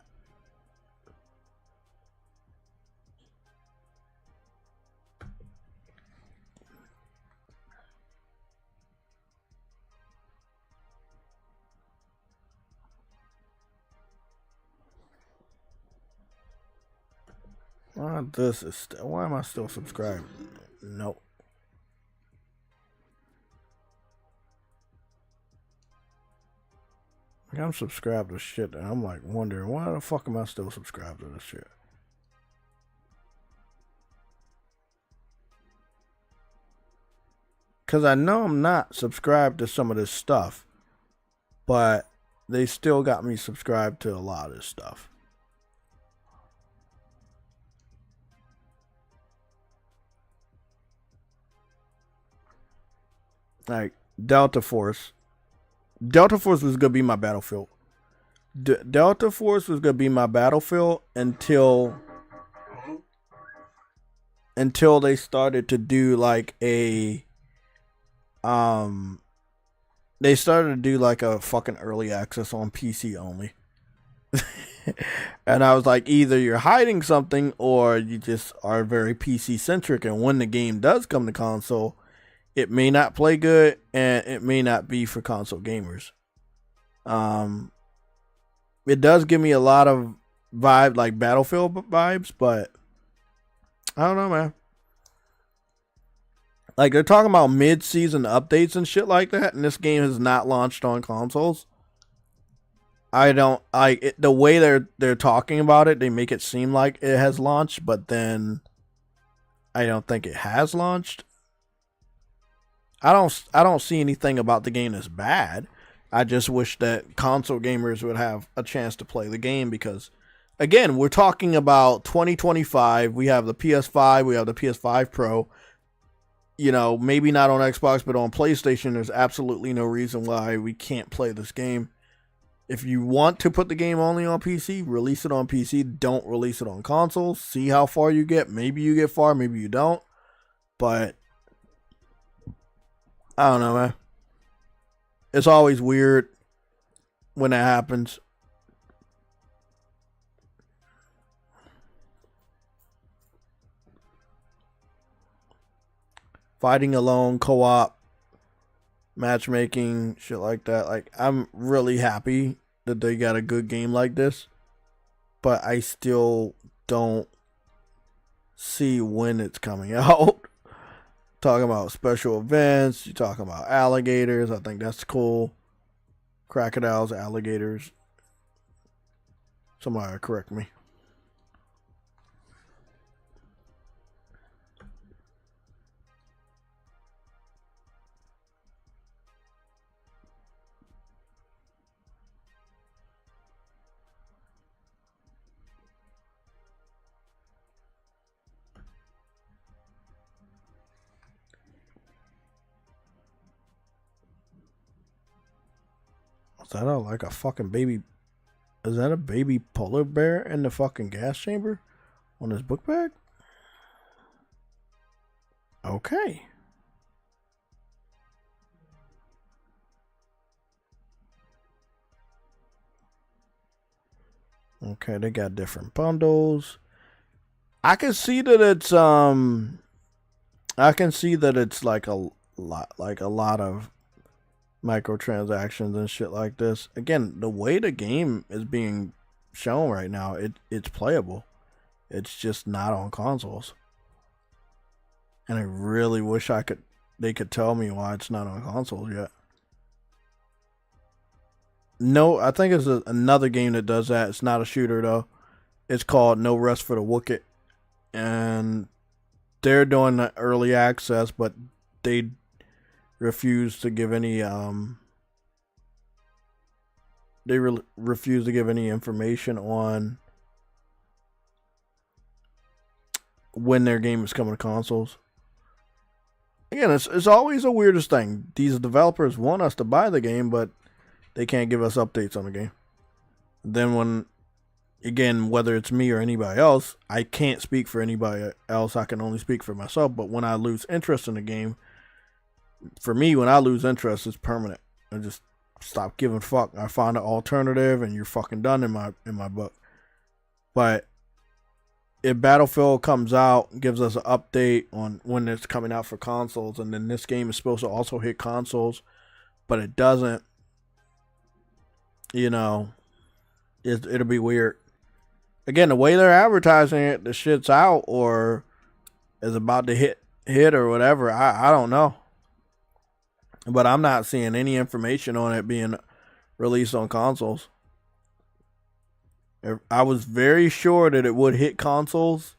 Why am I still subscribed? Nope. I'm subscribed to shit and I'm like wondering why the fuck am I still subscribed to this shit? Cause I know I'm not subscribed to some of this stuff, but they still got me subscribed to a lot of this stuff. Like Delta Force. Delta Force was going to be my Battlefield. Delta Force was going to be my Battlefield until until they started to do like a they started to do like a fucking early access on PC only. And I was like, either you're hiding something or you just are very PC centric, and when the game does come to console, it may not play good and it may not be for console gamers. It does give me a lot of vibe, like Battlefield vibes, but I don't know, man. Like, they're talking about mid-season updates and shit like that, and this game has not launched on consoles. I don't like it, the way they're talking about it. They make it seem like it has launched, but then I don't think it has launched. I don't see anything about the game that's bad. I just wish that console gamers would have a chance to play the game, because again, we're talking about 2025. We have the PS5, we have the PS5 Pro. You know, maybe not on Xbox, but on PlayStation, there's absolutely no reason why we can't play this game. If you want to put the game only on PC, release it on PC. Don't release it on consoles. See how far you get. Maybe you get far, maybe you don't. But I don't know, man. It's always weird when that happens. Fighting alone, co-op, matchmaking, shit like that. Like, I'm really happy that they got a good game like this, but I still don't see when it's coming out. Talking about special events, you're talking about alligators. I think that's cool. Crocodiles, alligators. Somebody correct me. Is that like a fucking baby? Is that a baby polar bear in the fucking gas chamber on his book bag? Okay. Okay, they got different bundles. I can see that it's like a lot of microtransactions and shit like this. Again, the way the game is being shown right now, it's playable. It's just not on consoles. And I really wish they could tell me why it's not on consoles yet. No, I think it's another game that does that. It's not a shooter though. It's called No Rest for the Wicked, and they're doing the early access, but they refuse to give any refuse to give any information on when their game is coming to consoles. Again, it's always the weirdest thing. These developers want us to buy the game, but they can't give us updates on the game. Then when, again, whether it's me or anybody else, I can't speak for anybody else. I can only speak for myself. But when I lose interest in the game, for me, when I lose interest, it's permanent. I just stop giving a fuck. I find an alternative, and you're fucking done in my book. But if Battlefield comes out, gives us an update on when it's coming out for consoles, and then this game is supposed to also hit consoles, but it doesn't, you know, it'll be weird. Again, the way they're advertising it, the shit's out or is about to hit or whatever, I don't know. But I'm not seeing any information on it being released on consoles. I was very sure that it would hit consoles,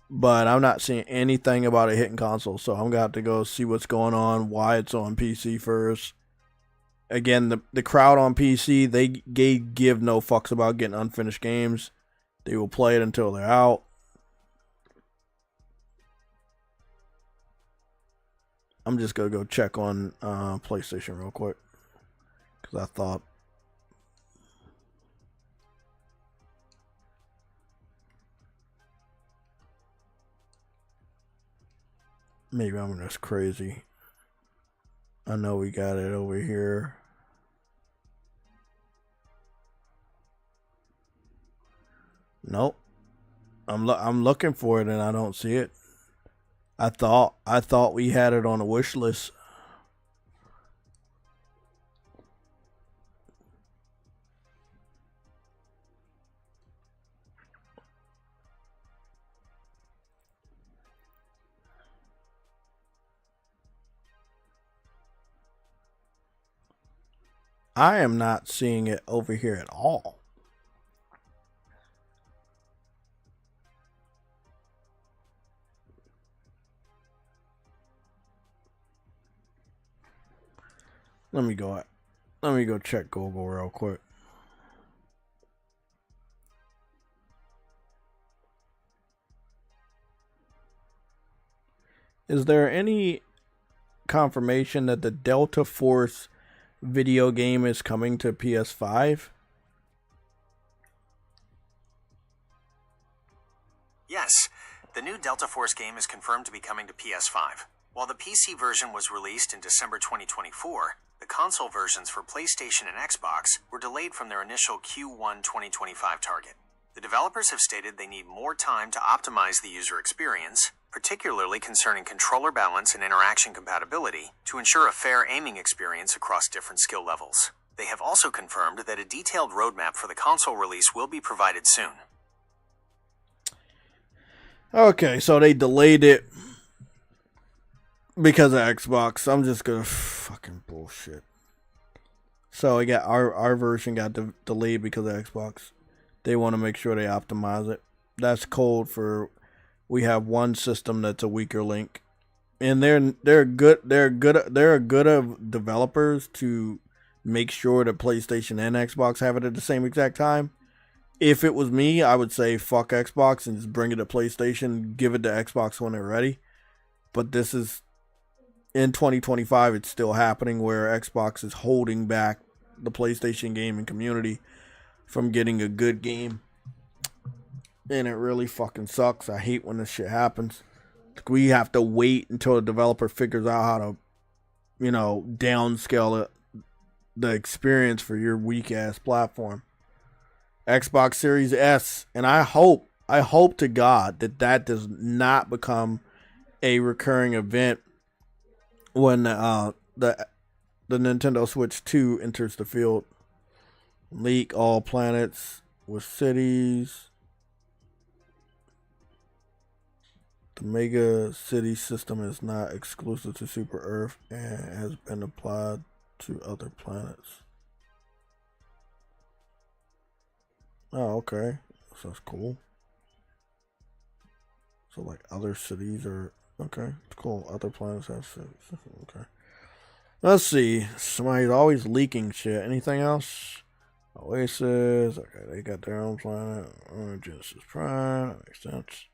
but I'm not seeing anything about it hitting consoles. So I'm going to have to go see what's going on, why it's on PC first. Again, the crowd on PC, they give no fucks about getting unfinished games. They will play it until they're out. I'm just going to go check on PlayStation real quick, because I thought Maybe I'm just crazy. I know we got it over here. Nope. I'm looking for it and I don't see it. I thought we had it on a wish list. I am not seeing it over here at all. Let me go check Google real quick. Is there any confirmation that the Delta Force video game is coming to PS5? Yes, the new Delta Force game is confirmed to be coming to PS5. While the PC version was released in December 2024, the console versions for PlayStation and Xbox were delayed from their initial Q1 2025 target. The developers have stated they need more time to optimize the user experience, particularly concerning controller balance and interaction compatibility, to ensure a fair aiming experience across different skill levels. They have also confirmed that a detailed roadmap for the console release will be provided soon. Okay, so they delayed it because of Xbox. I'm just gonna fucking bullshit. So we got our version got delayed because of Xbox. They want to make sure they optimize it. That's code for we have one system that's a weaker link, and they're good of developers to make sure that PlayStation and Xbox have it at the same exact time. If it was me, I would say fuck Xbox and just bring it to PlayStation, give it to Xbox when they're ready. But this is in 2025, it's still happening where Xbox is holding back the PlayStation gaming community from getting a good game. And it really fucking sucks. I hate when this shit happens. We have to wait until a developer figures out how to, downscale the experience for your weak ass platform. Xbox Series S, and I hope to God that does not become a recurring event when the Nintendo Switch 2 enters the field. Leak all planets with cities. The Mega City system is not exclusive to Super Earth and has been applied to other planets. Oh, okay. So that's cool. So, like, other cities are... Okay, it's cool. Other planets have cities. Okay. Let's see. Somebody's always leaking shit. Anything else? Oasis. Okay, they got their own planet. Genesis Prime. That makes sense.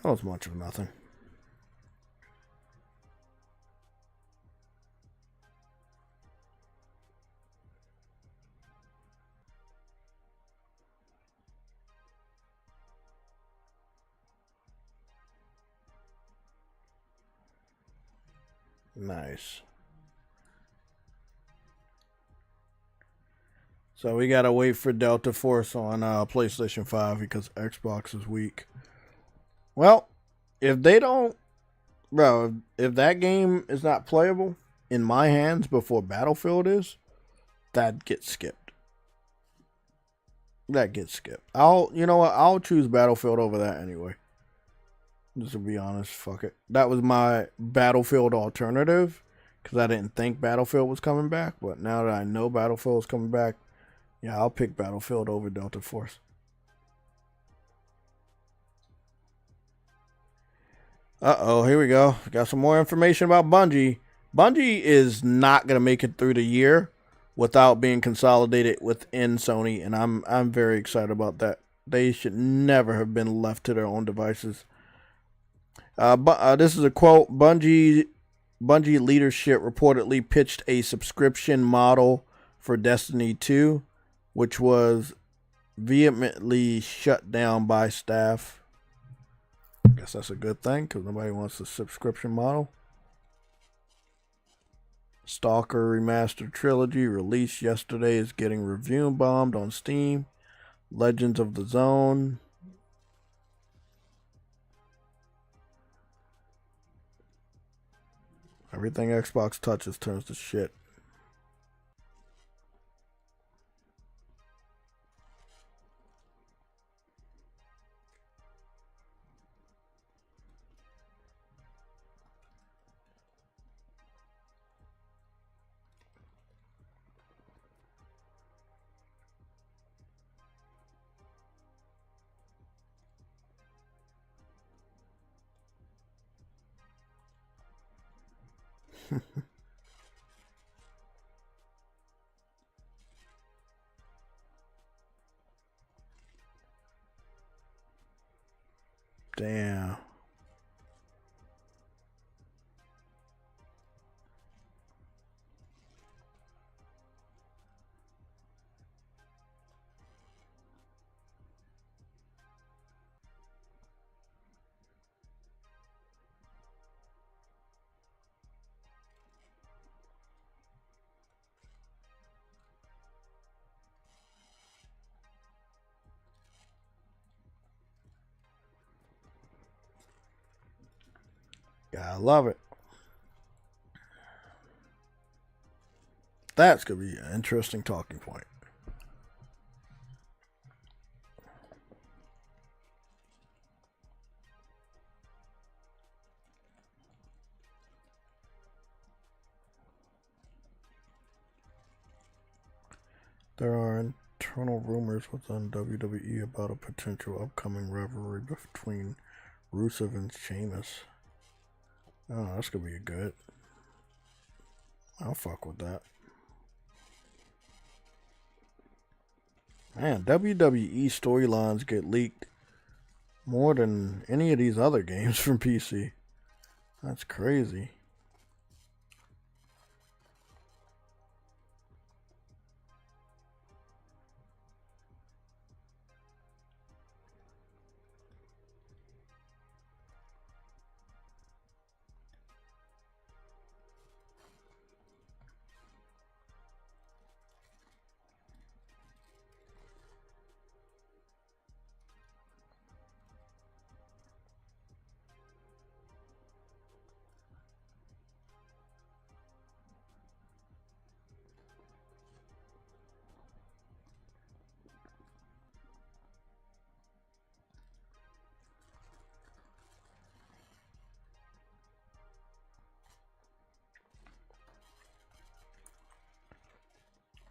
That was much of nothing. Nice. So we gotta wait for Delta Force on PlayStation 5 because Xbox is weak. Well, if they don't... Bro, if that game is not playable in my hands before Battlefield is, that gets skipped. That gets skipped. You know what? I'll choose Battlefield over that anyway. Just to be honest, fuck it. That was my Battlefield alternative. because I didn't think Battlefield was coming back. But now that I know Battlefield is coming back, yeah, I'll pick Battlefield over Delta Force. Uh-oh, here we go. Got some more information about Bungie. Bungie is not going to make it through the year without being consolidated within Sony, and I'm very excited about that. They should never have been left to their own devices. This is a quote. Bungie leadership reportedly pitched a subscription model for Destiny 2, which was vehemently shut down by staff. I guess that's a good thing because nobody wants a subscription model. Stalker Remastered Trilogy released yesterday is getting review bombed on Steam. Legends of the Zone. Everything Xbox touches turns to shit. Damn. Yeah, I love it. That's going to be an interesting talking point. There are internal rumors within WWE about a potential upcoming rivalry between Rusev and Sheamus. Oh, that's going to be good. I'll fuck with that. Man, WWE storylines get leaked more than any of these other games from PC. That's crazy.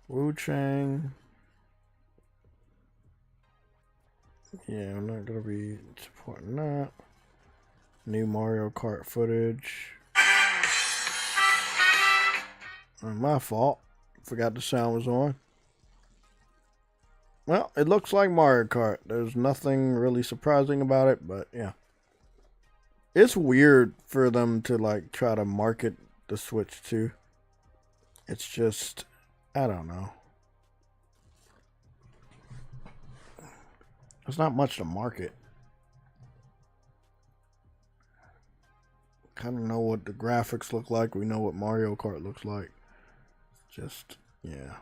Wu Chang. Yeah, I'm not going to be supporting that. New Mario Kart footage. My fault. Forgot the sound was on. Well, it looks like Mario Kart. There's nothing really surprising about it, but yeah. It's weird for them to like try to market the Switch too. It's just, I don't know. There's not much to market. Kind of know what the graphics look like. We know what Mario Kart looks like. Just, yeah.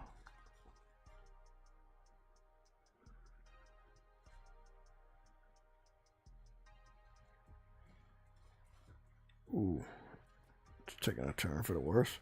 Ooh. It's taking a turn for the worse.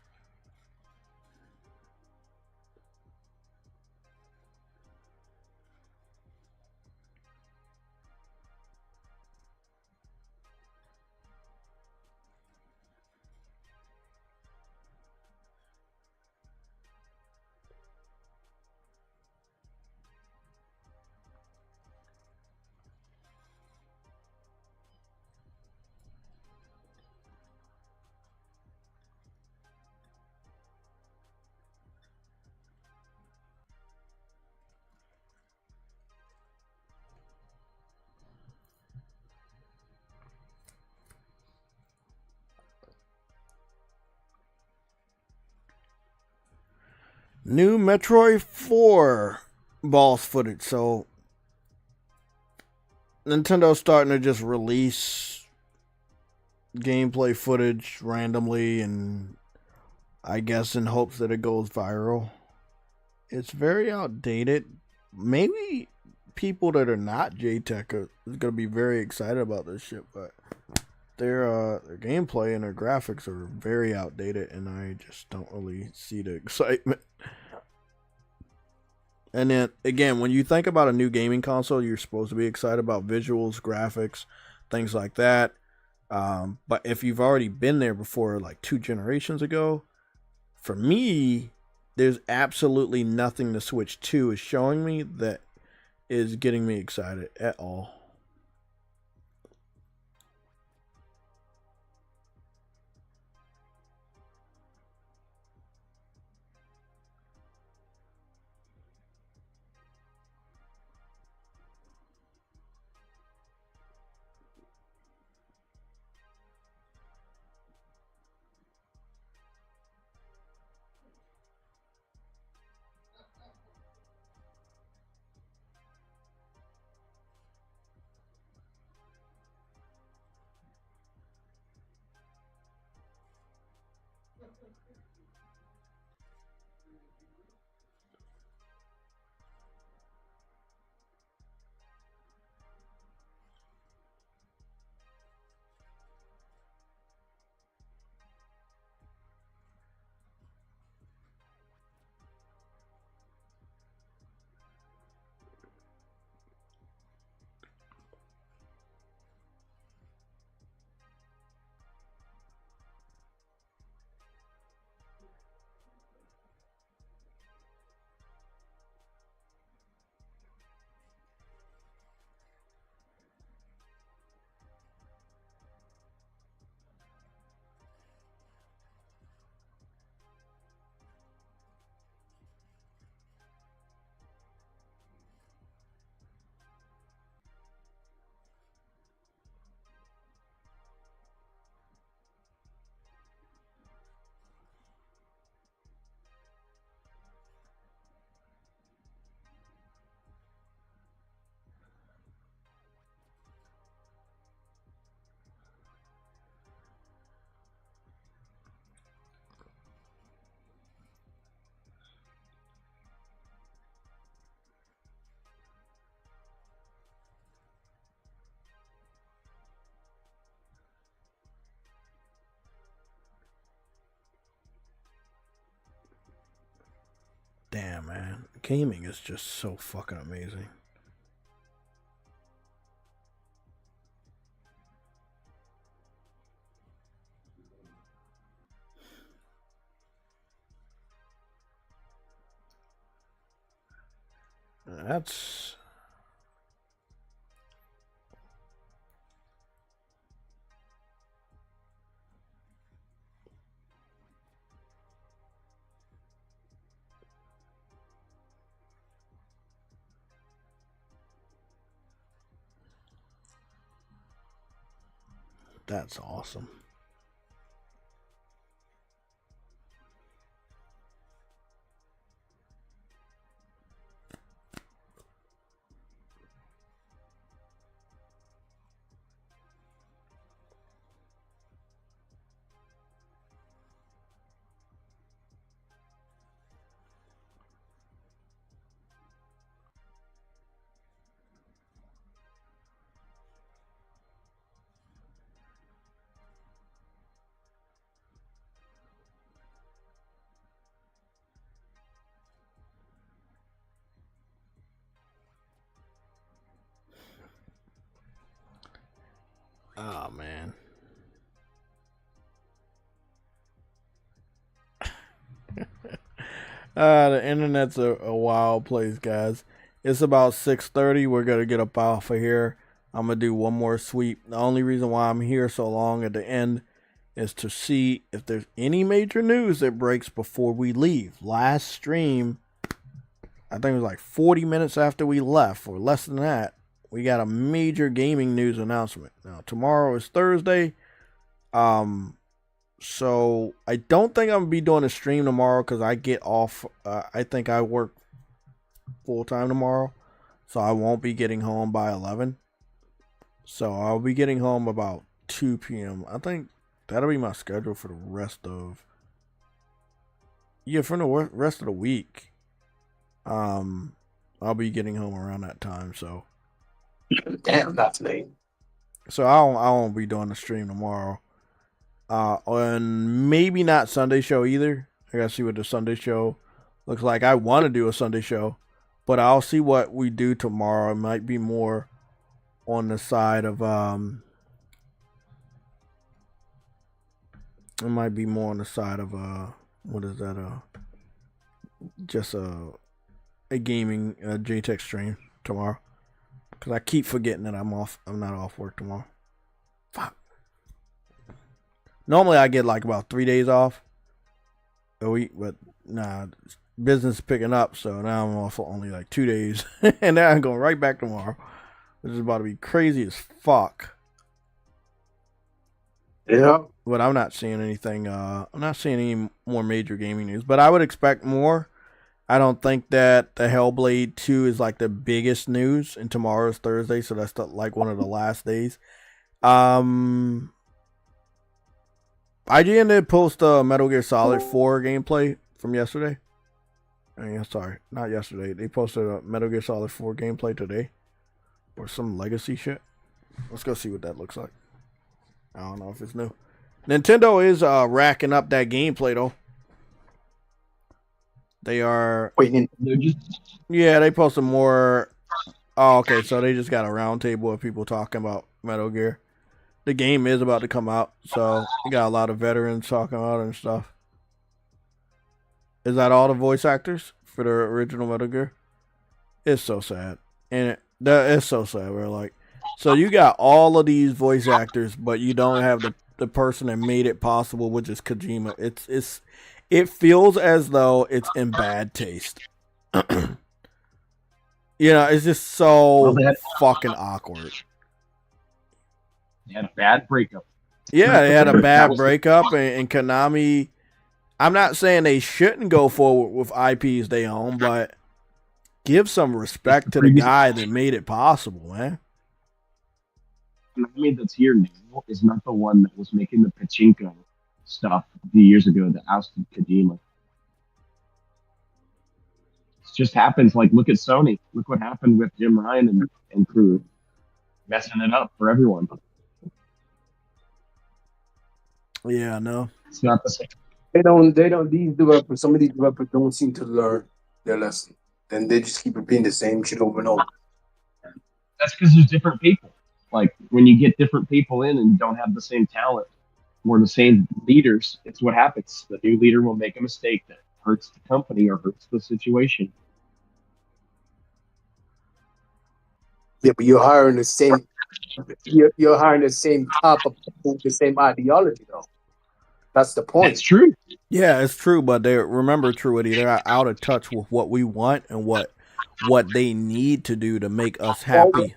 New Metroid 4 boss footage. So Nintendo's starting to just release gameplay footage randomly, and I guess in hopes that it goes viral. It's very outdated. Maybe people that are not JTech are going to be very excited about this shit, but their gameplay and their graphics are very outdated, and I just don't really see the excitement. And then again, when you think about a new gaming console, you're supposed to be excited about visuals, graphics, things like that. But if you've already been there before, like 2 generations ago, for me, there's absolutely nothing the Switch 2 is showing me that is getting me excited at all. Damn, man. Gaming is just so fucking amazing. That's... That's awesome. Oh, man. The internet's a wild place, guys. It's about 6:30. We're going to get up off of here. I'm going to do one more sweep. The only reason why I'm here so long at the end is to see if there's any major news that breaks before we leave. Last stream, I think it was like 40 minutes after we left, or less than that, we got a major gaming news announcement. Now, tomorrow is Thursday. So I don't think I'm gonna be doing a stream tomorrow because I get off. I think I work full time tomorrow, so I won't be getting home by 11. So I'll be getting home about 2 p.m. I think that'll be my schedule for the rest of. Yeah, for the rest of the week. I'll be getting home around that time. So. Damn, that's late. So I won't be doing the stream tomorrow. And maybe not Sunday show either. I gotta see what the Sunday show looks like. I want to do a Sunday show, but I'll see what we do tomorrow. It might be more on the side of It might be more on the side of what is that? Just a gaming JTech stream tomorrow. Cause I keep forgetting that I'm off. I'm not off work tomorrow. Fuck. Normally I get like about 3 days off a week, but nah, business is picking up, so now I'm off for only like 2 days, and then I'm going right back tomorrow. This is about to be crazy as fuck. Yeah. But I'm not seeing anything. I'm not seeing any more major gaming news, but I would expect more. I don't think that the Hellblade 2 is like the biggest news, and tomorrow's Thursday, so that's like one of the last days. IGN did post Metal Gear Solid 4 gameplay from yesterday. Sorry, not yesterday. They posted a Metal Gear Solid 4 gameplay today, or some legacy shit. Let's go see what that looks like. I don't know if it's new. Nintendo is racking up that gameplay though. They are. Yeah, they posted more. Oh, okay. So they just got a round table of people talking about Metal Gear. The game is about to come out, so you got a lot of veterans talking about it and stuff. Is that all the voice actors for the original Metal Gear? It's so sad, and it's so sad. We're like, so you got all of these voice actors, but you don't have the person that made it possible, which is Kojima. It feels as though it's in bad taste. It's just so fucking awkward. They had a bad breakup. Yeah, they had a bad breakup, and Konami. I'm not saying they shouldn't go forward with IPs they own, but give some respect to the guy that made it possible, man. Konami that's here now is not the one that was making the pachinko stuff a few years ago that ousted Kojima. It just happens. Like, look at Sony. Look what happened with Jim Ryan and crew, messing it up for everyone. Yeah, no, it's not the same. They don't. These developers, some of these developers don't seem to learn their lesson. Then they just keep repeating the same shit over and over. That's because there's different people. Like, when you get different people in and you don't have the same talent or the same leaders, it's what happens. The new leader will make a mistake that hurts the company or hurts the situation. Yeah, but you're hiring the same. You're hiring the same type of people with the same ideology, though. That's the point. It's true. Yeah, it's true, but remember, Truity, they're out of touch with what we want and what they need to do to make us happy.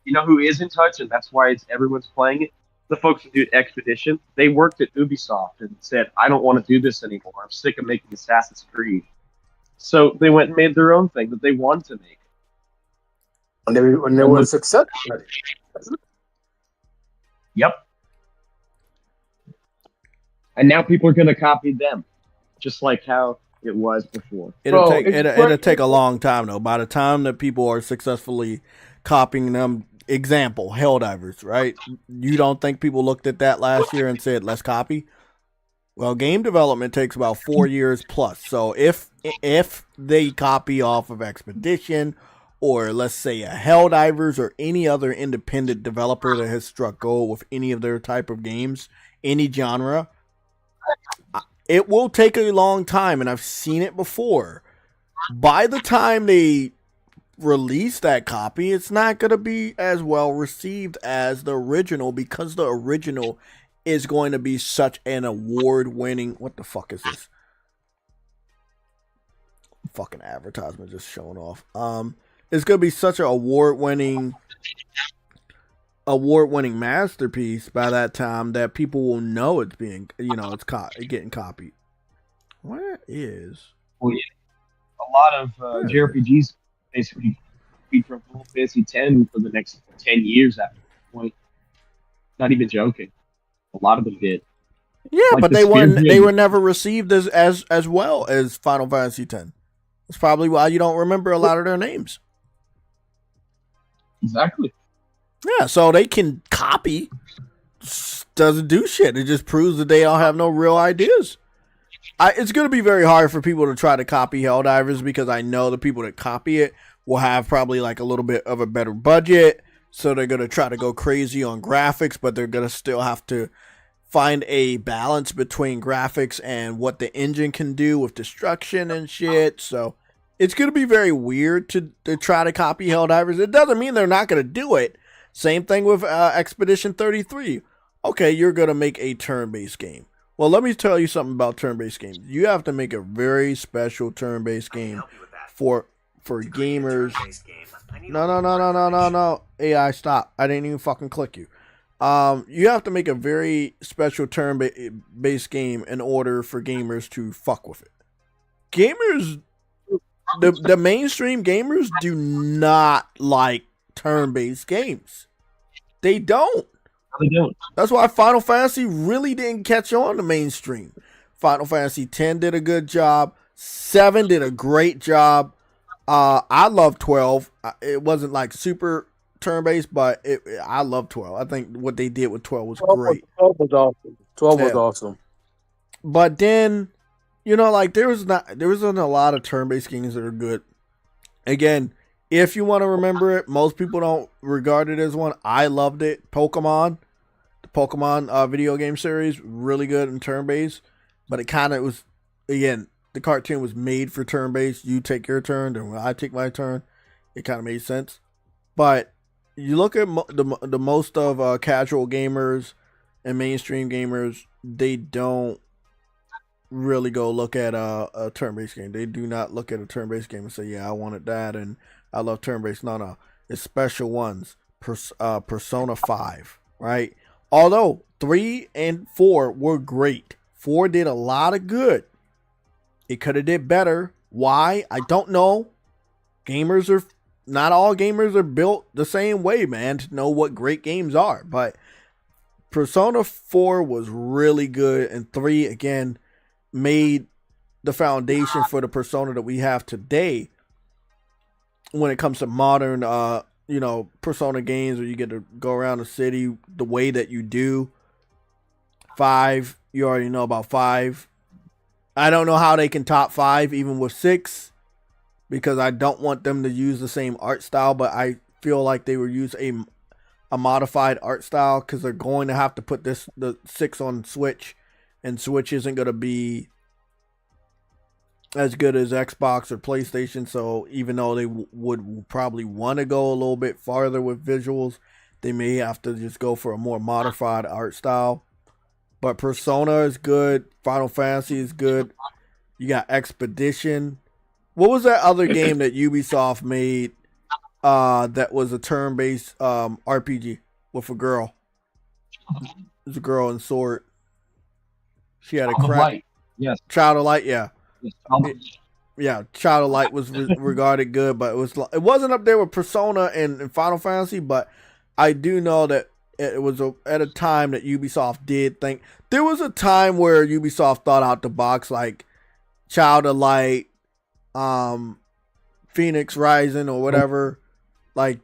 You know who is in touch, and that's why everyone's playing it? The folks who do Expedition. They worked at Ubisoft and said, I don't want to do this anymore. I'm sick of making Assassin's Creed. So they went and made their own thing that they wanted to make. And they were successful. Yep. And now people are going to copy them, just like how it was before. It'll take a long time, though. By the time that people are successfully copying them, example, Helldivers, right? You don't think people looked at that last year and said, let's copy? Well, game development takes about 4 years plus. So if they copy off of Expedition, or let's say a Helldivers or any other independent developer that has struck gold with any of their type of games, any genre, it will take a long time, and I've seen it before. By the time they release that copy, it's not going to be as well received as the original, because the original is going to be such an award-winning... What the fuck is this? Fucking advertisement just showing off. It's going to be such an award-winning award-winning masterpiece by that time that people will know it's being, it's getting copied. Where is? Well, yeah, a lot of JRPGs basically feature Final Fantasy X for the next 10 years at this point. Not even joking. A lot of them did. Yeah, Like but they were never received as well as Final Fantasy X. That's probably why you don't remember a lot of their names. Exactly. Yeah, so they can copy. Doesn't do shit. It just proves that they don't have no real ideas. It's going to be very hard for people to try to copy Helldivers because I know the people that copy it will have probably like a little bit of a better budget. So they're going to try to go crazy on graphics, but they're going to still have to find a balance between graphics and what the engine can do with destruction and shit. So it's going to be very weird to try to copy Helldivers. It doesn't mean they're not going to do it. Same thing with Expedition 33. Okay, you're going to make a turn-based game. Well, let me tell you something about turn-based games. You have to make a very special turn-based game for gamers. No. AI, stop. I didn't even fucking click you. You have to make a very special turn-based game in order for gamers to fuck with it. Gamers, the mainstream gamers do not like turn-based games. They don't. That's why Final Fantasy really didn't catch on the mainstream. Final Fantasy X did a good job. 7 did a great job. I love 12. It wasn't like super turn-based, but I love 12. I think what they did with 12 was great. 12 was awesome. 12 was awesome. But then, like there wasn't a lot of turn-based games that are good. Again, if you want to remember it, most people don't regard it as one. I loved it. Pokemon. The Pokemon video game series, really good in turn-based. But it kind of was, again, the cartoon was made for turn-based. You take your turn, then when I take my turn, it kind of made sense. But you look at the most of casual gamers and mainstream gamers, they don't really go look at a turn-based game. They do not look at a turn-based game and say, yeah, I wanted that, and I love turn-based. No. It's special ones. Persona 5, right? Although 3 and 4 were great. 4 did a lot of good. It could have did better. Why? I don't know. Not all gamers are built the same way, man, to know what great games are. But Persona 4 was really good, and 3, again, made the foundation for the Persona that we have today when it comes to modern, Persona games where you get to go around the city the way that you do. 5, you already know about 5. I don't know how they can top 5 even with 6 because I don't want them to use the same art style, but I feel like they will use a modified art style because they're going to have to put the 6 on Switch, and Switch isn't going to be as good as Xbox or PlayStation. So even though they would probably want to go a little bit farther with visuals, they may have to just go for a more modified art style. But Persona is good. Final Fantasy is good. You got Expedition. What was that other game that Ubisoft made that was a turn-based RPG with a girl? There's a girl in sword. She had a crack. Yes. Child of Light, yeah. Yeah, Child of Light was regarded good, but it wasn't up there with Persona and Final Fantasy. But I do know that it was at a time that Ubisoft did think. There was a time where Ubisoft thought out the box, like Child of Light, Phoenix Rising or whatever. Like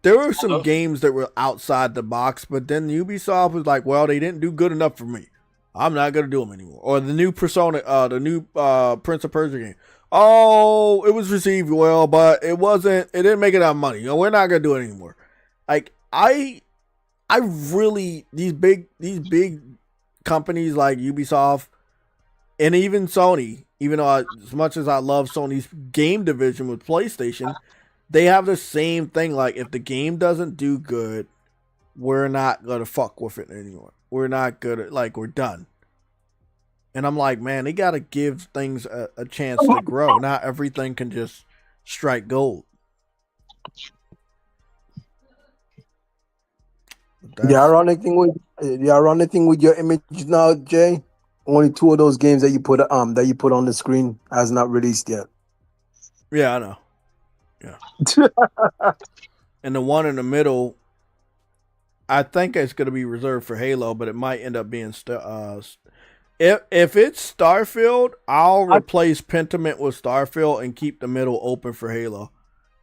there were some games that were outside the box, but then Ubisoft was like, well, they didn't do good enough for me. I'm not gonna do them anymore. Or the new Persona, the new Prince of Persia game. Oh, it was received well, but it didn't make enough money. We're not gonna do it anymore. Like I really these big companies like Ubisoft and even Sony, even though as much as I love Sony's game division with PlayStation, they have the same thing. Like if the game doesn't do good, we're not gonna fuck with it anymore. We're not good at, we're done. And I'm like, man, they got to give things a chance to grow. Not everything can just strike gold. The ironic thing with your image now, Jay, only 2 of those games that you put on the screen has not released yet. Yeah, I know. Yeah. And the one in the middle, I think it's going to be reserved for Halo, but it might end up being if it's Starfield, I'll replace Pentiment with Starfield and keep the middle open for Halo,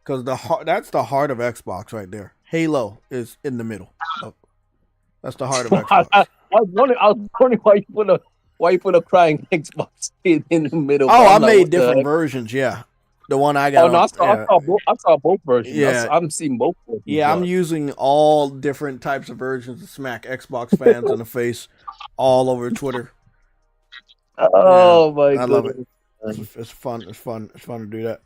because that's the heart of Xbox right there. Halo is in the middle. That's the heart of Xbox. I was wondering why you put a crying Xbox in the middle. Oh, I made different versions. Yeah, the one I got. Oh no, I saw both versions. Yeah, I'm seeing both versions. Yeah, I'm using all different types of versions to smack Xbox fans in the face all over Twitter. Oh my I god, love it. It's fun. It's fun to do that.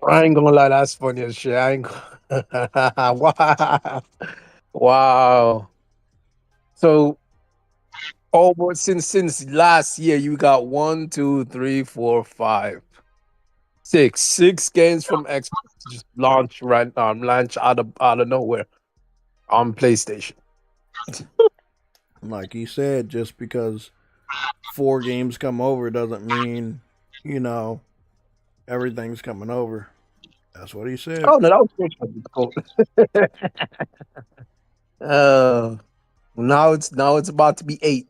I ain't gonna lie, that's funny as shit. Wow. So over since last year, you got 1, 2, 3, 4, 5, 6 games from Xbox just launch out of nowhere on PlayStation. Like he said, just because 4 games come over doesn't mean, everything's coming over. That's what he said. Oh no, that was cool. Now it's about to be 8.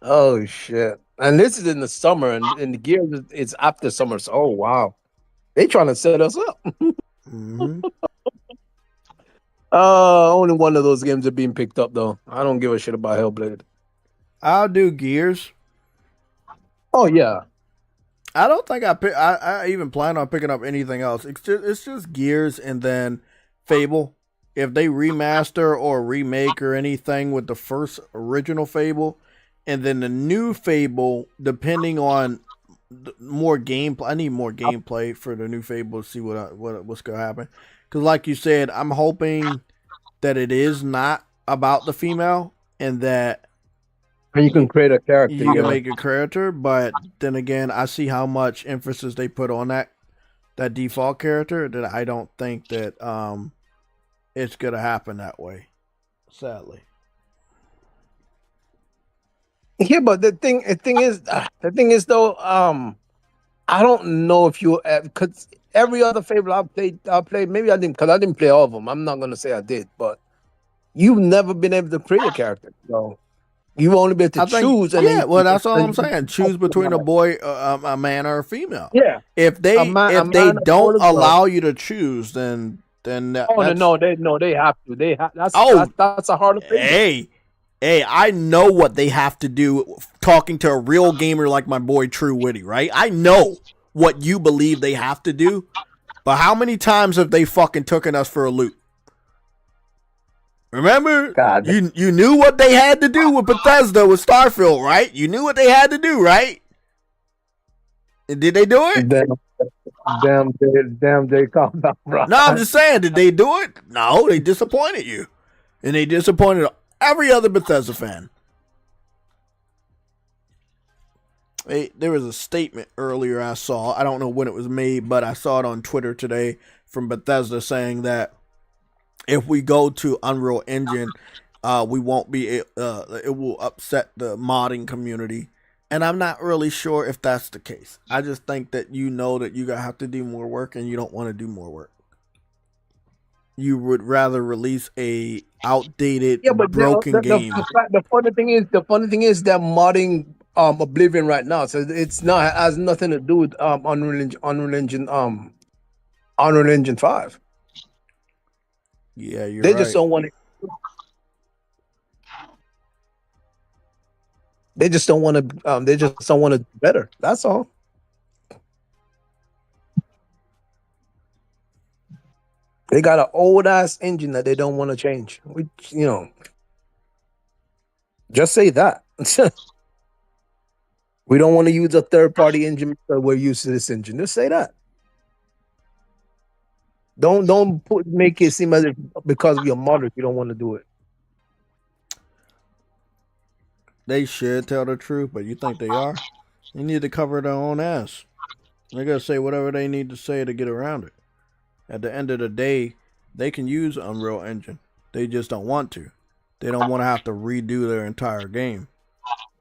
Oh shit! And this is in the summer, and the gear it's after summer. So, oh wow, they trying to set us up. Mm-hmm. Only one of those games are being picked up though. I don't give a shit about Hellblade. I'll do Gears. Oh yeah. I don't think I even plan on picking up anything else. It's just Gears and then Fable. If they remaster or remake or anything with the first original Fable, and then the new Fable, depending on more gameplay. I need more gameplay for the new Fable to see what's gonna happen. Because like you said, I'm hoping that it is not about the female and that you can create a character. You can make a character, but then again, I see how much emphasis they put on that default character that I don't think that it's gonna happen that way. Sadly. Yeah, but the thing is though, I don't know if you because every other Fable I played. Maybe I didn't, because I didn't play all of them. I'm not gonna say I did, but you've never been able to create a character. So you've only been able to choose. That's all I'm saying. Choose between a boy, a man, or a female. Yeah. If they don't allow you to choose, then they have to. That's a harder thing. Hey, I know what they have to do talking to a real gamer like my boy True Witty, right? I know what you believe they have to do, but how many times have they fucking taken us for a loop? Remember? God. You knew what they had to do with Bethesda with Starfield, right? You knew what they had to do, right? And did they do it? Damn, they calm down, bro. No, I'm just saying, did they do it? No, they disappointed you. And they disappointed every other Bethesda fan. Hey, there was a statement earlier I saw. I don't know when it was made, but I saw it on Twitter today from Bethesda saying that if we go to Unreal Engine, we won't be. It will upset the modding community, and I'm not really sure if that's the case. I just think that that you're gonna have to do more work, and you don't want to do more work. You would rather release a outdated, broken game. The funny thing is that modding Oblivion right now, so has nothing to do with Unreal Engine 5. Yeah, they just don't want it. They just don't want to. They just don't want it better. That's all. They got an old ass engine that they don't want to change. Which just say that. We don't want to use a third party engine because we're used to this engine. Just say that. Don't make it seem as if because we are modders you don't want to do it. They should tell the truth, but you think they are? They need to cover their own ass. They're gonna say whatever they need to say to get around it. At the end of the day, They can use Unreal Engine. They just don't want to. They don't want to have to redo their entire game.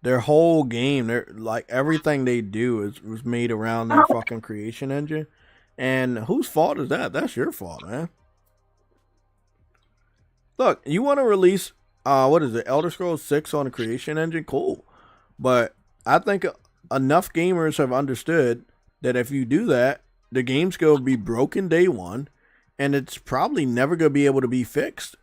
Their whole game, like everything they do was made around their fucking creation engine. And whose fault is that? That's your fault, man. Look, you want to release what is it, Elder Scrolls 6 on the creation engine? Cool. But I think enough gamers have understood that if you do that, the game's going to be broken day one, and it's probably never going to be able to be fixed.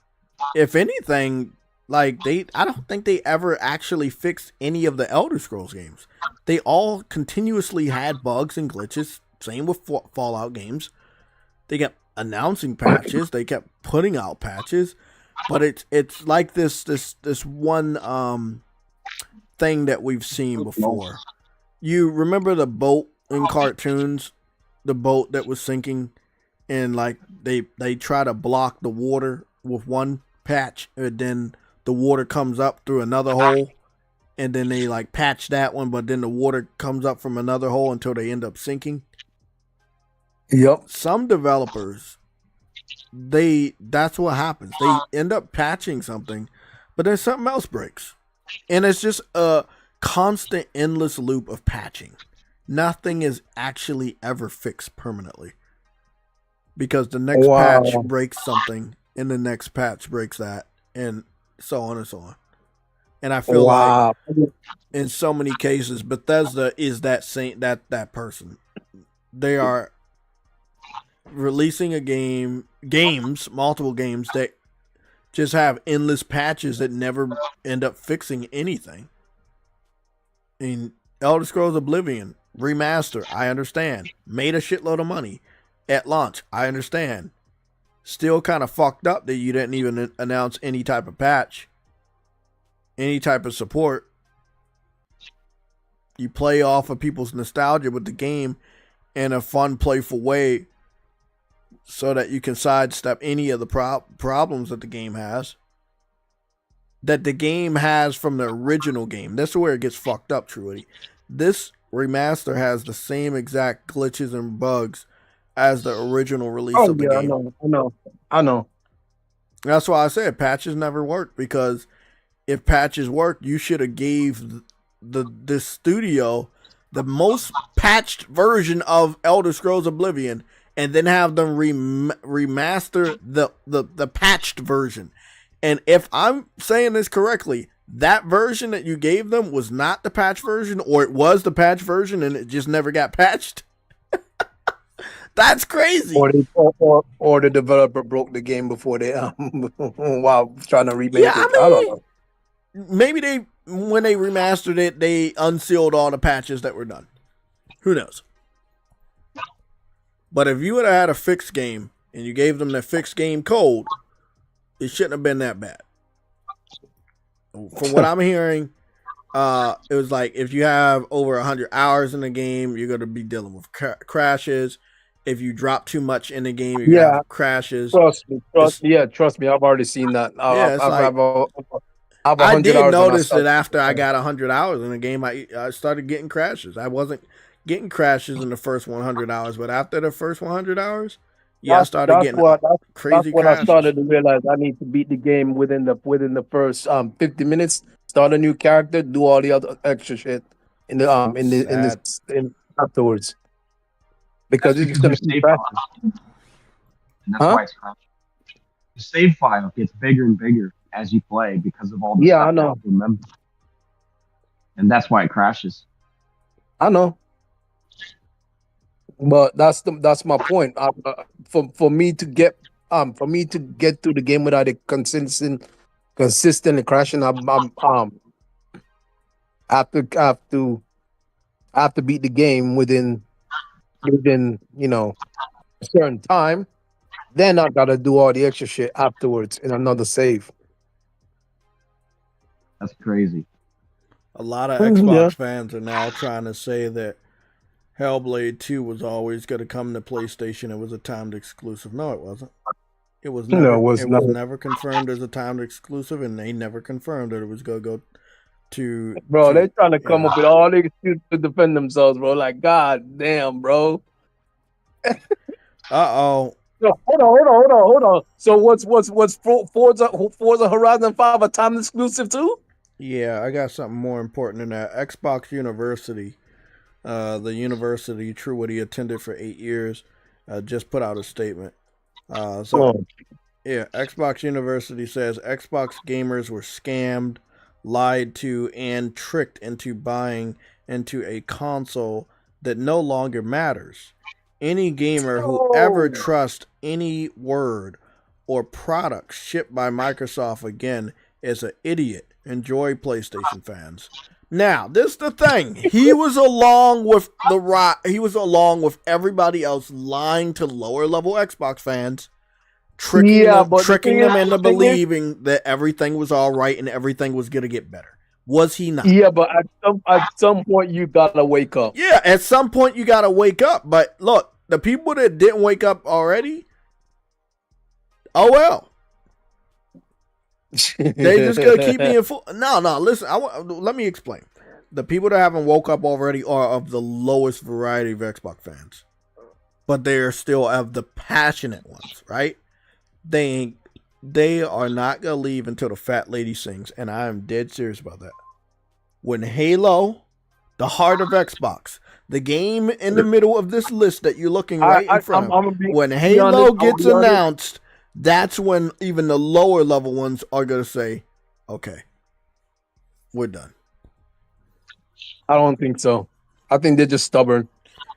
If anything, I don't think they ever actually fixed any of the Elder Scrolls games. They all continuously had bugs and glitches. Same with Fallout games. They kept announcing patches. They kept putting out patches. But it's like this one thing that we've seen before. You remember the boat in cartoons? The boat that was sinking, and like they try to block the water with one patch, and then the water comes up through another hole, and then they like patch that one, but then the water comes up from another hole until they end up sinking. Yep. Some developers, that's what happens. They end up patching something, but then something else breaks. And it's just a constant, endless loop of patching. Nothing is actually ever fixed permanently. Because the next patch breaks something, and the next patch breaks that, and so on and so on. And I feel like in so many cases, Bethesda is that person. They are releasing multiple games that just have endless patches that never end up fixing anything. In Elder Scrolls Oblivion remaster, I understand, made a shitload of money at launch, I understand. Still kind of fucked up that you didn't even announce any type of patch, any type of support. You play off of people's nostalgia with the game in a fun, playful way, so that you can sidestep any of the problems that the game has. That the game has from the original game. That's where it gets fucked up, truly. This remaster has the same exact glitches and bugs as the original release of the game. I know. That's why I said patches never work, because if patches work, you should have gave this studio the most patched version of Elder Scrolls Oblivion, and then have them remaster the patched version. And if I'm saying this correctly, that version that you gave them was not the patch version, or it was the patch version and it just never got patched. That's crazy. Or the developer broke the game before they while trying to remake it. I don't know. Maybe when they remastered it, they unsealed all the patches that were done. Who knows? But if you would have had a fixed game and you gave them the fixed game code, it shouldn't have been that bad. From what I'm hearing, it was like if you have over 100 hours in the game, you're going to be dealing with crashes. If you drop too much in the game, you're going to have crashes. Trust me. I've already seen that. I did notice that after I got 100 hours in the game, I started getting crashes. I wasn't getting crashes in the first 100 hours, but after the first 100 hours, I started getting crazy that's when crashes. I started to realize I need to beat the game within the first 50 minutes. Start a new character, do all the other extra shit in afterwards, because it's just gonna be crashing. And that's why it's crashing. The save file gets bigger and bigger as you play because of all the stuff I know. you have to remember. And that's why it crashes. I know. But that's my point. For me to get through the game without it consistently crashing, I have to beat the game within a certain time. Then I gotta do all the extra shit afterwards in another save. That's crazy. A lot of Xbox fans are now trying to say that Hellblade 2 was always going to come to PlayStation. It was a timed exclusive. No, it wasn't. It was never. Was never confirmed as a timed exclusive, and they never confirmed that it was going to go to. Bro, they're trying to come up with all the excuses to defend themselves, bro. Like, god damn, bro. So hold on. So what's Forza Horizon 5 a time exclusive too? Yeah, I got something more important than that. Xbox University, the university Truity attended for 8 years, just put out a statement. Yeah, Xbox University says Xbox gamers were scammed, lied to, and tricked into buying into a console that no longer matters. Any gamer who ever trusts any word or product shipped by Microsoft again is an idiot. Enjoy, PlayStation fans. Now, this is the thing. He was along with he was along with everybody else lying to lower level Xbox fans, tricking them into believing that everything was all right and everything was gonna get better. Was he not? Yeah, but at some point you gotta wake up. Yeah, at some point you gotta wake up. But look, the people that didn't wake up already, oh well. They just gonna keep being full. No, listen. Let me explain. The people that haven't woke up already are of the lowest variety of Xbox fans, but they are still of the passionate ones, right? They are not gonna leave until the fat lady sings, and I am dead serious about that. When Halo, the heart of Xbox, the game in the middle of this list that you're looking right in front of, when Halo gets announced, that's when even the lower level ones are gonna say, "Okay, we're done." I don't think so. I think they're just stubborn.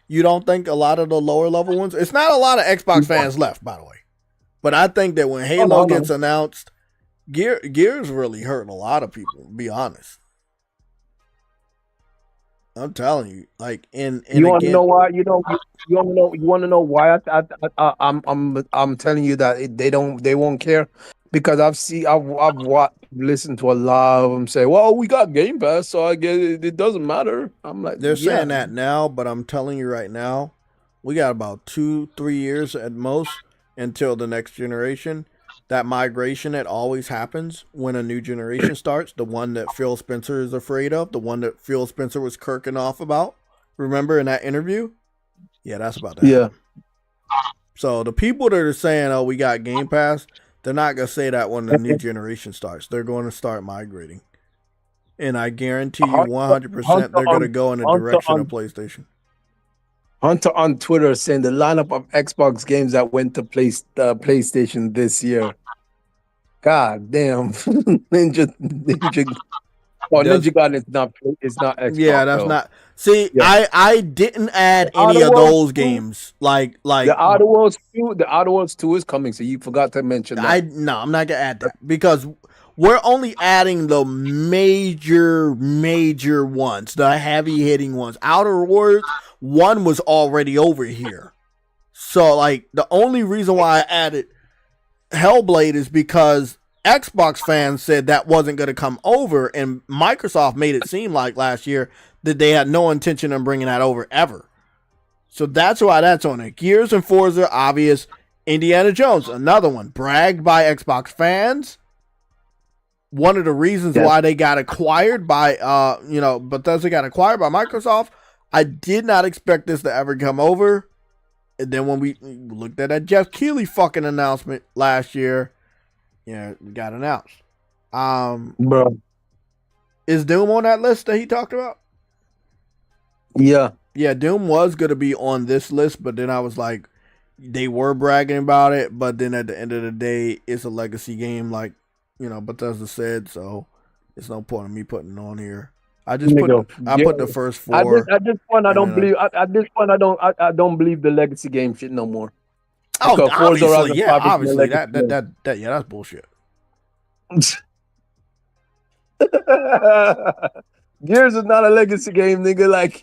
You don't think a lot of the lower level ones? It's not a lot of Xbox fans left, by the way. But I think that when Halo gets announced, Gears really hurting a lot of people, to be honest. I'm telling you, like you want to know why? You want to know why? I'm telling you that they won't care, because I've listened to a lot of them say, "Well, we got Game Pass, so I guess it doesn't matter." I'm like, they're saying that now, but I'm telling you right now, we got about 2-3 years at most until the next generation. That migration that always happens when a new generation starts, the one that Phil Spencer is afraid of, the one that Phil Spencer was kirking off about. Remember in that interview? Yeah, that's about that. Yeah. So the people that are saying, "Oh, we got Game Pass," they're not gonna say that when the new generation starts. They're going to start migrating, and I guarantee you, 100%, they're going to go in the direction of PlayStation. Hunter on Twitter saying the lineup of Xbox games that went to PlayStation this year. God damn, Ninja God is not Xbox. Yeah, that's not. See, yeah. I didn't add any of those games. Like the Outer Worlds 2. The Outer Worlds 2 is coming, so you forgot to mention that. No, I'm not gonna add that because we're only adding the major ones, the heavy hitting ones. Outer Worlds 1 was already over here, so like the only reason why I added Hellblade is because Xbox fans said that wasn't going to come over, and Microsoft made it seem like last year that they had no intention of bringing that over ever. So that's why that's on it. Gears and Forza, obvious. Indiana Jones, another one, bragged by Xbox fans. One of the reasons why they got acquired by, Bethesda got acquired by Microsoft. I did not expect this to ever come over. And then when we looked at that Jeff Keighley fucking announcement last year, it got announced. Bro, is Doom on that list that he talked about? Yeah. Yeah, Doom was going to be on this list, but then I was like, they were bragging about it, but then at the end of the day, it's a legacy game, like, Bethesda said, so it's no point in me putting it on here. I just put the first 4. At this point, I don't believe. At this point, I don't believe the legacy game shit no more. Oh, obviously, obviously that's bullshit. Gears is not a legacy game, nigga. Like,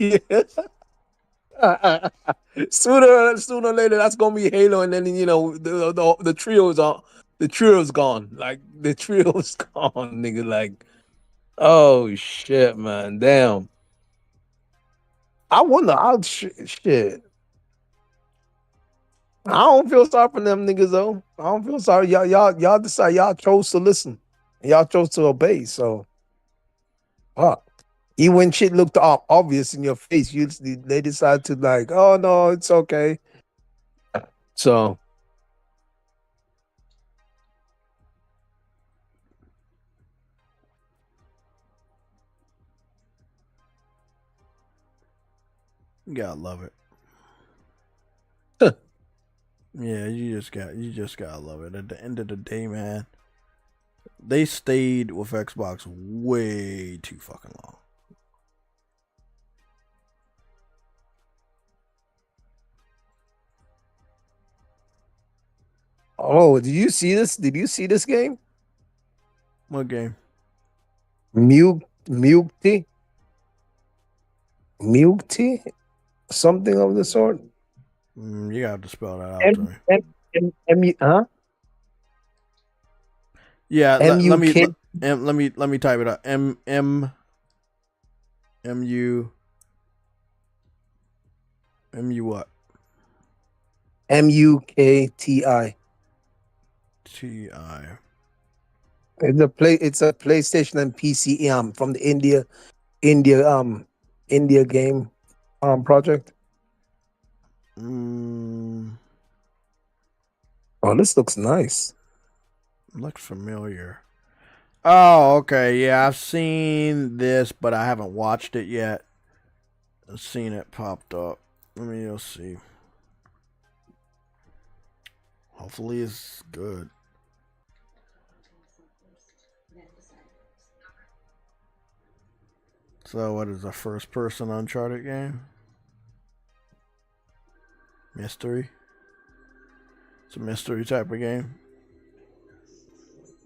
sooner or later, that's gonna be Halo, and then the trio's on. The trio's gone. Like the trio's gone, nigga. Like, oh shit, man, damn. I wonder how shit. I don't feel sorry for them niggas though. I don't feel sorry. Y'all decide. Y'all chose to listen. Y'all chose to obey. So, even when shit looked obvious in your face, they decide to like, oh no, it's okay. So, You gotta love it. Yeah, you just gotta love it. At the end of the day, man, they stayed with Xbox way too fucking long. Oh, did you see this? Did you see this game? What game? Mutant, something of the sort. You have to spell that out to me. Huh? Yeah, let me type it out. M-U what? MUKTI. TI. It's a PlayStation and PC from the India game project. Oh, this looks nice. Looks familiar. Oh, okay. Yeah, I've seen this, but I haven't watched it yet. I've seen it popped up. Let me see. Hopefully it's good. So what is a first person Uncharted game? Mystery? It's a mystery type of game.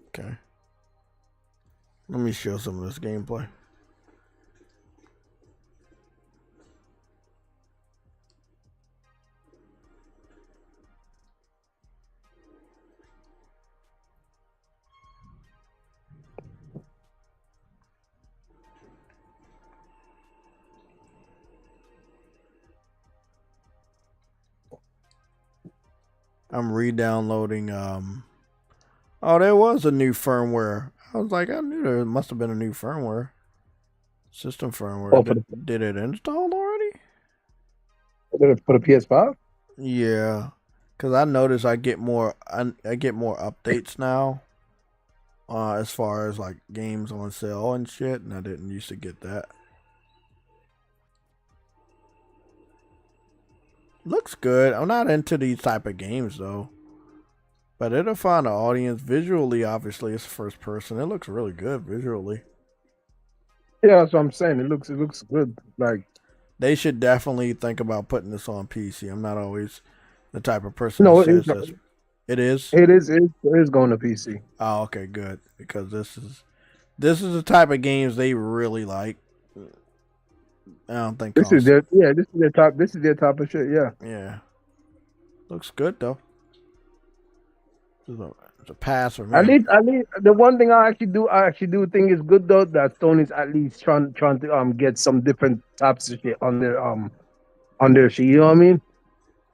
Okay. Let me show some of this gameplay. I'm re-downloading. Oh, there was a new firmware. I was like, I knew there must have been a new firmware. System firmware. Oh, did it install already? For the PS5? Yeah, because I noticed I get more updates now. As far as like games on sale and shit, and I didn't used to get that. Looks good. I'm not into these type of games though. But it'll find an audience. Visually, obviously, it's first person. It looks really good visually. Yeah, that's what I'm saying. It looks good. Like they should definitely think about putting this on PC. I'm not always the type of person no, that says this. It is. It is going to PC. Oh, okay, good. Because this is the type of games they really like. I don't think this is their top. This is their top of shit. Yeah. Yeah. Looks good though. It's a pass for me. At least the one thing I actually do think is good though, that Sony's at least trying to get some different types of shit on their shit. You know what I mean?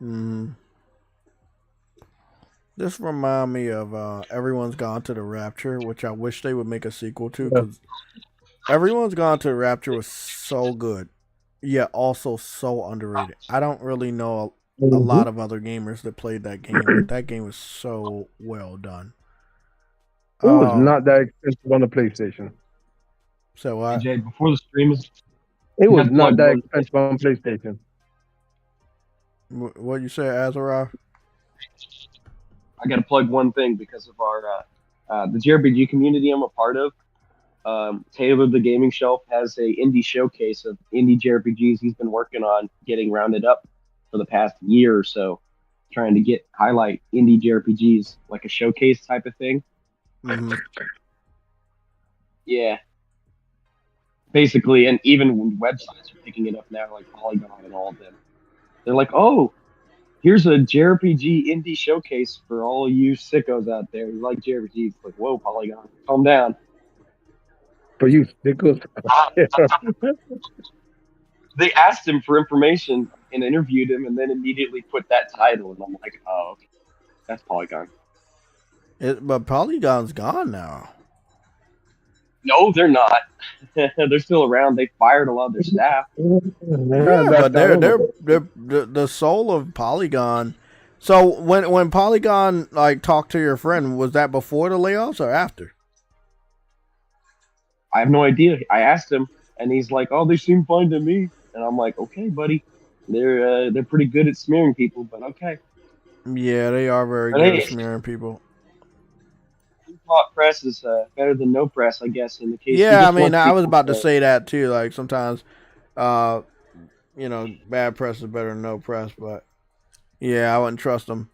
Mm-hmm. This remind me of Everyone's Gone to the Rapture, which I wish they would make a sequel to, because Everyone's Gone to the Rapture was so good, yet also so underrated. I don't really know a lot of other gamers that played that game, but that game was so well done. It was not that expensive on the PlayStation. So what? Jay, before the stream is... It was not that expensive on PlayStation. What you say, Azarov? I got to plug one thing because of our the JRPG community I'm a part of. Taylor the Gaming Shelf has a indie showcase of indie JRPGs he's been working on getting rounded up for the past year or so, trying to highlight indie JRPGs, like a showcase type of thing. Mm-hmm. Yeah. Basically, and even websites are picking it up now, like Polygon and all of them. They're like, oh, here's a JRPG indie showcase for all you sickos out there who like JRPGs. Like, whoa, Polygon, calm down. For you sickos. They asked him for information and interviewed him, and then immediately put that title, and I'm like, oh, okay. That's Polygon. But Polygon's gone now. No, they're not. They're still around. They fired a lot of their staff. Yeah, but they're the soul of Polygon. So when Polygon like talked to your friend, was that before the layoffs or after? I have no idea. I asked him, and he's like, "Oh, they seem fine to me." And I'm like, "Okay, buddy." They're pretty good at smearing people, but okay. Yeah, they are very But good hey, at smearing people. hot press is better than no press, I guess. In the case he Yeah, I just mean, wants I was people about to to say that too. Like sometimes, bad press is better than no press, but yeah, I wouldn't trust them.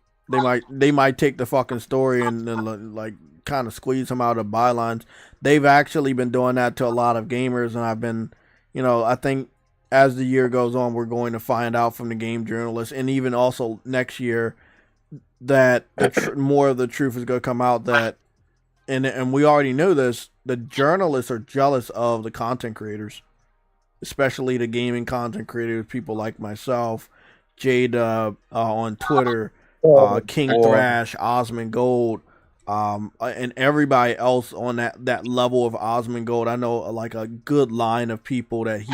They might take the fucking story and then like kind of squeeze them out of bylines. They've actually been doing that to a lot of gamers, and I've been, I think as the year goes on, we're going to find out from the game journalists, and even also next year that more of the truth is going to come out. That and we already knew this. The journalists are jealous of the content creators, especially the gaming content creators, people like myself, JayTechTV on Twitter, King Thrash, Osmond Gold, and everybody else on that level of Osmond Gold. I know like a good line of people that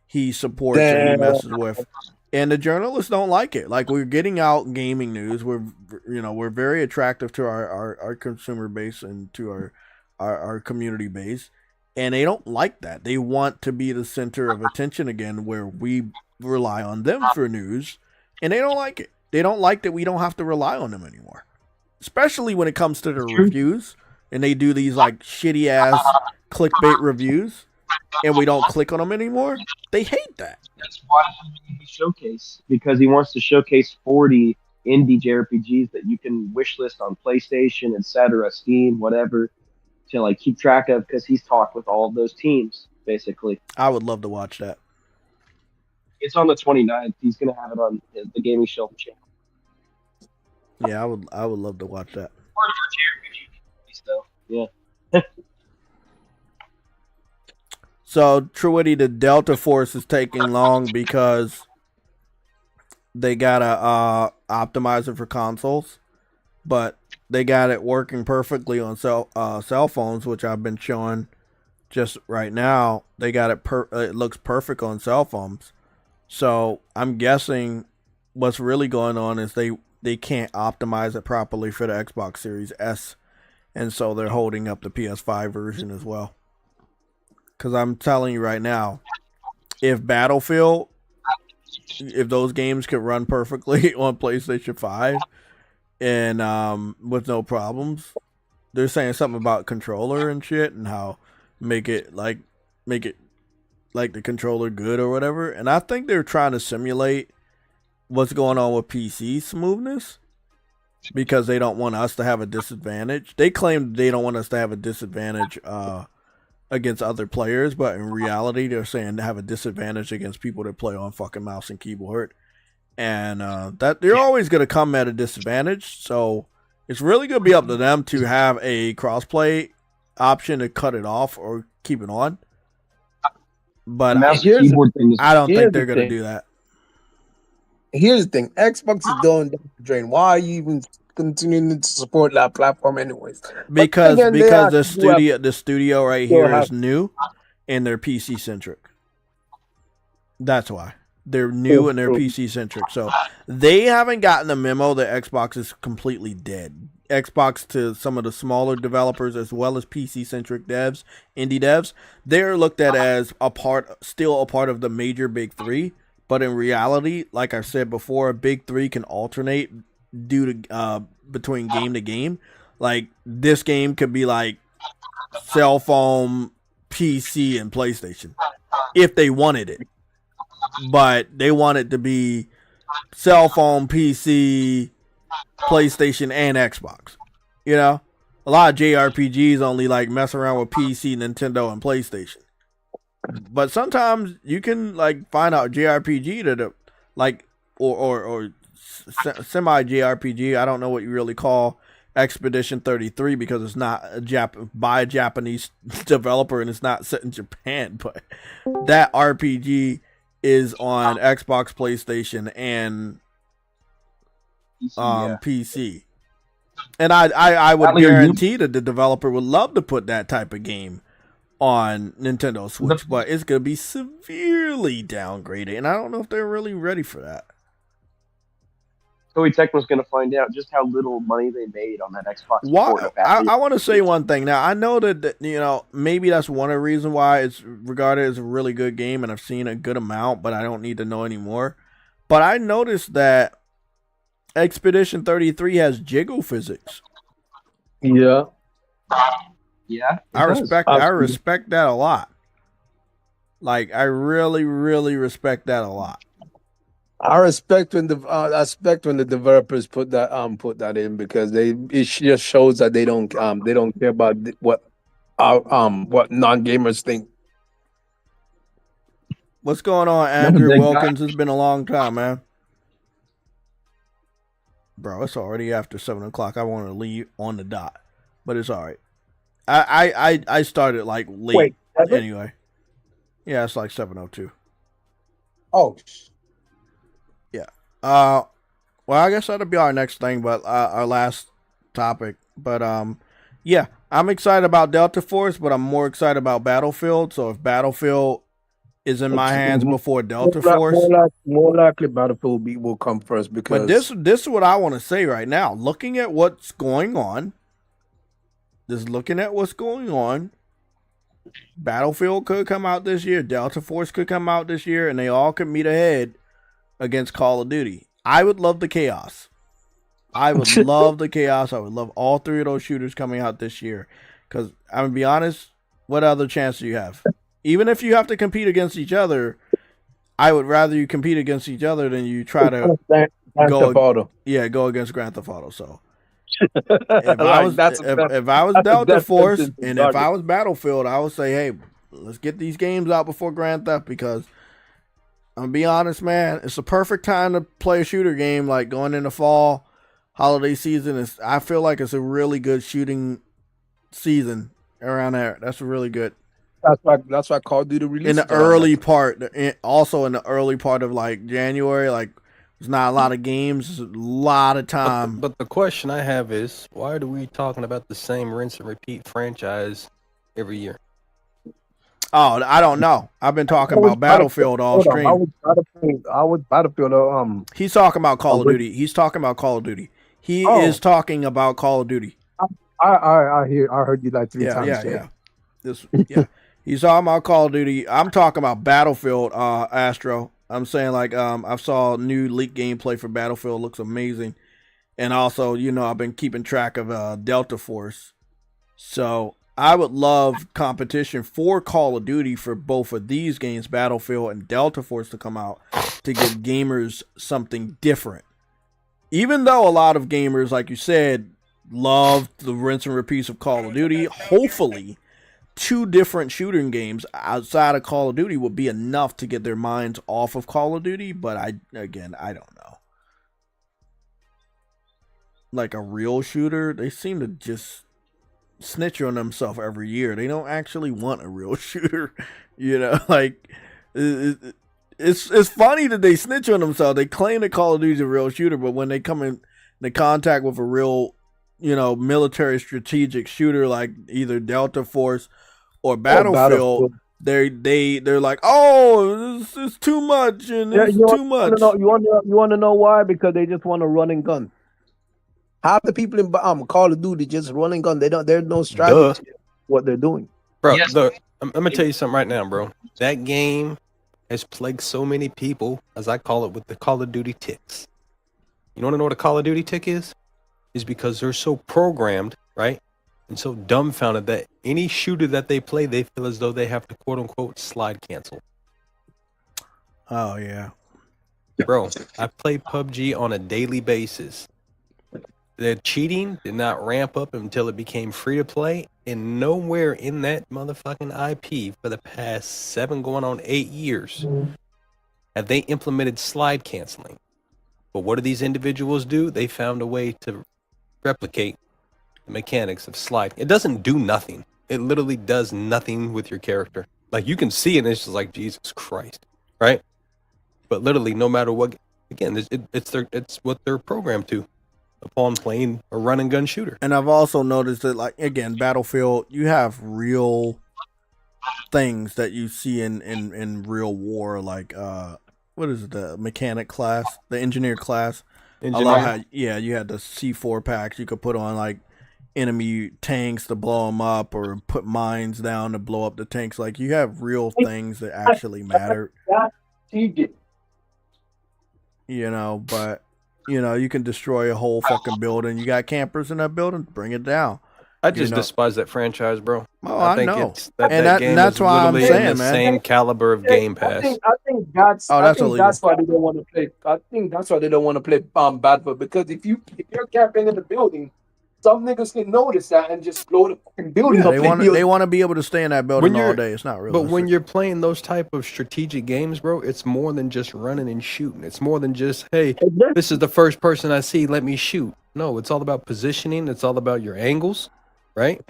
he supports and he messes with. And the journalists don't like it. Like, we're getting out gaming news. We're very attractive to our consumer base and to our community base. And they don't like that. They want to be the center of attention again, where we rely on them for news. And they don't like it. They don't like that we don't have to rely on them anymore. Especially when it comes to the reviews. And they do these like shitty ass clickbait reviews. And we don't click on them anymore. They hate that. That's why he made the showcase, because he wants to showcase 40 indie JRPGs that you can wishlist on PlayStation, etc., Steam, whatever, to like keep track of, because he's talked with all of those teams basically. I would love to watch that. It's on the 29th. He's gonna have it on the Gaming Shelf channel. Yeah, I would love to watch that. So yeah. So, Truity, the Delta Force is taking long because they gotta optimize it for consoles, but they got it working perfectly on cell phones, which I've been showing just right now. They got it. It looks perfect on cell phones. So I'm guessing what's really going on is they can't optimize it properly for the Xbox Series S, and so they're holding up the PS5 version as well. Because I'm telling you right now, if Battlefield, if those games could run perfectly on PlayStation 5 and with no problems, they're saying something about controller and shit and how make it like the controller good or whatever. And I think they're trying to simulate what's going on with PC smoothness because they don't want us to have a disadvantage. They claim they don't want us to have a disadvantage against other players, but in reality they're saying they have a disadvantage against people that play on fucking mouse and keyboard, and that they're always going to come at a disadvantage. So it's really going to be up to them to have a crossplay option to cut it off or keep it on. But I don't think they're going to do that. Here's the thing: Xbox is going down the drain. Why are you even continuing to support that platform, anyways? Because the studio right here is new, and they're PC centric. That's why they're new and they're PC centric. So they haven't gotten the memo that Xbox is completely dead. Xbox, to some of the smaller developers as well as PC centric devs, indie devs, they're looked at as still a part of the major big three. But in reality, like I said before, a big three can alternate due to between game to game. Like, this game could be like cell phone, PC, and PlayStation if they wanted it. But they want it to be cell phone, PC, PlayStation, and Xbox. You know? A lot of JRPGs only like mess around with PC, Nintendo, and PlayStation. But sometimes you can like find out JRPG that like or semi JRPG. I don't know what you really call Expedition 33 because it's not by a Japanese developer and it's not set in Japan. But that RPG is on Xbox, PlayStation, and PC. And I would guarantee that the developer would love to put that type of game on Nintendo Switch, but it's going to be severely downgraded, and I don't know if they're really ready for that. Koei Tecmo's going to find out just how little money they made on that Xbox. I want to say one thing. Now, I know that, maybe that's one of the reasons why it's regarded as a really good game, and I've seen a good amount, but I don't need to know anymore. But I noticed that Expedition 33 has jiggle physics. Yeah. Yeah. I respect that a lot. Like, I really, really respect that a lot. I respect when the developers put that in, because it just shows that they don't care about what non-gamers think. What's going on, Andrew Wilkins? It's been a long time, man. Bro, it's already after 7 o'clock. I want to leave on the dot, but it's all right. I started like late. Wait, anyway. Yeah, it's like 7:02. Oh. Yeah. Well, I guess that'll be our next thing, but our last topic. But yeah, I'm excited about Delta Force, but I'm more excited about Battlefield. So if Battlefield is in my hands before Delta Force, more likely Battlefield will come first, because. But this is what I want to say right now. Looking at what's going on, Battlefield could come out this year, Delta Force could come out this year, and they all could meet ahead against Call of Duty. I would love the chaos. I would love all three of those shooters coming out this year. Because I'm going to be honest, what other chance do you have? Even if you have to compete against each other, I would rather you compete against each other than you try to go against Grand Theft Auto. So if I was Delta Force and if I was Battlefield, I would say, hey, let's get these games out before Grand Theft, because I'm gonna be honest, man, it's the perfect time to play a shooter game, like going into fall holiday season. I feel like it's a really good shooting season around there. That's really good. That's why Call of Duty released in the early part. Also in the early part of like January, like there's not a lot of games, there's a lot of time. But the question I have is, why are we talking about the same rinse and repeat franchise every year? Oh, I don't know. I've been talking about Battlefield all stream. I was Battlefield. He's talking about Call of Duty. He's talking about Call of Duty. He is talking about Call of Duty. I heard you like three times. Yeah. He's talking about Call of Duty. I'm talking about Battlefield, Astro. I'm saying, like, I saw new leak gameplay for Battlefield. Looks amazing. And also, I've been keeping track of Delta Force. So I would love competition for Call of Duty for both of these games, Battlefield and Delta Force, to come out to give gamers something different. Even though a lot of gamers, like you said, love the rinse and repeats of Call of Duty, hopefully 2 different shooting games outside of Call of Duty would be enough to get their minds off of Call of Duty, but I don't know. Like a real shooter, they seem to just snitch on themselves every year. They don't actually want a real shooter, like it's funny that they snitch on themselves. They claim that Call of Duty is a real shooter, but when they come in contact with a real military strategic shooter like either Delta Force or Battlefield, they're like, oh, this is too much, and it's too much. You want to know why? Because they just want to run and gun. Half the people in Call of Duty just run and gun. There's no strategy what they're doing. Bro, look, I'm gonna tell you something right now, bro. That game has plagued so many people, as I call it, with the Call of Duty ticks. You want to know what a Call of Duty tick is? Is because they're so programmed, right? And so dumbfounded that any shooter that they play, they feel as though they have to quote unquote slide cancel. Oh yeah. Bro, I play PUBG on a daily basis. The cheating did not ramp up until it became free to play, and nowhere in that motherfucking IP for the past 7 going on 8 years have they implemented slide canceling. But what do these individuals do? They found a way to replicate the mechanics of slide. It doesn't do nothing. It literally does nothing with your character. Like, you can see it and it's just like, Jesus Christ, right? But literally, no matter what, again, it's what they're programmed to upon playing a run and gun shooter. And I've also noticed that, like, again, Battlefield, you have real things that you see in real war, like what is it, the mechanic class, the engineer class. I love how, you had the C4 packs you could put on, like, enemy tanks to blow them up, or put mines down to blow up the tanks. Like, you have real things that actually matter. you know, but you know, you can destroy a whole fucking building. You got campers in that building, bring it down. I just despise that franchise, bro. Oh, I I think know. it's that, And that that- game that's is why I'm literally in saying, the man. same caliber of Game Pass. I think that's Oh, I that's think illegal. that's why they don't want to play. I think that's why they don't want to play Battlefield, because if you're camping in the building, some niggas can notice that and just blow the fucking building Yeah, up. they want to be able to stay in that building all day. It's not real. But when you're playing those type of strategic games, bro, it's more than just running and shooting. It's more than just, hey, this is the first person I see, let me shoot. No, it's all about positioning. It's all about your angles, right?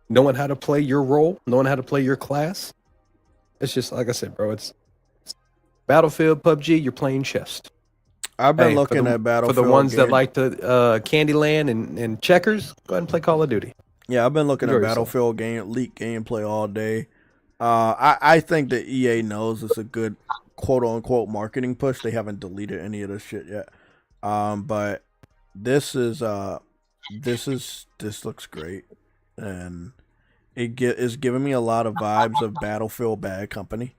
Knowing how to play your role, knowing how to play your class. It's just, like I said, bro, it's Battlefield, PUBG, you're playing chess. I've been Hey, looking at for Battlefield. the ones that game. like the Candyland and checkers, go ahead and play Call of Duty. Yeah, I've been looking Enjoy at yourself. Battlefield leak gameplay all day. I think that EA knows it's a good quote unquote marketing push. They haven't deleted any of this shit yet. But this looks great, and is giving me a lot of vibes of Battlefield Bad Company.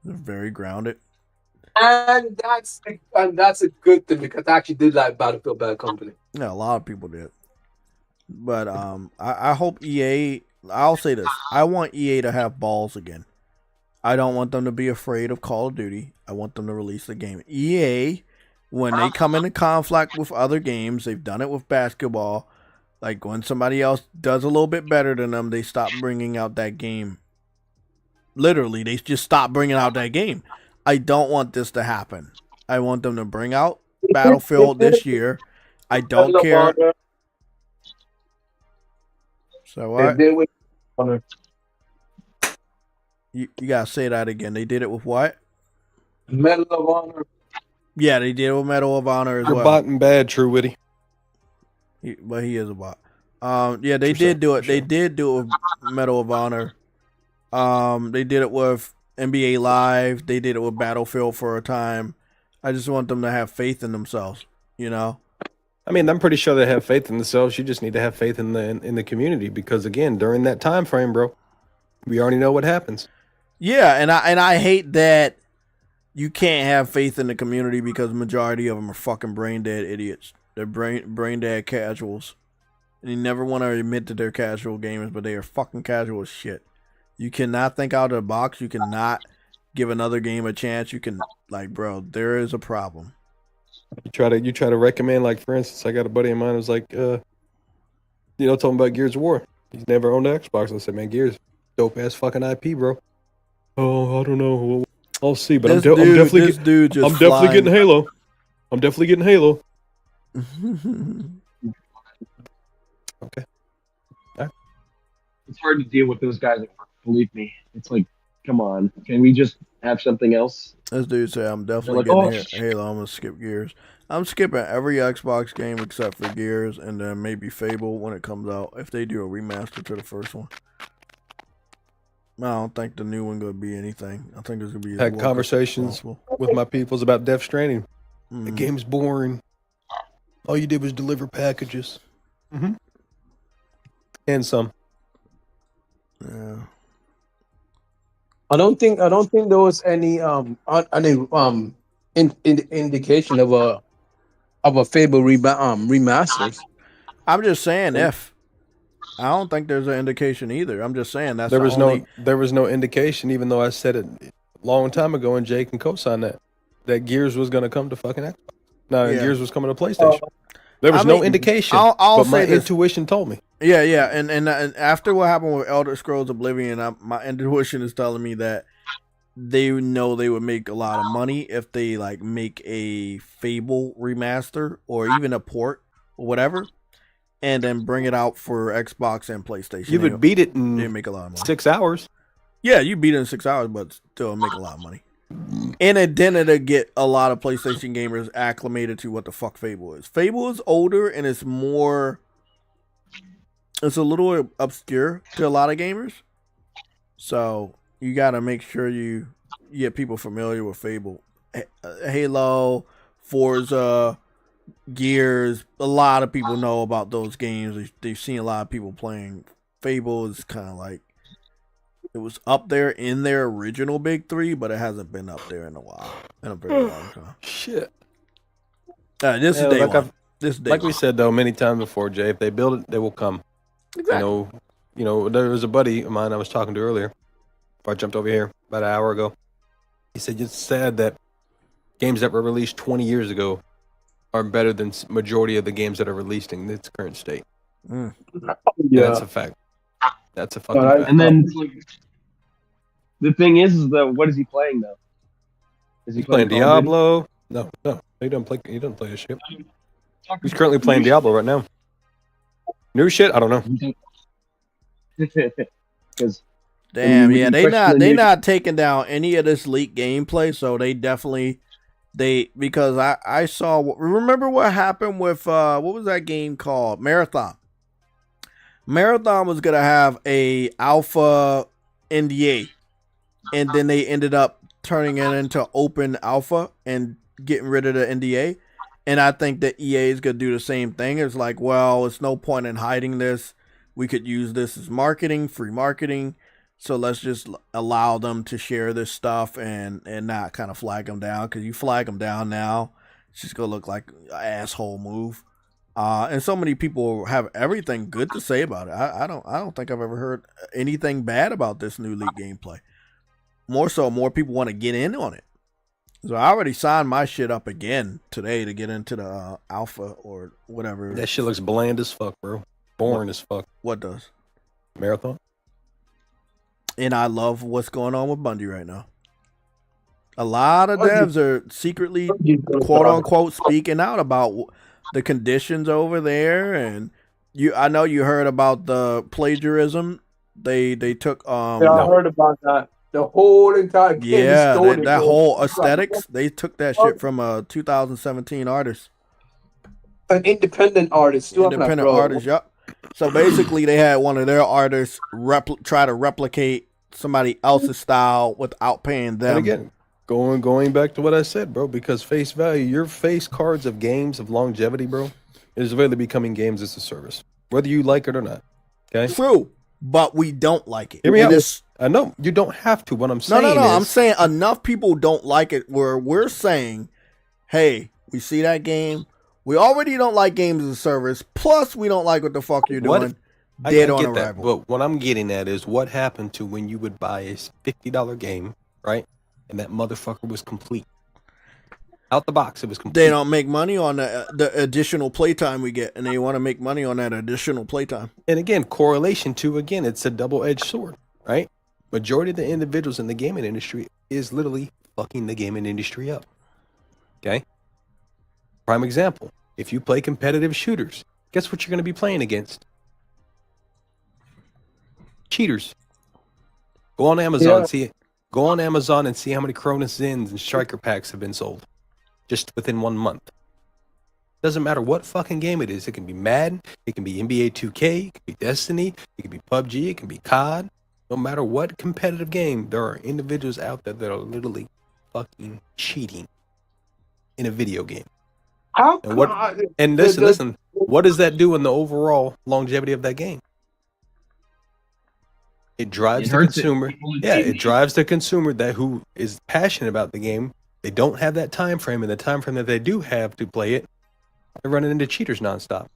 They're very grounded. And that's a good thing, because I actually did like Battlefield Bad Company. Yeah, a lot of people did. But I hope EA. I'll say this: I want EA to have balls again. I don't want them to be afraid of Call of Duty. I want them to release the game. EA, when they come into conflict with other games, they've done it with basketball. Like when somebody else does a little bit better than them, they stop bringing out that game. Literally, they just stop bringing out that game. I don't want this to happen. I want them to bring out Battlefield this year. I don't care. So what? They did with Honor. You gotta say that again. They did it with what? Medal of Honor. Yeah, they did it with Medal of Honor as You're well. bot and bad, True Witty. But he is a bot. Yeah, they did do it. They did do it with Medal of Honor. They did it with NBA Live. They did it with Battlefield for a time. I just want them to have faith in themselves. You know. I mean, I'm pretty sure they have faith in themselves. You just need to have faith in the community, because again, during that time frame, bro, we already know what happens. Yeah, and I hate that you can't have faith in the community, because the majority of them are fucking brain dead idiots. They're brain dead casuals. And you never want to admit that they're casual gamers, but they are fucking casual as shit. You cannot think out of the box. You cannot give another game a chance. You can, like, bro, there is a problem. You try to recommend, like, for instance, I got a buddy of mine who's like, talking about Gears of War. He's never owned an Xbox. I said, man, Gears, dope ass fucking IP, bro. Oh, I don't know. I'll see, but I'm definitely getting Halo. I'm definitely getting Halo. Okay. It's hard to deal with those guys. Believe me, it's like, come on, can we just have something else? This dude said, I'm definitely getting Halo. I'm going to skip Gears. I'm skipping every Xbox game except for Gears, and then maybe Fable when it comes out, if they do a remaster to the first one. I don't think the new one going to be anything. I think there's going to be Had conversations with my peoples about Death Stranding. The game's boring. All you did was deliver packages. Mm-hmm. And some. Yeah. I don't think there was any indication of a Fable remasters. I'm just saying if. I don't think there's an indication either. I'm just saying that's there was no indication, even though I said it a long time ago, and Jay can co-sign that Gears was going to come to fucking Xbox. No, Gears was coming to PlayStation. There was no indication, but my intuition told me. Yeah, and after what happened with Elder Scrolls Oblivion, my intuition is telling me that they know they would make a lot of money if they like make a Fable remaster or even a port or whatever, and then bring it out for Xbox and PlayStation. You would beat it in make a lot of money. 6 hours. Yeah, you beat it in 6 hours, but still make a lot of money. And then it'll get a lot of PlayStation gamers acclimated to what the fuck Fable is. Fable is older and it's more... It's a little obscure to a lot of gamers. So you got to make sure you get people familiar with Fable. Halo, Forza, Gears. A lot of people know about those games. They've seen a lot of people playing. Fable is kind of like... It was up there in their original big three, but it hasn't been up there in a while. In a very long time. Shit. This is Yeah, day like one. I've- This is day Like we one. said though many times before, Jay, if they build it, they will come. Exactly. You know, there was a buddy of mine I was talking to earlier. Before I jumped over here about an hour ago. He said it's sad that games that were released 20 years ago are better than majority of the games that are released in its current state. Mm. Yeah, Yeah. that's a fact. That's a fucking Alright. fact. And then like, the thing is that what is he playing though? Is he He's playing Call of Duty? Diablo. No, he doesn't play. He doesn't play this shit. He's currently playing Diablo right now. New shit? I don't know. Because Damn, when you yeah, question they the not taking down any of this leaked gameplay, so they definitely because I saw, remember what happened with what was that game called? Marathon. Marathon was gonna have a alpha NDA, and then they ended up turning it into open alpha and getting rid of the NDA. And I think that EA is gonna do the same thing. It's like, well, it's no point in hiding this. We could use this as marketing, free marketing. So let's just allow them to share this stuff and not kind of flag them down, because you flag them down now, it's just gonna look like an asshole move. And so many people have everything good to say about it. I don't think I've ever heard anything bad about this new league gameplay. More people want to get in on it. So I already signed my shit up again today to get into the alpha or whatever. That shit looks bland as fuck, bro. Boring as fuck. What does? Marathon. And I love what's going on with Bungie right now. A lot of devs are secretly, quote unquote, speaking out about the conditions over there. And I know you heard about the plagiarism. They took Yeah, I heard about that. The whole entire game is stolen. that whole aesthetics. They took that shit from a 2017 artist. An independent artist. Too. Independent artist, yep. So basically, they had one of their artists try to replicate somebody else's style without paying them. And again, going back to what I said, bro, because face value, your face cards of games of longevity, bro, is really becoming games as a service, whether you like it or not. Okay. True, but we don't like it. Hear me And out. I know you don't have to. What I'm saying no. is, I'm saying enough people don't like it where we're saying, hey, we see that game. We already don't like games as a service. Plus, we don't like what the fuck you're doing. Dead on get that, arrival. but what I'm getting at is what happened to when you would buy a $50 game, right? And that motherfucker was complete. Out the box, it was complete. They don't make money on the additional playtime we get, and they want to make money on that additional playtime. And again, correlation to, again, it's a double-edged sword, right? Majority of the individuals in the gaming industry is literally fucking the gaming industry up. Okay? Prime example, if you play competitive shooters, guess what you're going to be playing against? Cheaters. Go on Amazon, Go on Amazon and see how many Cronus Zins and Striker packs have been sold just within 1 month. Doesn't matter what fucking game it is. It can be Madden, it can be NBA 2K, it can be Destiny, it can be PUBG, it can be COD. No matter what competitive game, there are individuals out there that are literally fucking cheating in a video game. How and what? And listen. What does that do in the overall longevity of that game? It drives the consumer. It drives the consumer that who is passionate about the game. They don't have that time frame, and the time frame that they do have to play it, they're running into cheaters nonstop.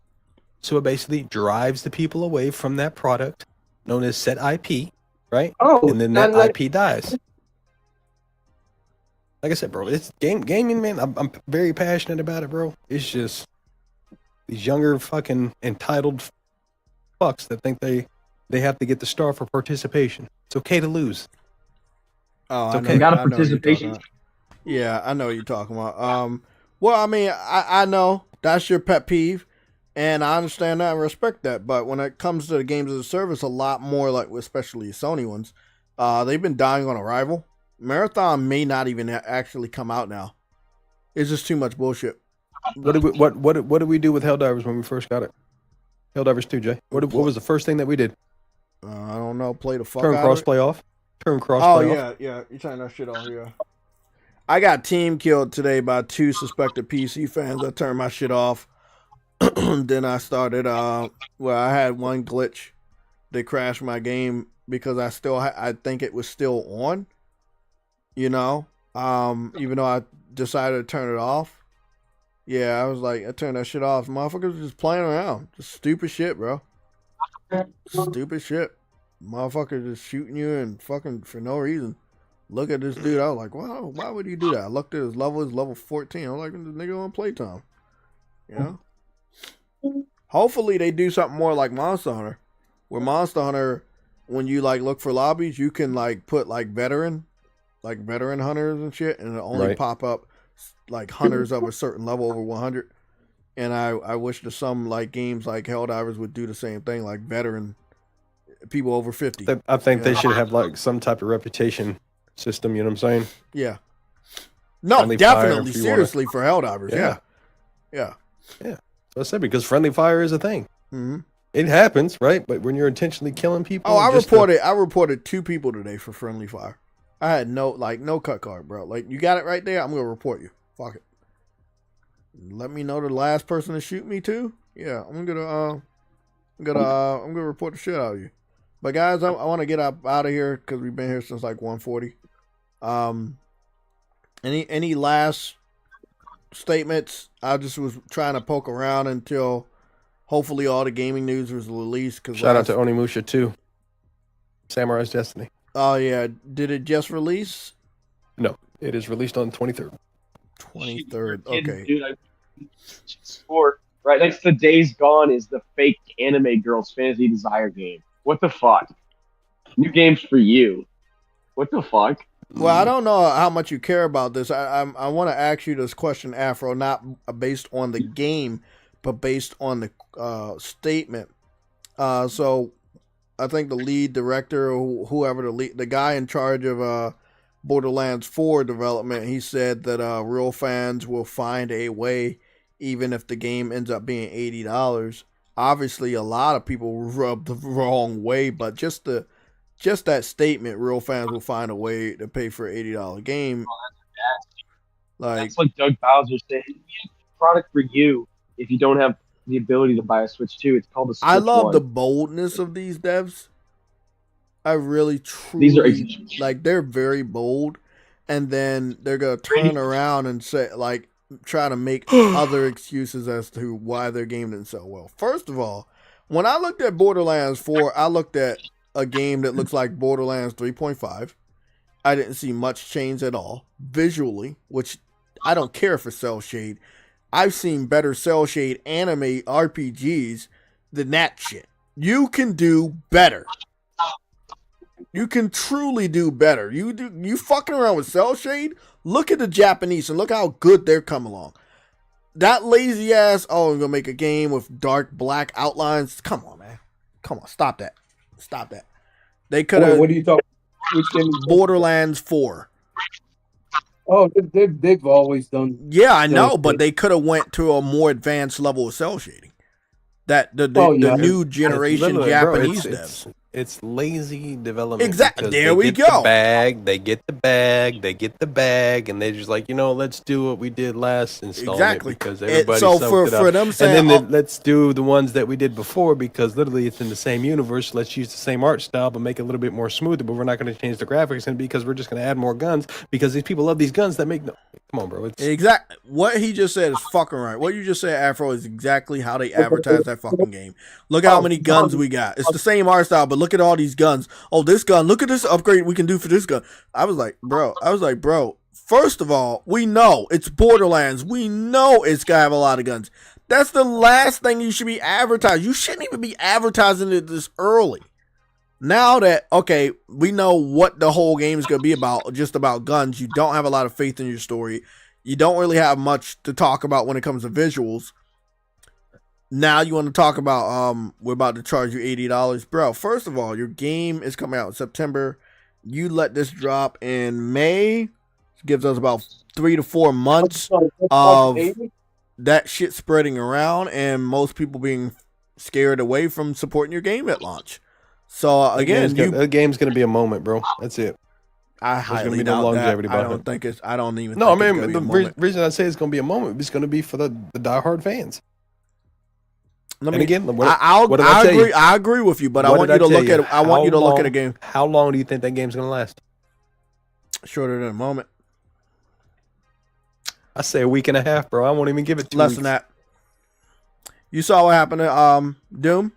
So it basically drives the people away from that product, known as set IP, right? And then that IP dies. Like I said, bro, it's gaming, man. I'm very passionate about it, bro. It's just these younger fucking entitled fucks that think they have to get the star for participation. It's okay to lose. Oh, it's I okay. know, got a participation. Yeah, I know what you're talking about. Well, I mean, I know that's your pet peeve, and I understand that and respect that. But when it comes to the games as a service, a lot more like, especially Sony ones, they've been dying on arrival. Marathon may not even actually come out now. It's just too much bullshit. What did we do with Helldivers when we first got it? Helldivers 2, Jay. What was the first thing that we did? I don't know. Play the fuck Turn out of it. crossplay off. Turn crossplay off. Yeah. You turn that shit off. Yeah. I got team killed today by 2 suspected PC fans. I turned my shit off. Then I started. I had one glitch that crashed my game because I think it was still on. You know, even though I decided to turn it off. Yeah, I was like, I turned that shit off. Motherfuckers just playing around. Just stupid shit, bro. Stupid shit. Motherfucker just shooting you and fucking for no reason. Look at this dude. I was like, wow, why would he do that? I looked at his level 14. I'm like, the nigga on playtime. You know? Hopefully they do something more like Monster Hunter. Where Monster Hunter, when you like look for lobbies, you can like put like veteran hunters and shit, and it'll only pop up like hunters of a certain level over 100. And I wish that some like games like Helldivers would do the same thing, like veteran people over 50. I think they should have like some type of reputation system. You know what I'm saying? Yeah. No, Friendly definitely. fire, Seriously, for Helldivers. Yeah. Yeah. So I said because friendly fire is a thing. Mm-hmm. It happens, right? But when you're intentionally killing people, Oh, I reported 2 people today for friendly fire. I had no cut card, bro. Like, you got it right there. I'm gonna report you. Fuck it. Let me know the last person to shoot me too. Yeah, I'm gonna report the shit out of you. But guys, I want to get out of here because we've been here since like 1:40. Any last statements? I just was trying to poke around until hopefully all the gaming news was released. Shout out to Onimusha too. Samurai's Destiny. Oh yeah, did it just release? No, it is released on the 23rd. 23rd. Okay. Dude, sport right next to Days Gone is the fake anime girls fantasy desire game. What the fuck? New games for you. What the fuck? Well, I don't know how much you care about this. I want to ask you this question, Afro, not based on the game, but based on the statement. So I think the lead director, or whoever the guy in charge of Borderlands 4 development, he said that real fans will find a way, even if the game ends up being $80. Obviously, a lot of people rub the wrong way, but just that statement, real fans will find a way to pay for an $80 game. That's like Doug Bowser saying, "It's a product for you if you don't have the ability to buy a Switch 2. It's called the Switch I love 1. the boldness of these devs. I really, truly, like, they're very bold, and then they're going to turn around and say, like, try to make other excuses as to why their game didn't sell well. First of all, when I looked at Borderlands 4, I looked at a game that looks like Borderlands 3.5. I didn't see much change at all visually, which I don't care for cell shade. I've seen better cell shade anime RPGs than that shit. You can do better. You can truly do better. You fucking around with cell shade? Look at the Japanese and look how good they're coming along. That lazy ass, I'm gonna make a game with dark black outlines. Come on, man. Come on, stop that. Stop that. They could have. What are you talking? Which game? Borderlands 4. Oh, they've always done. Yeah, I know, but they could have went to a more advanced level of cell shading. That the new generation Japanese devs. It's lazy development. Exactly. There we go. They get the bag, and they're just like, let's do what we did last installment because everybody soaked it up. Them saying, and then let's do the ones that we did before because literally it's in the same universe. Let's use the same art style but make it a little bit more smoother. But we're not going to change the graphics, and because we're just going to add more guns because these people love these guns that make no. Come on, bro. Exactly. What he just said is fucking right. What you just said, Afro, is exactly how they advertise that fucking game. Look how many guns we got. It's the same art style, but look at all these guns. Oh, this gun. Look at this upgrade we can do for this gun. I was like, bro. First of all, we know it's Borderlands. We know it's gonna have a lot of guns. That's the last thing you should be advertising. You shouldn't even be advertising it this early. Now that, okay, we know what the whole game is going to be about, just about guns. You don't have a lot of faith in your story. You don't really have much to talk about when it comes to visuals. Now you want to talk about, we're about to charge you $80. Bro, first of all, your game is coming out in September. You let this drop in May. It gives us about 3 to 4 months of that shit spreading around and most people being scared away from supporting your game at launch. So again, the game's gonna be a moment, bro. That's it. I highly doubt that. I don't think it's. I don't even. No, I mean the reason I say it's gonna be a moment is gonna be for the diehard fans. I agree with you, but I want you to look at. I want you to look at a game. How long do you think that game's gonna last? Shorter than a moment. I say a week and a half, bro. I won't even give it 2 Less weeks. than that. You saw what happened to Doom?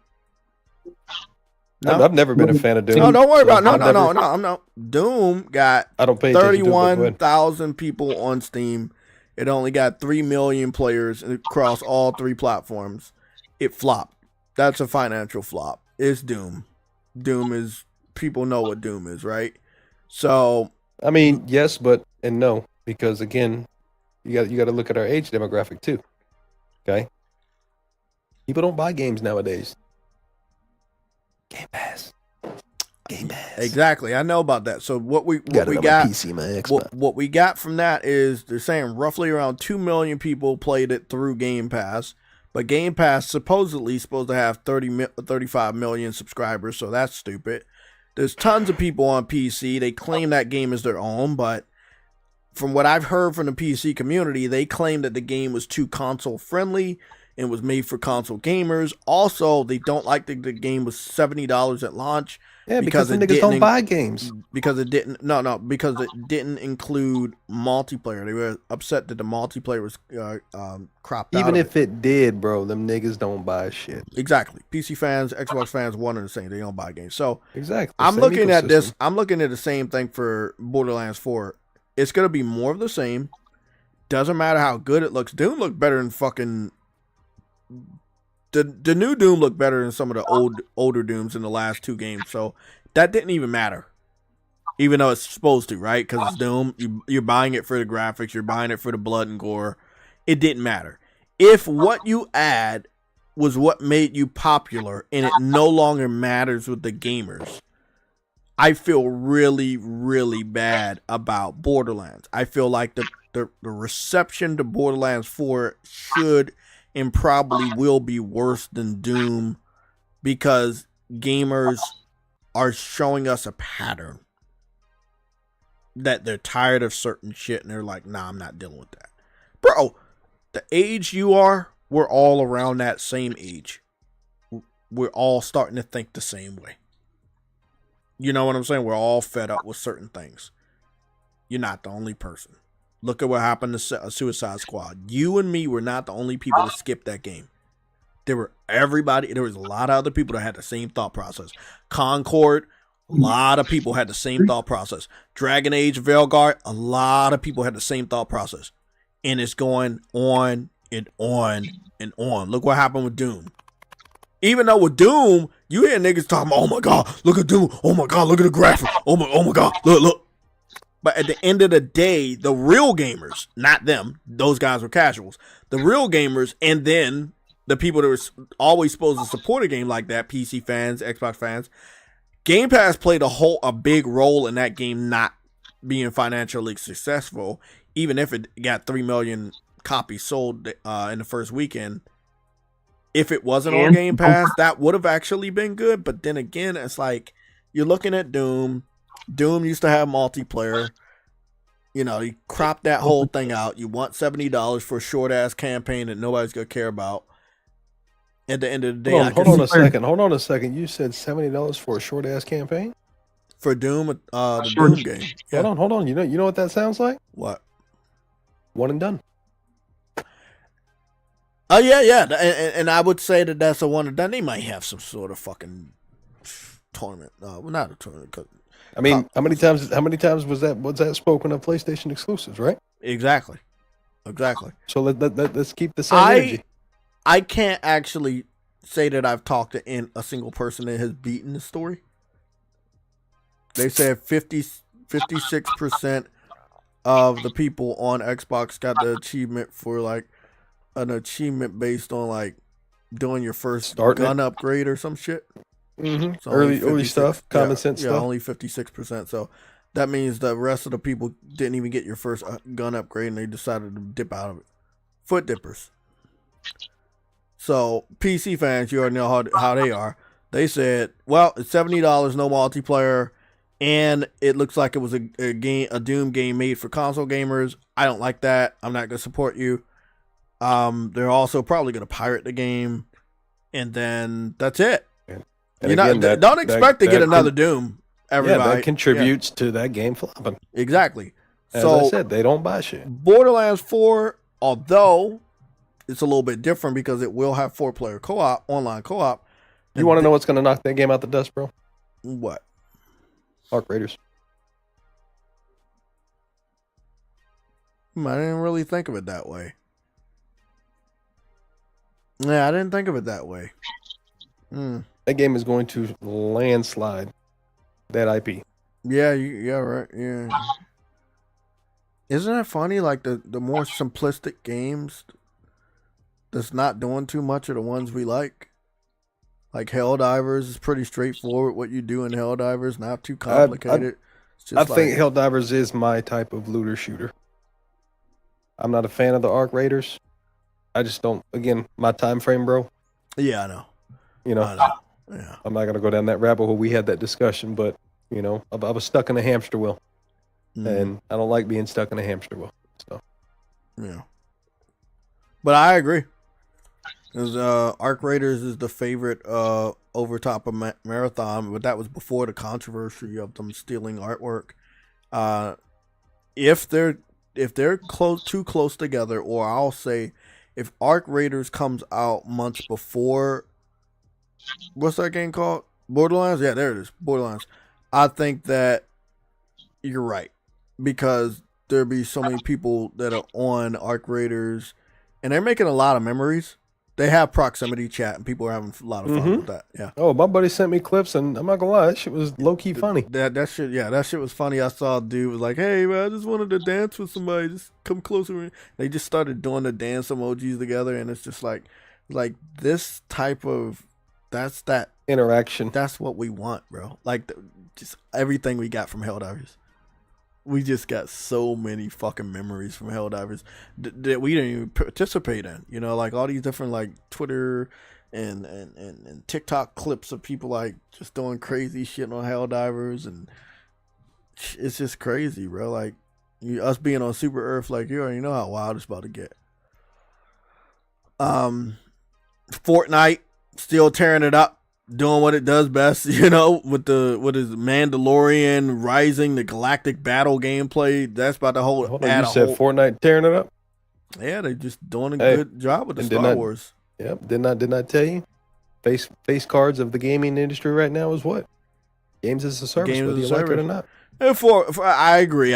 I've never been a fan of Doom. No, don't worry about it. I've never- No. Doom got I don't pay attention to it, but go ahead. 31,000 people on Steam. It only got 3 million players across all 3 platforms. It flopped. That's a financial flop. It's Doom. Doom is, people know what Doom is, right? So, I mean, yes, but and no, because again, you got to look at our age demographic too. Okay, people don't buy games nowadays. Game Pass. Exactly, I know about that. So what we Got it we on my got PC, my Xbox. what we got from that is they're saying roughly around 2 million people played it through Game Pass, but Game Pass supposedly supposed to have 35 million subscribers, so that's stupid. There's tons of people on PC. They claim that game is their own, but from what I've heard from the PC community, they claim that the game was too console friendly and was made for console gamers. Also, they don't like that the game was $70 at launch. Yeah, because the niggas don't buy games. Because it didn't because it didn't include multiplayer. They were upset that the multiplayer was cropped out. Even if it did, bro, them niggas don't buy shit. Exactly. PC fans, Xbox fans, one and the same. They don't buy games. So exactly. I'm looking at this. I'm looking at the same thing for Borderlands 4. It's gonna be more of the same. Doesn't matter how good it looks. Doom looked better than fucking. The new Doom looked better than some of the older Dooms in the last 2 games. So that didn't even matter. Even though it's supposed to, right? Because it's Doom. You're buying it for the graphics. You're buying it for the blood and gore. It didn't matter. If what you add was what made you popular and it no longer matters with the gamers, I feel really, really bad about Borderlands. I feel like the reception to Borderlands 4 should and probably will be worse than Doom because gamers are showing us a pattern that they're tired of certain shit and they're like, nah, I'm not dealing with that. Bro, the age you are, we're all around that same age. We're all starting to think the same way. You know what I'm saying? We're all fed up with certain things. You're not the only person. Look at what happened to Suicide Squad. You and me were not the only people to skip that game. There was a lot of other people that had the same thought process. Concord, a lot of people had the same thought process. Dragon Age, Veilguard, a lot of people had the same thought process. And it's going on and on and on. Look what happened with Doom. Even though with Doom, you hear niggas talking about, oh my God, look at Doom. Oh my God, look at the graphics. Oh my God, look. But at the end of the day, the real gamers, not them, those guys were casuals. The real gamers, and then the people that were always supposed to support a game like that, PC fans, Xbox fans, Game Pass played a big role in that game not being financially successful, even if it got 3 million copies sold in the first weekend. If it wasn't on Game Pass, that would have actually been good. But then again, it's like you're looking at Doom. Doom used to have multiplayer. You know, you crop that whole thing out. You want $70 for a short ass campaign that nobody's gonna care about. At the end of the day, Hold on a second. You said $70 for a short ass campaign for Doom, the Doom game. Yeah. Hold on. You know what that sounds like? What? One and done. Oh yeah. And I would say that that's a one and done. They might have some sort of fucking tournament. Well, not a tournament. Cause I mean, how many times was that spoken of PlayStation exclusives, right? Exactly. So let's keep the same energy. I can't actually say that I've talked to a single person that has beaten the story. They said 56% of the people on Xbox got the achievement for like an achievement based on like doing your first gun upgrade or some shit. Mm-hmm. So Early stuff, common sense stuff. Yeah, only 56%. So that means the rest of the people didn't even get your first gun upgrade and they decided to dip out of it. Foot dippers. So PC fans, you already know how they are. They said, well, it's $70, no multiplayer, and it looks like it was a Doom game made for console gamers. I don't like that. I'm not going to support you. They're also probably going to pirate the game, and then that's it. Don't expect to get another Doom. Everybody. Yeah, that contributes to that game flopping. Exactly. As So I said, they don't buy shit. Borderlands 4, although it's a little bit different because it will have 4-player co-op, online co-op. You want to know what's going to knock that game out the dust, bro? What? Arc Raiders. I didn't really think of it that way. Yeah, I didn't think of it that way. That game is going to landslide that IP. Yeah, yeah, right. Yeah. Isn't that funny? Like the more simplistic games that's not doing too much are the ones we like. Like Helldivers is pretty straightforward. What you do in Helldivers, not too complicated. I think Helldivers is my type of looter shooter. I'm not a fan of the Arc Raiders. I just don't. Again, my time frame, bro. Yeah, I know. You know, I know. Yeah. I'm not gonna go down that rabbit hole. We had that discussion, but you know, I was stuck in a hamster wheel, and I don't like being stuck in a hamster wheel. So, yeah. But I agree. Because Arc Raiders is the favorite over top of Marathon, but that was before the controversy of them stealing artwork. If they're too close together, or I'll say, if Arc Raiders comes out months before, what's that game called? Borderlands? Yeah, there it is. Borderlands. I think that you're right, because there'll be so many people that are on Arc Raiders, and they're making a lot of memories. They have proximity chat, and people are having a lot of fun with that. Yeah. Oh, my buddy sent me clips, and I'm not gonna lie, that shit was low key funny. That shit was funny. I saw a dude was like, "Hey man, I just wanted to dance with somebody. Just come closer." They just started doing the dance emojis together, and it's just like this type of that's that interaction. That's what we want, bro. Like just everything we got from Helldivers. We just got so many fucking memories from Helldivers that we didn't even participate in. You know, like all these different like Twitter and TikTok clips of people like just doing crazy shit on Helldivers, and it's just crazy, bro. Like us being on Super Earth, like you already know how wild it's about to get. Fortnite still tearing it up. Doing what it does best, you know, with Mandalorian Rising, the galactic battle gameplay. That's about to hold. Hold on, you said Fortnite tearing it up? Yeah, they just doing a good job with the Star Wars. Yep, didn't I tell you? Face cards of the gaming industry right now is what? Games as a service, whether you like it or not. And for I agree.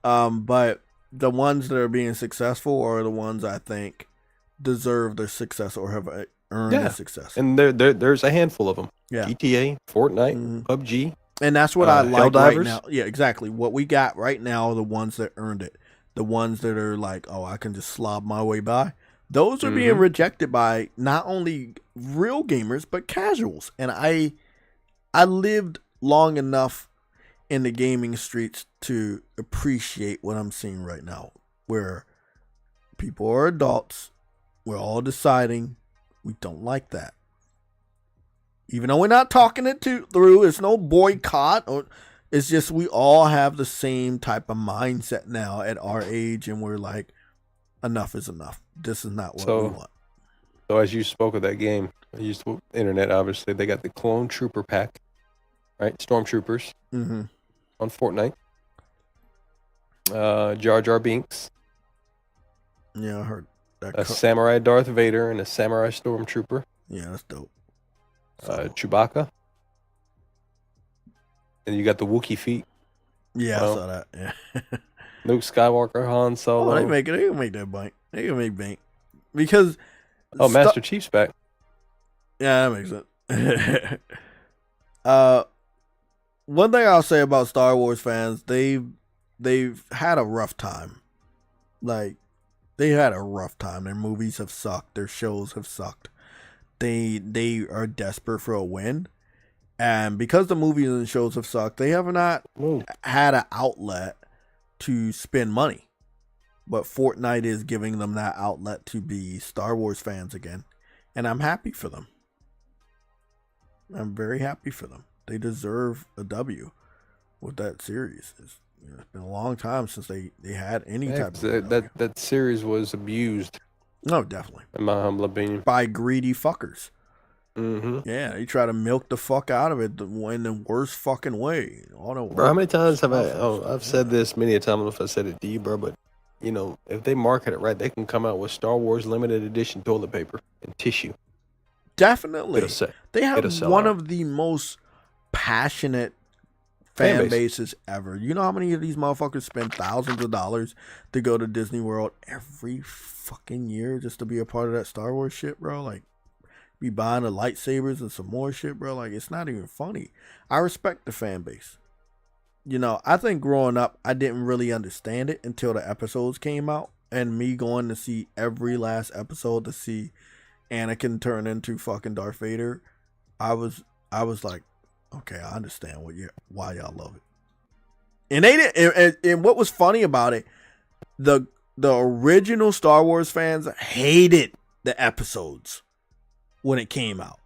But the ones that are being successful are the ones I think deserve their success or have earned the success. And there's a handful of them. Yeah. GTA, Fortnite, PUBG. And that's what I like Helldivers. right now. Yeah, exactly. What we got right now are the ones that earned it. The ones that are like, oh, I can just slob my way by. Those are being rejected by not only real gamers, but casuals. And I lived long enough in the gaming streets to appreciate what I'm seeing right now, where people are adults. We're all deciding we don't like that. Even though we're not talking it through, it's no boycott. It's just we all have the same type of mindset now at our age, and we're like, enough is enough. This is not what we want. So as you spoke of that game, I used the internet, obviously. They got the Clone Trooper pack, right? Stormtroopers on Fortnite. Jar Jar Binks. Yeah, I heard that. A Samurai Darth Vader and a Samurai Stormtrooper. Yeah, that's dope. Chewbacca. And you got the Wookiee feet. Yeah, I saw that. Yeah. Luke Skywalker, Han Solo. Oh, they can make that bank. They can make bank. Because Master Chief's back. Yeah, that makes sense. One thing I'll say about Star Wars fans, they've had a rough time. Like, they had a rough time. Their movies have sucked. Their shows have sucked. They are desperate for a win. And because the movies and shows have sucked, they have not had an outlet to spend money. But Fortnite is giving them that outlet to be Star Wars fans again. And I'm happy for them. I'm very happy for them. They deserve a W with that series. It's been a long time since they had any type of that series was abused. No, definitely. In my humble opinion. By greedy fuckers. Mm-hmm. Yeah, they try to milk the fuck out of it in the worst fucking way. Bro, how many times have I've said this many a time. I don't know if I said it to you, bro, but you know, if they market it right, they can come out with Star Wars limited edition toilet paper and tissue. Definitely. They it'll have sell one out. of the most passionate Fan fan base. bases ever. You know how many of these motherfuckers spend thousands of dollars to go to Disney World every fucking year just to be a part of that Star Wars shit, bro? Like, be buying the lightsabers and some more shit, bro. Like, it's not even funny. I respect the fan base. You know, I think growing up, I didn't really understand it until the episodes came out, and me going to see every last episode to see Anakin turn into fucking Darth Vader. I was like, okay, I understand why y'all love it. And they didn't. And what was funny about it, the original Star Wars fans hated the episodes when it came out.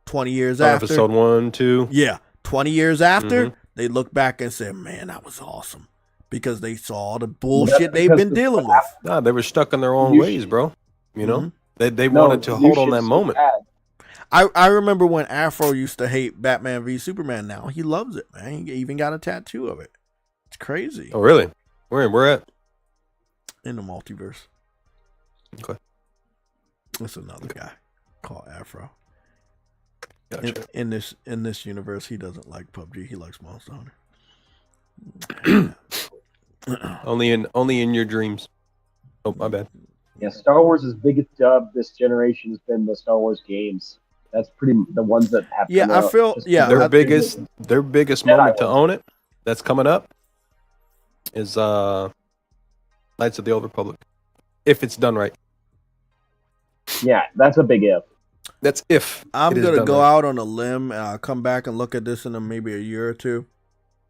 20 years after. Episode 1, 2. Yeah. 20 years after, they look back and say, man, that was awesome. Because they saw the bullshit they've been dealing with. Nah, they were stuck in their own ways, bro. You know? They wanted to hold on that moment. I remember when Afro used to hate Batman v Superman. Now he loves it, man. He even got a tattoo of it. It's crazy. Oh, really? Where at? In the multiverse. Okay. That's another guy called Afro. Gotcha. In this universe, he doesn't like PUBG. He likes Monster Hunter. only in your dreams. Oh, my bad. Yeah, Star Wars' biggest dub this generation has been the Star Wars games. That's pretty the ones that have. Yeah, come I out. feel. Just Yeah, Their biggest moment to own it that's coming up is Knights of the Old Republic. If it's done right. Yeah, that's a big if. That's if I'm it is gonna done go right. out on a limb and I'll come back and look at this in maybe a year or two.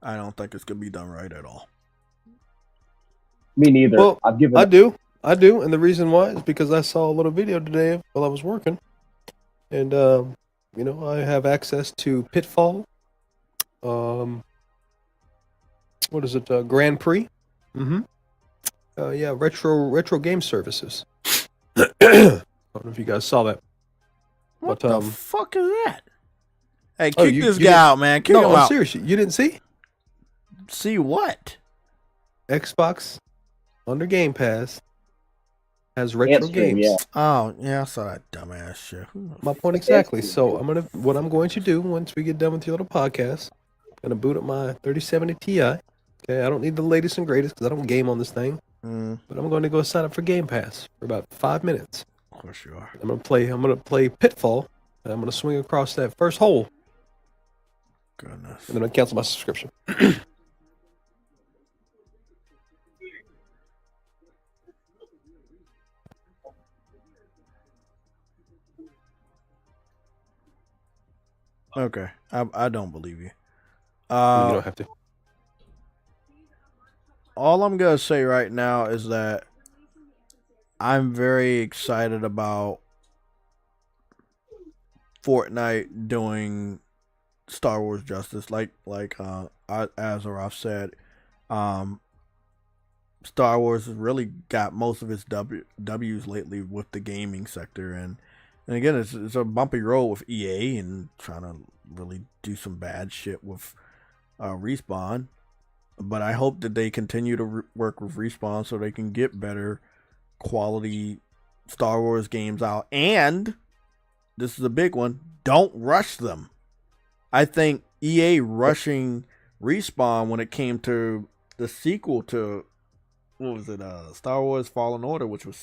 I don't think it's gonna be done right at all. Me neither. Well, I've given. I do, and the reason why is because I saw a little video today while I was working, and you know, I have access to Pitfall. What is it? Grand Prix. Mm-hmm. Yeah, retro game services. I don't know if you guys saw that. What But, the fuck is that? Hey, Oh, kick you this didn't- guy out, man. Kick no, him I'm out. serious. You didn't see? See what? Xbox under Game Pass has retro games. Oh, yeah, I saw that dumbass shit. My point exactly. So what I'm going to do once we get done with the little podcast, I'm gonna boot up my 3070 Ti. Okay, I don't need the latest and greatest because I don't game on this thing. But I'm going to go sign up for Game Pass for about 5 minutes. Of course you are. I'm gonna play Pitfall. And I'm gonna swing across that first hole. Goodness. And then I cancel my subscription. Okay, I don't believe you. You don't have to. All I'm gonna say right now is that I'm very excited about Fortnite doing Star Wars justice, like Azeroth said. Star Wars has really got most of its W's lately with the gaming sector, and again, it's a bumpy road with EA and trying to really do some bad shit with Respawn. But I hope that they continue to work with Respawn so they can get better quality Star Wars games out. And this is a big one: don't rush them. I think EA rushing Respawn when it came to the sequel to, what was it, Star Wars Fallen Order, which was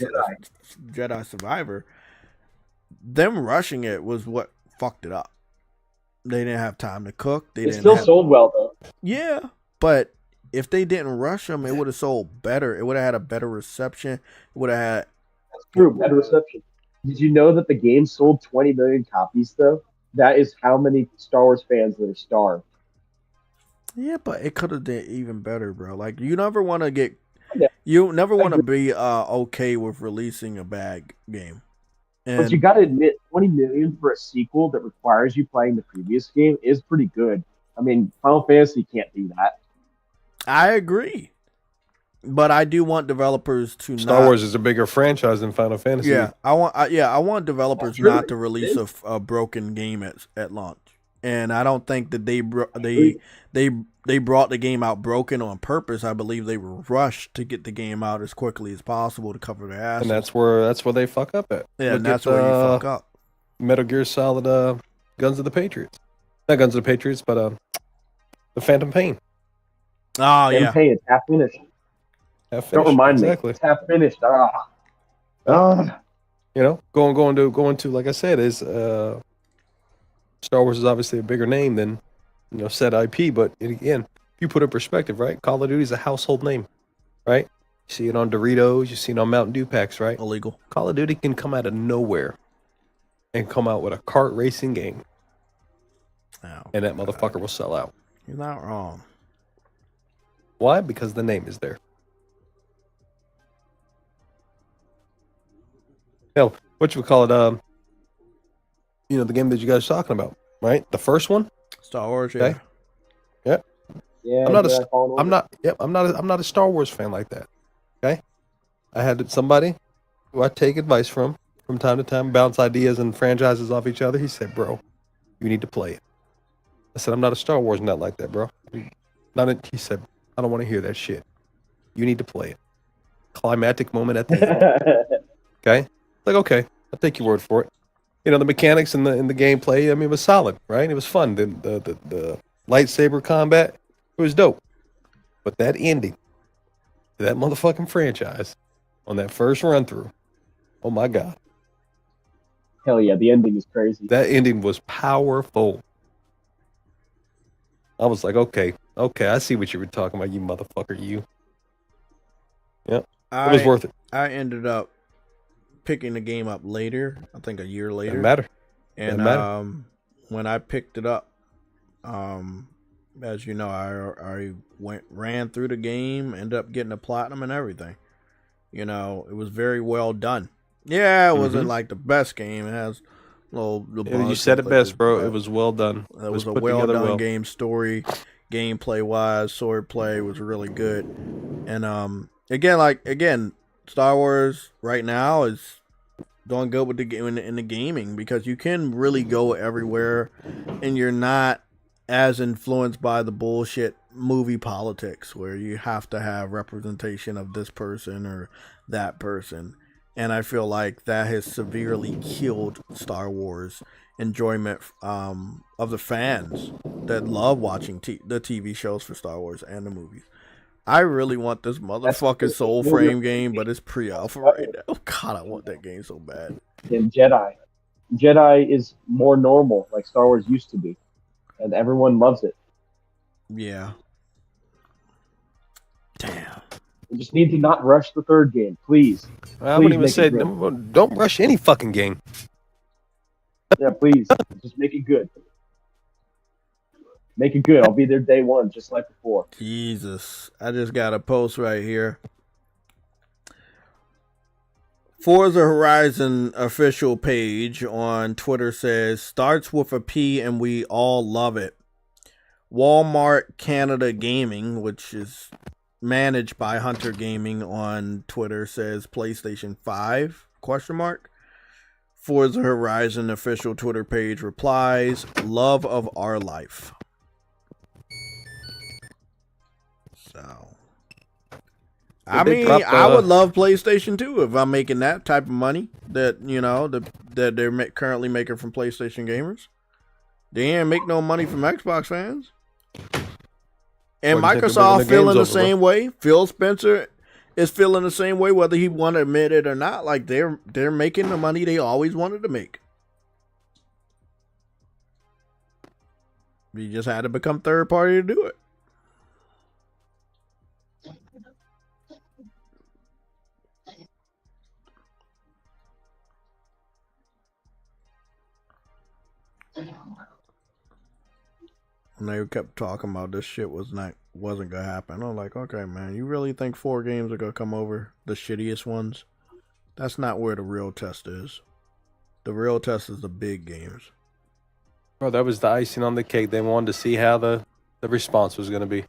Jedi Survivor. Them rushing it was what fucked it up. They didn't have time to cook. It still sold well though. Yeah, but if they didn't rush them, it would have sold better. It would have had a better reception. It would have had. That's true, better reception. Did you know that the game sold 20 million copies though? That is how many Star Wars fans that are starved. Yeah, but it could have done even better, bro. Like, you never want to get. You never want to be okay with releasing a bad game. But you got to admit, 20 million for a sequel that requires you playing the previous game is pretty good. I mean, Final Fantasy can't do that. I agree. but I do want developers to Star not. Wars is a bigger franchise than Final Fantasy. Yeah, I want developers True, not to it release is. a broken game at launch, and I don't think that they brought the game out broken on purpose. I believe they were rushed to get the game out as quickly as possible to cover their asses. And that's where they fuck up at. Yeah, Look and that's at, where you fuck up. Metal Gear Solid, Guns of the Patriots. Not Guns of the Patriots, but the Phantom Pain. Oh yeah, Campaign, it's half finished. Half Don't finished, remind exactly. me. It's half finished. You know, going to like I said, is Star Wars is obviously a bigger name than said IP, but again, if you put it in perspective, right? Call of Duty is a household name, right? You see it on Doritos, you see it on Mountain Dew packs, right? Illegal. Call of Duty can come out of nowhere and come out with a kart racing game, and that motherfucker will sell out. You're not wrong. Why? Because the name is there. Hell, what you would call it? The game that you guys are talking about, right? The first one, Star Wars. Okay. Yeah. Yeah. I'm not a Star Wars fan like that. Okay. I had somebody who I take advice from time to time, bounce ideas and franchises off each other. He said, "Bro, you need to play it." I said, "I'm not a Star Wars nut like that, bro." He said, "I don't want to hear that shit. You need to play it." Climactic moment at the end. Okay. Like, okay, I'll take your word for it. The mechanics and the gameplay, I mean, it was solid, right? It was fun. The lightsaber combat, it was dope. But that ending, that motherfucking franchise, on that first run through, oh my God. Hell yeah, the ending is crazy. That ending was powerful. I was like, okay, I see what you were talking about, you motherfucker, you. Yep, it was worth it. I ended up picking the game up later. I think a year later. Doesn't matter. And Doesn't matter. when I picked it up, as you know, I ran through the game, ended up getting a platinum and everything. It was very well done. Yeah, it wasn't like the best game. It has little You said it best, bro. It was well done. It was a put well together done game. Story, gameplay wise, sword play was really good. And again, Star Wars right now is doing good with the game in the gaming, because you can really go everywhere, and you're not as influenced by the bullshit movie politics where you have to have representation of this person or that person. And I feel like that has severely killed Star Wars enjoyment of the fans that love watching the TV shows for Star Wars and the movies. I really want this motherfucking Soul Frame game, but it's pre-alpha right now. God, I want that game so bad. And Jedi is more normal, like Star Wars used to be, and everyone loves it. Yeah. Damn. We just need to not rush the third game, please. I wouldn't even say don't rush any fucking game. Yeah, please. Just make it good. Make it good. I'll be there day one, just like before. Jesus. I just got a post right here. Forza Horizon official page on Twitter says, starts with a P and we all love it. Walmart Canada Gaming, which is managed by Hunter Gaming on Twitter, says PlayStation 5, ? Forza Horizon official Twitter page replies, love of our life. So, I mean, I would love PlayStation 2 if I'm making that type of money that, that they're currently making from PlayStation gamers. They ain't make no money from Xbox fans. And Microsoft feeling the same way. Phil Spencer is feeling the same way, whether he want to admit it or not. Like, they're making the money they always wanted to make. You just had to become third party to do it. And they kept talking about this shit wasn't gonna happen. I'm like, okay, man, you really think 4 games are gonna come over the shittiest ones? That's not where the real test is. The real test is the big games. Bro, that was the icing on the cake. They wanted to see how the response was gonna be.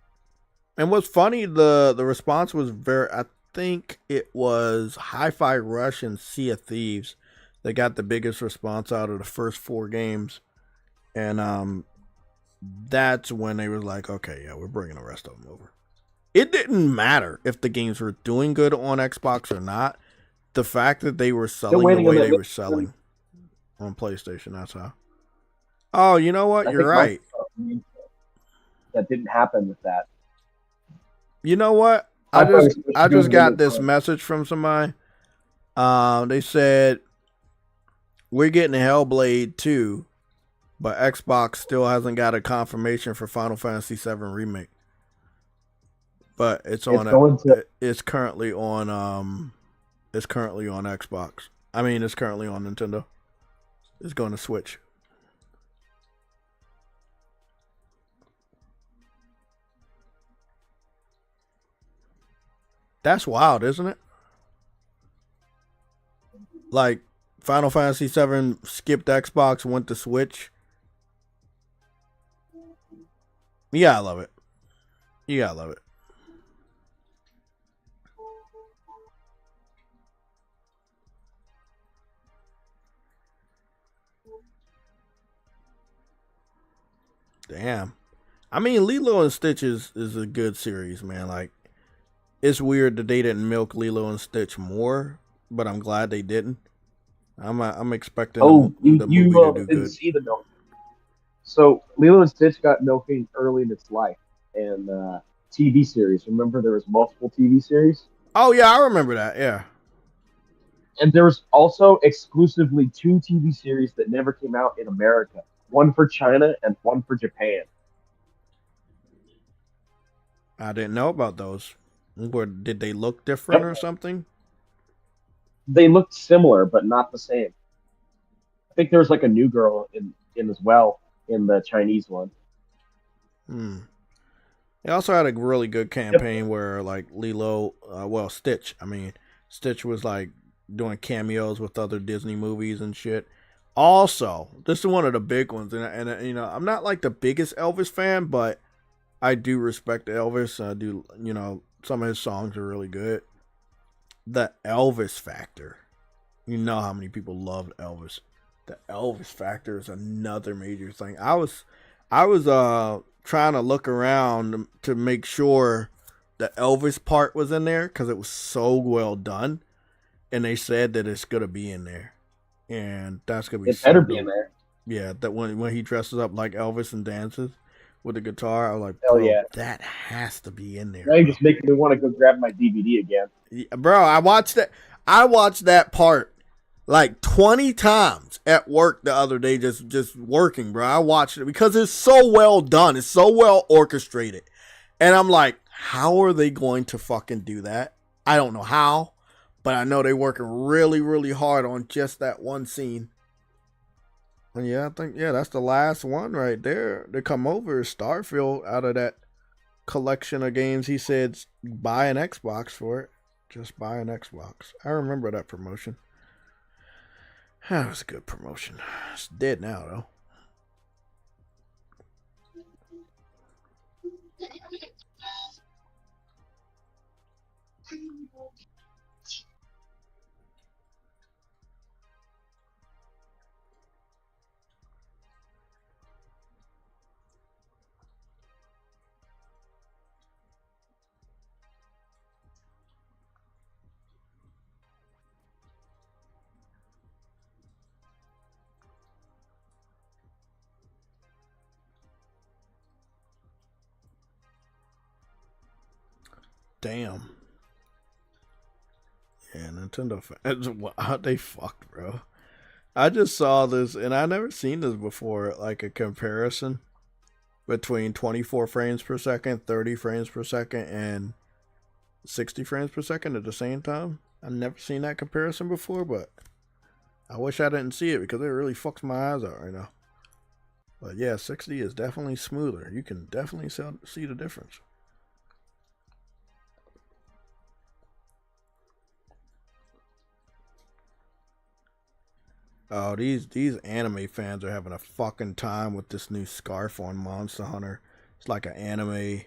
And what's funny, the response was very. I think it was Hi-Fi Rush and Sea of Thieves. They got the biggest response out of the first 4 games, and that's when they were like, okay, yeah, we're bringing the rest of them over. It didn't matter if the games were doing good on Xbox or not. The fact that they were selling the way they were selling on PlayStation, that's how. Oh, you know what? You're right. That didn't happen with that. You know what? I just got this message from somebody. They said we're getting Hellblade 2, but Xbox still hasn't got a confirmation for Final Fantasy VII Remake. But it's currently on Xbox. I mean, it's currently on Nintendo. It's going to Switch. That's wild, isn't it? Like, Final Fantasy VII skipped Xbox, went to Switch. Yeah, I love it. Yeah, I love it. Damn. I mean, Lilo and Stitch is a good series, man. Like, it's weird that they didn't milk Lilo and Stitch more, but I'm glad they didn't. I'm expecting the movie to do didn't good. see the milk. So Lilo and Stitch got milking early in its life, and TV series. Remember, there was multiple TV series, Oh yeah, I remember that. Yeah. and there was also exclusively 2 TV series that never came out in America. One for China and one for Japan. I didn't know about those. Did they look different or something? They looked similar, but not the same. I think there was like a new girl in as well in the Chinese one. They also had a really good campaign where like Stitch. I mean, Stitch was like doing cameos with other Disney movies and shit. Also, this is one of the big ones, and you know, I'm not like the biggest Elvis fan, but I do respect Elvis. I do, you know, some of his songs are really good. The Elvis Factor. You know how many people loved Elvis. The Elvis Factor is another major thing. I was trying to look around to make sure the Elvis part was in there because it was so well done, and they said that it's gonna be in there, and that's gonna be. It better be in there. Yeah, that when he dresses up like Elvis and dances with the guitar, I was like, Hell bro, yeah. that has to be in there. Now you're just making me want to go grab my DVD again. Yeah, bro, I watched that part like 20 times at work the other day, just working, bro. I watched it because it's so well done. It's so well orchestrated. And I'm like, how are they going to fucking do that? I don't know how, but I know they're working really, really hard on just that one scene. And yeah, I think, that's the last one right there to come over is Starfield out of that collection of games. He said, buy an Xbox for it. Just buy an Xbox. I remember that promotion. That was a good promotion. It's dead now, though. Damn. Yeah, Nintendo fans, wow, they fucked, bro. I just saw this, and I never seen this before, like a comparison between 24 frames per second, 30 frames per second, and 60 frames per second at the same time. I've never seen that comparison before, but I wish I didn't see it because it really fucks my eyes out right now. But yeah, 60 is definitely smoother. You can definitely see the difference. Oh, these anime fans are having a fucking time with this new scarf on Monster Hunter. It's like an anime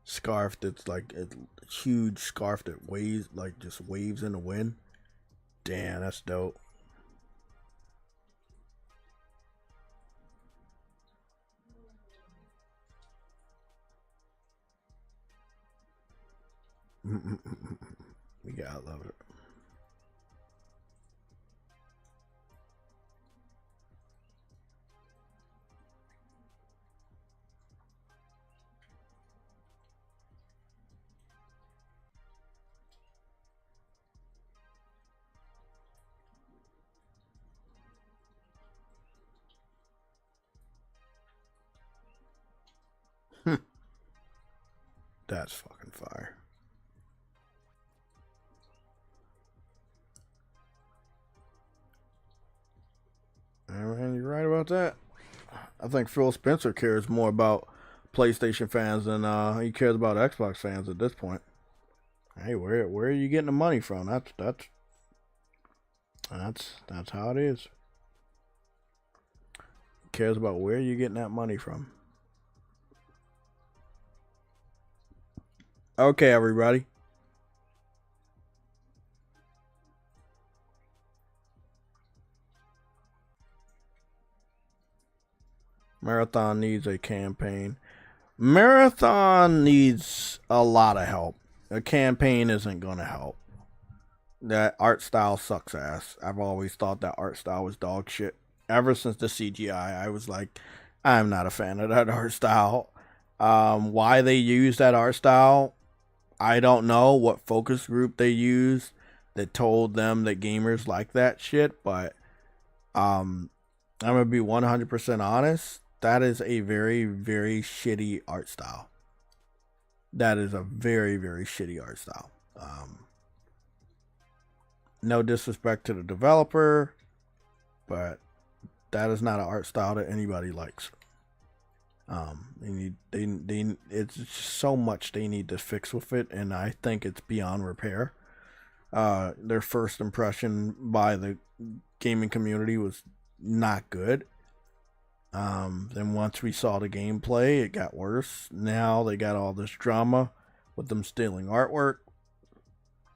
scarf that's like a huge scarf that waves, like just waves in the wind. Damn, that's dope. Yeah, I love it. That's fucking fire. Man, you're right about that. I think Phil Spencer cares more about PlayStation fans than he cares about Xbox fans at this point. Hey, where are you getting the money from? That's how it is. He cares about where you're getting that money from. Okay, everybody. Marathon needs a campaign. Marathon needs a lot of help. A campaign isn't going to help. That art style sucks ass. I've always thought that art style was dog shit. Ever since the CGI, I was like, I'm not a fan of that art style. Why they use that art style, I don't know what focus group they used that told them that gamers like that shit, but I'm going to be 100% honest. That is a very, very shitty art style. That is a very, very shitty art style. No disrespect to the developer, but that is not an art style that anybody likes. It's just so much they need to fix with it, and I think it's beyond repair. Their first impression by the gaming community was not good. Then once we saw the gameplay, it got worse. Now they got all this drama with them stealing artwork.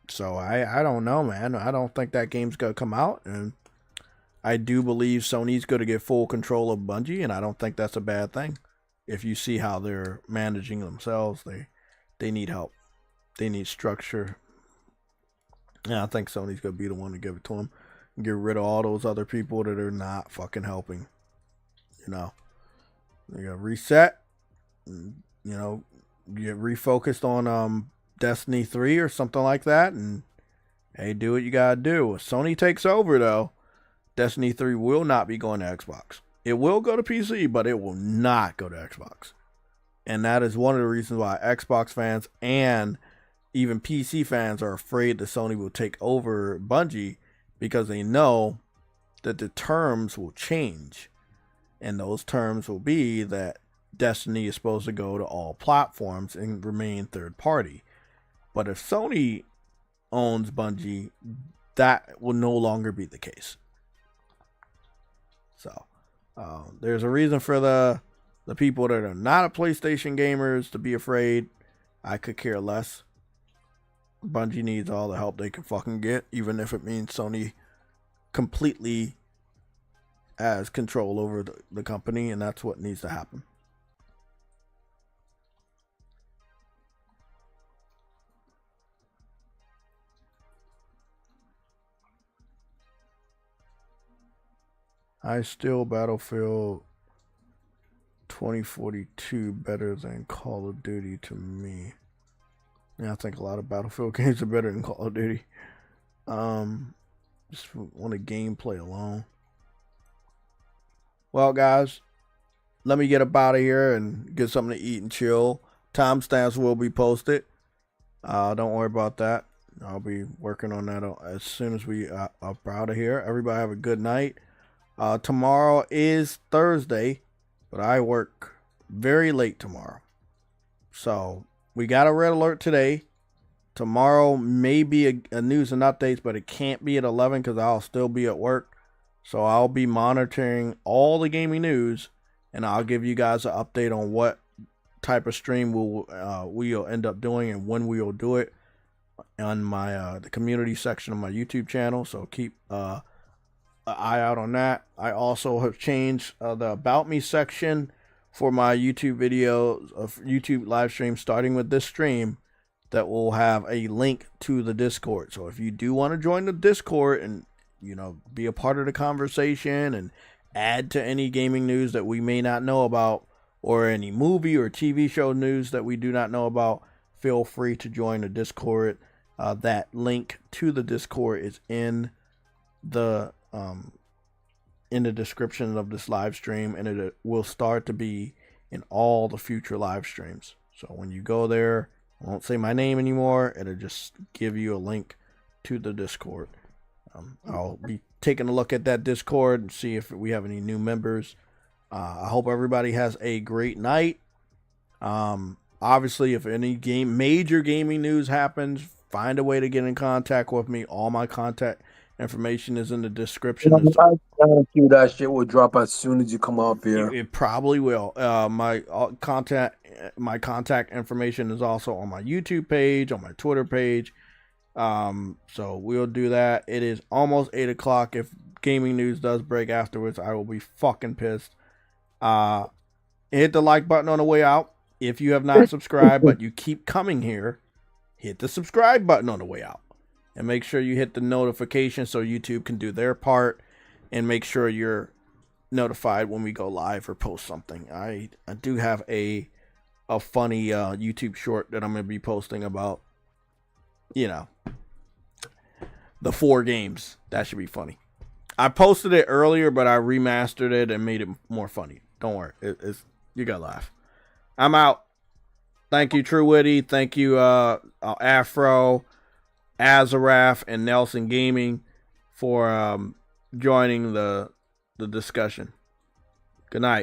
So I don't know, man. I don't think that game's gonna come out, and I do believe Sony's gonna get full control of Bungie, and I don't think that's a bad thing. If you see how they're managing themselves, they need help. They need structure. And I think Sony's gonna be the one to give it to them. And get rid of all those other people that are not fucking helping. You know, you gotta reset. You know, get refocused on Destiny 3 or something like that, and hey, do what you gotta do. If Sony takes over, though, Destiny 3 will not be going to Xbox. It will go to PC, but it will not go to Xbox. And that is one of the reasons why Xbox fans and even PC fans are afraid that Sony will take over Bungie, because they know that the terms will change. And those terms will be that Destiny is supposed to go to all platforms and remain third party. But if Sony owns Bungie, that will no longer be the case. So there's a reason for the people that are not PlayStation gamers to be afraid. I could care less. Bungie needs all the help they can fucking get, even if it means Sony completely has control over the company, and that's what needs to happen. I still Battlefield 2042 better than Call of Duty to me. Yeah, I think a lot of Battlefield games are better than Call of Duty. Just on the gameplay alone. Well, guys, let me get up out of here and get something to eat and chill. Timestamps will be posted. Don't worry about that. I'll be working on that as soon as we are out of here. Everybody have a good night. Tomorrow is Thursday, but I work very late tomorrow. So we got a red alert today. Tomorrow may be a news and updates, but it can't be at 11 because I'll still be at work. So I'll be monitoring all the gaming news, and I'll give you guys an update on what type of stream we'll end up doing and when we will do it on my the community section of my YouTube channel. So keep an eye out on that. I also have changed the About Me section for my YouTube videos of YouTube live stream, starting with this stream, that will have a link to the Discord. So if you do want to join the Discord and, you know, be a part of the conversation and add to any gaming news that we may not know about, or any movie or TV show news that we do not know about, feel free to join the Discord. That link to the Discord is in the description of this live stream, and it will start to be in all the future live streams. So when you go there, I won't say my name anymore. It'll just give you a link to the Discord. I'll be taking a look at that Discord and see if we have any new members. I hope everybody has a great night. Obviously, if any major gaming news happens, find a way to get in contact with me. All my contact information is in the description. I guarantee you that shit will drop as soon as you come off here. It probably will. My contact information is also on my YouTube page, on my Twitter page. So we'll do that. It is almost 8 o'clock. If gaming news does break afterwards, I will be fucking pissed. Hit the like button on the way out. If you have not subscribed, but you keep coming here, hit the subscribe button on the way out. And make sure you hit the notification so YouTube can do their part. And make sure you're notified when we go live or post something. I do have a funny YouTube short that I'm going to be posting about, you know, the 4 games. That should be funny. I posted it earlier, but I remastered it and made it more funny. Don't worry. You got to laugh. I'm out. Thank you, True Witty. Thank you, Afro, Azaraf, and Nelson Gaming for joining the discussion. Good night.